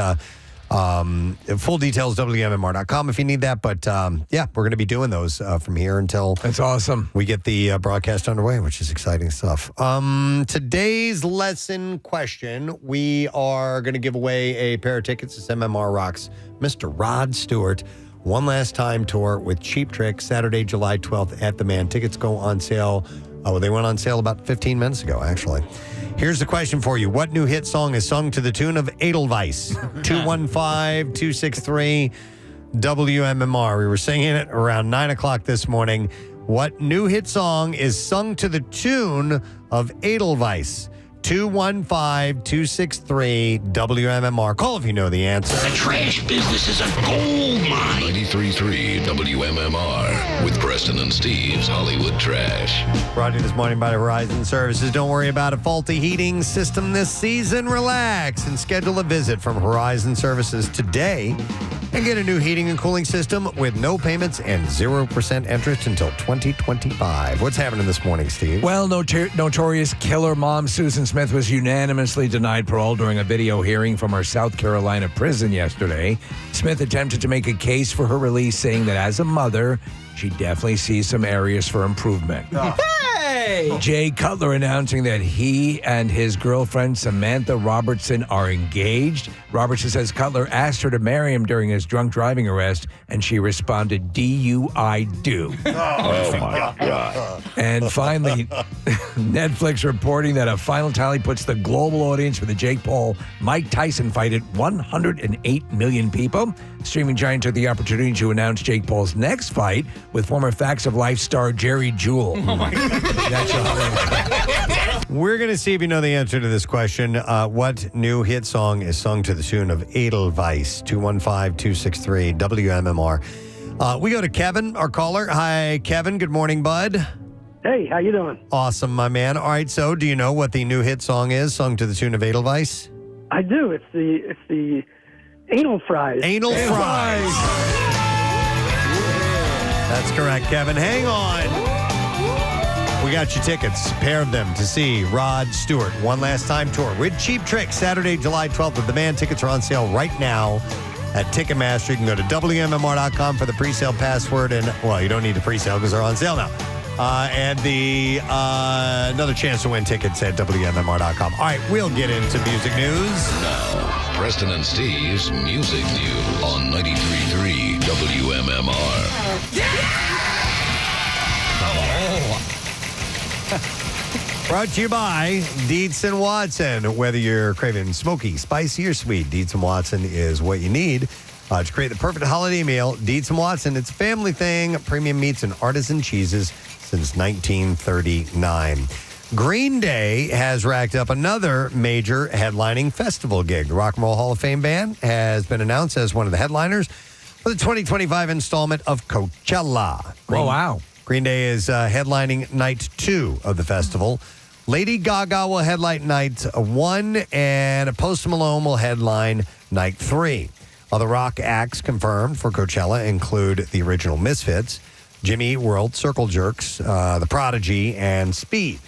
full details, WMMR.com if you need that. But we're going to be doing those from here until that's awesome. We get the broadcast underway, which is exciting stuff. Today's lesson question, we are going to give away a pair of tickets to MMR Rocks Mr. Rod Stewart One Last Time tour with Cheap Trick, Saturday, July 12th at the Man. Tickets go on sale Oh, they went on sale about 15 minutes ago, actually. Here's the question for you. What new hit song is sung to the tune of Edelweiss? 215-263 WMMR. We were singing it around 9 o'clock this morning. What new hit song is sung to the tune of Edelweiss? 215-263 WMMR. Call if you know the answer. The trash business is a gold mine. 93.3 WMMR with Preston and Steve's Hollywood Trash. Brought to you this morning by Horizon Services. Don't worry about a faulty heating system this season. Relax and schedule a visit from Horizon Services today and get a new heating and cooling system with no payments and 0% interest until 2025. What's happening this morning, Steve? Well, notorious killer mom Susan Smith was unanimously denied parole during a video hearing from her South Carolina prison yesterday. Smith attempted to make a case for her release, saying that as a mother, she definitely sees some areas for improvement. Hey! Jay Cutler announcing that he and his girlfriend Samantha Robertson are engaged. Robertson says Cutler asked her to marry him during his drunk driving arrest, and she responded, "Do I do?" Oh my God. And finally, Netflix reporting that a final tally puts the global audience for the Jake Paul-Mike Tyson fight at 108 million people. Streaming giant took the opportunity to announce Jake Paul's next fight with former Facts of Life star Jerry Jewell. Oh my God. We're going to see if you know the answer to this question. What new hit song is sung to the tune of Edelweiss? 215-263 WMMR. We go to Kevin, our caller. Hi, Kevin. Good morning, bud. Hey, how you doing? Awesome, my man. All right, so do you know what the new hit song is sung to the tune of Edelweiss? I do. It's the anal fries. Anal fries. That's correct, Kevin. Hang on. We got you tickets, pair of them, to see Rod Stewart One Last Time Tour with Cheap Trick Saturday, July 12th at the band. Tickets are on sale right now at Ticketmaster. You can go to WMMR.com for the pre-sale password. And, well, you don't need the pre-sale because they're on sale now. And the another chance to win tickets at WMMR.com. All right, we'll get into music news. Now, Preston and Steve's Music News on 93.3 WMMR. Brought to you by Dietz & Watson. Whether you're craving smoky, spicy, or sweet, Dietz & Watson is what you need to create the perfect holiday meal. Dietz & Watson, it's a family thing. Premium meats and artisan cheeses since 1939. Green Day has racked up another major headlining festival gig. The Rock and Roll Hall of Fame band has been announced as one of the headliners for the 2025 installment of Coachella. Wow. Green Day is headlining night 2 of the festival. Lady Gaga will headline night 1, and Post Malone will headline night 3. Other rock acts confirmed for Coachella include the original Misfits, Jimmy Eat World, Circle Jerks, The Prodigy, and Speed.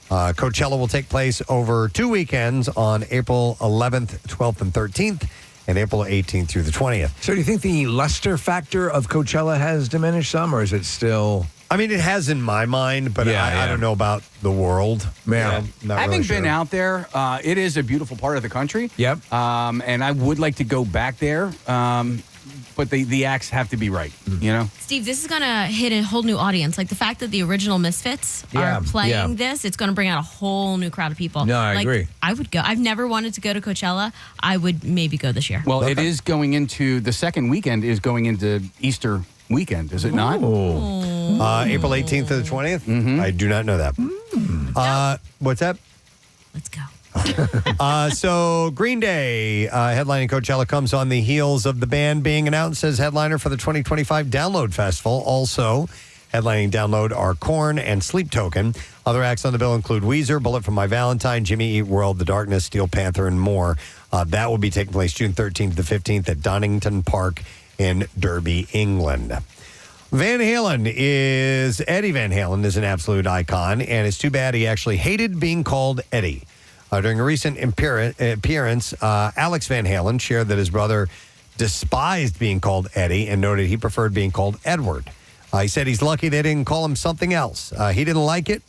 Coachella will take place over 2 weekends on April 11th, 12th, and 13th, and April 18th through the 20th. So do you think the luster factor of Coachella has diminished some, or is it still... I mean, it has in my mind, but I don't know about the world. Man, Having been out there, it is a beautiful part of the country. Yep. And I would like to go back there, but the acts have to be right, you know? Steve, this is going to hit a whole new audience. Like the fact that the original Misfits are playing this, it's going to bring out a whole new crowd of people. No, I agree. I would go. I've never wanted to go to Coachella. I would maybe go this year. Well, it is going into, the second weekend is going into Easter weekend, is it not? April 18th to the 20th? Mm-hmm. I do not know that. What's that? Let's go. So Green Day headlining Coachella comes on the heels of the band being announced as headliner for the 2025 Download Festival. Also headlining Download are Korn and Sleep Token. Other acts on the bill include Weezer, Bullet for My Valentine, Jimmy Eat World, The Darkness, Steel Panther, and more. That will be taking place June 13th to the 15th at Donington Park in Derby, England. Eddie Van Halen is an absolute icon, and it's too bad he actually hated being called Eddie. During a recent appearance, Alex Van Halen shared that his brother despised being called Eddie and noted he preferred being called Edward. He said he's lucky they didn't call him something else. He didn't like it,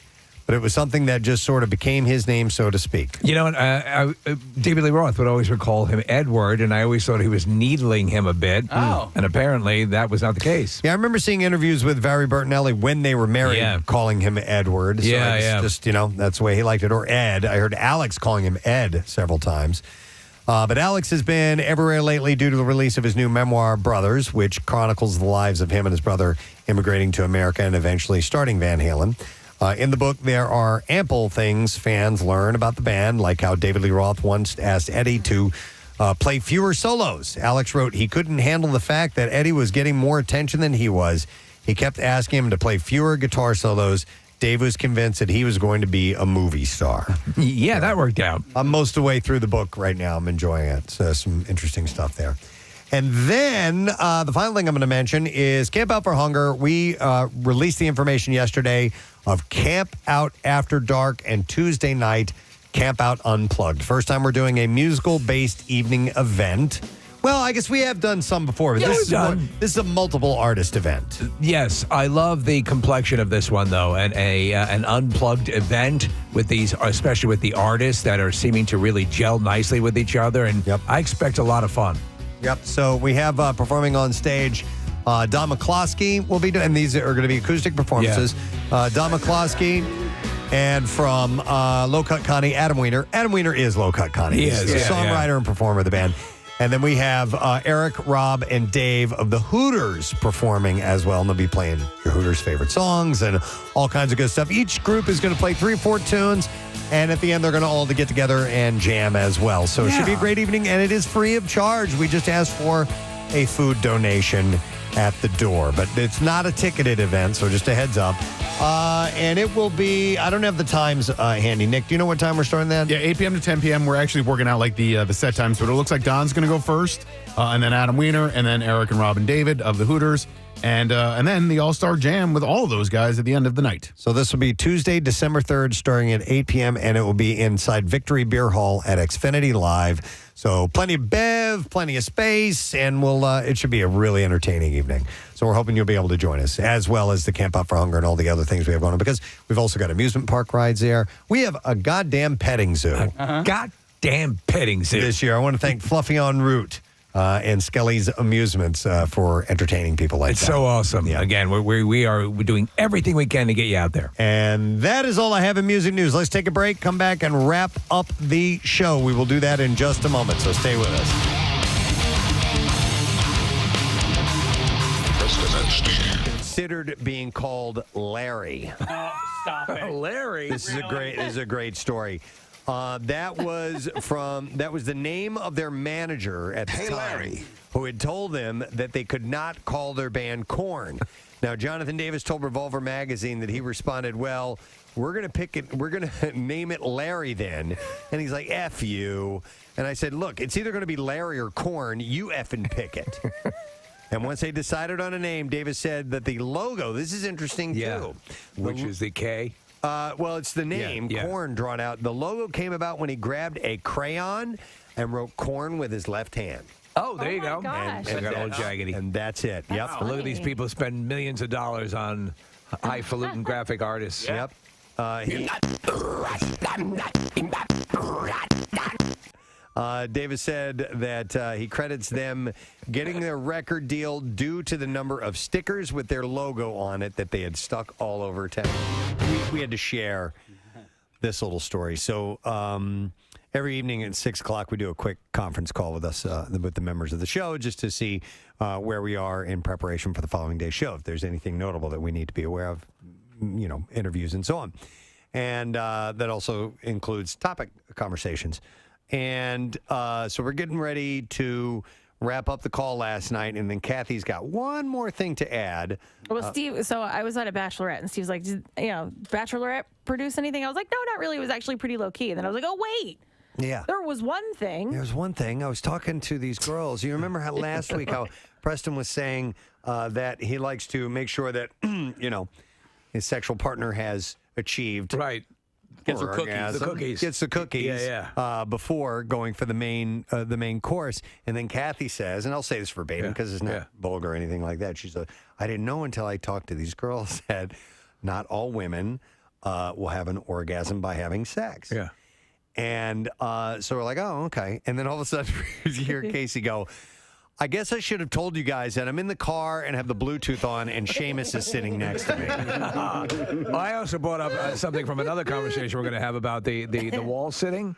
but it was something that just sort of became his name, so to speak. You know, David Lee Roth would always recall him Edward, and I always thought he was needling him a bit. Oh. And apparently that was not the case. Yeah, I remember seeing interviews with Barry Bertinelli when they were married, calling him Edward. So it's just, that's the way he liked it. Or Ed. I heard Alex calling him Ed several times. But Alex has been everywhere lately due to the release of his new memoir, Brothers, which chronicles the lives of him and his brother immigrating to America and eventually starting Van Halen. In the book, there are ample things fans learn about the band, like how David Lee Roth once asked Eddie to play fewer solos. Alex wrote he couldn't handle the fact that Eddie was getting more attention than he was. He kept asking him to play fewer guitar solos. Dave was convinced that he was going to be a movie star. Yeah, that worked out. I'm most of the way through the book right now. I'm enjoying it. Some interesting stuff there. And then the final thing I'm going to mention is Camp Out for Hunger. We released the information yesterday of Camp Out After Dark and Tuesday night Camp Out Unplugged. First time we're doing a musical-based evening event. Well, I guess we have done some before, but this is a multiple artist event. Yes, I love the complexion of this one, though, and an unplugged event with these, especially with the artists that are seeming to really gel nicely with each other, and I expect a lot of fun. Yep, so we have performing on stage, Don McCloskey will be doing, and these are going to be acoustic performances. Don McCloskey, and from Low Cut Connie, Adam Weiner. Adam Weiner is Low Cut Connie. He is, He's a songwriter and performer of the band. And then we have Eric, Rob, and Dave of the Hooters performing as well. And they'll be playing your Hooters' favorite songs and all kinds of good stuff. Each group is going to play 3 or 4 tunes. And at the end, they're going to all get together and jam as well. So it should be a great evening. And it is free of charge. We just asked for a food donation at the door. But it's not a ticketed event, so just a heads up. And it will be, I don't have the times handy. Nick, do you know what time we're starting that? Yeah, 8 p.m. to 10 p.m. We're actually working out like the set times, but it looks like Don's going to go first, and then Adam Weiner, and then Eric and Rob and David of the Hooters, and then the All-Star Jam with all of those guys at the end of the night. So this will be Tuesday, December 3rd, starting at 8 p.m., and it will be inside Victory Beer Hall at Xfinity Live. So plenty of bev, plenty of space, and it should be a really entertaining evening. So we're hoping you'll be able to join us, as well as the Camp Out for Hunger and all the other things we have going on, because we've also got amusement park rides there. We have a goddamn petting zoo. Goddamn petting zoo. This year. I want to thank Fluffy en Route and Skelly's Amusements for entertaining people like it's that. So awesome. Yeah. Again, we're doing everything we can to get you out there. And that is all I have in music news. Let's take a break, come back, and wrap up the show. We will do that in just a moment, so stay with us. Preston and Steve. Considered being called Larry. Stop it. Larry. This is a great story. That was the name of their manager at the time, Larry, who had told them that they could not call their band Korn. Now, Jonathan Davis told Revolver Magazine that he responded, "Well, we're going to name it Larry then." And he's like, "F you." And I said, "Look, it's either going to be Larry or Korn. You effing pick it." And once they decided on a name, Davis said that the logo, this is interesting too. Which is the K? Well, it's the name, Korn, drawn out. The logo came about when he grabbed a crayon and wrote Korn with his left hand. Oh, there you go. Gosh. And got all jaggedy. And that's it. Yep. And look at these people spend millions of dollars on highfalutin graphic artists. Yep. Davis said that he credits them getting their record deal due to the number of stickers with their logo on it that they had stuck all over town. We had to share this little story. So every evening at 6 o'clock, we do a quick conference call with us, with the members of the show, just to see where we are in preparation for the following day's show. If there's anything notable that we need to be aware of, interviews and so on. And that also includes topic conversations. And so we're getting ready to wrap up the call last night, and then Kathy's got one more thing to add. Well, Steve, so I was at a bachelorette, and Steve's like, did bachelorette produce anything? I was like, no, not really. It was actually pretty low-key. And then I was like, oh, wait. Yeah. There was one thing. There's one thing. I was talking to these girls. You remember how last week how Preston was saying that he likes to make sure that, his sexual partner has achieved. Right. Gets her cookies. Gets the cookies before going for the main course. And then Kathy says, and I'll say this verbatim because it's not vulgar or anything like that. She said, I didn't know until I talked to these girls that not all women will have an orgasm by having sex. Yeah. And so we're like, oh, okay. And then all of a sudden, you hear Casey go, I guess I should have told you guys that I'm in the car and have the Bluetooth on, and Seamus is sitting next to me. Well, I also brought up something from another conversation we're going to have about the wall sitting.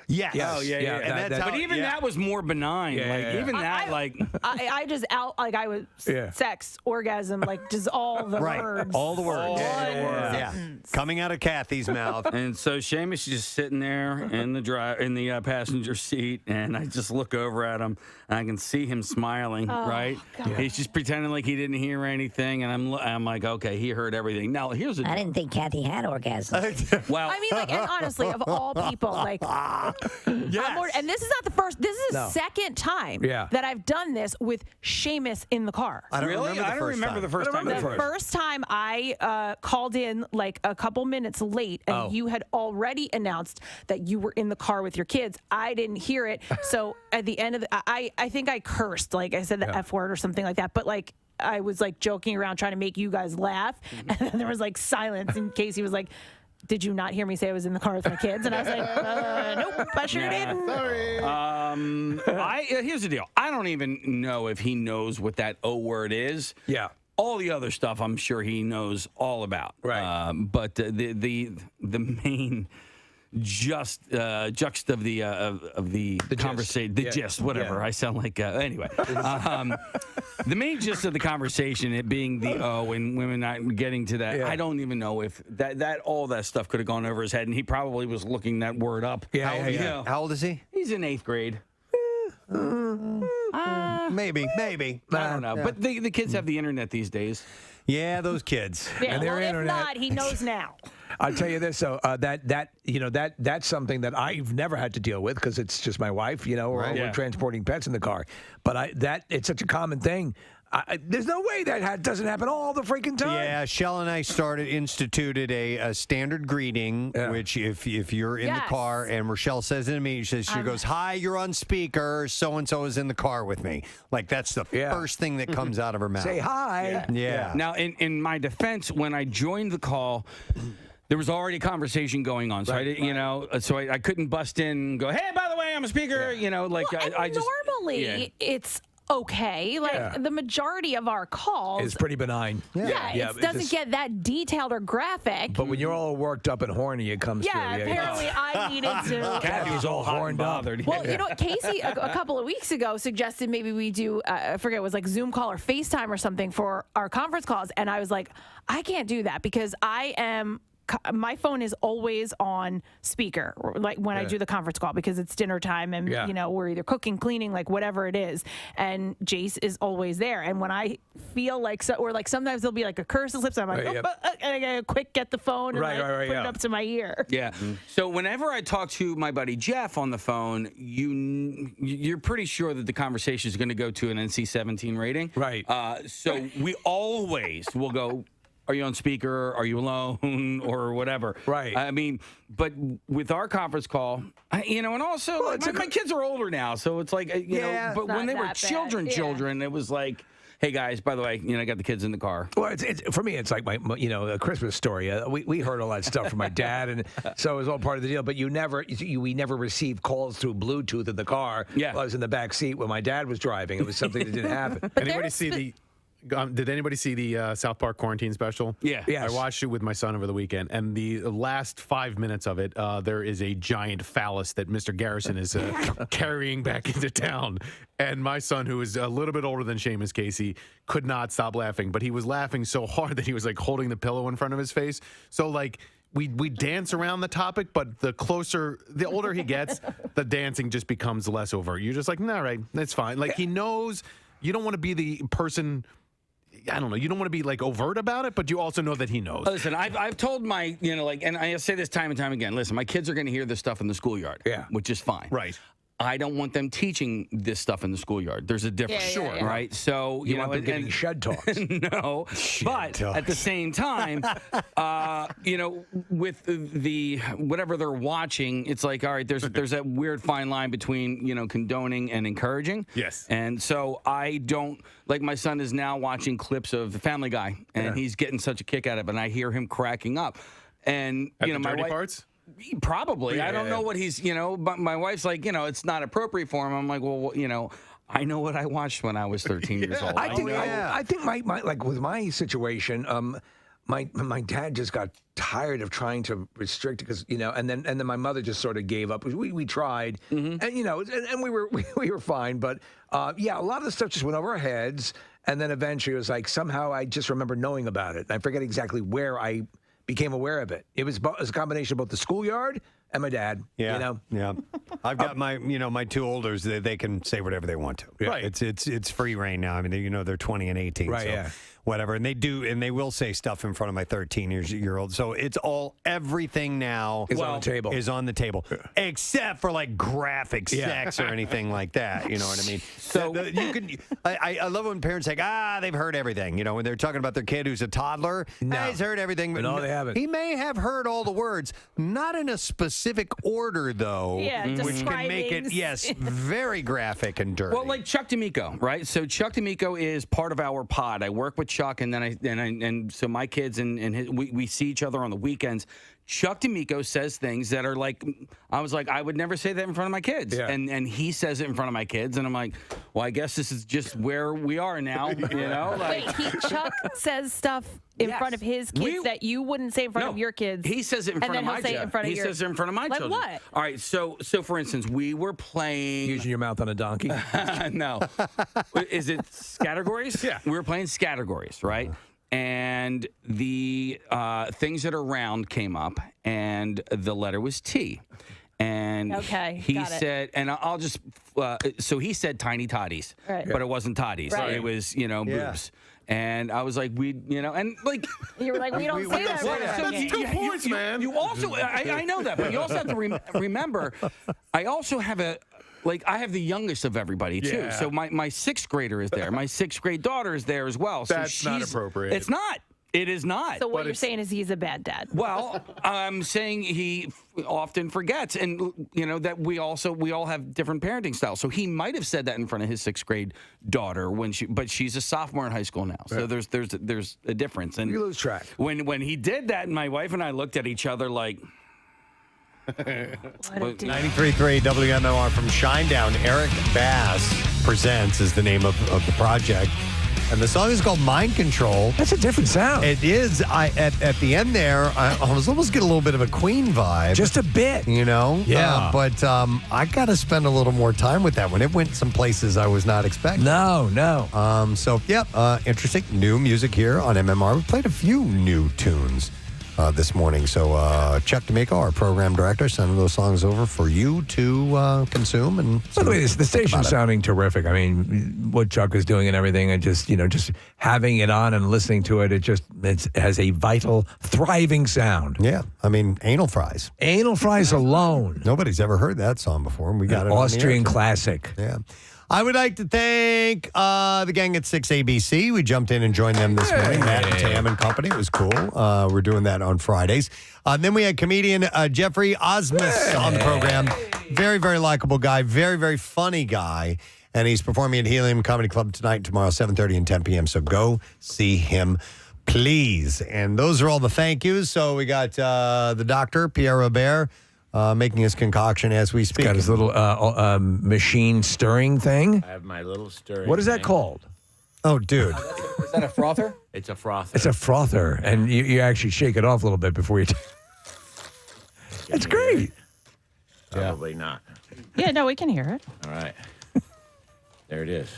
Yes. Oh, yeah. And that's but even that was more benign. I just I was sex, orgasm, like just all the words. All the words. Yeah. Coming out of Kathy's mouth. And so Seamus is just sitting there in the passenger seat, and I just look over at him, and I can see him smiling. Right? God. He's just pretending like he didn't hear anything, and I'm like, okay, he heard everything. Now here's I didn't think Kathy had orgasms. well, I mean, like, and honestly, of all people, like, and this is not the first. This is the second time that I've done this with Seamus in the car. I don't remember the first time. The first time I called in like a couple minutes late, and you had already announced that you were in the car with your kids. I didn't hear it, so at the end of I think I cursed, like I said the F word or something like that, but like. I was like joking around trying to make you guys laugh, and then there was like silence, and Casey was like, did you not hear me say I was in the car with my kids? And I was like, nope, I sure didn't. Sorry. Here's the deal. I don't even know if he knows what that O word is. Yeah. All the other stuff, I'm sure he knows all about. Right. But the main juxt of the conversation, the gist, whatever. I sound like anyway. The main gist of the conversation, it being the O and women not getting to that. I don't even know if that all that stuff could have gone over his head, and he probably was looking that word up. How old is he? He's in 8th grade. Maybe. I don't know. But the kids have the internet these days. Yeah, those kids. Yeah, and their well, internet. If not, he knows now. I'll tell you this, though, that's something that I've never had to deal with because it's just my wife, or we're transporting pets in the car. But it's such a common thing. There's no way that doesn't happen all the freaking time. Yeah, Shell and I instituted a standard greeting, which if you're in the car and Rochelle says it to me, she goes, hi, you're on speaker, so-and-so is in the car with me. Like, that's the first thing that comes out of her mouth. Say hi. Yeah. Now, in my defense, when I joined the call, there was already a conversation going on, so I didn't, I couldn't bust in and go, hey, by the way, I'm a speaker, I just... Normally, it's okay. Like the majority of our calls is pretty benign. It doesn't get that detailed or graphic. But when you're all worked up and horny, it comes through. Apparently I needed to. Kathy's all horned up. Well, Casey a couple of weeks ago suggested maybe we do, I forget, it was like Zoom call or FaceTime or something for our conference calls. And I was like, I can't do that because my phone is always on speaker, like when I do the conference call, because it's dinner time and we're either cooking, cleaning, like whatever it is, and Jace is always there. And when I feel like sometimes there'll be like a curse that slips, I'm like, and I gotta quick get the phone and put it up to my ear. Yeah. So whenever I talk to my buddy Jeff on the phone, you're pretty sure that the conversation is going to go to an NC-17 rating, right? So we always will go, are you on speaker? Are you alone? Or whatever. Right. I mean, but with our conference call, and also my kids are older now, so it's like, but when they were children, it was like, hey guys, by the way, I got the kids in the car. Well, it's for me, it's like my a Christmas story. We heard all that stuff from my dad, and so it was all part of the deal. But we never received calls through Bluetooth in the car. Yeah. I was in the back seat when my dad was driving. It was something that didn't happen. Did anybody see the South Park quarantine special? Yeah. Yes. I watched it with my son over the weekend, and the last 5 minutes of it, there is a giant phallus that Mr. Garrison is carrying back into town. And my son, who is a little bit older than Seamus Casey, could not stop laughing. But he was laughing so hard that he was like holding the pillow in front of his face. So like we dance around the topic, but the older he gets, the dancing just becomes less overt. You're just like, all right, that's fine. Like he knows you don't want to be the person. I don't know. You don't want to be like overt about it, but you also know that he knows. Listen, I've told my, and I say this time and time again. Listen, my kids are going to hear this stuff in the schoolyard, which is fine. Right. I don't want them teaching this stuff in the schoolyard. There's a difference, right? So you want them getting shed talks. No, but at the same time, with the whatever they're watching, it's like, all right, there's that weird fine line between condoning and encouraging. Yes. And so I don't like, my son is now watching clips of The Family Guy, and he's getting such a kick out of it, and I hear him cracking up. And At you know, the my dirty wife. parts? Probably. I don't Yeah. know what he's, but my wife's like, it's not appropriate for him. I'm like, well, I know what I watched when I was 13 years old. I think my like with my situation, my dad just got tired of trying to restrict because and then my mother just sort of gave up. We tried, and and we were fine, but a lot of the stuff just went over our heads, and then eventually it was like somehow I just remember knowing about it. I forget exactly where I became aware of it. It was a combination of both the schoolyard and my dad. Yeah. I've got my two olders. They can say whatever they want to. Yeah. Right. It's free reign now. I mean, they're 20 and 18. Right. So Yeah. whatever. And they will say stuff in front of my 13-year-old. So it's everything now Is on the table. Is on the table, except for like graphic sex or anything like that. You know what I mean? So you can. I love when parents say, they've heard everything. When they're talking about their kid who's a toddler, he's heard everything. But no, they haven't. He may have heard all the words, not in a specific order though. Yeah, which can make it very graphic and dirty. Well, like Chuck D'Amico, right? So Chuck D'Amico is part of our pod. I work with Chuck, and then so my kids and we see each other on the weekends. Chuck D'Amico says things that are like, I was like, I would never say that in front of my kids. Yeah. And he says it in front of my kids, and I'm like, well, I guess this is just where we are now, Like, Wait, Chuck says stuff in front of his kids that you wouldn't say in front of your kids. He says it in and front of then my he'll say it in front of He your- says it in front of my Like children. what? All right, so for instance, we were playing. Using your mouth on a donkey. No. Is it Scattergories? Yeah. We were playing Scattergories, right? And the things that are round came up, and the letter was T. And he got it. said, and I'll just, so he said tiny totties, Right. but it wasn't totties. Right. It was, boobs. And I was like, and like. You were like, we don't say that. That's 2 points, man. You also, I know that, but you also have to remember, I also have I have the youngest of everybody, too. Yeah. So my sixth grader is there. My sixth grade daughter is there as well. So That's not appropriate. It's not. It is not. So what you're saying is he's a bad dad. Well, I'm saying he often forgets, and that we all have different parenting styles. So he might have said that in front of his sixth grade daughter but she's a sophomore in high school now. So there's a difference. And You lose track. When he did that, my wife and I looked at each other like. 93.3 WMMR from Shinedown. Eric Bass Presents is the name of the project. And the song is called Mind Control. That's a different sound. It is. At the end there, I was almost getting a little bit of a Queen vibe. Just a bit. Yeah. But I got to spend a little more time with that one. It went some places I was not expecting. No. Interesting. New music here on MMR. We played a few new tunes this morning. So Chuck D'Amico, our program director, sending those songs over for you to consume. And by the way, the station's sounding terrific. I mean, what Chuck is doing and everything, and just having it on and listening to it, it has a vital, thriving sound. Yeah, I mean, Anal Fries. Anal Fries alone. Nobody's ever heard that song before, and we got it on the Austrian air. classic. Yeah. I would like to thank the gang at 6ABC. We jumped in and joined them this morning. Matt and Tam and company. It was cool. We're doing that on Fridays. Then we had comedian Geoffrey Asmus on the program. Very, very likable guy. Very, very funny guy. And he's performing at Helium Comedy Club tonight and tomorrow, 7:30 and 10 p.m. So go see him, please. And those are all the thank yous. So we got the doctor, Pierre Robert, making his concoction as we speak. He's got his little machine stirring thing. I have my little stirring. What is that thing. called? Oh, dude. Is that a frother? It's a frother. It's a frother, and you actually shake it off a little bit before you. It's great. Probably not. Yeah, no, we can hear it. All right. There it is.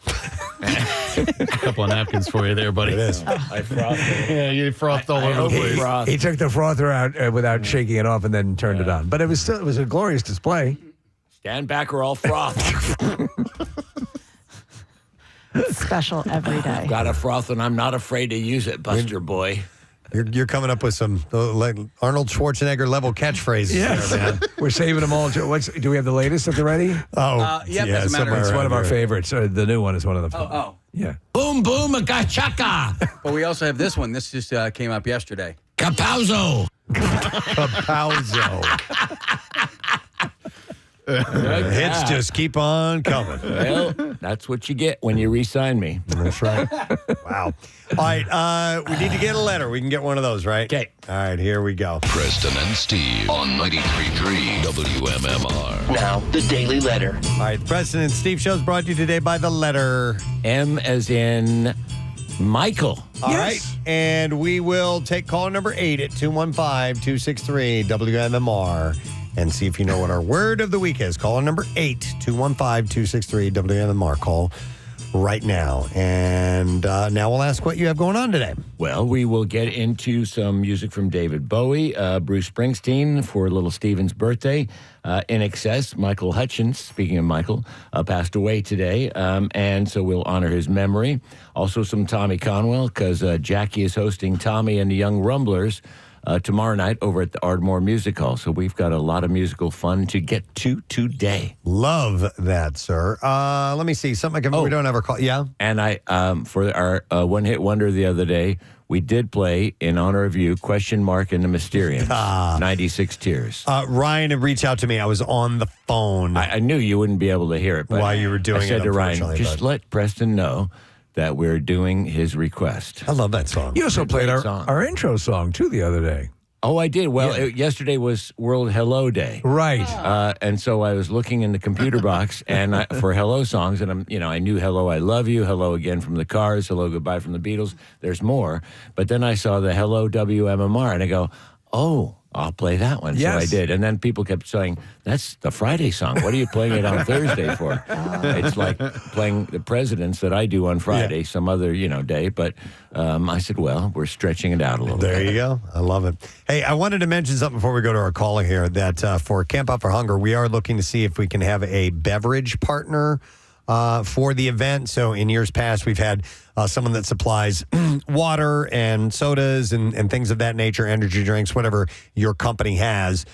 A couple of napkins for you there, buddy. It is. I frothed it. Yeah, you frothed all over the place. He took the frother out without shaking it off and then turned it on. But it was a glorious display. Stand back or I'll froth. Special every day. Got a froth and I'm not afraid to use it, Buster boy. You're coming up with some like Arnold Schwarzenegger level catchphrases. Yes. There, man. We're saving them all. Do we have the latest at the ready? Yep, doesn't matter. It's one of our favorites. The new one is one of them. Oh. Yeah. Boom, boom, a chaka. But we also have this one. This just came up yesterday. Capauzo. Hits just keep on coming. Well, that's what you get when you re-sign me. That's right. Wow. All right, we need to get a letter. We can get one of those, right? Okay. All right, here we go. Preston and Steve on 93.3 WMMR. Now, the Daily Letter. All right, the Preston and Steve show is brought to you today by the letter M as in Michael. All right, and we will take caller number 8 at 215-263-WMMR and see if you know what our word of the week is. Caller number 8, 215-263-WMMR. Call right now. And now we'll ask what you have going on today. Well, we will get into some music from David Bowie, Bruce Springsteen for little Steven's birthday. In excess, Michael Hutchins, speaking of Michael, passed away today. And so we'll honor his memory. Also some Tommy Conwell, because Jackie is hosting Tommy and the Young Rumblers tomorrow night over at the Ardmore Music Hall. So we've got a lot of musical fun to get to today. Love that, sir. Let me see. Something we don't ever call. Yeah. And I, for our one-hit wonder the other day, we did play, in honor of you, Question Mark and the Mysterians, 96 Tears. Ryan had reached out to me. I was on the phone. I knew you wouldn't be able to hear it. But while you were doing it, I said to Ryan, just let Preston know that we're doing his request. I love that song. You also played our intro song, too, the other day. Oh, I did. Well, yesterday was World Hello Day. Right. And so I was looking in the computer box and for hello songs, and I knew Hello, I Love You, Hello Again from the Cars, Hello Goodbye from the Beatles. There's more. But then I saw the Hello WMMR, and I go, oh, I'll play that one. Yes. So I did. And then people kept saying, that's the Friday song. What are you playing it on Thursday for? It's like playing the Presidents that I do on Friday, some other, day. But I said, well, we're stretching it out a little bit. There you go. I love it. Hey, I wanted to mention something before we go to our caller here, that for Camp Out for Hunger, we are looking to see if we can have a beverage partner for the event. So in years past, we've had someone that supplies water and sodas and things of that nature, energy drinks, whatever your company has,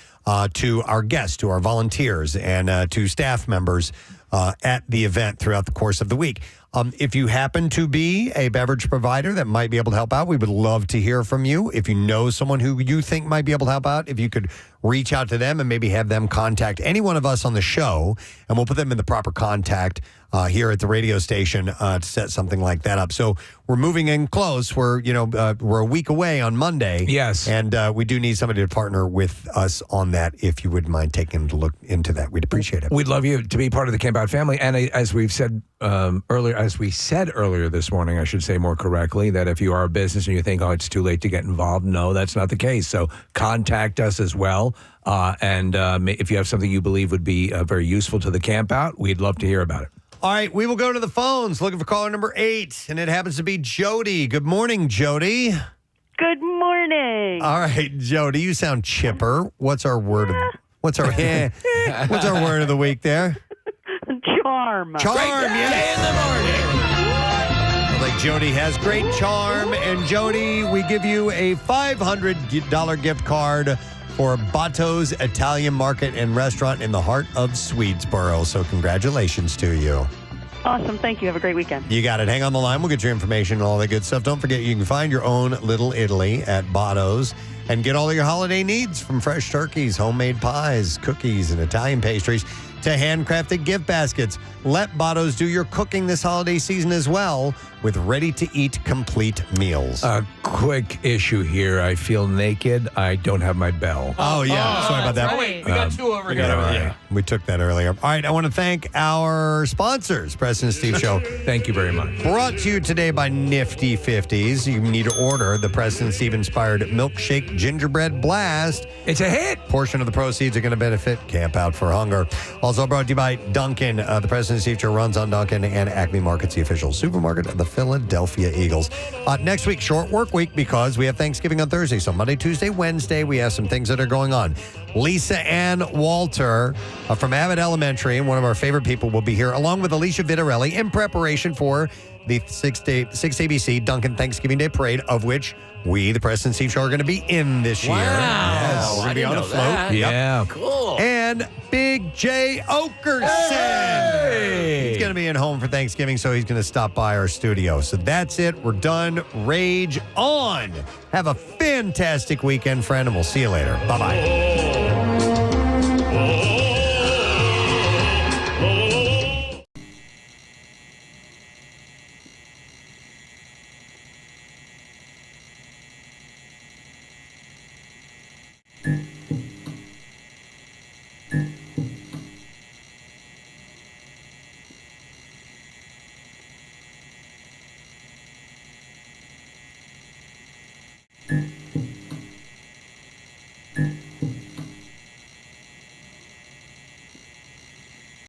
to our guests, to our volunteers, and to staff members at the event throughout the course of the week. If you happen to be a beverage provider that might be able to help out, we would love to hear from you. If you know someone who you think might be able to help out, if you could reach out to them and maybe have them contact any one of us on the show, and we'll put them in the proper contact here at the radio station to set something like that up. So we're moving in close. We're a week away on Monday. Yes. And we do need somebody to partner with us on that. If you wouldn't mind taking a look into that, we'd appreciate it. We'd love you to be part of the Camp Out family. And as we said earlier this morning, I should say more correctly, that if you are a business and you think, it's too late to get involved, no, that's not the case. So contact us as well. And if you have something you believe would be very useful to the Camp Out, we'd love to hear about it. All right, we will go to the phones looking for caller number 8, and it happens to be Jody. Good morning, Jody. Good morning. All right, Jody, you sound chipper. What's our word? What's our word of the week there? Charm. Charm. Yes. In the morning. Like Jody has great charm, and Jody, we give you a $500 gift card for Batto's Italian Market and Restaurant in the heart of Swedesboro. So congratulations to you. Awesome. Thank you. Have a great weekend. You got it. Hang on the line. We'll get your information and all that good stuff. Don't forget, you can find your own Little Italy at Batto's and get all your holiday needs, from fresh turkeys, homemade pies, cookies, and Italian pastries to handcrafted gift baskets. Let Batto's do your cooking this holiday season as well with ready-to-eat complete meals. A quick issue here. I feel naked. I don't have my bell. Oh, yeah. Sorry about that. Right. We got 2 over here. Yeah. We took that earlier. All right. I want to thank our sponsors, Preston and Steve Show. Thank you very much. Brought to you today by Nifty 50s. You need to order the Preston and Steve inspired milkshake gingerbread blast. It's a hit. Portion of the proceeds are going to benefit Camp Out for Hunger. Also brought to you by Dunkin'. The Preston and Steve Show runs on Dunkin', and Acme Market's the official supermarket of the Philadelphia Eagles. Next week, short work week, because we have Thanksgiving on Thursday. So Monday, Tuesday, Wednesday, we have some things that are going on. Lisa Ann Walter from Abbott Elementary, and one of our favorite people, will be here, along with Alicia Vitarelli, in preparation for the 6 ABC Dunkin' Thanksgiving Day Parade, of which we, the Preston and Steve Show, are going to be in this year. Yes, we're going to be on a float. Yeah. Cool. And Big J Okerson. Hey! He's going to be at home for Thanksgiving, so he's going to stop by our studio. So that's it. We're done. Rage on. Have a fantastic weekend, friend, and we'll see you later. Bye-bye.